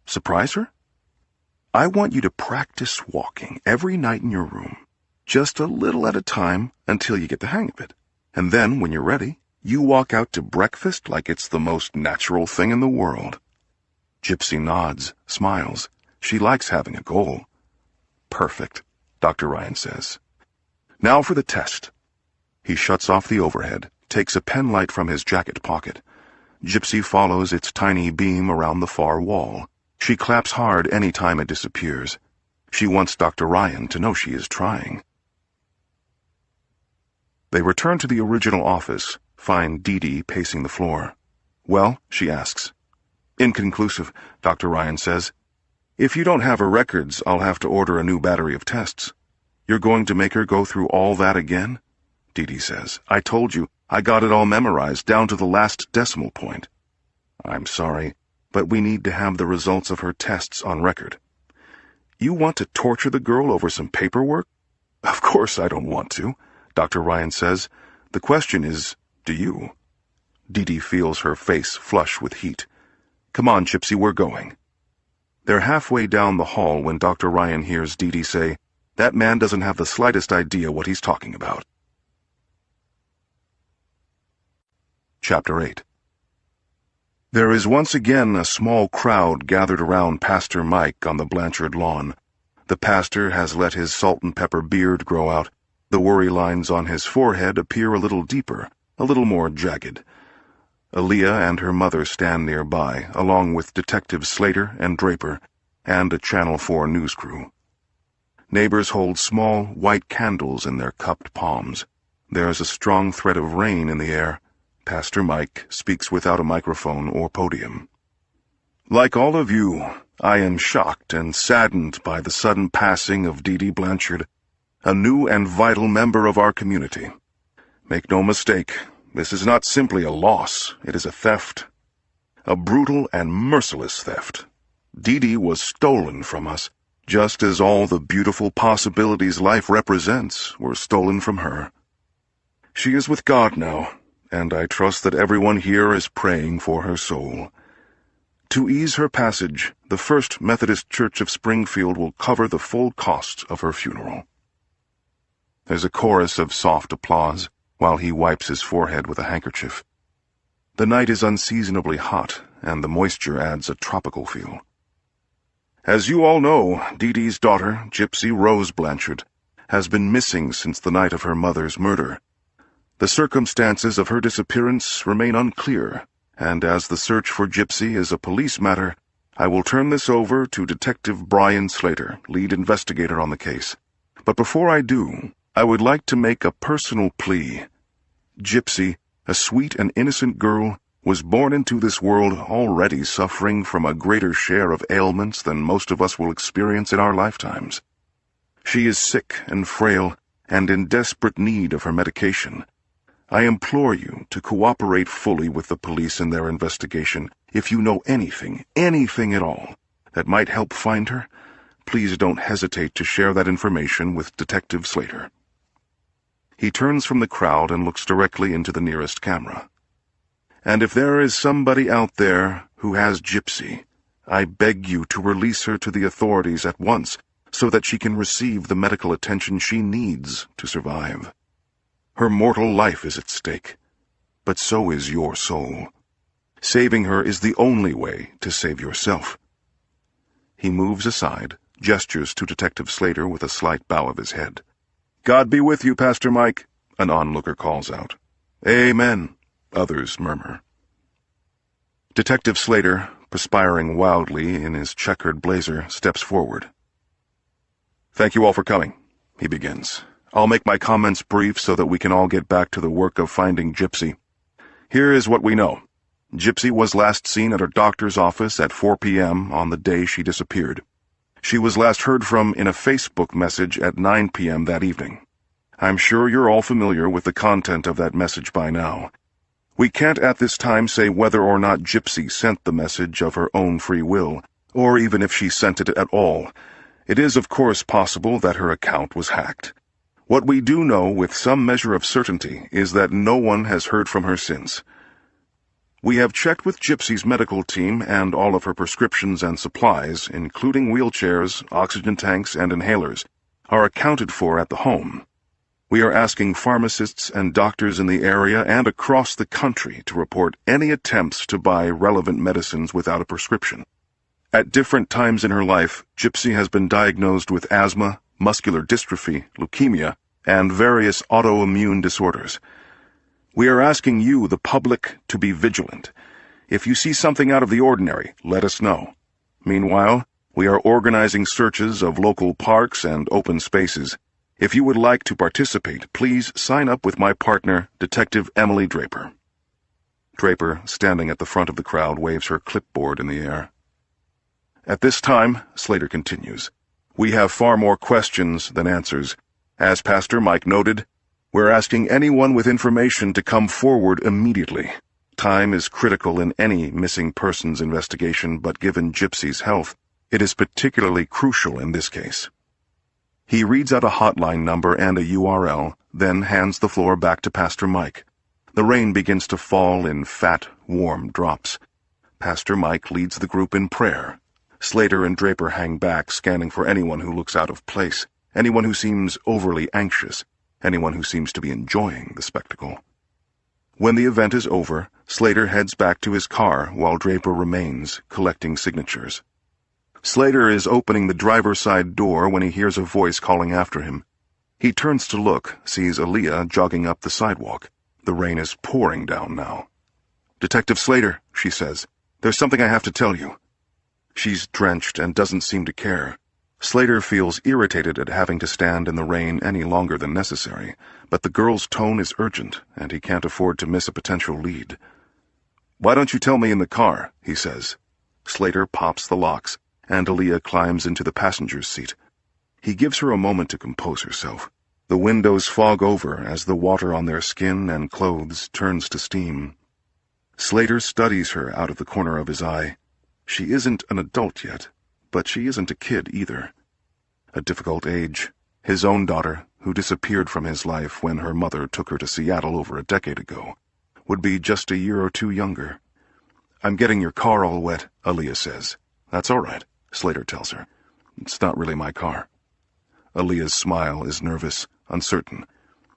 "Surprise her?" "I want you to practice walking every night in your room, just a little at a time until you get the hang of it. And then, when you're ready, you walk out to breakfast like it's the most natural thing in the world." Gypsy nods, smiles. She likes having a goal. "Perfect," Dr. Ryan says. "Now for the test." He shuts off the overhead, takes a pen light from his jacket pocket. Gypsy follows its tiny beam around the far wall. She claps hard any time it disappears. She wants Dr. Ryan to know she is trying. They return to the original office, find Dee Dee pacing the floor. "Well?" she asks. "Inconclusive," Dr. Ryan says. "If you don't have her records, I'll have to order a new battery of tests." "You're going to make her go through all that again?" Dee Dee says. "I told you, I got it all memorized, down to the last decimal point." "I'm sorry, but we need to have the results of her tests on record." "You want to torture the girl over some paperwork?" "Of course I don't want to," Dr. Ryan says. "The question is, do you?" Dee Dee feels her face flush with heat. "Come on, Gypsy, we're going." They're halfway down the hall when Dr. Ryan hears Dee Dee say, "That man doesn't have the slightest idea what he's talking about." Chapter 8. There is once again a small crowd gathered around Pastor Mike on the Blanchard lawn. The pastor has let his salt-and-pepper beard grow out. The worry lines on his forehead appear a little deeper, a little more jagged. Aaliyah and her mother stand nearby, along with Detectives Slater and Draper, and a Channel 4 news crew. Neighbors hold small, white candles in their cupped palms. There's a strong threat of rain in the air. Pastor Mike speaks without a microphone or podium. "Like all of you, I am shocked and saddened by the sudden passing of Dee Dee Blanchard, a new and vital member of our community. Make no mistake, this is not simply a loss, it is a theft. A brutal and merciless theft. Dee Dee was stolen from us, just as all the beautiful possibilities life represents were stolen from her. She is with God now, and I trust that everyone here is praying for her soul. To ease her passage, the First Methodist Church of Springfield will cover the full cost of her funeral." There's a chorus of soft applause, while he wipes his forehead with a handkerchief. The night is unseasonably hot, and the moisture adds a tropical feel. "As you all know, Dee Dee's daughter, Gypsy Rose Blanchard, has been missing since the night of her mother's murder. The circumstances of her disappearance remain unclear, and as the search for Gypsy is a police matter, I will turn this over to Detective Brian Slater, lead investigator on the case. But before I do, I would like to make a personal plea. Gypsy, a sweet and innocent girl, was born into this world already suffering from a greater share of ailments than most of us will experience in our lifetimes. She is sick and frail, and in desperate need of her medication. I implore you to cooperate fully with the police in their investigation. If you know anything at all, that might help find her, please don't hesitate to share that information with Detective Slater." He turns from the crowd and looks directly into the nearest camera. "And if there is somebody out there who has Gypsy, I beg you to release her to the authorities at once so that she can receive the medical attention she needs to survive. Her mortal life is at stake, but so is your soul. Saving her is the only way to save yourself." He moves aside, gestures to Detective Slater with a slight bow of his head. "God be with you, Pastor Mike," an onlooker calls out. "Amen," others murmur. Detective Slater, perspiring wildly in his checkered blazer, steps forward. "Thank you all for coming," he begins. "I'll make my comments brief so that we can all get back to the work of finding Gypsy. Here is what we know. Gypsy was last seen at her doctor's office at 4 p.m. on the day she disappeared. She was last heard from in a Facebook message at 9 p.m. that evening. I'm sure you're all familiar with the content of that message by now. We can't at this time say whether or not Gypsy sent the message of her own free will, or even if she sent it at all. It is, of course, possible that her account was hacked. What we do know with some measure of certainty is that no one has heard from her since. We have checked with Gypsy's medical team, and all of her prescriptions and supplies, including wheelchairs, oxygen tanks, and inhalers, are accounted for at the home. We are asking pharmacists and doctors in the area and across the country to report any attempts to buy relevant medicines without a prescription. At different times in her life, Gypsy has been diagnosed with asthma, muscular dystrophy, leukemia, and various autoimmune disorders. We are asking you, the public, to be vigilant. If you see something out of the ordinary, let us know. Meanwhile, we are organizing searches of local parks and open spaces. If you would like to participate, please sign up with my partner, Detective Emily Draper." Draper, standing at the front of the crowd, waves her clipboard in the air. "At this time," Slater continues, "we have far more questions than answers. As Pastor Mike noted, we're asking anyone with information to come forward immediately. Time is critical in any missing persons investigation, but given Gypsy's health, it is particularly crucial in this case." He reads out a hotline number and a URL, then hands the floor back to Pastor Mike. The rain begins to fall in fat, warm drops. Pastor Mike leads the group in prayer. Slater and Draper hang back, scanning for anyone who looks out of place, anyone who seems overly anxious, anyone who seems to be enjoying the spectacle. When the event is over, Slater heads back to his car while Draper remains, collecting signatures. Slater is opening the driver's side door when he hears a voice calling after him. He turns to look, sees Aaliyah jogging up the sidewalk. The rain is pouring down now. "Detective Slater," she says, "there's something I have to tell you." She's drenched and doesn't seem to care. Slater feels irritated at having to stand in the rain any longer than necessary, but the girl's tone is urgent, and he can't afford to miss a potential lead. "Why don't you tell me in the car?" he says. Slater pops the locks, and Aaliyah climbs into the passenger's seat. He gives her a moment to compose herself. The windows fog over as the water on their skin and clothes turns to steam. Slater studies her out of the corner of his eye. She isn't an adult yet, but she isn't a kid either. A difficult age. His own daughter, who disappeared from his life when her mother took her to Seattle over a decade ago, would be just a year or two younger. "I'm getting your car all wet," Aaliyah says. "That's all right," Slater tells her. "It's not really my car." Aaliyah's smile is nervous, uncertain.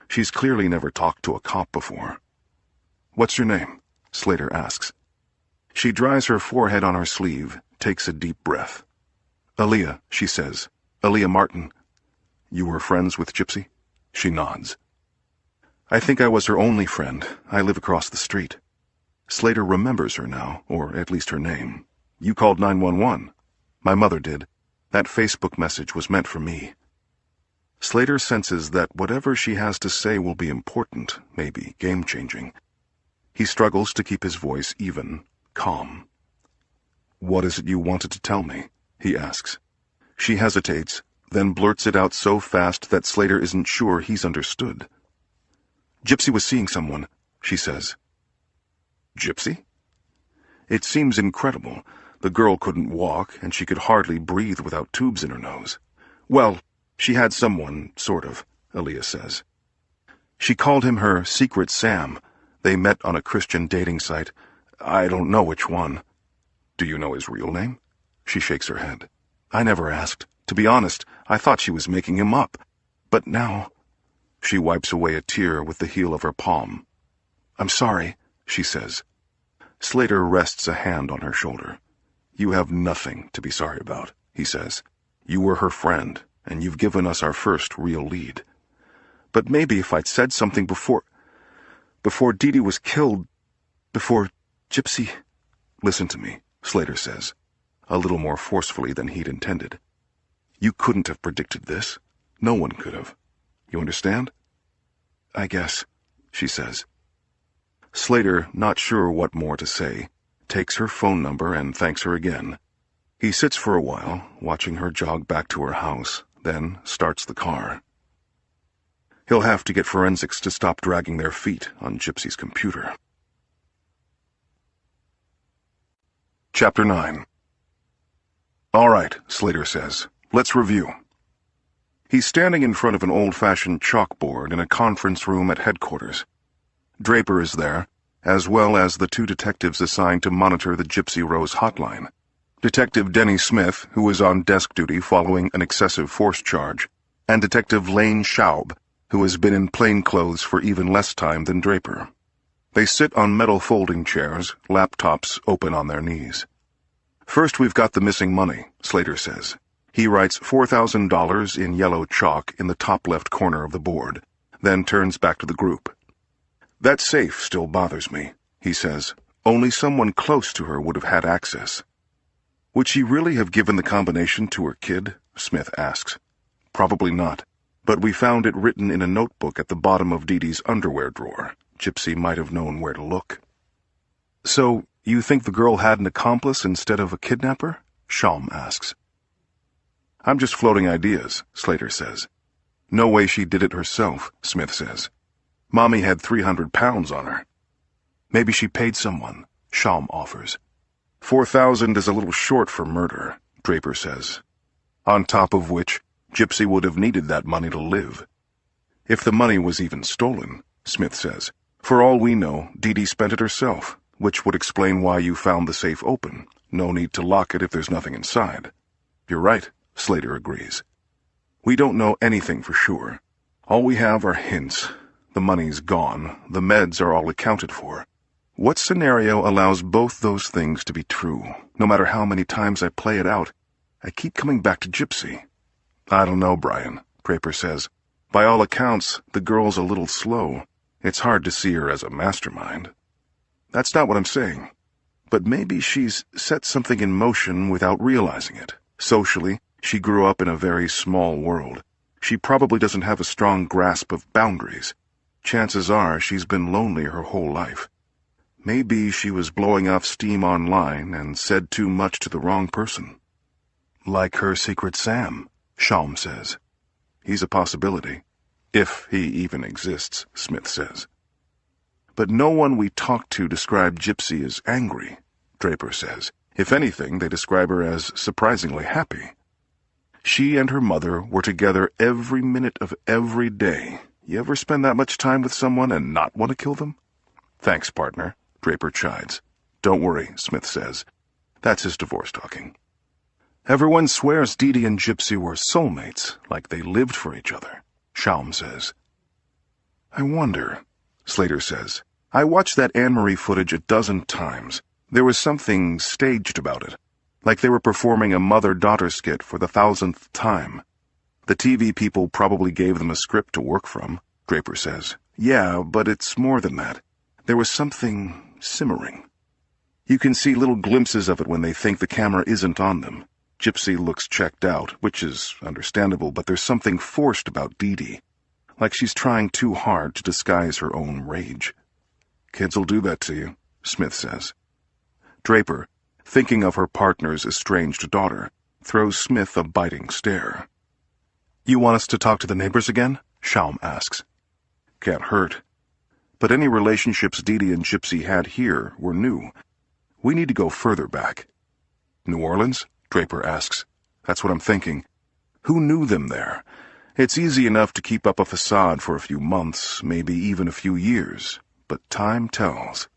She's clearly never talked to a cop before. "What's your name?" Slater asks. She dries her forehead on her sleeve, takes a deep breath. "Aaliyah," she says. "Aaliyah Martin." "You were friends with Gypsy?" She nods. "I think I was her only friend. I live across the street." Slater remembers her now, or at least her name. "You called 911. My mother did. That Facebook message was meant for me." Slater senses that whatever she has to say will be important, maybe game-changing. He struggles to keep his voice even, calm. "What is it you wanted to tell me?" he asks. She hesitates, then blurts it out so fast that Slater isn't sure he's understood. "Gypsy was seeing someone," she says. "Gypsy?" It seems incredible. The girl couldn't walk, and she could hardly breathe without tubes in her nose. "Well, she had someone, sort of," Aaliyah says. She called him her Secret Sam. They met on a Christian dating site. I don't know which one. "Do you know his real name?" She shakes her head. "I never asked. To be honest, I thought she was making him up. But now—" She wipes away a tear with the heel of her palm. "I'm sorry," she says. Slater rests a hand on her shoulder. "You have nothing to be sorry about," he says. "You were her friend, and you've given us our first real lead. But maybe if I'd said something before Dee Dee was killed, before Gypsy—" "Listen to me," Slater says, a little more forcefully than he'd intended. "You couldn't have predicted this. No one could have. You understand?" "I guess," she says. Slater, not sure what more to say, takes her phone number and thanks her again. He sits for a while, watching her jog back to her house, then starts the car. He'll have to get forensics to stop dragging their feet on Gypsy's computer. Chapter 9. "All right," Slater says. "Let's review." He's standing in front of an old-fashioned chalkboard in a conference room at headquarters. Draper is there, as well as the two detectives assigned to monitor the Gypsy Rose hotline. Detective Denny Smith, who is on desk duty following an excessive force charge, and Detective Lane Schaub, who has been in plain clothes for even less time than Draper. They sit on metal folding chairs, laptops open on their knees. "First we've got the missing money," Slater says. He writes $4,000 in yellow chalk in the top left corner of the board, then turns back to the group. That safe still bothers me, he says. Only someone close to her would have had access. Would she really have given the combination to her kid? Smith asks. Probably not, but we found it written in a notebook at the bottom of Dee Dee's underwear drawer. Gypsy might have known where to look. So, you think the girl had an accomplice instead of a kidnapper? Shalm asks. I'm just floating ideas, Slater says. No way she did it herself, Smith says. Mommy had 300 pounds on her. Maybe she paid someone, Shalm offers. 4,000 is a little short for murder, Draper says. On top of which, Gypsy would have needed that money to live. If the money was even stolen, Smith says. For all we know, Dee Dee spent it herself, which would explain why you found the safe open. No need to lock it if there's nothing inside. You're right, Slater agrees. We don't know anything for sure. All we have are hints. The money's gone. The meds are all accounted for. What scenario allows both those things to be true? No matter how many times I play it out, I keep coming back to Gypsy. I don't know, Brian, Draper says. By all accounts, the girl's a little slow. It's hard to see her as a mastermind. That's not what I'm saying. But maybe she's set something in motion without realizing it. Socially, she grew up in a very small world. She probably doesn't have a strong grasp of boundaries. Chances are she's been lonely her whole life. Maybe she was blowing off steam online and said too much to the wrong person. Like her secret Sam, Shalm says. He's a possibility. If he even exists, Smith says. But no one we talked to described Gypsy as angry, Draper says. If anything, they describe her as surprisingly happy. She and her mother were together every minute of every day. You ever spend that much time with someone and not want to kill them? Thanks, partner, Draper chides. Don't worry, Smith says. That's his divorce talking. Everyone swears Dee Dee and Gypsy were soulmates, like they lived for each other, Shalm says. I wonder, Slater says. I watched that Anne-Marie footage a dozen times. There was something staged about it, like they were performing a mother-daughter skit for the 1,000th time. The TV people probably gave them a script to work from, Draper says. Yeah, but it's more than that. There was something simmering. You can see little glimpses of it when they think the camera isn't on them. Gypsy looks checked out, which is understandable, but there's something forced about Dee Dee, like she's trying too hard to disguise her own rage. Kids'll do that to you, Smith says. Draper, thinking of her partner's estranged daughter, throws Smith a biting stare. You want us to talk to the neighbors again? Shalm asks. Can't hurt. But any relationships Dee Dee and Gypsy had here were new. We need to go further back. New Orleans? Draper asks. That's what I'm thinking. Who knew them there? It's easy enough to keep up a facade for a few months, maybe even a few years, but time tells.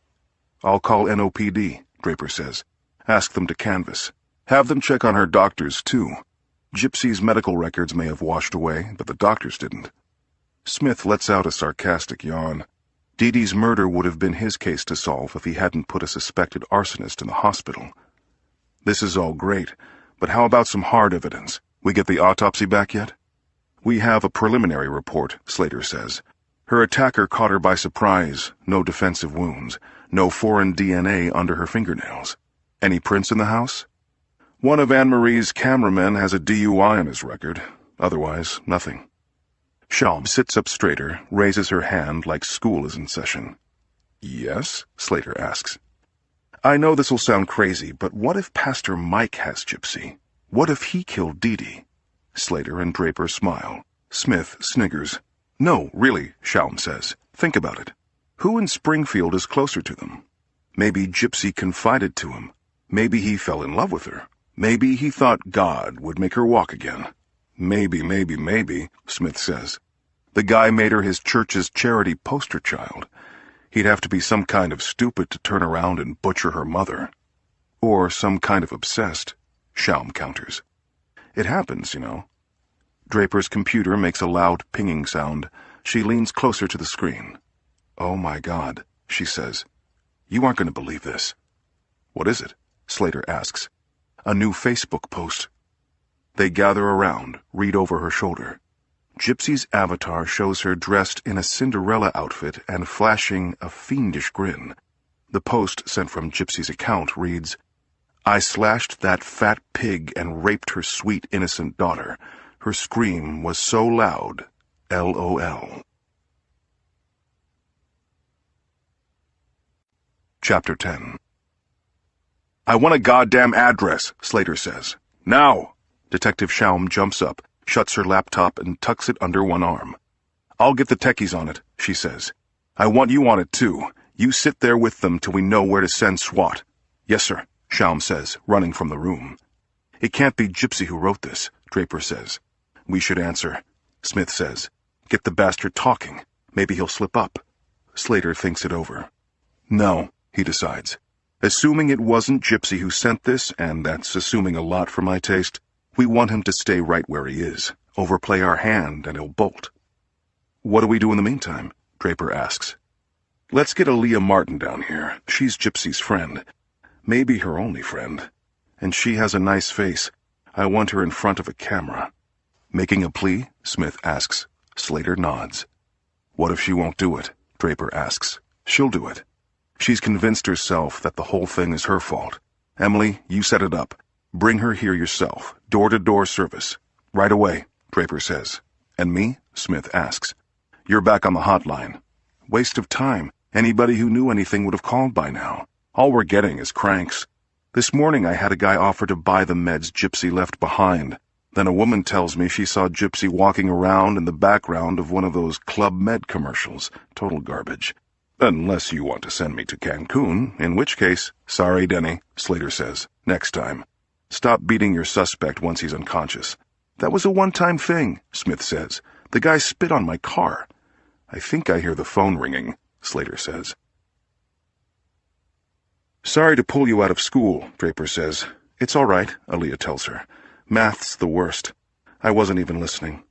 I'll call NOPD, Draper says. Ask them to canvass. Have them check on her doctors, too. Gypsy's medical records may have washed away, but the doctors didn't. Smith lets out a sarcastic yawn. Dee Dee's murder would have been his case to solve if he hadn't put a suspected arsonist in the hospital. This is all great, but how about some hard evidence? We get the autopsy back yet? We have a preliminary report, Slater says. Her attacker caught her by surprise, no defensive wounds, no foreign DNA under her fingernails. Any prints in the house? One of Anne-Marie's cameramen has a DUI on his record. Otherwise, nothing. Shalm sits up straighter, raises her hand like school is in session. Yes? Slater asks. I know this'll sound crazy, but what if Pastor Mike has Gypsy? What if he killed Dee Dee? Slater and Draper smile. Smith sniggers. No, really, Shalm says. Think about it. Who in Springfield is closer to them? Maybe Gypsy confided to him. Maybe he fell in love with her. Maybe he thought God would make her walk again. Maybe, Smith says. The guy made her his church's charity poster child. He'd have to be some kind of stupid to turn around and butcher her mother. Or some kind of obsessed, Shalm counters. It happens, you know. Draper's computer makes a loud pinging sound. She leans closer to the screen. Oh my God, she says. You aren't going to believe this. What is it? Slater asks. A new Facebook post. They gather around, read over her shoulder. Gypsy's avatar shows her dressed in a Cinderella outfit and flashing a fiendish grin. The post sent from Gypsy's account reads, "I slashed that fat pig and raped her sweet innocent daughter. Her scream was so loud. LOL." Chapter 10. "I want a goddamn address," Slater says. "Now!" Detective Schaum jumps up, shuts her laptop, and tucks it under one arm. "I'll get the techies on it," she says. "I want you on it, too. You sit there with them till we know where to send SWAT." "Yes, sir," Schaum says, running from the room. "It can't be Gypsy who wrote this," Draper says. "We should answer," Smith says. "Get the bastard talking. Maybe he'll slip up." Slater thinks it over. "No," he decides. "Assuming it wasn't Gypsy who sent this, and that's assuming a lot for my taste, we want him to stay right where he is. Overplay our hand, and he'll bolt." "What do we do in the meantime?" Draper asks. "Let's get Aaliyah Martin down here. She's Gypsy's friend. Maybe her only friend. And she has a nice face. I want her in front of a camera." "Making a plea?" Smith asks. Slater nods. "What if she won't do it?" Draper asks. "She'll do it. She's convinced herself that the whole thing is her fault. Emily, you set it up. Bring her here yourself. Door-to-door service." "Right away," Draper says. "And me?" Smith asks. "You're back on the hotline." "Waste of time. Anybody who knew anything would have called by now. All we're getting is cranks. This morning I had a guy offer to buy the meds Gypsy left behind. Then a woman tells me she saw Gypsy walking around in the background of one of those Club Med commercials. Total garbage. Unless you want to send me to Cancun, in which case—" "Sorry, Denny," Slater says. "Next time. Stop beating your suspect once he's unconscious." "That was a one-time thing," Smith says. "The guy spit on my car." "I think I hear the phone ringing," Slater says. "Sorry to pull you out of school," Draper says. "It's all right," Aaliyah tells her. "Math's the worst. I wasn't even listening."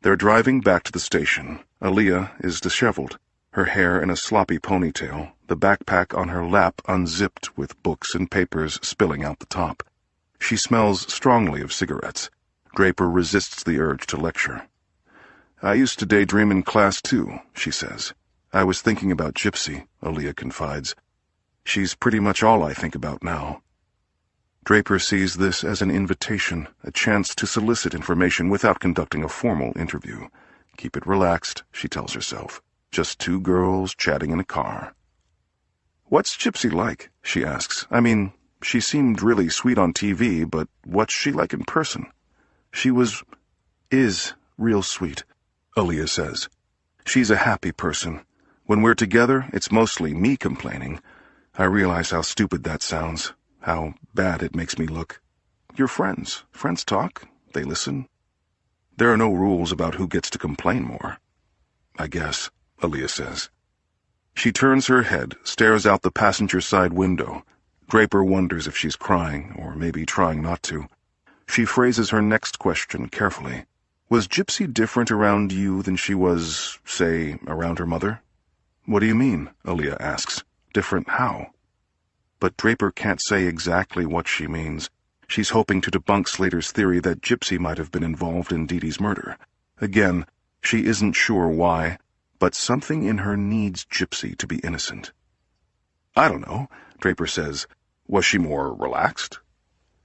They're driving back to the station. Aaliyah is disheveled, her hair in a sloppy ponytail, the backpack on her lap unzipped with books and papers spilling out the top. She smells strongly of cigarettes. Draper resists the urge to lecture. "I used to daydream in class, too," she says. "I was thinking about Gypsy," Aaliyah confides. "She's pretty much all I think about now." Draper sees this as an invitation, a chance to solicit information without conducting a formal interview. Keep it relaxed, she tells herself. Just two girls chatting in a car. "What's Gypsy like?" she asks. "I mean, she seemed really sweet on TV, but what's she like in person?" "She is real sweet," Aaliyah says. "She's a happy person. When we're together, it's mostly me complaining. I realize how stupid that sounds. How bad it makes me look. You're friends. Friends talk. They listen. There are no rules about who gets to complain more." "I guess," Aaliyah says. She turns her head, stares out the passenger side window. Draper wonders if she's crying, or maybe trying not to. She phrases her next question carefully. "Was Gypsy different around you than she was, say, around her mother?" "What do you mean?" Aaliyah asks. "Different how?" But Draper can't say exactly what she means. She's hoping to debunk Slater's theory that Gypsy might have been involved in Dee Dee's murder. Again, she isn't sure why, but something in her needs Gypsy to be innocent. "I don't know," Draper says. "Was she more relaxed?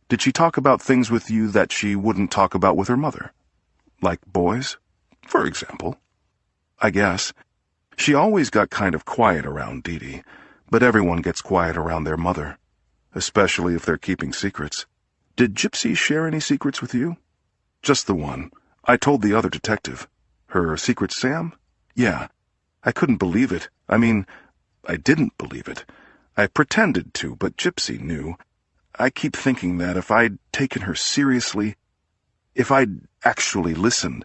Did she talk about things with you that she wouldn't talk about with her mother? Like boys, for example?" "I guess. She always got kind of quiet around Dee Dee. But everyone gets quiet around their mother, especially if they're keeping secrets. Did Gypsy share any secrets with you?" "Just the one. I told the other detective." "Her secret Sam?" "Yeah. I couldn't believe it. I mean, I didn't believe it. I pretended to, but Gypsy knew. I keep thinking that if I'd taken her seriously, if I'd actually listened."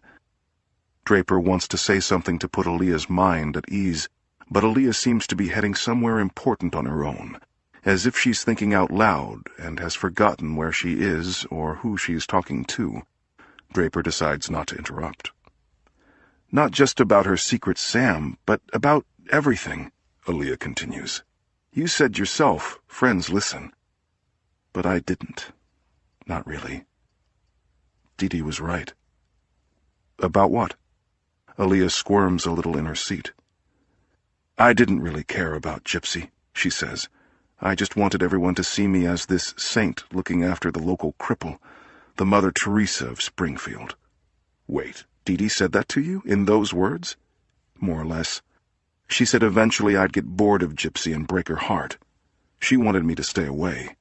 Draper wants to say something to put Aaliyah's mind at ease, but Aaliyah seems to be heading somewhere important on her own, as if she's thinking out loud and has forgotten where she is or who she's talking to. Draper decides not to interrupt. "Not just about her secret Sam, but about everything," Aaliyah continues. "You said yourself, friends listen. But I didn't. Not really." Dee was right. About what? Aaliyah squirms a little in her seat. I didn't really care about Gypsy, she says. I just wanted everyone to see me as this saint looking after the local cripple, the Mother Teresa of Springfield. Wait, Dee said that to you, in those words? More or less. She said eventually I'd get bored of Gypsy and break her heart. She wanted me to stay away.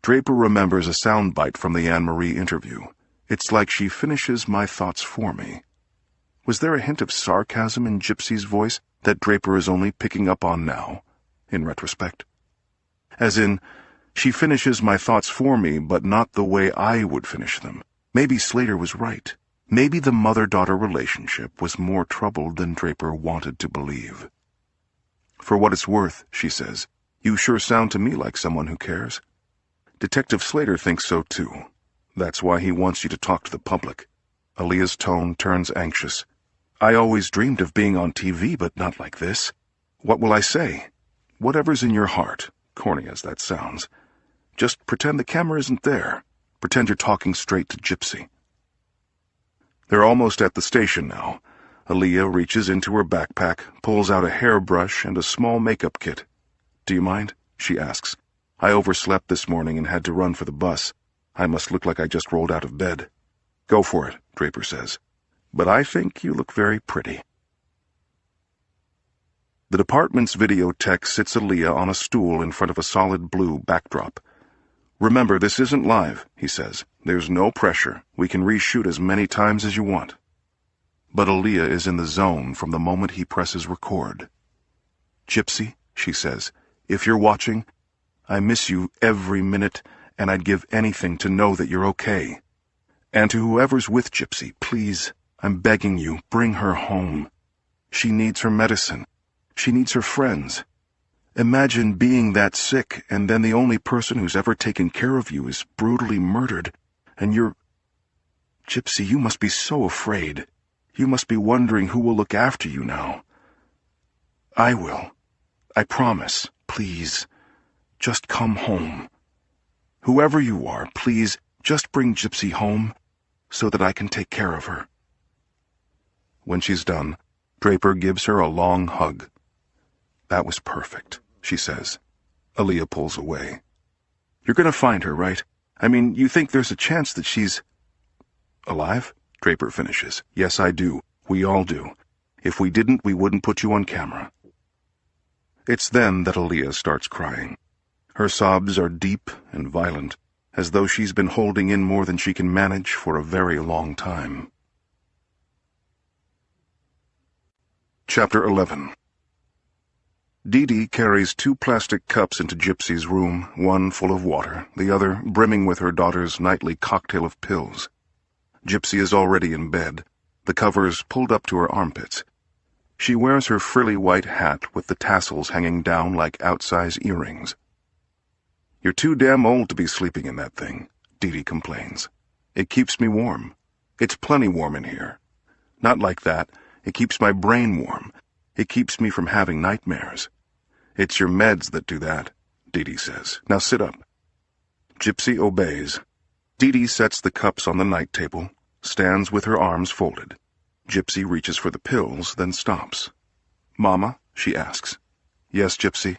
Draper remembers a soundbite from the Anne-Marie interview. It's like she finishes my thoughts for me. Was there a hint of sarcasm in Gypsy's voice that Draper is only picking up on now, in retrospect? As in, she finishes my thoughts for me, but not the way I would finish them. Maybe Slater was right. Maybe the mother-daughter relationship was more troubled than Draper wanted to believe. For what it's worth, she says, you sure sound to me like someone who cares. Detective Slater thinks so too. That's why he wants you to talk to the public. Aaliyah's tone turns anxious. I always dreamed of being on TV, but not like this. What will I say? Whatever's in your heart, corny as that sounds. Just pretend the camera isn't there. Pretend you're talking straight to Gypsy. They're almost at the station now. Aaliyah reaches into her backpack, pulls out a hairbrush and a small makeup kit. Do you mind? She asks. I overslept this morning and had to run for the bus. I must look like I just rolled out of bed. Go for it, Draper says. But I think you look very pretty. The department's video tech sits Aaliyah on a stool in front of a solid blue backdrop. Remember, this isn't live, he says. There's no pressure. We can reshoot as many times as you want. But Aaliyah is in the zone from the moment he presses record. Gypsy, she says, if you're watching, I miss you every minute, and I'd give anything to know that you're okay. And to whoever's with Gypsy, please, I'm begging you, bring her home. She needs her medicine. She needs her friends. Imagine being that sick, and then the only person who's ever taken care of you is brutally murdered, and you're... Gypsy, you must be so afraid. You must be wondering who will look after you now. I will. I promise. Please. Just come home. Whoever you are, please, just bring Gypsy home so that I can take care of her. When she's done, Draper gives her a long hug. That was perfect, she says. Aaliyah pulls away. You're going to find her, right? I mean, you think there's a chance that she's... Alive? Draper finishes. Yes, I do. We all do. If we didn't, we wouldn't put you on camera. It's then that Aaliyah starts crying. Her sobs are deep and violent, as though she's been holding in more than she can manage for a very long time. Chapter 11. Dee carries 2 plastic cups into Gypsy's room, one full of water, the other brimming with her daughter's nightly cocktail of pills. Gypsy is already in bed, the covers pulled up to her armpits. She wears her frilly white hat with the tassels hanging down like outsized earrings. You're too damn old to be sleeping in that thing, Dee complains. It keeps me warm. It's plenty warm in here. Not like that. It keeps my brain warm. It keeps me from having nightmares. It's your meds that do that, Dee says. Now sit up. Gypsy obeys. Dee sets the cups on the night table, stands with her arms folded. Gypsy reaches for the pills, then stops. Mama, she asks. Yes, Gypsy.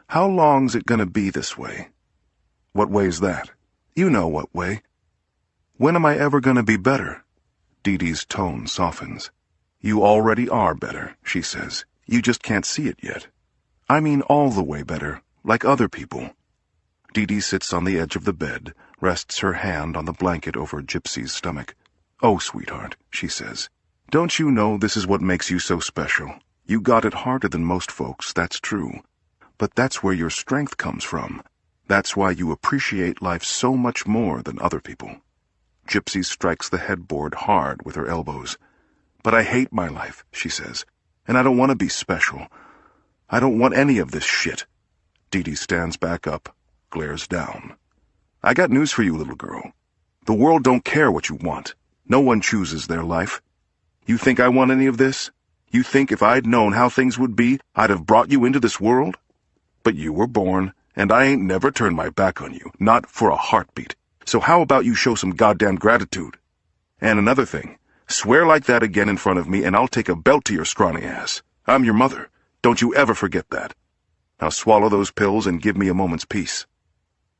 How long's it gonna be this way? What way's that? You know what way. When am I ever gonna be better? Dee's tone softens. You already are better, she says. You just can't see it yet. I mean all the way better, like other people. Dee sits on the edge of the bed, rests her hand on the blanket over Gypsy's stomach. Oh, sweetheart, she says. Don't you know this is what makes you so special? You got it harder than most folks, that's true. But that's where your strength comes from. That's why you appreciate life so much more than other people. Gypsy strikes the headboard hard with her elbows. But I hate my life, she says, and I don't want to be special. I don't want any of this shit. Dee stands back up, glares down. I got news for you, little girl. The world don't care what you want. No one chooses their life. You think I want any of this? You think if I'd known how things would be, I'd have brought you into this world? But you were born, and I ain't never turned my back on you, not for a heartbeat. So how about you show some goddamn gratitude? And another thing, swear like that again in front of me and I'll take a belt to your scrawny ass. I'm your mother. Don't you ever forget that. Now swallow those pills and give me a moment's peace."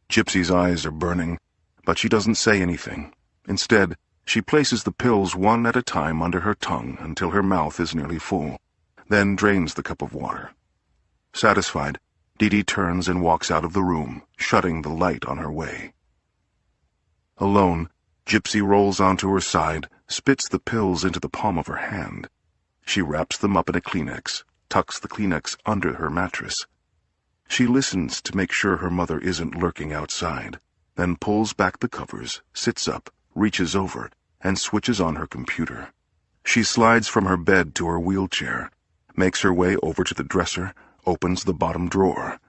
Gypsy's eyes are burning, but she doesn't say anything. Instead, she places the pills one at a time under her tongue until her mouth is nearly full, then drains the cup of water. Satisfied, Dee Dee turns and walks out of the room, shutting the light on her way. Alone, Gypsy rolls onto her side, spits the pills into the palm of her hand. She wraps them up in a Kleenex, tucks the Kleenex under her mattress. She listens to make sure her mother isn't lurking outside, then pulls back the covers, sits up, reaches over, and switches on her computer. She slides from her bed to her wheelchair, makes her way over to the dresser, opens the bottom drawer.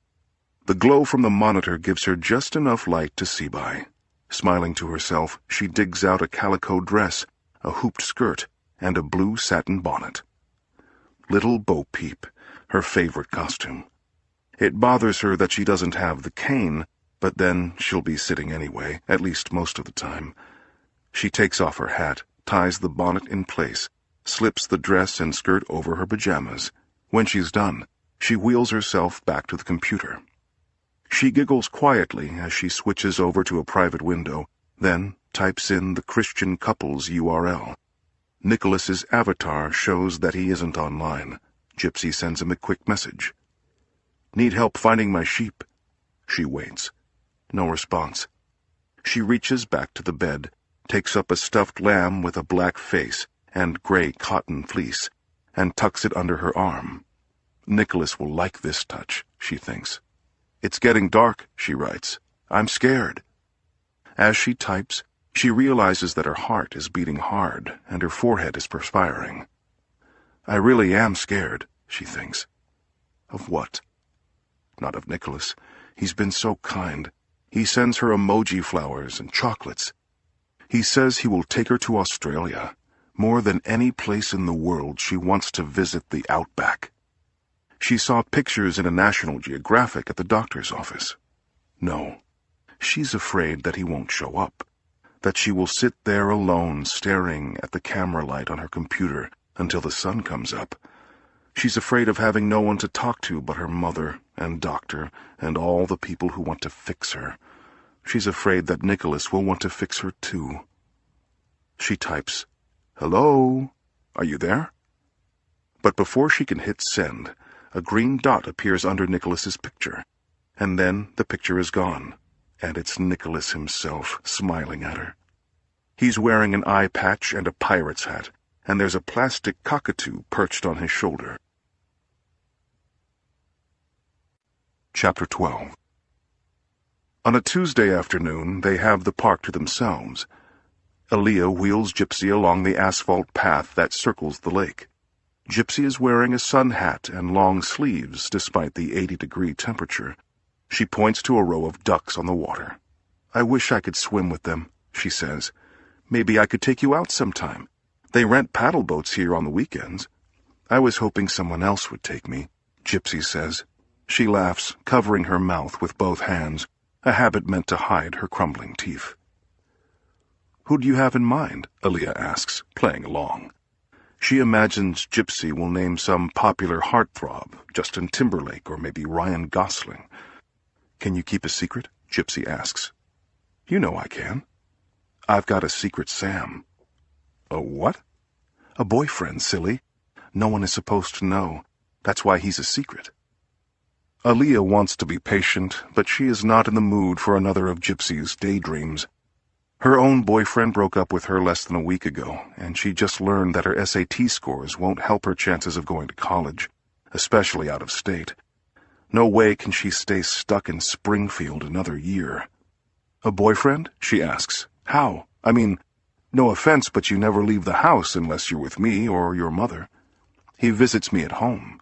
The glow from the monitor gives her just enough light to see by. Smiling to herself, she digs out a calico dress, a hooped skirt, and a blue satin bonnet. Little Bo Peep, her favorite costume. It bothers her that she doesn't have the cane, but then she'll be sitting anyway, at least most of the time. She takes off her hat, ties the bonnet in place, slips the dress and skirt over her pajamas. When she's done, she wheels herself back to the computer. She giggles quietly as she switches over to a private window, then types in the Christian couple's URL. Nicholas's avatar shows that he isn't online. Gypsy sends him a quick message. "Need help finding my sheep." She waits. No response. She reaches back to the bed, takes up a stuffed lamb with a black face and gray cotton fleece, and tucks it under her arm. Nicholas will like this touch, she thinks. "It's getting dark," she writes. "I'm scared." As she types, she realizes that her heart is beating hard and her forehead is perspiring. "I really am scared," she thinks. Of what? Not of Nicholas. He's been so kind. He sends her emoji flowers and chocolates. He says he will take her to Australia. More than any place in the world, she wants to visit the outback. She saw pictures in a National Geographic at the doctor's office. No, she's afraid that he won't show up, that she will sit there alone staring at the camera light on her computer until the sun comes up. She's afraid of having no one to talk to but her mother and doctor and all the people who want to fix her. She's afraid that Nicholas will want to fix her too. She types, "Hello? Are you there?" But before she can hit send, a green dot appears under Nicholas's picture, and then the picture is gone, and it's Nicholas himself smiling at her. He's wearing an eye patch and a pirate's hat, and there's a plastic cockatoo perched on his shoulder. Chapter 12. On a Tuesday afternoon, they have the park to themselves. Aaliyah wheels Gypsy along the asphalt path that circles the lake. Gypsy is wearing a sun hat and long sleeves despite the 80-degree temperature. She points to a row of ducks on the water. "I wish I could swim with them," she says. "Maybe I could take you out sometime. They rent paddle boats here on the weekends." "I was hoping someone else would take me," Gypsy says. She laughs, covering her mouth with both hands, a habit meant to hide her crumbling teeth. "Who do you have in mind?" Aaliyah asks, playing along. She imagines Gypsy will name some popular heartthrob, Justin Timberlake or maybe Ryan Gosling. "Can you keep a secret?" Gypsy asks. "You know I can." "I've got a secret Sam." "A what?" "A boyfriend, silly. No one is supposed to know. That's why he's a secret." Aaliyah wants to be patient, but she is not in the mood for another of Gypsy's daydreams. Her own boyfriend broke up with her less than a week ago, and she just learned that her SAT scores won't help her chances of going to college, especially out of state. No way can she stay stuck in Springfield another year. "A boyfriend?" she asks. "How? I mean, no offense, but you never leave the house unless you're with me or your mother." "He visits me at home."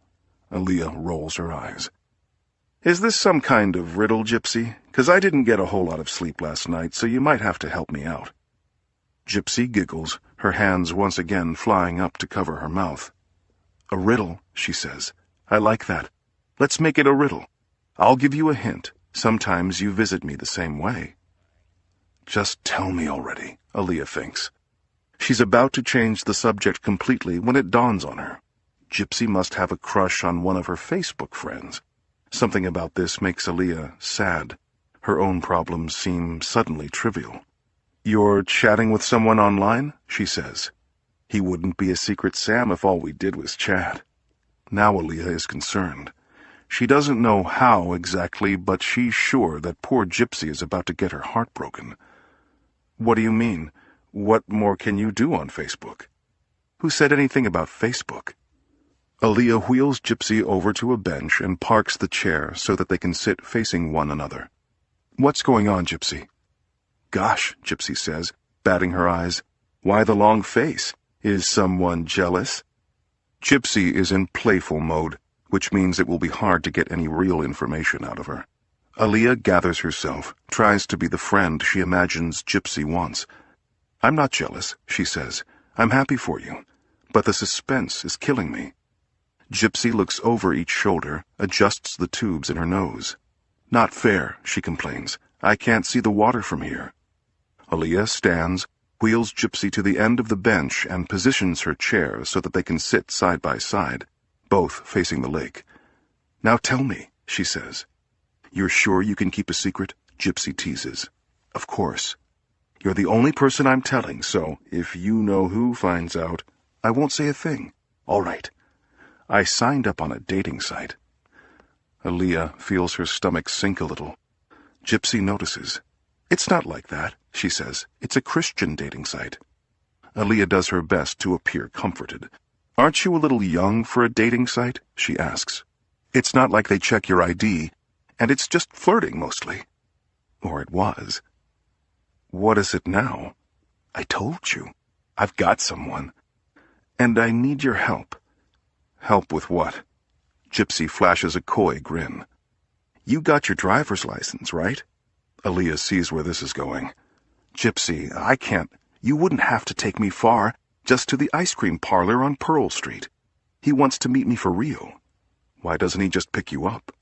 Aaliyah rolls her eyes. "Is this some kind of riddle, Gypsy? 'Cause I didn't get a whole lot of sleep last night, so you might have to help me out." Gypsy giggles, her hands once again flying up to cover her mouth. "A riddle," she says. "I like that. Let's make it a riddle. I'll give you a hint. Sometimes you visit me the same way." Just tell me already, Aaliyah thinks. She's about to change the subject completely when it dawns on her. Gypsy must have a crush on one of her Facebook friends. Something about this makes Aaliyah sad. Her own problems seem suddenly trivial. "You're chatting with someone online?" she says. "He wouldn't be a secret Sam if all we did was chat." Now Aaliyah is concerned. She doesn't know how exactly, but she's sure that poor Gypsy is about to get her heart broken. "What do you mean? What more can you do on Facebook?" "Who said anything about Facebook?" Aaliyah wheels Gypsy over to a bench and parks the chair so that they can sit facing one another. "What's going on, Gypsy?" "Gosh," Gypsy says, batting her eyes. "Why the long face? Is someone jealous?" Gypsy is in playful mode, which means it will be hard to get any real information out of her. Aaliyah gathers herself, tries to be the friend she imagines Gypsy wants. "I'm not jealous," she says. "I'm happy for you. But the suspense is killing me." Gypsy looks over each shoulder, adjusts the tubes in her nose. "Not fair," she complains. "I can't see the water from here." Aaliyah stands, wheels Gypsy to the end of the bench and positions her chair so that they can sit side by side, both facing the lake. "Now tell me," she says. "You're sure you can keep a secret?" Gypsy teases. "Of course. You're the only person I'm telling, so if you know who finds out, I won't say a thing." "All right. I signed up on a dating site." Aaliyah feels her stomach sink a little. Gypsy notices. "It's not like that," she says. "It's a Christian dating site." Aaliyah does her best to appear comforted. "Aren't you a little young for a dating site?" she asks. "It's not like they check your ID, and it's just flirting mostly." Or it was. "What is it now?" "I told you. I've got someone. And I need your help." "Help with what?" Gypsy flashes a coy grin. "You got your driver's license, right?" Aaliyah sees where this is going. "Gypsy, I can't. You wouldn't have to take me far, just to the ice cream parlor on Pearl Street. He wants to meet me for real." "Why doesn't he just pick you up?"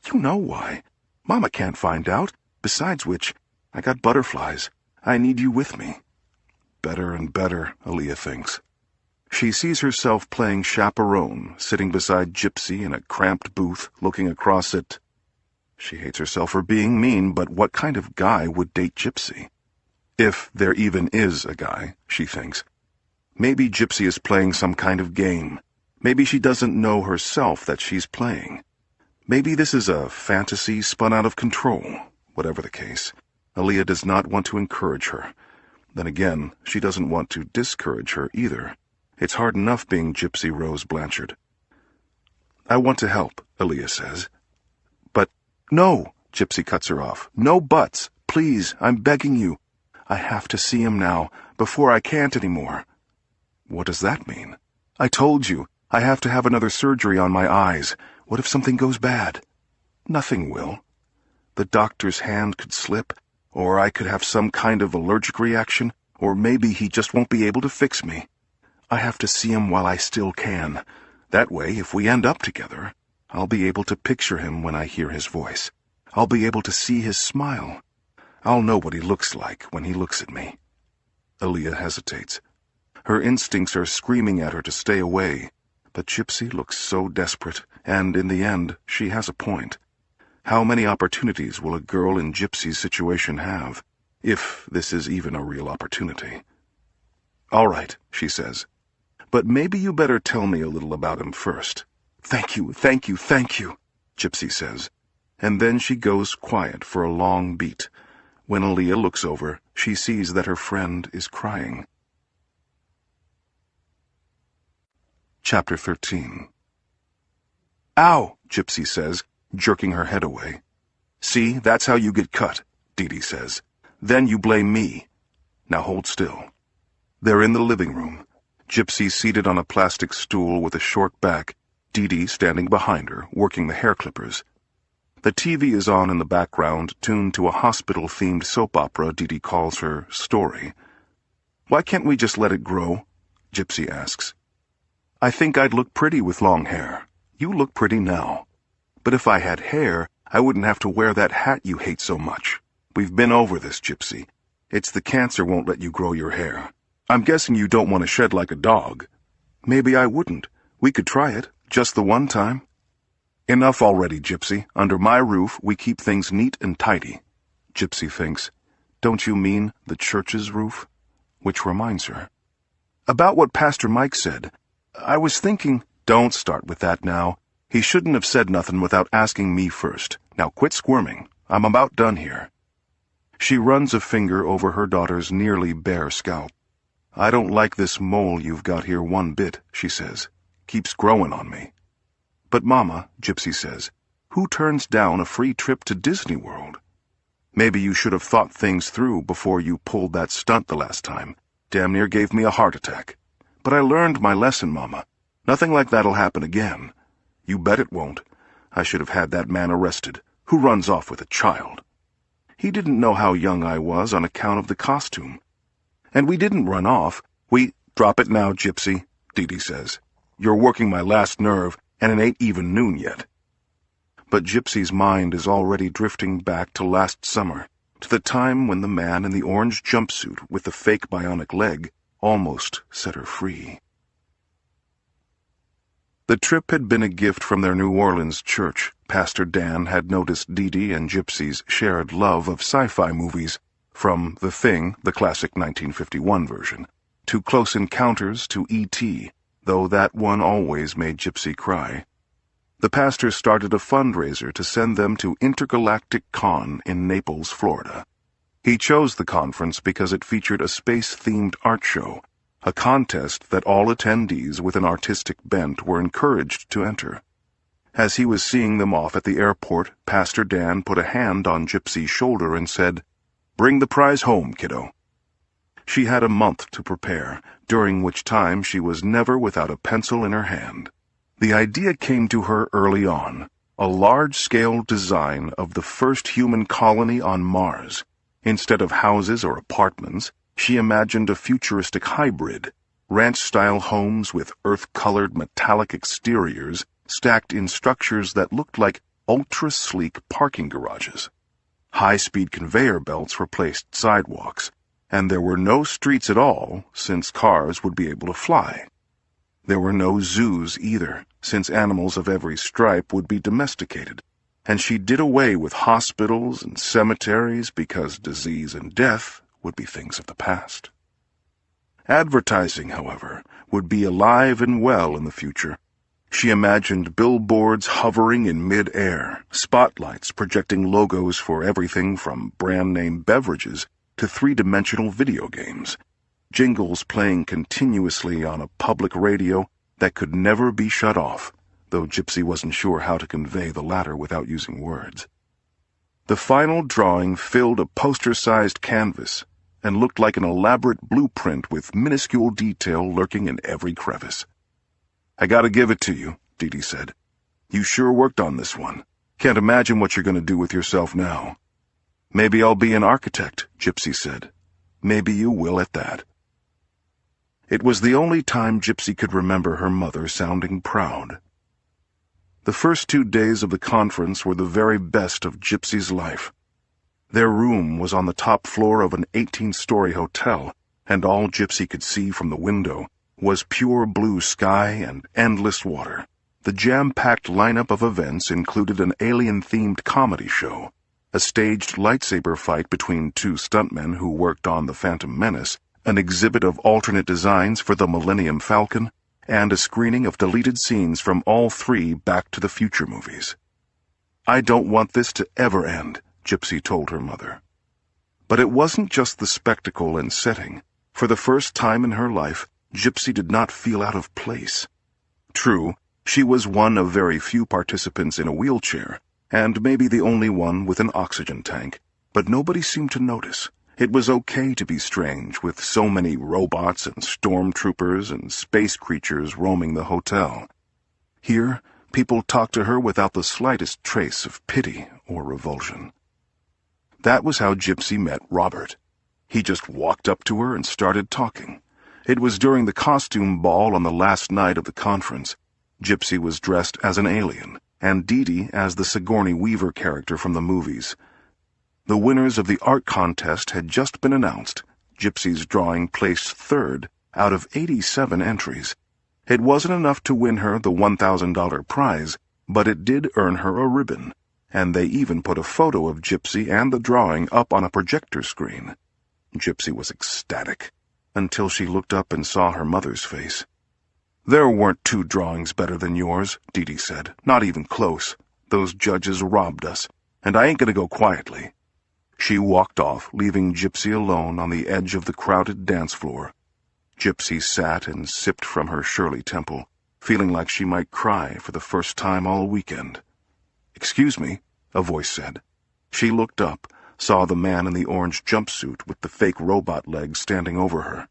"You know why. Mama can't find out. Besides which, I got butterflies. I need you with me." Better and better, Aaliyah thinks. She sees herself playing chaperone, sitting beside Gypsy in a cramped booth, looking across at... She hates herself for being mean, but what kind of guy would date Gypsy? If there even is a guy, she thinks. Maybe Gypsy is playing some kind of game. Maybe she doesn't know herself that she's playing. Maybe this is a fantasy spun out of control. Whatever the case, Aaliyah does not want to encourage her. Then again, she doesn't want to discourage her either. It's hard enough being Gypsy Rose Blanchard. "I want to help," Aaliyah says. "But no," Gypsy cuts her off. "No buts. Please, I'm begging you. I have to see him now, before I can't anymore." "What does that mean?" "I told you. I have to have another surgery on my eyes. What if something goes bad?" "Nothing will. The doctor's hand could slip, or I could have some kind of allergic reaction, or maybe he just won't be able to fix me. I have to see him while I still can. That way, if we end up together, I'll be able to picture him when I hear his voice. I'll be able to see his smile. I'll know what he looks like when he looks at me." Aaliyah hesitates. Her instincts are screaming at her to stay away, but Gypsy looks so desperate, and in the end, she has a point. How many opportunities will a girl in Gypsy's situation have, if this is even a real opportunity? "All right," she says. "But maybe you better tell me a little about him first." "Thank you, thank you, thank you," Gypsy says, and then she goes quiet for a long beat. When Aaliyah looks over, she sees that her friend is crying. Chapter 13. "Ow," Gypsy says, jerking her head away. "See, that's how you get cut," Dee Dee says. "Then you blame me. Now hold still." They're in the living room. Gypsy seated on a plastic stool with a short back, Dee Dee standing behind her, working the hair clippers. The TV is on in the background, tuned to a hospital-themed soap opera Dee Dee calls her Story. "Why can't we just let it grow?" Gypsy asks. "I think I'd look pretty with long hair. You look pretty now. But if I had hair, I wouldn't have to wear that hat you hate so much. We've been over this, Gypsy. It's the cancer won't let you grow your hair. I'm guessing you don't want to shed like a dog. Maybe I wouldn't. We could try it, just the one time. Enough already, Gypsy. Under my roof, we keep things neat and tidy. Gypsy thinks, don't you mean the church's roof? Which reminds her. About what Pastor Mike said, I was thinking, don't start with that now. He shouldn't have said nothing without asking me first. Now quit squirming. I'm about done here. She runs a finger over her daughter's nearly bare scalp. I don't like this mole you've got here one bit, she says. Keeps growing on me. But Mama, Gypsy says, who turns down a free trip to Disney World? Maybe you should have thought things through before you pulled that stunt the last time. Damn near gave me a heart attack. But I learned my lesson, Mama. Nothing like that'll happen again. You bet it won't. I should have had that man arrested. Who runs off with a child? He didn't know how young I was on account of the costume. And we didn't run off. We— Drop it now, Gypsy, Dee Dee says. You're working my last nerve, and it ain't even noon yet. But Gypsy's mind is already drifting back to last summer, to the time when the man in the orange jumpsuit with the fake bionic leg almost set her free. The trip had been a gift from their New Orleans church. Pastor Dan had noticed Dee Dee and Gypsy's shared love of sci-fi movies, from The Thing, the classic 1951 version, to Close Encounters to E.T., though that one always made Gypsy cry. The pastor started a fundraiser to send them to Intergalactic Con in Naples, Florida. He chose the conference because it featured a space-themed art show, a contest that all attendees with an artistic bent were encouraged to enter. As he was seeing them off at the airport, Pastor Dan put a hand on Gypsy's shoulder and said, "Bring the prize home, kiddo." She had a month to prepare, during which time she was never without a pencil in her hand. The idea came to her early on, a large-scale design of the first human colony on Mars. Instead of houses or apartments, she imagined a futuristic hybrid, ranch-style homes with earth-colored metallic exteriors stacked in structures that looked like ultra-sleek parking garages. High-speed conveyor belts replaced sidewalks, and there were no streets at all, since cars would be able to fly. There were no zoos either, since animals of every stripe would be domesticated, and she did away with hospitals and cemeteries because disease and death would be things of the past. Advertising, however, would be alive and well in the future. She imagined billboards hovering in mid-air, spotlights projecting logos for everything from brand-name beverages to three-dimensional video games, jingles playing continuously on a public radio that could never be shut off, though Gypsy wasn't sure how to convey the latter without using words. The final drawing filled a poster-sized canvas and looked like an elaborate blueprint with minuscule detail lurking in every crevice. "I gotta give it to you," Dee Dee said. "You sure worked on this one. Can't imagine what you're gonna do with yourself now." "Maybe I'll be an architect," Gypsy said. "Maybe you will at that." It was the only time Gypsy could remember her mother sounding proud. The first 2 days of the conference were the very best of Gypsy's life. Their room was on the top floor of an 18-story hotel, and all Gypsy could see from the window was pure blue sky and endless water. The jam-packed lineup of events included an alien-themed comedy show, a staged lightsaber fight between 2 stuntmen who worked on the Phantom Menace, an exhibit of alternate designs for the Millennium Falcon, and a screening of deleted scenes from all 3 Back to the Future movies. "I don't want this to ever end," Gypsy told her mother. But it wasn't just the spectacle and setting. For the first time in her life, Gypsy did not feel out of place. True, she was one of very few participants in a wheelchair, and maybe the only one with an oxygen tank, but nobody seemed to notice. It was okay to be strange with so many robots and stormtroopers and space creatures roaming the hotel. Here, people talked to her without the slightest trace of pity or revulsion. That was how Gypsy met Robert. He just walked up to her and started talking. It was during the costume ball on the last night of the conference. Gypsy was dressed as an alien, and Dee Dee as the Sigourney Weaver character from the movies. The winners of the art contest had just been announced. Gypsy's drawing placed third out of 87 entries. It wasn't enough to win her the $1,000 prize, but it did earn her a ribbon, and they even put a photo of Gypsy and the drawing up on a projector screen. Gypsy was ecstatic, until she looked up and saw her mother's face. "There weren't 2 drawings better than yours," Dee Dee said. "Not even close. Those judges robbed us, and I ain't gonna go quietly." She walked off, leaving Gypsy alone on the edge of the crowded dance floor. Gypsy sat and sipped from her Shirley Temple, feeling like she might cry for the first time all weekend. "Excuse me," a voice said. She looked up, saw the man in the orange jumpsuit with the fake robot legs standing over her.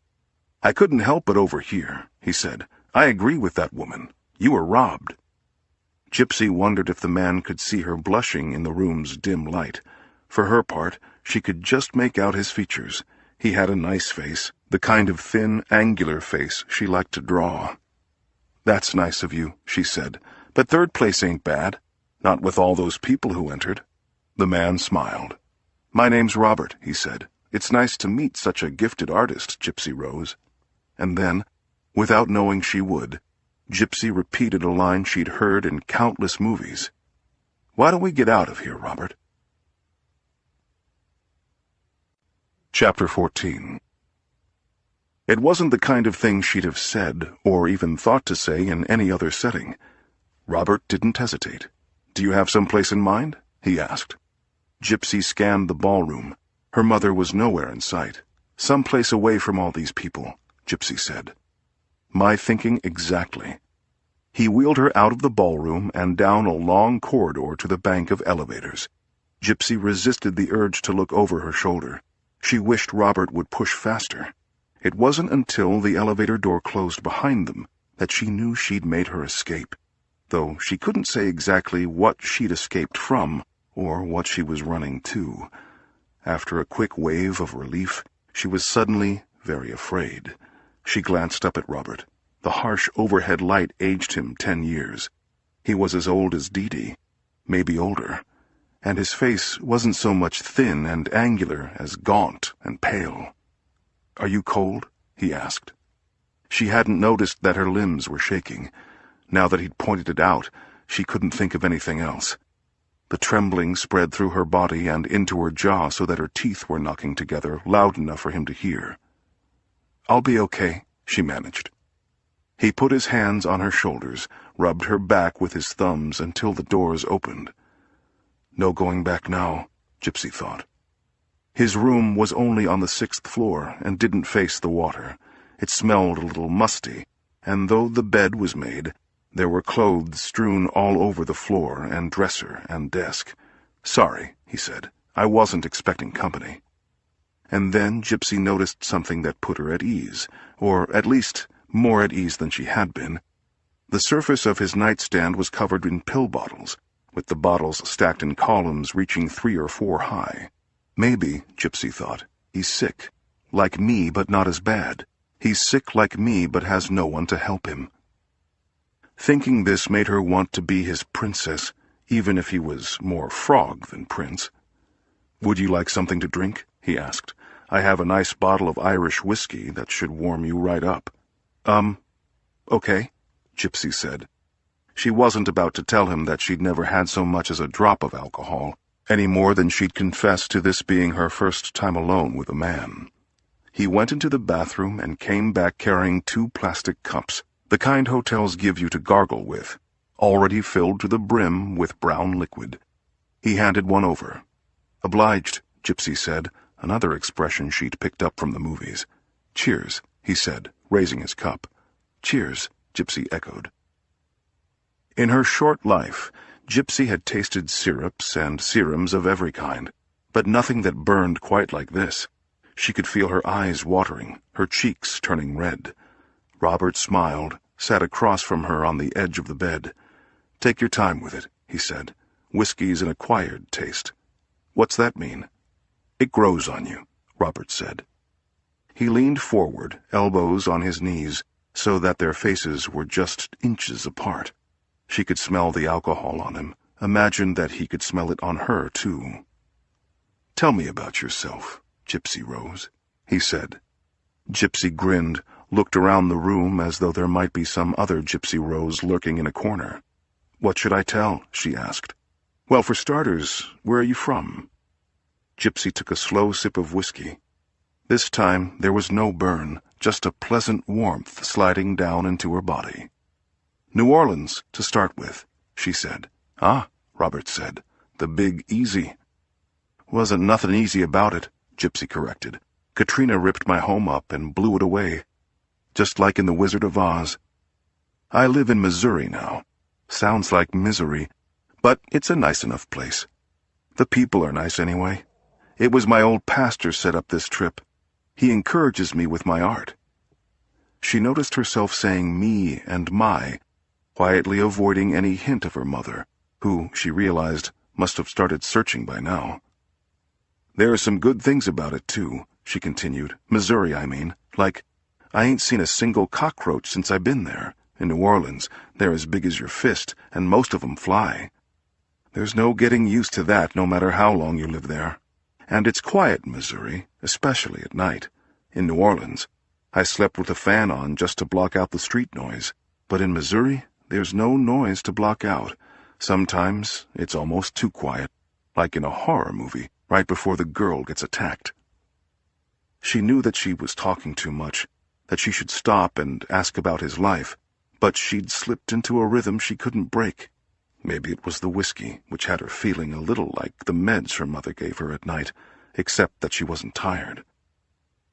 "I couldn't help but overhear," he said. "I agree with that woman. You were robbed." Gypsy wondered if the man could see her blushing in the room's dim light. For her part, she could just make out his features. He had a nice face, the kind of thin, angular face she liked to draw. "That's nice of you," she said, "but third place ain't bad. Not with all those people who entered." The man smiled. "My name's Robert," he said. "It's nice to meet such a gifted artist, Gypsy Rose." And then, without knowing she would, Gypsy repeated a line she'd heard in countless movies. "Why don't we get out of here, Robert?" Chapter 14. It wasn't the kind of thing she'd have said, or even thought to say in any other setting. Robert didn't hesitate. "Do you have some place in mind?" he asked. Gypsy scanned the ballroom. Her mother was nowhere in sight. "Some place away from all these people," Gypsy said. "My thinking exactly." He wheeled her out of the ballroom and down a long corridor to the bank of elevators. Gypsy resisted the urge to look over her shoulder. She wished Robert would push faster. It wasn't until the elevator door closed behind them that she knew she'd made her escape, though she couldn't say exactly what she'd escaped from or what she was running to. After a quick wave of relief, she was suddenly very afraid. She glanced up at Robert. The harsh overhead light aged him 10 years. He was as old as Dee Dee, maybe older, and his face wasn't so much thin and angular as gaunt and pale. "Are you cold?" he asked. She hadn't noticed that her limbs were shaking. Now that he'd pointed it out, she couldn't think of anything else. The trembling spread through her body and into her jaw so that her teeth were knocking together loud enough for him to hear. "I'll be okay," she managed. He put his hands on her shoulders, rubbed her back with his thumbs until the doors opened. No going back now, Gypsy thought. His room was only on the 6th floor and didn't face the water. It smelled a little musty, and though the bed was made, there were clothes strewn all over the floor and dresser and desk. "Sorry," he said. "I wasn't expecting company." And then Gypsy noticed something that put her at ease, or at least more at ease than she had been. The surface of his nightstand was covered in pill bottles, with the bottles stacked in columns reaching 3 or 4 high. Maybe, Gypsy thought, he's sick. Like me, but not as bad. He's sick like me, but has no one to help him. Thinking this made her want to be his princess, even if he was more frog than prince. "Would you like something to drink?" he asked. "I have a nice bottle of Irish whiskey that should warm you right up." Okay," Gypsy said. She wasn't about to tell him that she'd never had so much as a drop of alcohol, any more than she'd confess to this being her first time alone with a man. He went into the bathroom and came back carrying 2 plastic cups, the kind hotels give you to gargle with, already filled to the brim with brown liquid. He handed one over. "Obliged," Gypsy said, another expression she'd picked up from the movies. "Cheers," he said, raising his cup. "Cheers," Gypsy echoed. In her short life, Gypsy had tasted syrups and serums of every kind, but nothing that burned quite like this. She could feel her eyes watering, her cheeks turning red. Robert smiled, sat across from her on the edge of the bed. "Take your time with it," he said. "Whiskey's an acquired taste." "What's that mean?" "It grows on you," Robert said. He leaned forward, elbows on his knees, so that their faces were just inches apart. She could smell the alcohol on him, imagined that he could smell it on her, too. "Tell me about yourself, Gypsy Rose," he said. Gypsy grinned, looked around the room as though there might be some other Gypsy Rose lurking in a corner. "What should I tell?" she asked. "Well, for starters, where are you from?" Gypsy took a slow sip of whiskey. This time there was no burn, just a pleasant warmth sliding down into her body. "New Orleans, to start with," she said. "Ah," Robert said, "the Big Easy." "Wasn't nothing easy about it," Gypsy corrected. "Katrina ripped my home up and blew it away. Just like in The Wizard of Oz. I live in Missouri now. Sounds like misery, but it's a nice enough place. The people are nice anyway. It was my old pastor set up this trip. He encourages me with my art." She noticed herself saying me and my, quietly avoiding any hint of her mother, who, she realized, must have started searching by now. "There are some good things about it, too," she continued. "Missouri, I mean. Like, I ain't seen a single cockroach since I've been there. In New Orleans, they're as big as your fist, and most of 'em fly. There's no getting used to that no matter how long you live there. And it's quiet in Missouri, especially at night. In New Orleans, I slept with a fan on just to block out the street noise. But in Missouri, there's no noise to block out. Sometimes it's almost too quiet, like in a horror movie, right before the girl gets attacked." She knew that she was talking too much, that she should stop and ask about his life, but she'd slipped into a rhythm she couldn't break. Maybe it was the whiskey, which had her feeling a little like the meds her mother gave her at night, except that she wasn't tired.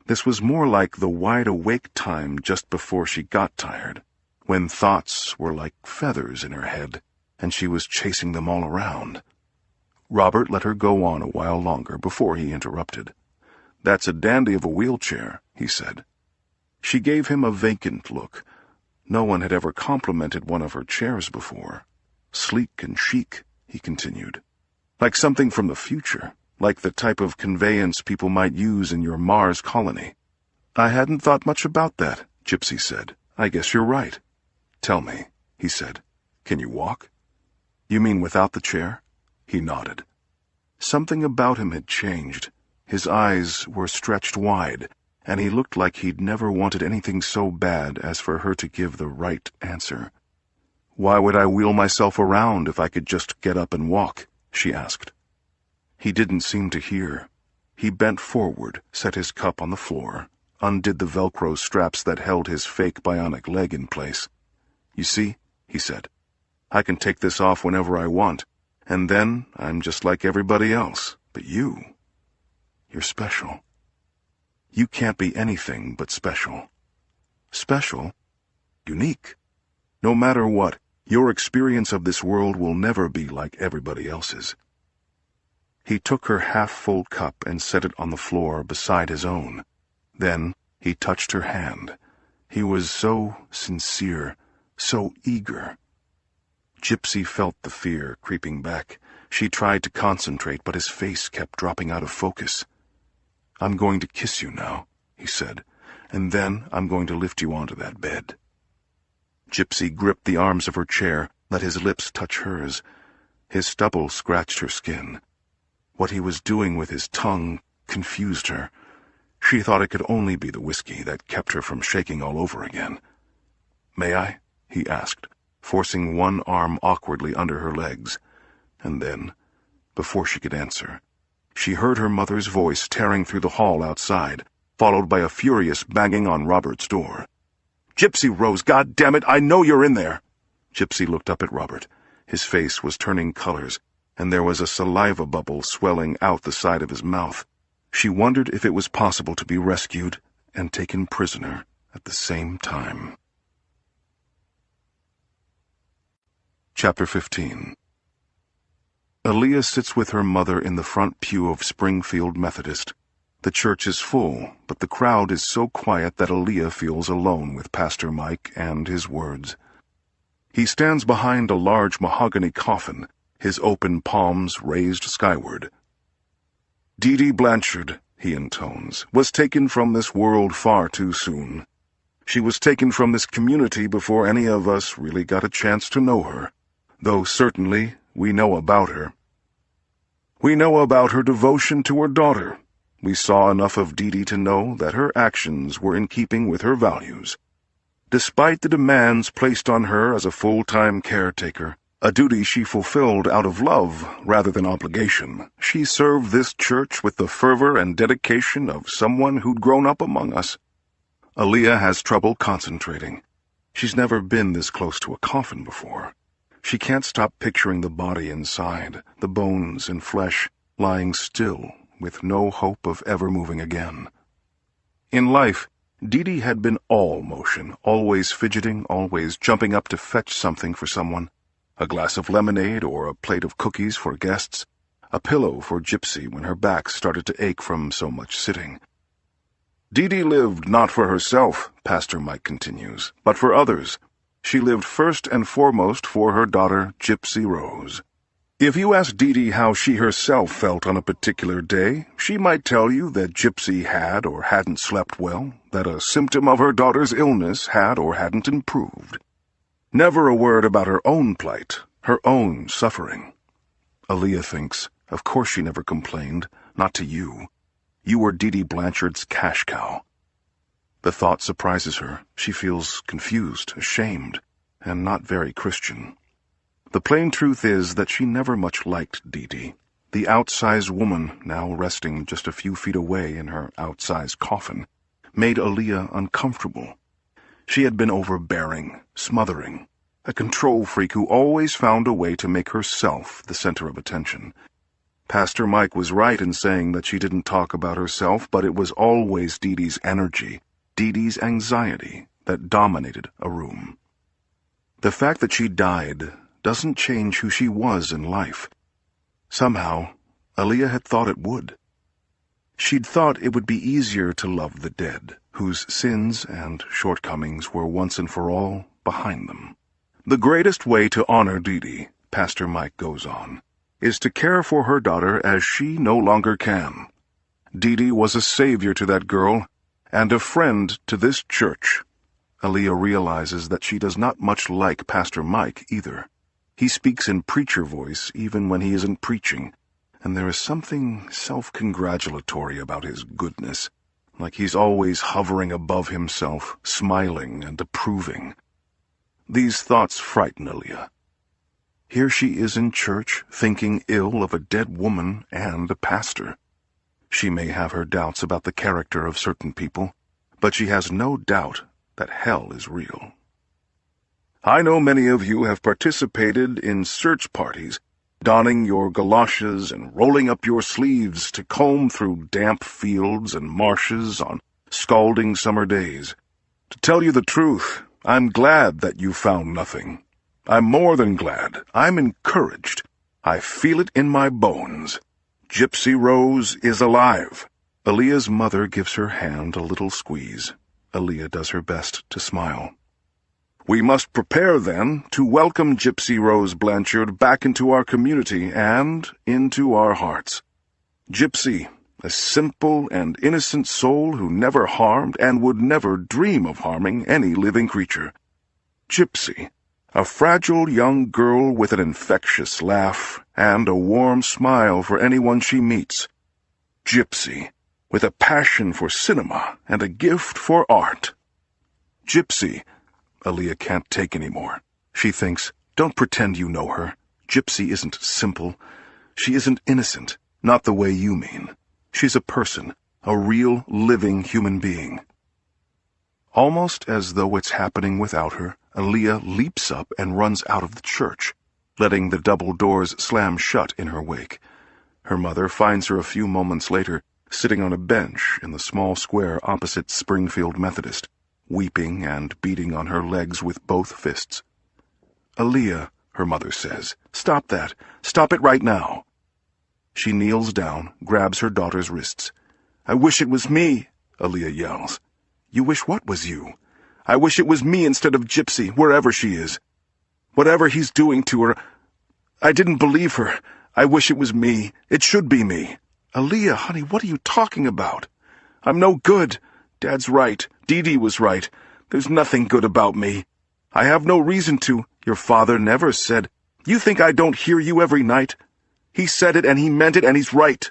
This was more like the wide-awake time just before she got tired, when thoughts were like feathers in her head, and she was chasing them all around. Robert let her go on a while longer before he interrupted. "That's a dandy of a wheelchair," he said. She gave him a vacant look. No one had ever complimented one of her chairs before. "Sleek and chic," he continued. "Like something from the future, like the type of conveyance people might use in your Mars colony." "I hadn't thought much about that," Gypsy said. "I guess you're right." "Tell me," he said. "Can you walk?" "You mean without the chair?" He nodded. Something about him had changed. His eyes were stretched wide, and he looked like he'd never wanted anything so bad as for her to give the right answer. "Why would I wheel myself around if I could just get up and walk?" she asked. He didn't seem to hear. He bent forward, set his cup on the floor, undid the Velcro straps that held his fake bionic leg in place. "You see," he said, "I can take this off whenever I want, and then I'm just like everybody else. But you're special. You can't be anything but special. Special? Unique. No matter what, your experience of this world will never be like everybody else's." He took her half-full cup and set it on the floor beside his own. Then he touched her hand. He was so sincere, so eager. Gypsy felt the fear creeping back. She tried to concentrate, but his face kept dropping out of focus. "I'm going to kiss you now," he said, "and then I'm going to lift you onto that bed." Gypsy gripped the arms of her chair, let his lips touch hers. His stubble scratched her skin. What he was doing with his tongue confused her. She thought it could only be the whiskey that kept her from shaking all over again. "May I?" he asked, forcing one arm awkwardly under her legs. And then, before she could answer, she heard her mother's voice tearing through the hall outside, followed by a furious banging on Robert's door. "Gypsy Rose, goddammit, I know you're in there!" Gypsy looked up at Robert. His face was turning colors, and there was a saliva bubble swelling out the side of his mouth. She wondered if it was possible to be rescued and taken prisoner at the same time. Chapter 15. Aaliyah sits with her mother in the front pew of Springfield Methodist. The church is full, but the crowd is so quiet that Aaliyah feels alone with Pastor Mike and his words. He stands behind a large mahogany coffin, his open palms raised skyward. "Dee Dee Blanchard," he intones, "was taken from this world far too soon. She was taken from this community before any of us really got a chance to know her, though certainly we know about her." We know about her devotion to her daughter. We saw enough of Dee to know that her actions were in keeping with her values. Despite the demands placed on her as a full-time caretaker, a duty she fulfilled out of love rather than obligation, she served this church with the fervor and dedication of someone who'd grown up among us. Aaliyah has trouble concentrating. She's never been this close to a coffin before. She can't stop picturing the body inside, the bones and flesh, lying still, with no hope of ever moving again. In life, Dee had been all motion, always fidgeting, always jumping up to fetch something for someone. A glass of lemonade or a plate of cookies for guests. A pillow for Gypsy when her back started to ache from so much sitting. Dee lived not for herself, Pastor Mike continues, but for others. She lived first and foremost for her daughter, Gypsy Rose. If you ask Dee how she herself felt on a particular day, she might tell you that Gypsy had or hadn't slept well, that a symptom of her daughter's illness had or hadn't improved. Never a word about her own plight, her own suffering. Aaliyah thinks, of course she never complained, not to you. You were Dee Blanchard's cash cow. The thought surprises her. She feels confused, ashamed, and not very Christian. The plain truth is that she never much liked Dee. The outsized woman, now resting just a few feet away in her outsized coffin, made Aaliyah uncomfortable. She had been overbearing, smothering, a control freak who always found a way to make herself the center of attention. Pastor Mike was right in saying that she didn't talk about herself, but it was always Dee's energy, Dee's anxiety, that dominated a room. The fact that she died doesn't change who she was in life. Somehow, Aaliyah had thought it would. She'd thought it would be easier to love the dead, whose sins and shortcomings were once and for all behind them. The greatest way to honor Dee, Pastor Mike goes on, is to care for her daughter as she no longer can. Dee was a savior to that girl, and a friend to this church. Aaliyah realizes that she does not much like Pastor Mike either. He speaks in preacher voice even when he isn't preaching, and there is something self-congratulatory about his goodness, like he's always hovering above himself, smiling and approving. These thoughts frighten Aaliyah. Here she is in church, thinking ill of a dead woman and a pastor. She may have her doubts about the character of certain people, but she has no doubt that hell is real. I know many of you have participated in search parties, donning your galoshes and rolling up your sleeves to comb through damp fields and marshes on scalding summer days. To tell you the truth, I'm glad that you found nothing. I'm more than glad. I'm encouraged. I feel it in my bones. Gypsy Rose is alive. Aaliyah's mother gives her hand a little squeeze. Aaliyah does her best to smile. We must prepare, then, to welcome Gypsy Rose Blanchard back into our community and into our hearts. Gypsy, a simple and innocent soul who never harmed and would never dream of harming any living creature. Gypsy, a fragile young girl with an infectious laugh and a warm smile for anyone she meets. Gypsy, with a passion for cinema and a gift for art. Gypsy, Aaliyah can't take any more. She thinks, don't pretend you know her. Gypsy isn't simple. She isn't innocent, not the way you mean. She's a person, a real, living human being. Almost as though it's happening without her, Aaliyah leaps up and runs out of the church, letting the double doors slam shut in her wake. Her mother finds her a few moments later, sitting on a bench in the small square opposite Springfield Methodist, weeping and beating on her legs with both fists. Aaliyah, her mother says, stop that. Stop it right now. She kneels down, grabs her daughter's wrists. I wish it was me, Aaliyah yells. You wish what was you? I wish it was me instead of Gypsy, wherever she is. Whatever he's doing to her, I didn't believe her. I wish it was me. It should be me. Aaliyah, honey, what are you talking about? I'm no good. Dad's right. Dee was right. There's nothing good about me. I have no reason to. Your father never said. You think I don't hear you every night? He said it and he meant it and he's right.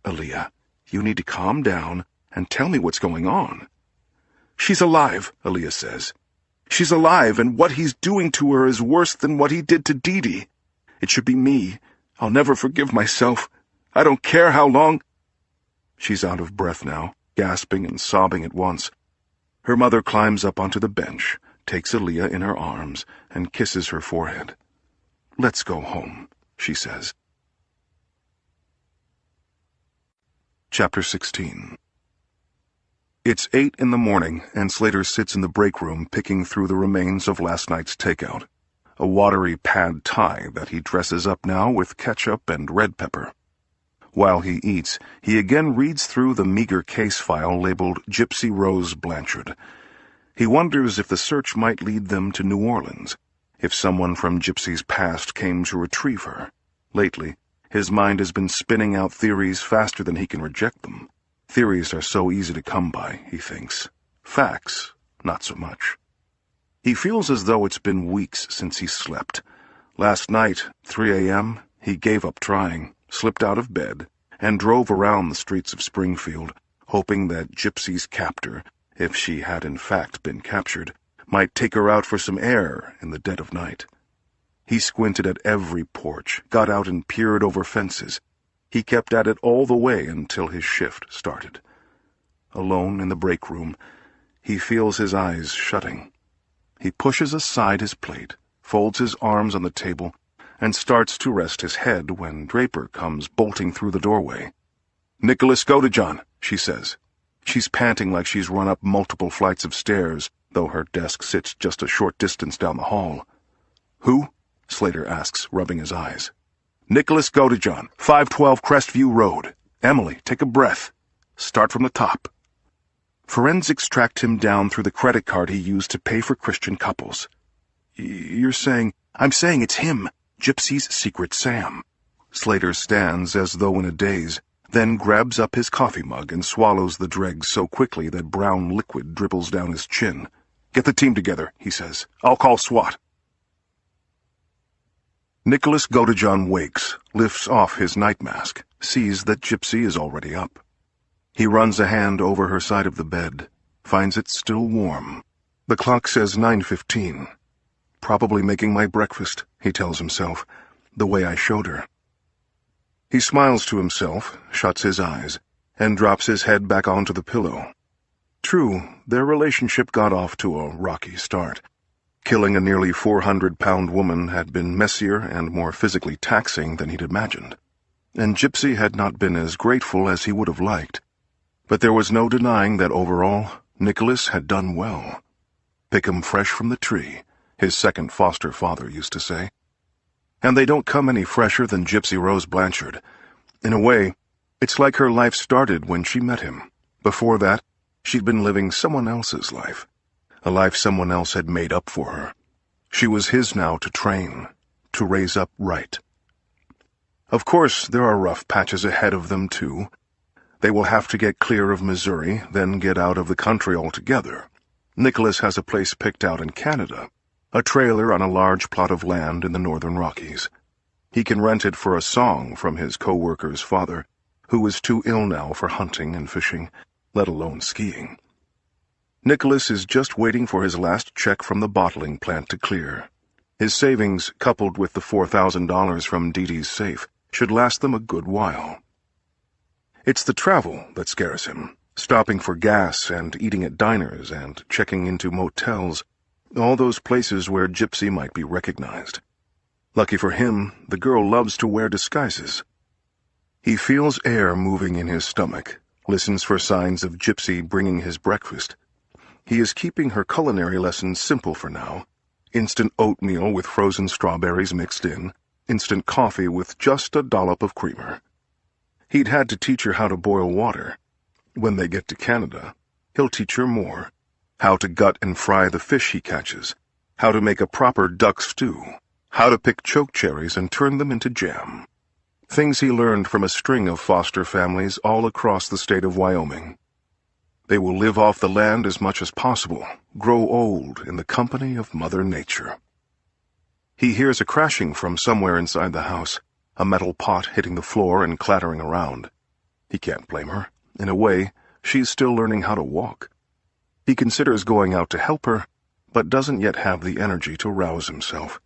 Aaliyah, you need to calm down and tell me what's going on. She's alive, Aaliyah says. She's alive, and what he's doing to her is worse than what he did to Dee Dee. It should be me. I'll never forgive myself. I don't care how long. She's out of breath now, gasping and sobbing at once. Her mother climbs up onto the bench, takes Aaliyah in her arms, and kisses her forehead. Let's go home, she says. Chapter 16. It's 8 in the morning, and Slater sits in the break room picking through the remains of last night's takeout, a watery pad thai that he dresses up now with ketchup and red pepper. While he eats, he again reads through the meager case file labeled Gypsy Rose Blanchard. He wonders if the search might lead them to New Orleans, if someone from Gypsy's past came to retrieve her. Lately, his mind has been spinning out theories faster than he can reject them. Theories are so easy to come by, he thinks. Facts, not so much. He feels as though it's been weeks since he slept. Last night, 3 a.m., he gave up trying, slipped out of bed, and drove around the streets of Springfield, hoping that Gypsy's captor, if she had in fact been captured, might take her out for some air in the dead of night. He squinted at every porch, got out and peered over fences. He kept at it all the way until his shift started. Alone in the break room, he feels his eyes shutting. He pushes aside his plate, folds his arms on the table, and starts to rest his head when Draper comes bolting through the doorway. "Nicholas Godejohn," she says. She's panting like she's run up multiple flights of stairs, though her desk sits just a short distance down the hall. "Who?" Slater asks, rubbing his eyes. "Nicholas Godejohn, 512 Crestview Road. Emily, take a breath. Start from the top." Forensics tracked him down through the credit card he used to pay for Christian couples. "You're saying—" "I'm saying it's him, Gypsy's secret Sam." Slater stands as though in a daze, then grabs up his coffee mug and swallows the dregs so quickly that brown liquid dribbles down his chin. "Get the team together," he says. "I'll call SWAT." Nicholas Godejohn wakes, lifts off his night mask, sees that Gypsy is already up. He runs a hand over her side of the bed, finds it still warm. The clock says 9:15. "Probably making my breakfast," he tells himself, "the way I showed her." He smiles to himself, shuts his eyes, and drops his head back onto the pillow. True, their relationship got off to a rocky start. Killing a nearly 400-pound woman had been messier and more physically taxing than he'd imagined, and Gypsy had not been as grateful as he would have liked. But there was no denying that overall, Nicholas had done well. "Pick 'em fresh from the tree," his second foster father used to say. And they don't come any fresher than Gypsy Rose Blanchard. In a way, it's like her life started when she met him. Before that, she'd been living someone else's life, a life someone else had made up for her. She was his now to train, to raise up right. Of course, there are rough patches ahead of them, too. They will have to get clear of Missouri, then get out of the country altogether. Nicholas has a place picked out in Canada, a trailer on a large plot of land in the northern Rockies. He can rent it for a song from his co-worker's father, who is too ill now for hunting and fishing, let alone skiing. Nicholas is just waiting for his last check from the bottling plant to clear. His savings, coupled with the $4,000 from Dee Dee's safe, should last them a good while. It's the travel that scares him, stopping for gas and eating at diners and checking into motels, all those places where Gypsy might be recognized. Lucky for him, the girl loves to wear disguises. He feels air moving in his stomach, listens for signs of Gypsy bringing his breakfast. He is keeping her culinary lessons simple for now. Instant oatmeal with frozen strawberries mixed in, instant coffee with just a dollop of creamer. He'd had to teach her how to boil water. When they get to Canada, he'll teach her more. How to gut and fry the fish he catches, how to make a proper duck stew, how to pick choke cherries and turn them into jam. Things he learned from a string of foster families all across the state of Wyoming. They will live off the land as much as possible, grow old in the company of Mother Nature. He hears a crashing from somewhere inside the house, a metal pot hitting the floor and clattering around. He can't blame her. In a way, she's still learning how to walk. He considers going out to help her, but doesn't yet have the energy to rouse himself.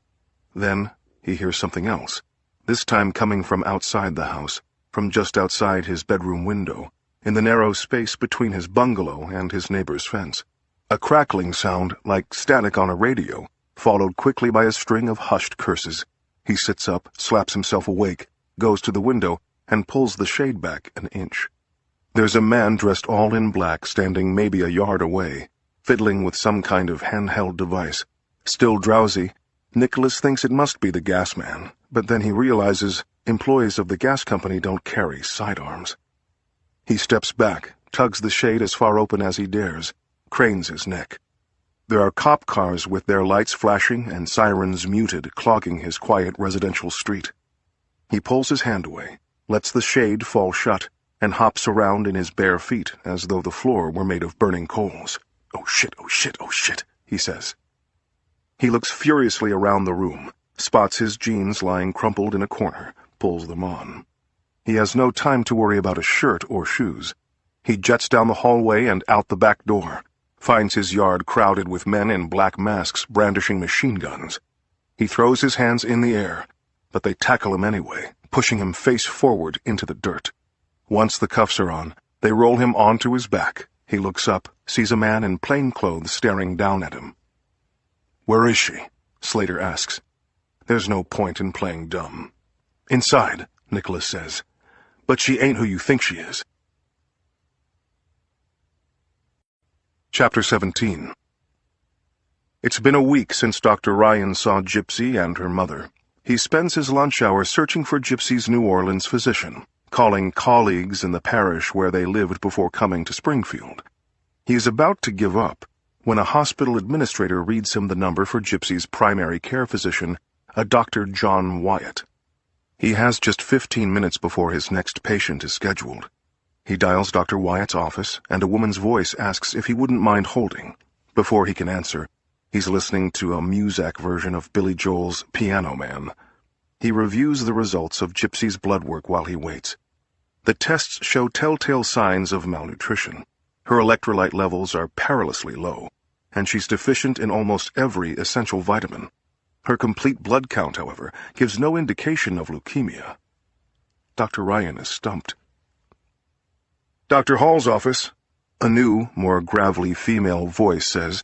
Then he hears something else, this time coming from outside the house, from just outside his bedroom window, in the narrow space between his bungalow and his neighbor's fence. A crackling sound, like static on a radio, followed quickly by a string of hushed curses. He sits up, slaps himself awake, goes to the window, and pulls the shade back an inch. There's a man dressed all in black standing maybe a yard away, fiddling with some kind of handheld device. Still drowsy, Nicholas thinks it must be the gas man, but then he realizes employees of the gas company don't carry sidearms. He steps back, tugs the shade as far open as he dares, cranes his neck. There are cop cars with their lights flashing and sirens muted, clogging his quiet residential street. He pulls his hand away, lets the shade fall shut, and hops around in his bare feet as though the floor were made of burning coals. "Oh shit, oh shit, oh shit," he says. He looks furiously around the room, spots his jeans lying crumpled in a corner, pulls them on. He has no time to worry about a shirt or shoes. He jets down the hallway and out the back door, finds his yard crowded with men in black masks brandishing machine guns. He throws his hands in the air, but they tackle him anyway, pushing him face forward into the dirt. Once the cuffs are on, they roll him onto his back. He looks up, sees a man in plain clothes staring down at him. "Where is she?" Slater asks. There's no point in playing dumb. "Inside," Nicholas says. "But she ain't who you think she is." Chapter 17. It's been a week since Dr. Ryan saw Gypsy and her mother. He spends his lunch hour searching for Gypsy's New Orleans physician, calling colleagues in the parish where they lived before coming to Springfield. He is about to give up when a hospital administrator reads him the number for Gypsy's primary care physician, a Dr. John Wyatt. He has just 15 minutes before his next patient is scheduled. He dials Dr. Wyatt's office, and a woman's voice asks if he wouldn't mind holding. Before he can answer, he's listening to a Muzak version of Billy Joel's Piano Man. He reviews the results of Gypsy's blood work while he waits. The tests show telltale signs of malnutrition. Her electrolyte levels are perilously low, and she's deficient in almost every essential vitamin. Her complete blood count, however, gives no indication of leukemia. Dr. Ryan is stumped. "Dr. Hall's office," a new, more gravelly female voice says.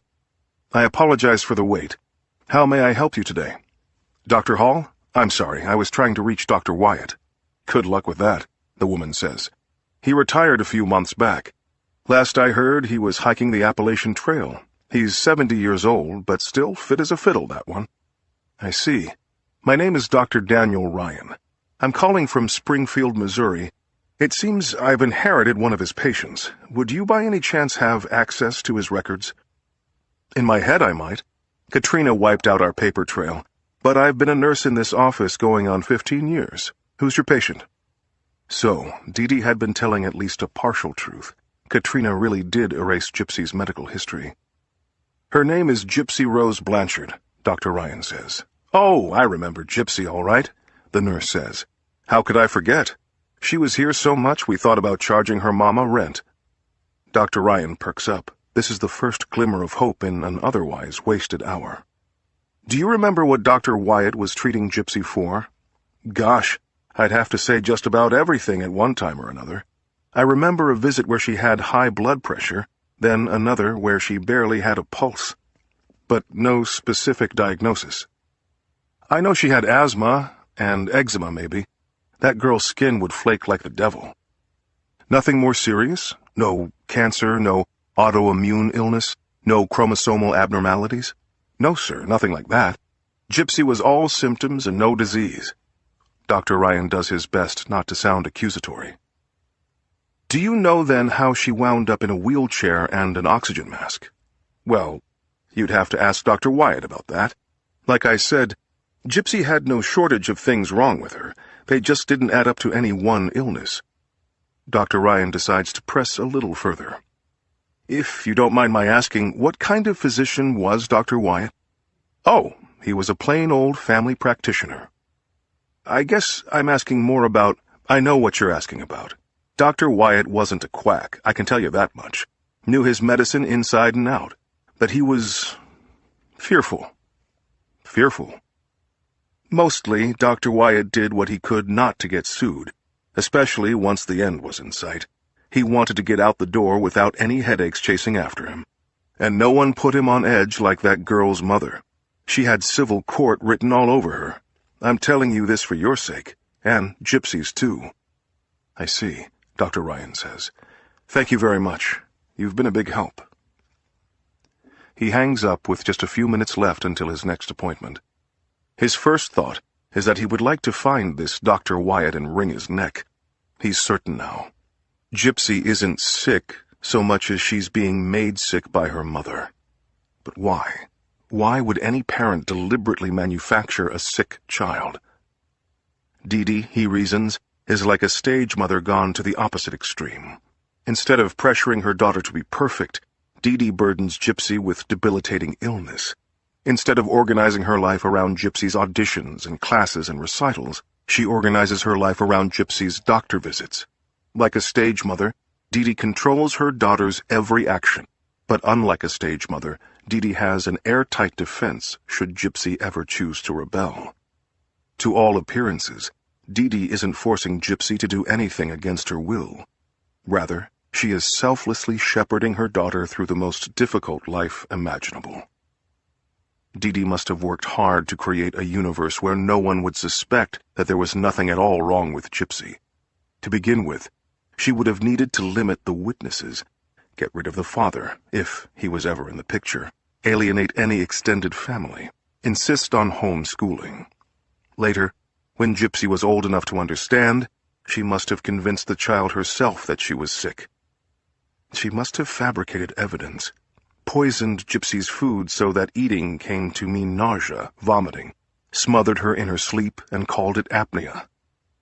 "I apologize for the wait. How may I help you today?" "Dr. Hall? I'm sorry, I was trying to reach Dr. Wyatt." "Good luck with that," the woman says. "He retired a few months back. Last I heard, he was hiking the Appalachian Trail. He's 70 years old, but still fit as a fiddle, that one." "I see. My name is Dr. Daniel Ryan. I'm calling from Springfield, Missouri. It seems I've inherited one of his patients. Would you by any chance have access to his records?" "In my head I might. Katrina wiped out our paper trail, but I've been a nurse in this office going on 15 years. Who's your patient?" So, Dee Dee had been telling at least a partial truth. Katrina really did erase Gypsy's medical history. "Her name is Gypsy Rose Blanchard," Dr. Ryan says. "Oh, I remember Gypsy, all right," the nurse says. "How could I forget? She was here so much we thought about charging her mama rent." Dr. Ryan perks up. This is the first glimmer of hope in an otherwise wasted hour. "Do you remember what Dr. Wyatt was treating Gypsy for?" "Gosh, I'd have to say just about everything at one time or another. I remember a visit where she had high blood pressure, then another where she barely had a pulse. But no specific diagnosis. I know she had asthma and eczema, maybe. That girl's skin would flake like the devil." "Nothing more serious? No cancer, no autoimmune illness, no chromosomal abnormalities?" "No, sir, nothing like that. Gypsy was all symptoms and no disease." Dr. Ryan does his best not to sound accusatory. "Do you know, then, how she wound up in a wheelchair and an oxygen mask?" "Well, you'd have to ask Dr. Wyatt about that. Like I said, Gypsy had no shortage of things wrong with her. They just didn't add up to any one illness." Dr. Ryan decides to press a little further. "If you don't mind my asking, what kind of physician was Dr. Wyatt?" "Oh, he was a plain old family practitioner." I guess I'm asking more about... I know what you're asking about. Dr. Wyatt wasn't a quack, I can tell you that much. Knew his medicine inside and out. But he was... fearful. Fearful. Mostly, Dr. Wyatt did what he could not to get sued, especially once the end was in sight. He wanted to get out the door without any headaches chasing after him. And no one put him on edge like that girl's mother. She had civil court written all over her. I'm telling you this for your sake, and Gypsy's too. I see, Dr. Ryan says. Thank you very much. You've been a big help. He hangs up with just a few minutes left until his next appointment. His first thought is that he would like to find this Dr. Wyatt and wring his neck. He's certain now. Gypsy isn't sick so much as she's being made sick by her mother. But why? Why would any parent deliberately manufacture a sick child? Dee, he reasons, is like a stage mother gone to the opposite extreme. Instead of pressuring her daughter to be perfect, Dee burdens Gypsy with debilitating illness. Instead of organizing her life around Gypsy's auditions and classes and recitals, she organizes her life around Gypsy's doctor visits. Like a stage mother, Dee controls her daughter's every action. But unlike a stage mother, Dee has an airtight defense should Gypsy ever choose to rebel. To all appearances, Dee isn't forcing Gypsy to do anything against her will. Rather, she is selflessly shepherding her daughter through the most difficult life imaginable. Dee must have worked hard to create a universe where no one would suspect that there was nothing at all wrong with Gypsy. To begin with, she would have needed to limit the witnesses, get rid of the father, if he was ever in the picture, alienate any extended family, insist on homeschooling. Later, when Gypsy was old enough to understand, she must have convinced the child herself that she was sick. She must have fabricated evidence, poisoned Gypsy's food so that eating came to mean nausea, vomiting, smothered her in her sleep and called it apnea,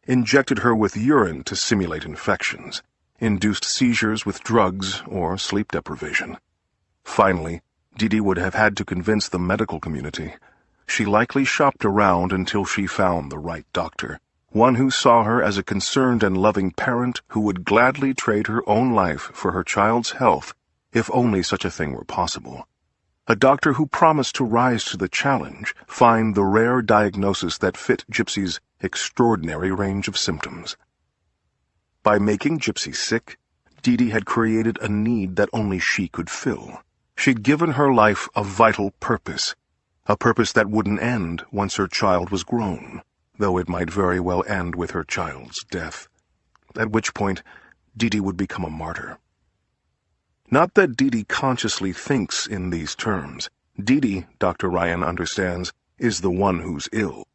injected her with urine to simulate infections, induced seizures with drugs or sleep deprivation. Finally, Dee would have had to convince the medical community. She likely shopped around until she found the right doctor, one who saw her as a concerned and loving parent who would gladly trade her own life for her child's health if only such a thing were possible. A doctor who promised to rise to the challenge, find the rare diagnosis that fit Gypsy's extraordinary range of symptoms. By making Gypsy sick, Dee had created a need that only she could fill. She'd given her life a vital purpose, a purpose that wouldn't end once her child was grown, though it might very well end with her child's death, at which point Dee would become a martyr. Not that Dee consciously thinks in these terms. Dee, Dr. Ryan understands, is the one who's ill.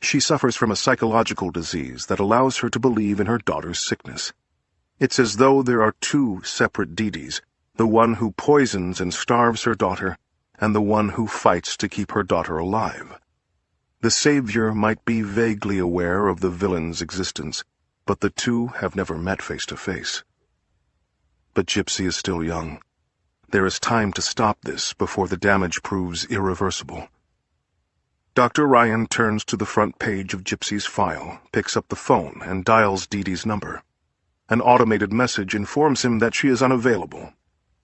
She suffers from a psychological disease that allows her to believe in her daughter's sickness. It's as though there are two separate Dees, the one who poisons and starves her daughter, and the one who fights to keep her daughter alive. The savior might be vaguely aware of the villain's existence, but the two have never met face to face. But Gypsy is still young. There is time to stop this before the damage proves irreversible. Dr. Ryan turns to the front page of Gypsy's file, picks up the phone, and dials Dee's number. An automated message informs him that she is unavailable.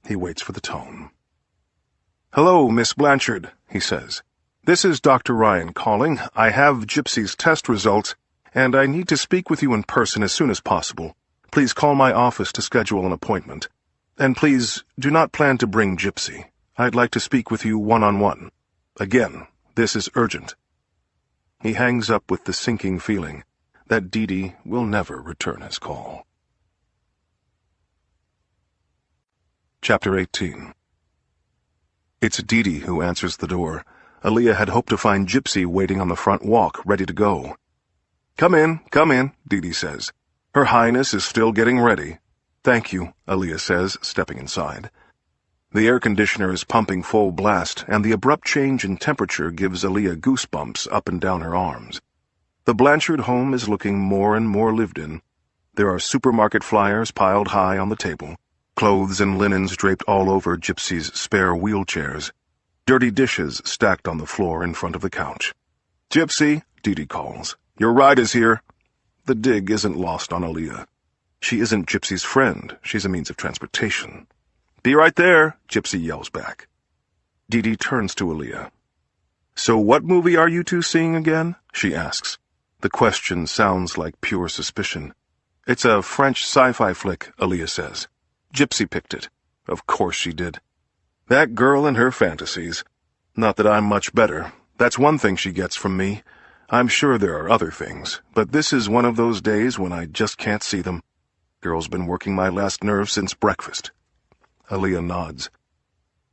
He waits for the tone. "Hello, Miss Blanchard," he says. "This is Dr. Ryan calling. I have Gypsy's test results, and I need to speak with you in person as soon as possible. Please call my office to schedule an appointment. And please, do not plan to bring Gypsy. I'd like to speak with you one-on-one. Again, this is urgent." He hangs up with the sinking feeling that Dee will never return his call. Chapter 18. It's Dee who answers the door. Aaliyah had hoped to find Gypsy waiting on the front walk, ready to go. Come in, Dee says. "Her Highness is still getting ready." "Thank you," Aaliyah says, stepping inside. The air conditioner is pumping full blast, and the abrupt change in temperature gives Aaliyah goosebumps up and down her arms. The Blanchard home is looking more and more lived in. There are supermarket flyers piled high on the table, clothes and linens draped all over Gypsy's spare wheelchairs, dirty dishes stacked on the floor in front of the couch. "Gypsy," Dee calls. Your ride is here. The dig isn't lost on Aaliyah. She isn't Gypsy's friend. She's a means of transportation. Be right there, Gypsy yells back. Dee Dee turns to Aaliyah. So what movie are you two seeing again? She asks. The question sounds like pure suspicion. It's a French sci-fi flick, Aaliyah says. Gypsy picked it. Of course she did. That girl and her fantasies. Not that I'm much better. That's one thing she gets from me. I'm sure there are other things, but this is one of those days when I just can't see them. Girl's been working my last nerve since breakfast. Aaliyah nods.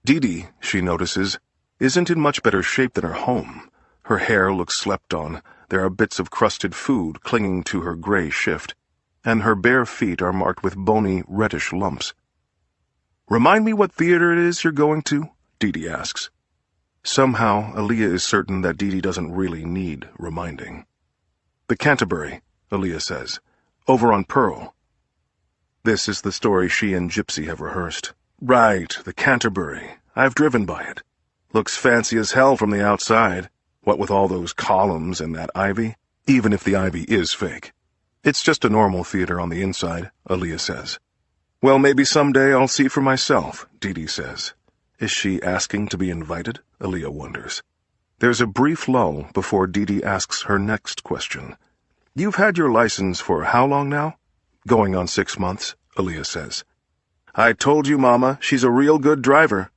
Dee Dee, she notices, isn't in much better shape than her home. Her hair looks slept on, there are bits of crusted food clinging to her gray shift, and her bare feet are marked with bony, reddish lumps. Remind me what theater it is you're going to? Dee Dee asks. Somehow, Aaliyah is certain that Dee Dee doesn't really need reminding. The Canterbury, Aaliyah says. Over on Pearl. This is the story she and Gypsy have rehearsed. Right, the Canterbury. I've driven by it. Looks fancy as hell from the outside. What with all those columns and that ivy? Even if the ivy is fake. It's just a normal theater on the inside, Aaliyah says. Well, maybe someday I'll see for myself, Dee Dee says. Is she asking to be invited? Aaliyah wonders. There's a brief lull before Dee Dee asks her next question. You've had your license for how long now? Going on 6 months, Aaliyah says. I told you, Mama, she's a real good driver.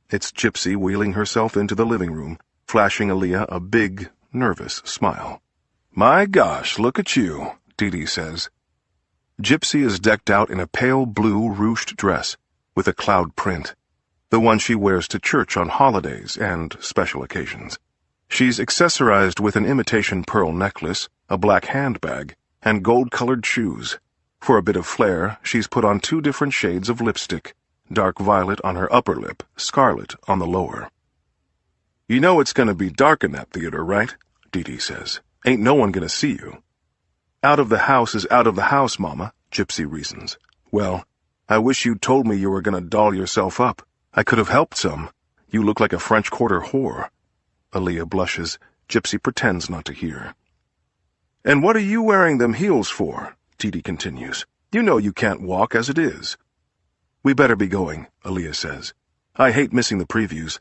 It's Gypsy wheeling herself into the living room, flashing Aaliyah a big, nervous smile. My gosh, look at you, Dee Dee says. Gypsy is decked out in a pale blue ruched dress with a cloud print, the one she wears to church on holidays and special occasions. She's accessorized with an imitation pearl necklace, a black handbag, and gold-colored shoes. For a bit of flair, she's put on 2 different shades of lipstick, dark violet on her upper lip, scarlet on the lower. You know it's going to be dark in that theater, right? Dee Dee says. Ain't no one going to see you. Out of the house is out of the house, Mama, Gypsy reasons. Well, I wish you'd told me you were going to doll yourself up. I could have helped some. You look like a French Quarter whore. Aaliyah blushes. Gypsy pretends not to hear. And what are you wearing them heels for? Dee Dee continues. You know you can't walk as it is. We better be going, Aaliyah says. I hate missing the previews.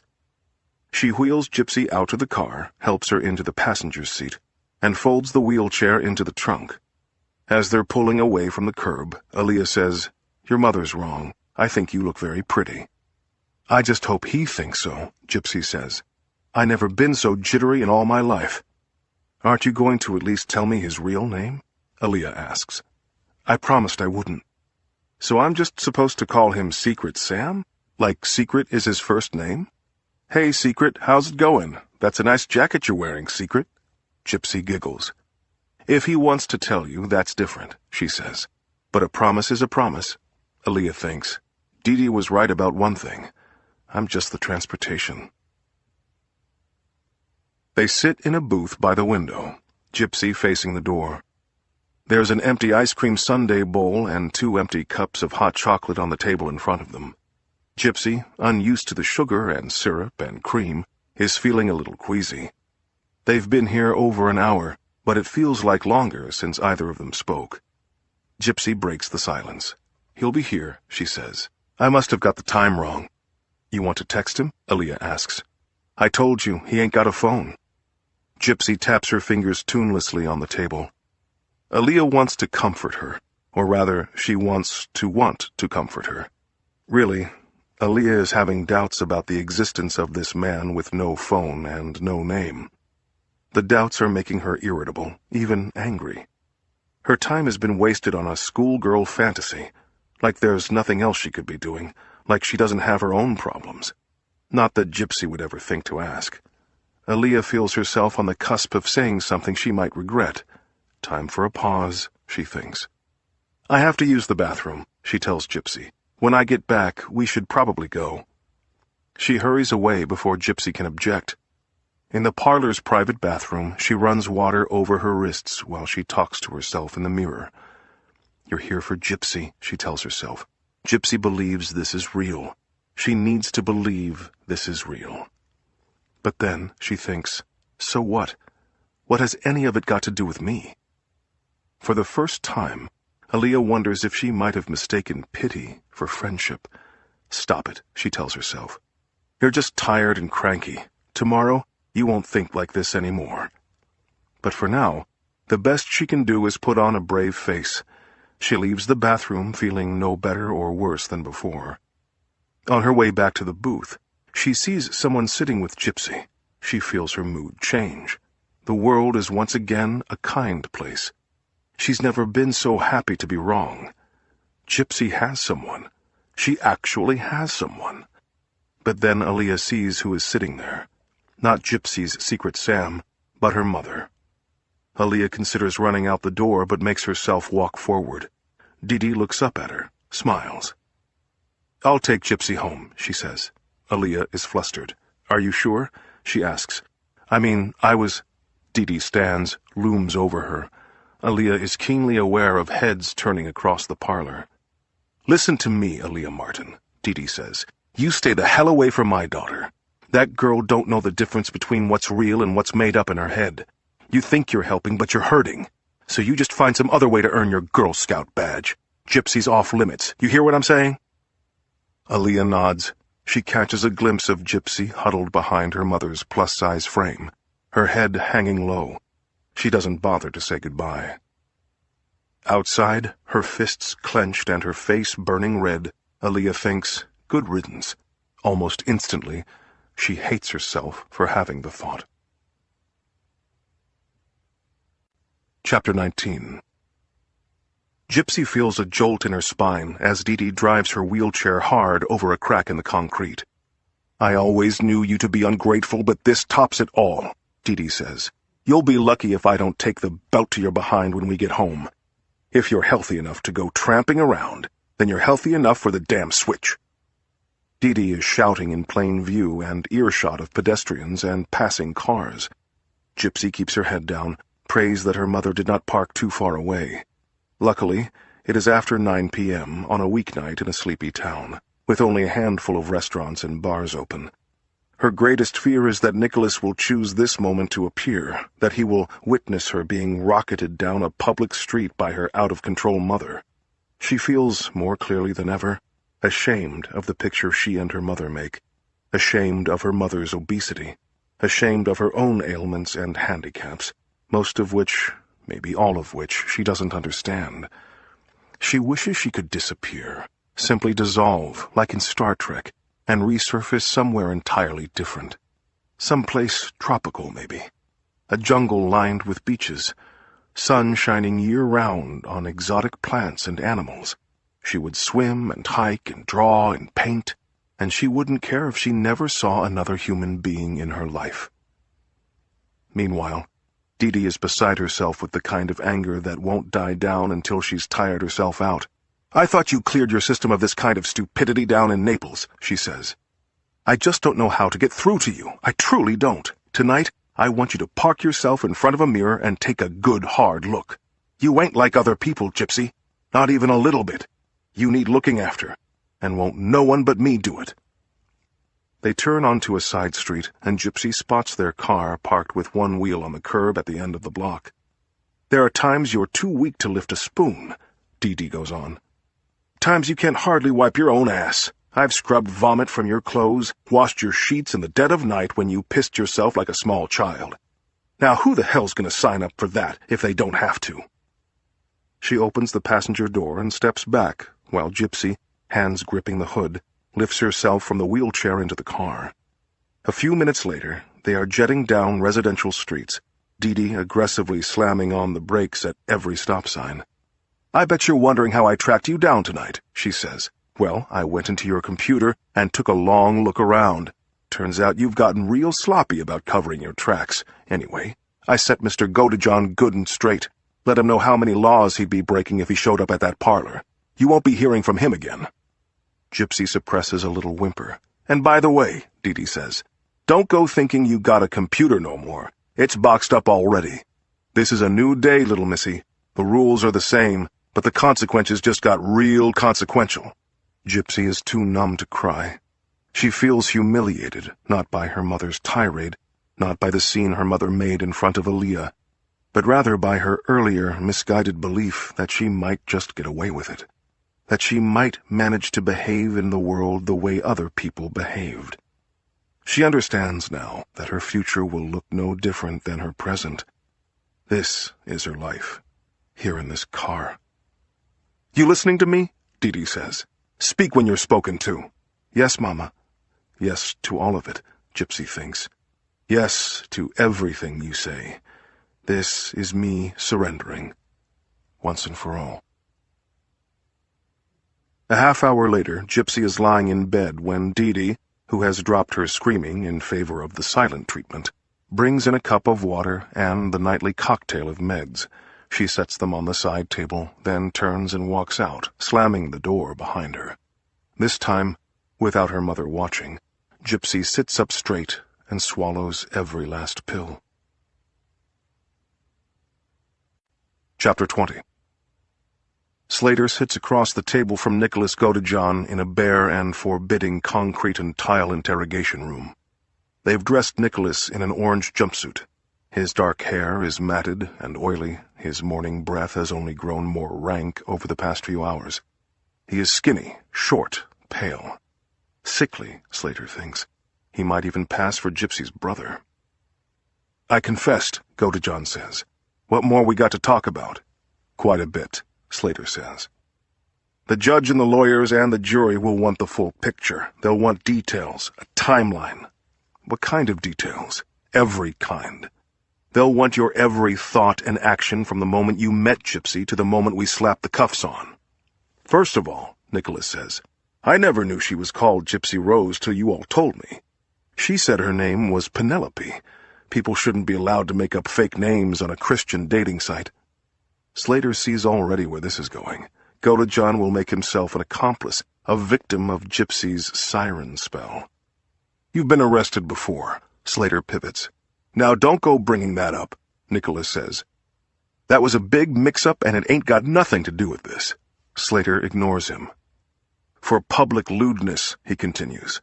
She wheels Gypsy out of the car, helps her into the passenger's seat, and folds the wheelchair into the trunk. As they're pulling away from the curb, Aaliyah says, Your mother's wrong. I think you look very pretty. I just hope he thinks so, Gypsy says. I never been so jittery in all my life. Aren't you going to at least tell me his real name? Aaliyah asks. I promised I wouldn't. So I'm just supposed to call him Secret Sam? Like Secret is his first name? Hey, Secret, how's it going? That's a nice jacket you're wearing, Secret. Gypsy giggles. If he wants to tell you, that's different, she says. But a promise is a promise. Aaliyah thinks. Dee Dee was right about one thing. I'm just the transportation. They sit in a booth by the window, Gypsy facing the door. There's an empty ice cream sundae bowl and 2 empty cups of hot chocolate on the table in front of them. Gypsy, unused to the sugar and syrup and cream, is feeling a little queasy. They've been here over an hour, but it feels like longer since either of them spoke. Gypsy breaks the silence. He'll be here, she says. I must have got the time wrong. You want to text him? Aaliyah asks. I told you, he ain't got a phone. Gypsy taps her fingers tunelessly on the table. Aaliyah wants to comfort her, or rather, she wants to want to comfort her. Really, Aaliyah is having doubts about the existence of this man with no phone and no name. The doubts are making her irritable, even angry. Her time has been wasted on a schoolgirl fantasy, like there's nothing else she could be doing, like she doesn't have her own problems. Not that Gypsy would ever think to ask. Aaliyah feels herself on the cusp of saying something she might regret. Time for a pause, she thinks. I have to use the bathroom, she tells Gypsy. When I get back, we should probably go. She hurries away before Gypsy can object. In the parlor's private bathroom, she runs water over her wrists while she talks to herself in the mirror. You're here for Gypsy, she tells herself. Gypsy believes this is real. She needs to believe this is real. But then, she thinks, so what? What has any of it got to do with me? For the first time, Aaliyah wonders if she might have mistaken pity for friendship. Stop it, she tells herself. You're just tired and cranky. Tomorrow, you won't think like this anymore. But for now, the best she can do is put on a brave face. She leaves the bathroom feeling no better or worse than before. On her way back to the booth, she sees someone sitting with Gypsy. She feels her mood change. The world is once again a kind place. She's never been so happy to be wrong. Gypsy has someone. She actually has someone. But then Aaliyah sees who is sitting there. Not Gypsy's secret Sam, but her mother. Aaliyah considers running out the door, but makes herself walk forward. Didi looks up at her, smiles. I'll take Gypsy home, she says. Aaliyah is flustered. Are you sure? She asks. I was... Didi stands, looms over her. Aaliyah is keenly aware of heads turning across the parlor. Listen to me, Aaliyah Martin, Didi says. You stay the hell away from my daughter. That girl don't know the difference between what's real and what's made up in her head. You think you're helping, but you're hurting. So you just find some other way to earn your Girl Scout badge. Gypsy's off limits. You hear what I'm saying? Aaliyah nods. She catches a glimpse of Gypsy huddled behind her mother's plus-size frame, her head hanging low. She doesn't bother to say goodbye. Outside, her fists clenched and her face burning red, Aaliyah thinks, good riddance. Almost instantly, she hates herself for having the thought. Chapter 19. Gypsy feels a jolt in her spine as Didi drives her wheelchair hard over a crack in the concrete. I always knew you to be ungrateful, but this tops it all, Didi says. You'll be lucky if I don't take the belt to your behind when we get home. If you're healthy enough to go tramping around, then you're healthy enough for the damn switch. Didi is shouting in plain view and earshot of pedestrians and passing cars. Gypsy keeps her head down, prays that her mother did not park too far away. Luckily, it is after 9 p.m. on a weeknight in a sleepy town, with only a handful of restaurants and bars open. Her greatest fear is that Nicholas will choose this moment to appear, that he will witness her being rocketed down a public street by her out-of-control mother. She feels, more clearly than ever, ashamed of the picture she and her mother make, ashamed of her mother's obesity, ashamed of her own ailments and handicaps, most of which, maybe all of which, she doesn't understand. She wishes she could disappear, simply dissolve, like in Star Trek, and resurface somewhere entirely different. Someplace tropical, maybe. A jungle lined with beaches, sun shining year-round on exotic plants and animals. She would swim and hike and draw and paint, and she wouldn't care if she never saw another human being in her life. Meanwhile, Didi is beside herself with the kind of anger that won't die down until she's tired herself out. I thought you cleared your system of this kind of stupidity down in Naples, she says. I just don't know how to get through to you. I truly don't. Tonight, I want you to park yourself in front of a mirror and take a good hard look. You ain't like other people, Gypsy. Not even a little bit. You need looking after, and won't no one but me do it. They turn onto a side street, and Gypsy spots their car parked with one wheel on the curb at the end of the block. There are times you're too weak to lift a spoon, Didi goes on. Times you can't hardly wipe your own ass. I've scrubbed vomit from your clothes, washed your sheets in the dead of night when you pissed yourself like a small child. Now who the hell's gonna sign up for that if they don't have to? She opens the passenger door and steps back, while Gypsy, hands gripping the hood, lifts herself from the wheelchair into the car. A few minutes later, they are jetting down residential streets, Didi aggressively slamming on the brakes at every stop sign. I bet you're wondering how I tracked you down tonight, she says. Well, I went into your computer and took a long look around. Turns out you've gotten real sloppy about covering your tracks. Anyway, I set Mr. Godejohn good and straight. Let him know how many laws he'd be breaking if he showed up at that parlor. You won't be hearing from him again. Gypsy suppresses a little whimper. And by the way, Didi says, don't go thinking you got a computer no more. It's boxed up already. This is a new day, little missy. The rules are the same, but the consequences just got real consequential. Gypsy is too numb to cry. She feels humiliated, not by her mother's tirade, not by the scene her mother made in front of Aaliyah, but rather by her earlier misguided belief that she might just get away with it, that she might manage to behave in the world the way other people behaved. She understands now that her future will look no different than her present. This is her life, here in this car. "You listening to me?" Dee Dee says. "Speak when you're spoken to." "Yes, Mama." Yes to all of it, Gypsy thinks. Yes to everything you say. This is me surrendering, once and for all. A half-hour later, Gypsy is lying in bed when Dee Dee, who has dropped her screaming in favor of the silent treatment, brings in a cup of water and the nightly cocktail of meds. She sets them on the side table, then turns and walks out, slamming the door behind her. This time, without her mother watching, Gypsy sits up straight and swallows every last pill. Chapter 20. Slater sits across the table from Nicholas Godejohn in a bare and forbidding concrete and tile interrogation room. They've dressed Nicholas in an orange jumpsuit. His dark hair is matted and oily. His morning breath has only grown more rank over the past few hours. He is skinny, short, pale. Sickly, Slater thinks. He might even pass for Gypsy's brother. "I confessed," Godejohn says. "What more we got to talk about?" "Quite a bit," Slater says. "The judge and the lawyers and the jury will want the full picture. They'll want details, a timeline." "What kind of details?" "Every kind. They'll want your every thought and action from the moment you met Gypsy to the moment we slapped the cuffs on." "First of all," Nicholas says, "I never knew she was called Gypsy Rose till you all told me. She said her name was Penelope. People shouldn't be allowed to make up fake names on a Christian dating site." Slater sees already where this is going. Godejohn will make himself an accomplice, a victim of Gypsy's siren spell. "You've been arrested before," Slater pivots. "Now don't go bringing that up," Nicholas says. "That was a big mix-up and it ain't got nothing to do with this." Slater ignores him. "For public lewdness," he continues.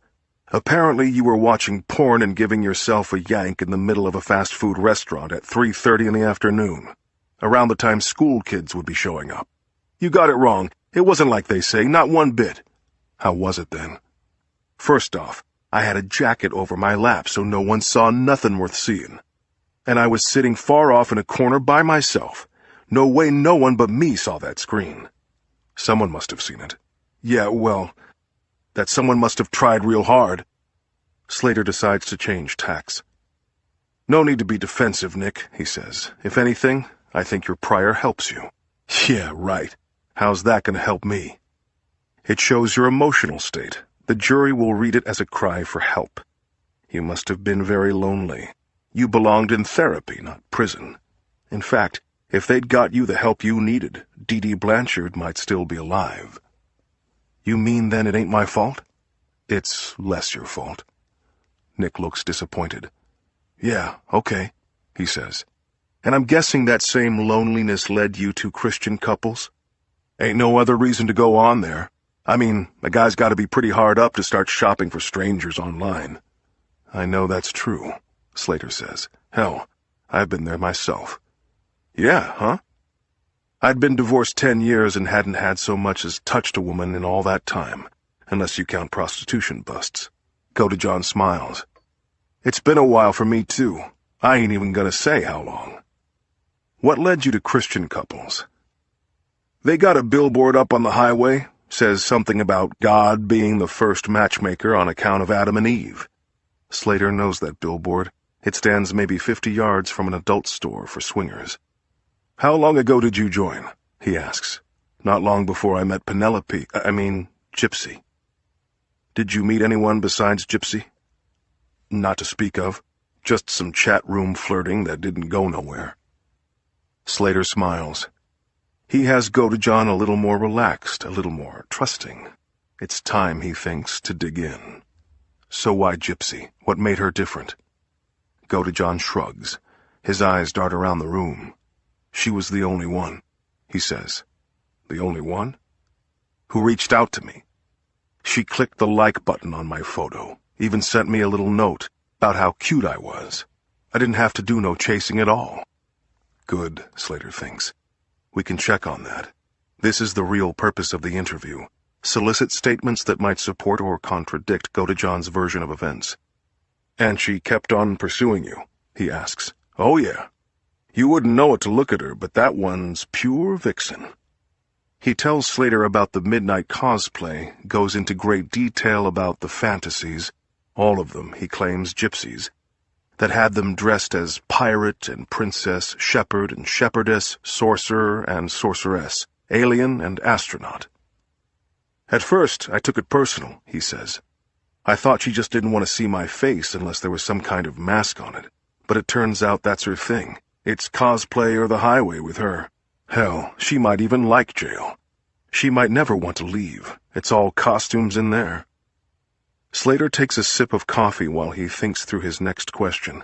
"Apparently you were watching porn and giving yourself a yank in the middle of a fast food restaurant at 3:30 in the afternoon, around the time school kids would be showing up. You got it wrong. It wasn't like they say, not one bit." "How was it then?" "First off, I had a jacket over my lap so no one saw nothing worth seeing. And I was sitting far off in a corner by myself. No way no one but me saw that screen." "Someone must have seen it." "Yeah, well, that someone must have tried real hard." Slater decides to change tacks. "No need to be defensive, Nick," he says. "If anything, I think your prior helps you." "Yeah, right. How's that going to help me?" "It shows your emotional state. The jury will read it as a cry for help. You must have been very lonely. You belonged in therapy, not prison. In fact, if they'd got you the help you needed, Dee Dee Blanchard might still be alive." "You mean then it ain't my fault?" "It's less your fault." Nick looks disappointed. "Yeah, okay," he says. "And I'm guessing that same loneliness led you to Christian couples? Ain't no other reason to go on there. I mean, a guy's got to be pretty hard up to start shopping for strangers online." "I know that's true," Slater says. "Hell, I've been there myself." "Yeah, huh?" "I'd been divorced 10 years and hadn't had so much as touched a woman in all that time, unless you count prostitution busts." Godejohn smiles. "It's been a while for me, too. I ain't even gonna say how long." "What led you to Christian couples?" "They got a billboard up on the highway. Says something about God being the first matchmaker on account of Adam and Eve." Slater knows that billboard. It stands maybe 50 yards from an adult store for swingers. "How long ago did you join?" he asks. "Not long before I met Gypsy." "Did you meet anyone besides Gypsy?" "Not to speak of. Just some chat room flirting that didn't go nowhere." Slater smiles. He has Godejohn a little more relaxed, a little more trusting. It's time, he thinks, to dig in. "So why Gypsy? What made her different?" Godejohn shrugs. His eyes dart around the room. "She was the only one," he says. "The only one?" "Who reached out to me. She clicked the like button on my photo, even sent me a little note about how cute I was. I didn't have to do no chasing at all." Good, Slater thinks. We can check on that. This is the real purpose of the interview. Solicit statements that might support or contradict Godejohn's version of events. And she kept on pursuing you, he asks. Oh yeah. You wouldn't know it to look at her, but that one's pure vixen. He tells Slater about the midnight cosplay, goes into great detail about the fantasies, all of them, he claims, gypsies, that had them dressed as pirate and princess, shepherd and shepherdess, sorcerer and sorceress, alien and astronaut. At first, I took it personal, he says. I thought she just didn't want to see my face unless there was some kind of mask on it. But it turns out that's her thing. It's cosplay or the highway with her. Hell, she might even like jail. She might never want to leave. It's all costumes in there. Slater takes a sip of coffee while he thinks through his next question.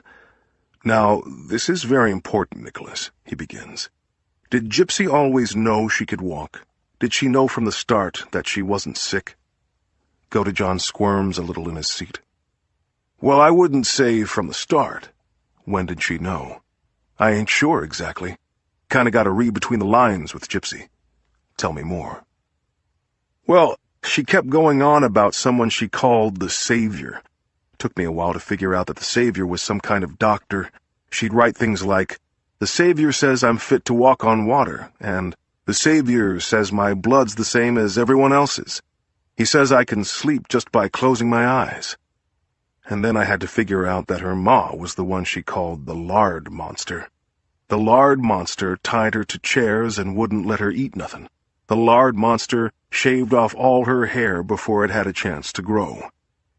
Now, this is very important, Nicholas, he begins. Did Gypsy always know she could walk? Did she know from the start that she wasn't sick? Godejohn squirms a little in his seat. Well, I wouldn't say from the start. When did she know? I ain't sure exactly. Kinda gotta read between the lines with Gypsy. Tell me more. Well, she kept going on about someone she called the Savior. Took me a while to figure out that the Savior was some kind of doctor. She'd write things like, "The Savior says I'm fit to walk on water," and "The Savior says my blood's the same as everyone else's. He says I can sleep just by closing my eyes." And then I had to figure out that her ma was the one she called the lard monster. The lard monster tied her to chairs and wouldn't let her eat nothing. The lard monster shaved off all her hair before it had a chance to grow.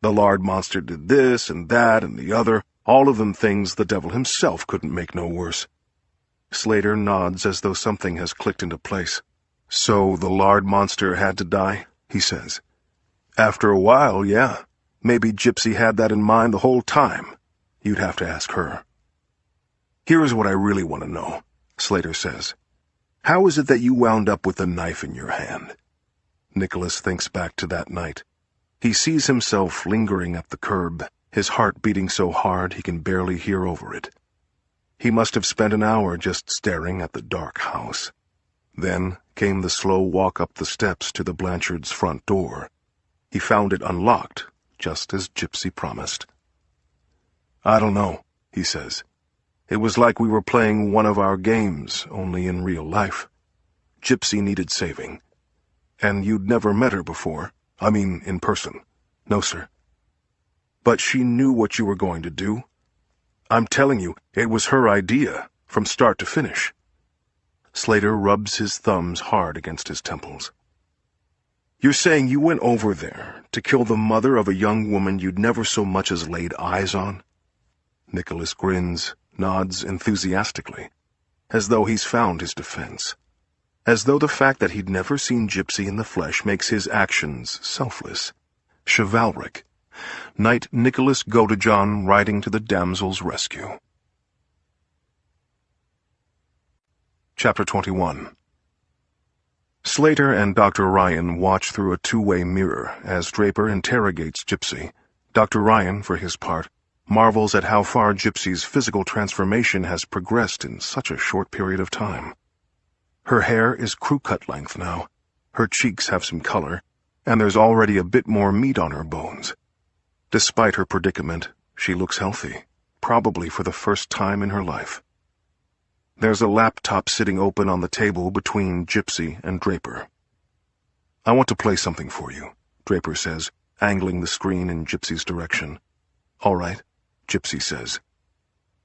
The lard monster did this and that and the other, all of them things the devil himself couldn't make no worse. Slater nods as though something has clicked into place. So the lard monster had to die, he says. After a while, yeah. Maybe Gypsy had that in mind the whole time. You'd have to ask her. Here's what I really want to know, Slater says. How is it that you wound up with a knife in your hand? Nicholas thinks back to that night. He sees himself lingering at the curb, his heart beating so hard he can barely hear over it. He must have spent an hour just staring at the dark house. Then came the slow walk up the steps to the Blanchards' front door. He found it unlocked, just as Gypsy promised. I don't know, he says. It was like we were playing one of our games, only in real life. Gypsy needed saving. And you'd never met her before. I mean, in person. No, sir. But she knew what you were going to do. I'm telling you, it was her idea, from start to finish. Slater rubs his thumbs hard against his temples. You're saying you went over there to kill the mother of a young woman you'd never so much as laid eyes on? Nicholas grins, nods enthusiastically, as though he's found his defense. As though the fact that he'd never seen Gypsy in the flesh makes his actions selfless, chivalric. Knight Nicholas Godejohn riding to the damsel's rescue. Chapter 21. Slater and Dr. Ryan watch through a two-way mirror as Draper interrogates Gypsy. Dr. Ryan, for his part, marvels at how far Gypsy's physical transformation has progressed in such a short period of time. Her hair is crew-cut length now, her cheeks have some color, and there's already a bit more meat on her bones. Despite her predicament, she looks healthy, probably for the first time in her life. There's a laptop sitting open on the table between Gypsy and Draper. I want to play something for you, Draper says, angling the screen in Gypsy's direction. All right, Gypsy says.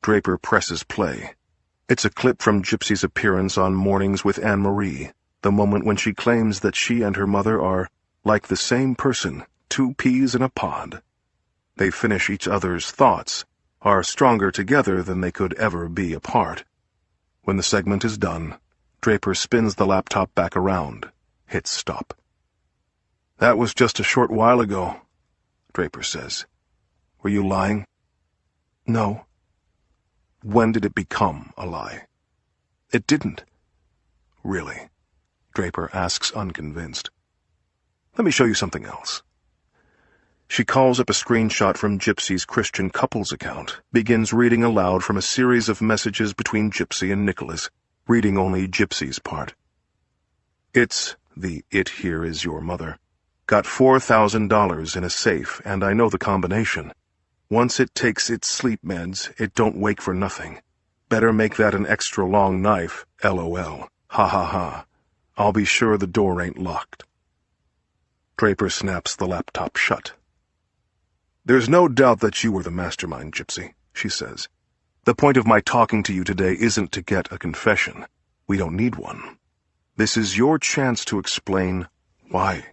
Draper presses play. It's a clip from Gypsy's appearance on Mornings with Anne-Marie, the moment when she claims that she and her mother are like the same person, two peas in a pod. They finish each other's thoughts, are stronger together than they could ever be apart. When the segment is done, Draper spins the laptop back around, hits stop. That was just a short while ago, Draper says. Were you lying? No. When did it become a lie? It didn't. Really? Draper asks, unconvinced. Let me show you something else. She calls up a screenshot from Gypsy's Christian couples account, begins reading aloud from a series of messages between Gypsy and Nicholas, reading only Gypsy's part. It's the "it here is your mother." Got $4,000 in a safe, and I know the combination. Once it takes its sleep meds, it don't wake for nothing. Better make that an extra long knife, LOL. Ha ha ha. I'll be sure the door ain't locked. Draper snaps the laptop shut. "There's no doubt that you were the mastermind, Gypsy," she says. "The point of my talking to you today isn't to get a confession. We don't need one. This is your chance to explain why.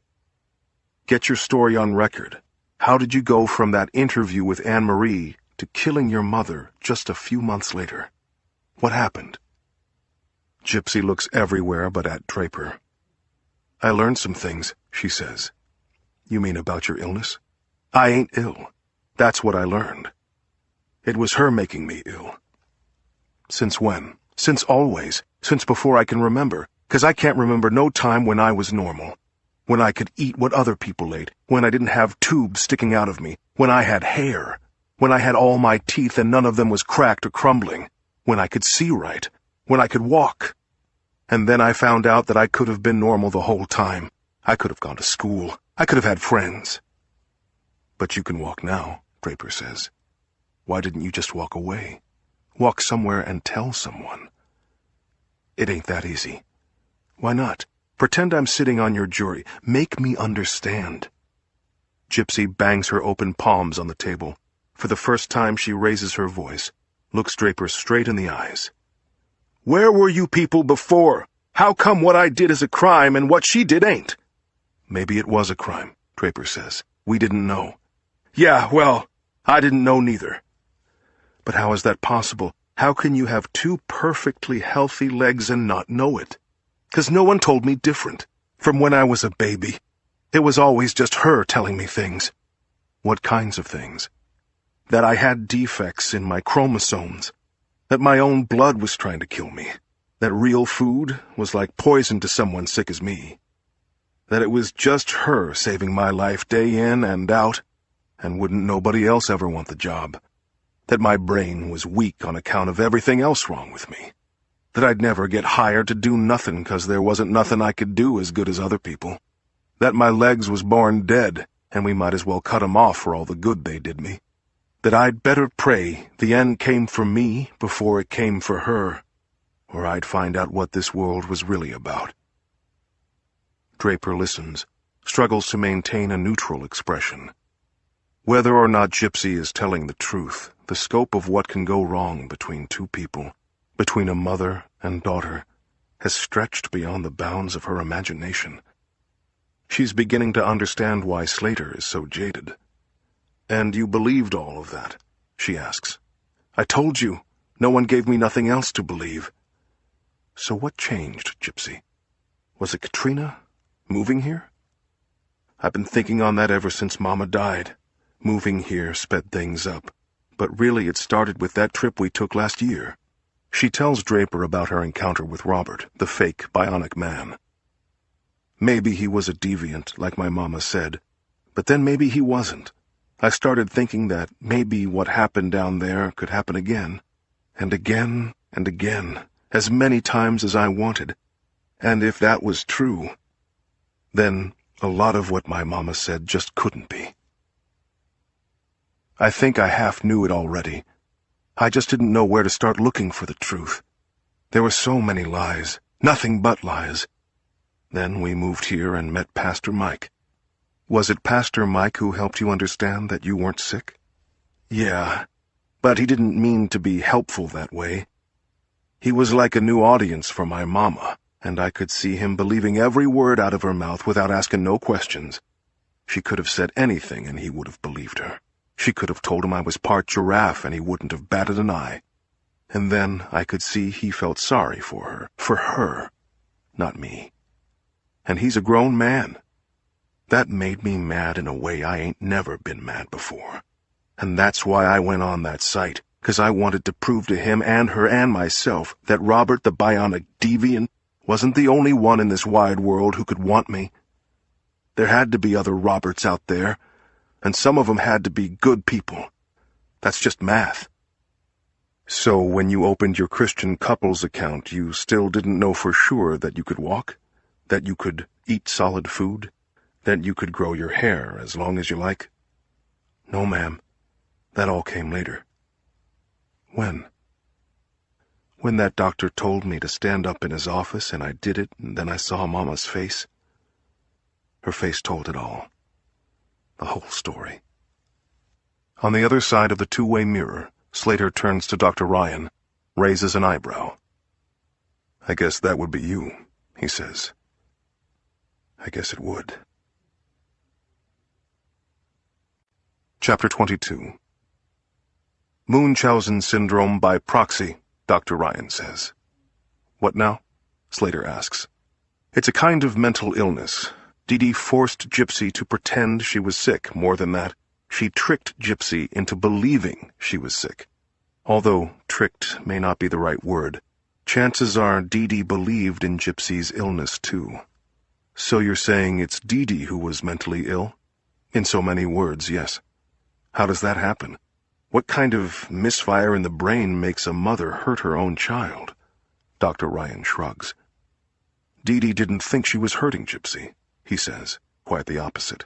Get your story on record. How did you go from that interview with Anne-Marie to killing your mother just a few months later? What happened?" Gypsy looks everywhere but at Draper. "I learned some things," she says. "You mean about your illness?" "I ain't ill. That's what I learned. It was her making me ill." "Since when?" "Since always. Since before I can remember. 'Cause I can't remember no time when I was normal. When I could eat what other people ate. When I didn't have tubes sticking out of me. When I had hair. When I had all my teeth and none of them was cracked or crumbling. When I could see right. When I could walk. And then I found out that I could have been normal the whole time. I could have gone to school. I could have had friends." "But you can walk now," Draper says. "Why didn't you just walk away? Walk somewhere and tell someone?" "It ain't that easy." "Why not? Pretend I'm sitting on your jury. Make me understand." Gypsy bangs her open palms on the table. For the first time she raises her voice, looks Draper straight in the eyes. "Where were you people before? How come what I did is a crime and what she did ain't?" "Maybe it was a crime," Draper says. "We didn't know." "Yeah, well, I didn't know neither." "But how is that possible? How can you have two perfectly healthy legs and not know it? 'Cause no one told me different. From when I was a baby. It was always just her telling me things." "What kinds of things?" "That I had defects in my chromosomes. That my own blood was trying to kill me. That real food was like poison to someone sick as me. That it was just her saving my life day in and out, and wouldn't nobody else ever want the job. That my brain was weak on account of everything else wrong with me. That I'd never get hired to do nothing 'cause there wasn't nothing I could do as good as other people. That my legs was born dead, and we might as well cut 'em off for all the good they did me. That I'd better pray the end came for me before it came for her, or I'd find out what this world was really about." Draper listens, struggles to maintain a neutral expression. Whether or not Gypsy is telling the truth, the scope of what can go wrong between two people, between a mother and daughter, has stretched beyond the bounds of her imagination. She's beginning to understand why Slater is so jaded. "And you believed all of that?" she asks. "I told you. No one gave me nothing else to believe." "So what changed, Gypsy? Was it Katrina? Moving here?" "I've been thinking on that ever since Mama died. Moving here sped things up. But really it started with that trip we took last year." She tells Draper about her encounter with Robert, the fake bionic man. "Maybe he was a deviant, like my mama said. But then maybe he wasn't. I started thinking that maybe what happened down there could happen again. And again, and again, as many times as I wanted. And if that was true, then a lot of what my mama said just couldn't be. I think I half knew it already. I just didn't know where to start looking for the truth. There were so many lies, nothing but lies. Then we moved here and met Pastor Mike." "Was it Pastor Mike who helped you understand that you weren't sick?" "Yeah, but he didn't mean to be helpful that way. He was like a new audience for my mama, and I could see him believing every word out of her mouth without asking no questions. She could have said anything and he would have believed her. She could have told him I was part giraffe and he wouldn't have batted an eye. And then I could see he felt sorry for her, not me. And he's a grown man. That made me mad in a way I ain't never been mad before. And that's why I went on that site, 'cause I wanted to prove to him and her and myself that Robert the bionic deviant wasn't the only one in this wide world who could want me. There had to be other Roberts out there, and some of them had to be good people. That's just math. So when you opened your Christian couples account, you still didn't know for sure that you could walk? That you could eat solid food? That you could grow your hair as long as you like? No, ma'am. That all came later. When? When that doctor told me to stand up in his office, and I did it, and then I saw Mama's face. Her face told it all. The whole story. On the other side of the two-way mirror, Slater turns to Dr. Ryan, raises an eyebrow. I guess that would be you, he says. I guess it would. Chapter 22. Munchausen syndrome by proxy, Dr. Ryan says. What now? Slater asks. It's a kind of mental illness. Dee Dee forced Gypsy to pretend she was sick. More than that, she tricked Gypsy into believing she was sick. Although tricked may not be the right word, chances are Dee Dee believed in Gypsy's illness too. So you're saying it's Dee Dee who was mentally ill? In so many words, yes. How does that happen? What kind of misfire in the brain makes a mother hurt her own child? Dr. Ryan shrugs. Dee Dee didn't think she was hurting Gypsy, he says, quite the opposite.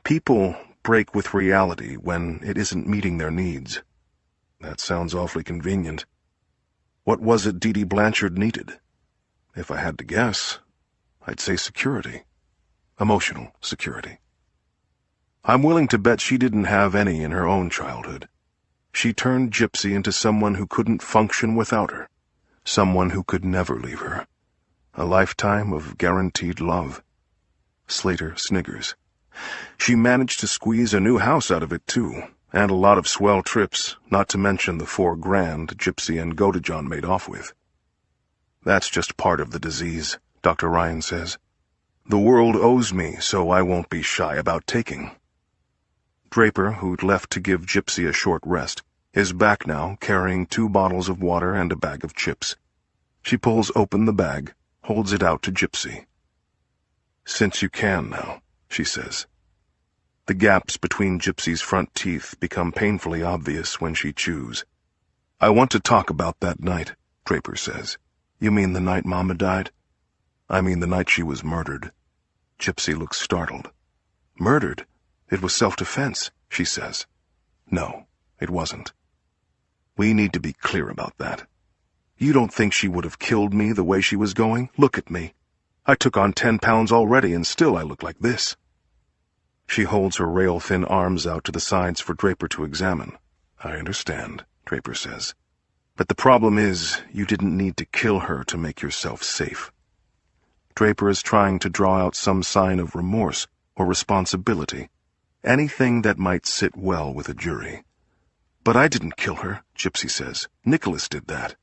People break with reality when it isn't meeting their needs. That sounds awfully convenient. What was it Dee Dee Blanchard needed? If I had to guess, I'd say security. Emotional security. I'm willing to bet she didn't have any in her own childhood. She turned Gypsy into someone who couldn't function without her, someone who could never leave her. A lifetime of guaranteed love. Slater sniggers. She managed to squeeze a new house out of it, too, and a lot of swell trips, not to mention the $4,000 Gypsy and Godejohn made off with. That's just part of the disease, Dr. Ryan says. The world owes me, so I won't be shy about taking. Draper, who'd left to give Gypsy a short rest, is back now, carrying 2 bottles of water and a bag of chips. She pulls open the bag, holds it out to Gypsy. Since you can now, she says. The gaps between Gypsy's front teeth become painfully obvious when she chews. I want to talk about that night, Draper says. You mean the night Mama died? I mean the night she was murdered. Gypsy looks startled. Murdered? It was self-defense, she says. No, it wasn't. We need to be clear about that. You don't think she would have killed me the way she was going? Look at me. I took on 10 pounds already, and still I look like this. She holds her rail-thin arms out to the sides for Draper to examine. I understand, Draper says. But the problem is, you didn't need to kill her to make yourself safe. Draper is trying to draw out some sign of remorse or responsibility. Anything that might sit well with a jury. But I didn't kill her, Gypsy says. Nicholas did that.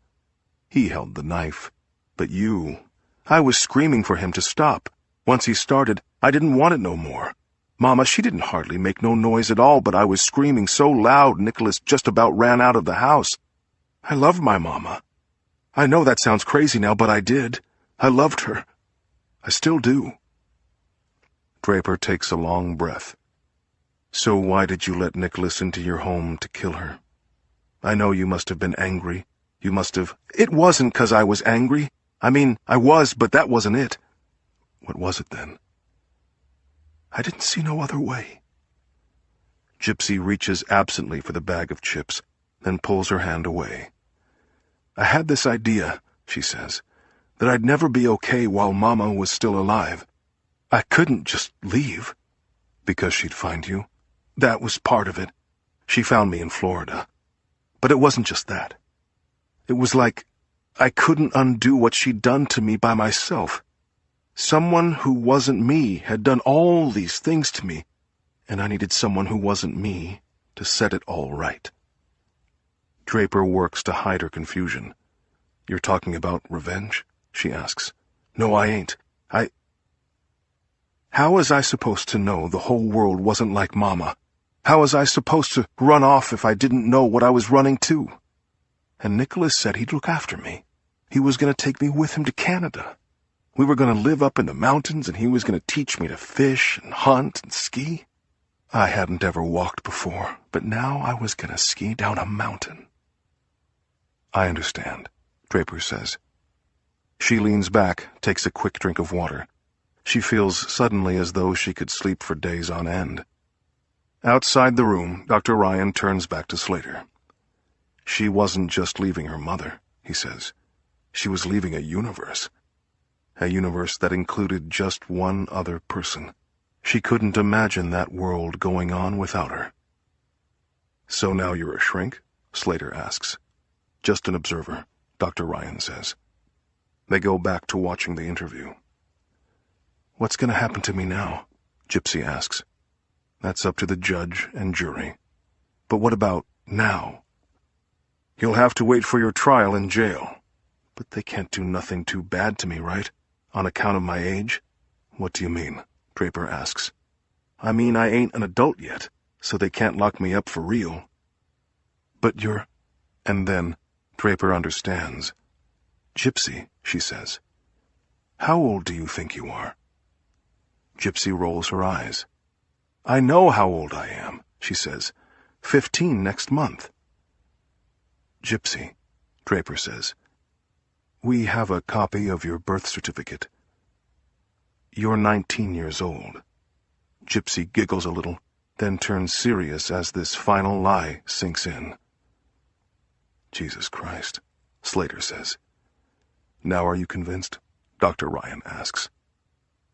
He held the knife. But you... I was screaming for him to stop. Once he started, I didn't want it no more. Mama, she didn't hardly make no noise at all, but I was screaming so loud Nicholas just about ran out of the house. I loved my Mama. I know that sounds crazy now, but I did. I loved her. I still do. Draper takes a long breath. So why did you let Nicholas into your home to kill her? I know you must have been angry. You must have... It wasn't 'cause I was angry. I mean, I was, but that wasn't it. What was it then? I didn't see no other way. Gypsy reaches absently for the bag of chips, then pulls her hand away. I had this idea, she says, that I'd never be okay while Mama was still alive. I couldn't just leave. Because she'd find you? That was part of it. She found me in Florida. But it wasn't just that. It was like I couldn't undo what she'd done to me by myself. Someone who wasn't me had done all these things to me, and I needed someone who wasn't me to set it all right. Draper works to hide her confusion. You're talking about revenge? She asks. No, I ain't. How was I supposed to know the whole world wasn't like Mama? How was I supposed to run off if I didn't know what I was running to? And Nicholas said he'd look after me. He was going to take me with him to Canada. We were going to live up in the mountains, and he was going to teach me to fish and hunt and ski. I hadn't ever walked before, but now I was gonna ski down a mountain. I understand, Draper says. She leans back, takes a quick drink of water. She feels suddenly as though she could sleep for days on end. Outside the room, Dr. Ryan turns back to Slater. She wasn't just leaving her mother, he says. She was leaving a universe. A universe that included just one other person. She couldn't imagine that world going on without her. So now you're a shrink? Slater asks. Just an observer, Dr. Ryan says. They go back to watching the interview. What's going to happen to me now? Gypsy asks. That's up to the judge and jury. But what about now? You'll have to wait for your trial in jail. But they can't do nothing too bad to me, right? On account of my age? What do you mean? Draper asks. I mean, I ain't an adult yet, so they can't lock me up for real. But you're... And then Draper understands. Gypsy, she says. How old do you think you are? Gypsy rolls her eyes. I know how old I am, she says. 15 next month. Gypsy, Draper says. We have a copy of your birth certificate. You're 19 years old. Gypsy giggles a little, then turns serious as this final lie sinks in. Jesus Christ, Slater says. Now are you convinced? Dr. Ryan asks.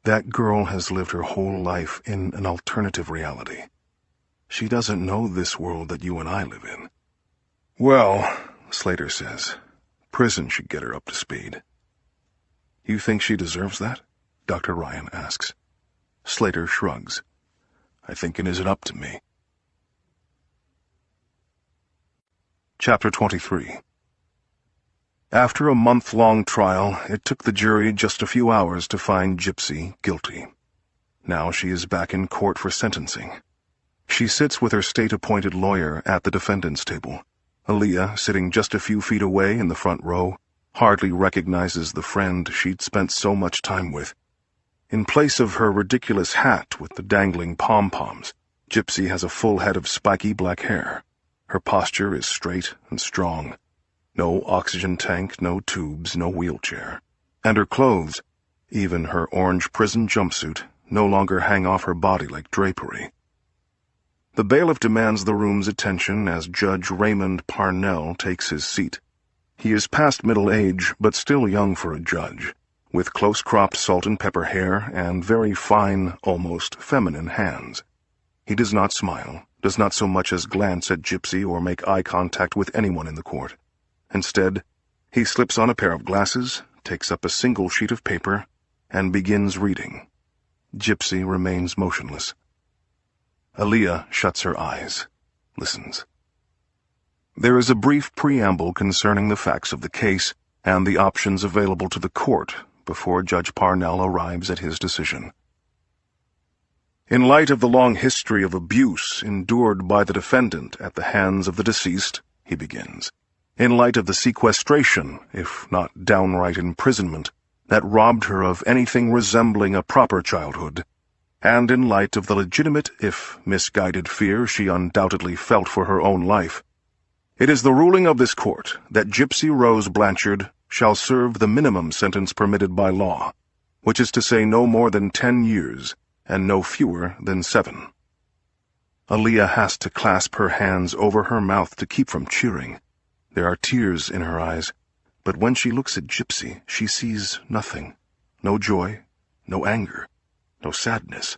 That girl has lived her whole life in an alternative reality. She doesn't know this world that you and I live in. Well, Slater says, prison should get her up to speed. You think she deserves that? Dr. Ryan asks. Slater shrugs. I think it isn't up to me. Chapter 23. After a month-long trial, it took the jury just a few hours to find Gypsy guilty. Now she is back in court for sentencing. She sits with her state-appointed lawyer at the defendant's table. Aaliyah, sitting just a few feet away in the front row, hardly recognizes the friend she'd spent so much time with. In place of her ridiculous hat with the dangling pom-poms, Gypsy has a full head of spiky black hair. Her posture is straight and strong. No oxygen tank, no tubes, no wheelchair. And her clothes, even her orange prison jumpsuit, no longer hang off her body like drapery. The bailiff demands the room's attention as Judge Raymond Parnell takes his seat. He is past middle age, but still young for a judge, with close-cropped salt-and-pepper hair and very fine, almost feminine hands. He does not smile, does not so much as glance at Gypsy or make eye contact with anyone in the court. Instead, he slips on a pair of glasses, takes up a single sheet of paper, and begins reading. Gypsy remains motionless. Aaliyah shuts her eyes, listens. There is a brief preamble concerning the facts of the case and the options available to the court before Judge Parnell arrives at his decision. In light of the long history of abuse endured by the defendant at the hands of the deceased, he begins, in light of the sequestration, if not downright imprisonment, that robbed her of anything resembling a proper childhood, and in light of the legitimate, if misguided fear she undoubtedly felt for her own life, it is the ruling of this court that Gypsy Rose Blanchard shall serve the minimum sentence permitted by law, which is to say no more than 10 years, and no fewer than 7. Aaliyah has to clasp her hands over her mouth to keep from cheering. There are tears in her eyes, but when she looks at Gypsy, she sees nothing. No joy, no anger, no sadness,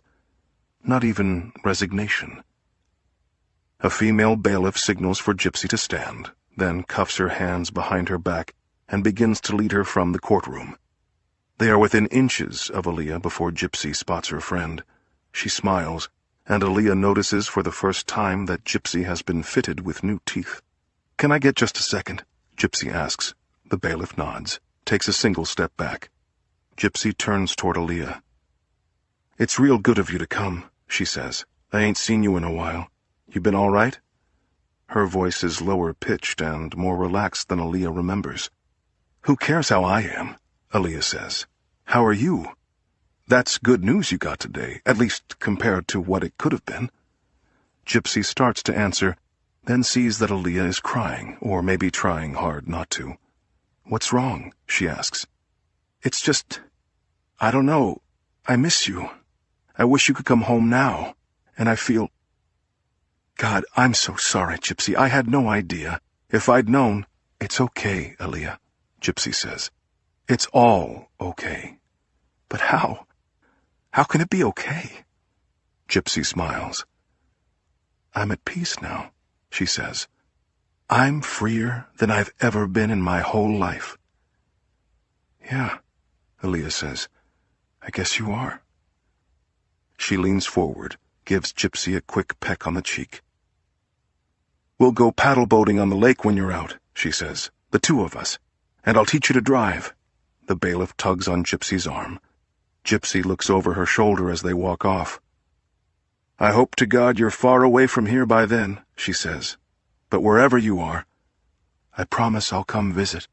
not even resignation. A female bailiff signals for Gypsy to stand, then cuffs her hands behind her back and begins to lead her from the courtroom. They are within inches of Aaliyah before Gypsy spots her friend. She smiles, and Aaliyah notices for the first time that Gypsy has been fitted with new teeth. "Can I get just a second?" Gypsy asks. The bailiff nods, takes a single step back. Gypsy turns toward Aaliyah. "It's real good of you to come," she says. "I ain't seen you in a while. You been all right?" Her voice is lower-pitched and more relaxed than Aaliyah remembers. "Who cares how I am?" Aaliyah says. "How are you? That's good news you got today, at least compared to what it could have been." Gypsy starts to answer, then sees that Aaliyah is crying, or maybe trying hard not to. "What's wrong?" she asks. "It's just, I don't know. I miss you. I wish you could come home now. And I feel... God, I'm so sorry, Gypsy. I had no idea. If I'd known..." "It's okay, Aaliyah," Gypsy says. "It's all okay." "But how? How can it be okay?" Gypsy smiles. "I'm at peace now," she says. "I'm freer than I've ever been in my whole life." "Yeah," Aaliyah says. "I guess you are." She leans forward, gives Gypsy a quick peck on the cheek. "We'll go paddle boating on the lake when you're out," she says. "The two of us. And I'll teach you to drive." The bailiff tugs on Gypsy's arm. Gypsy looks over her shoulder as they walk off. "I hope to God you're far away from here by then," she says. "But wherever you are, I promise I'll come visit."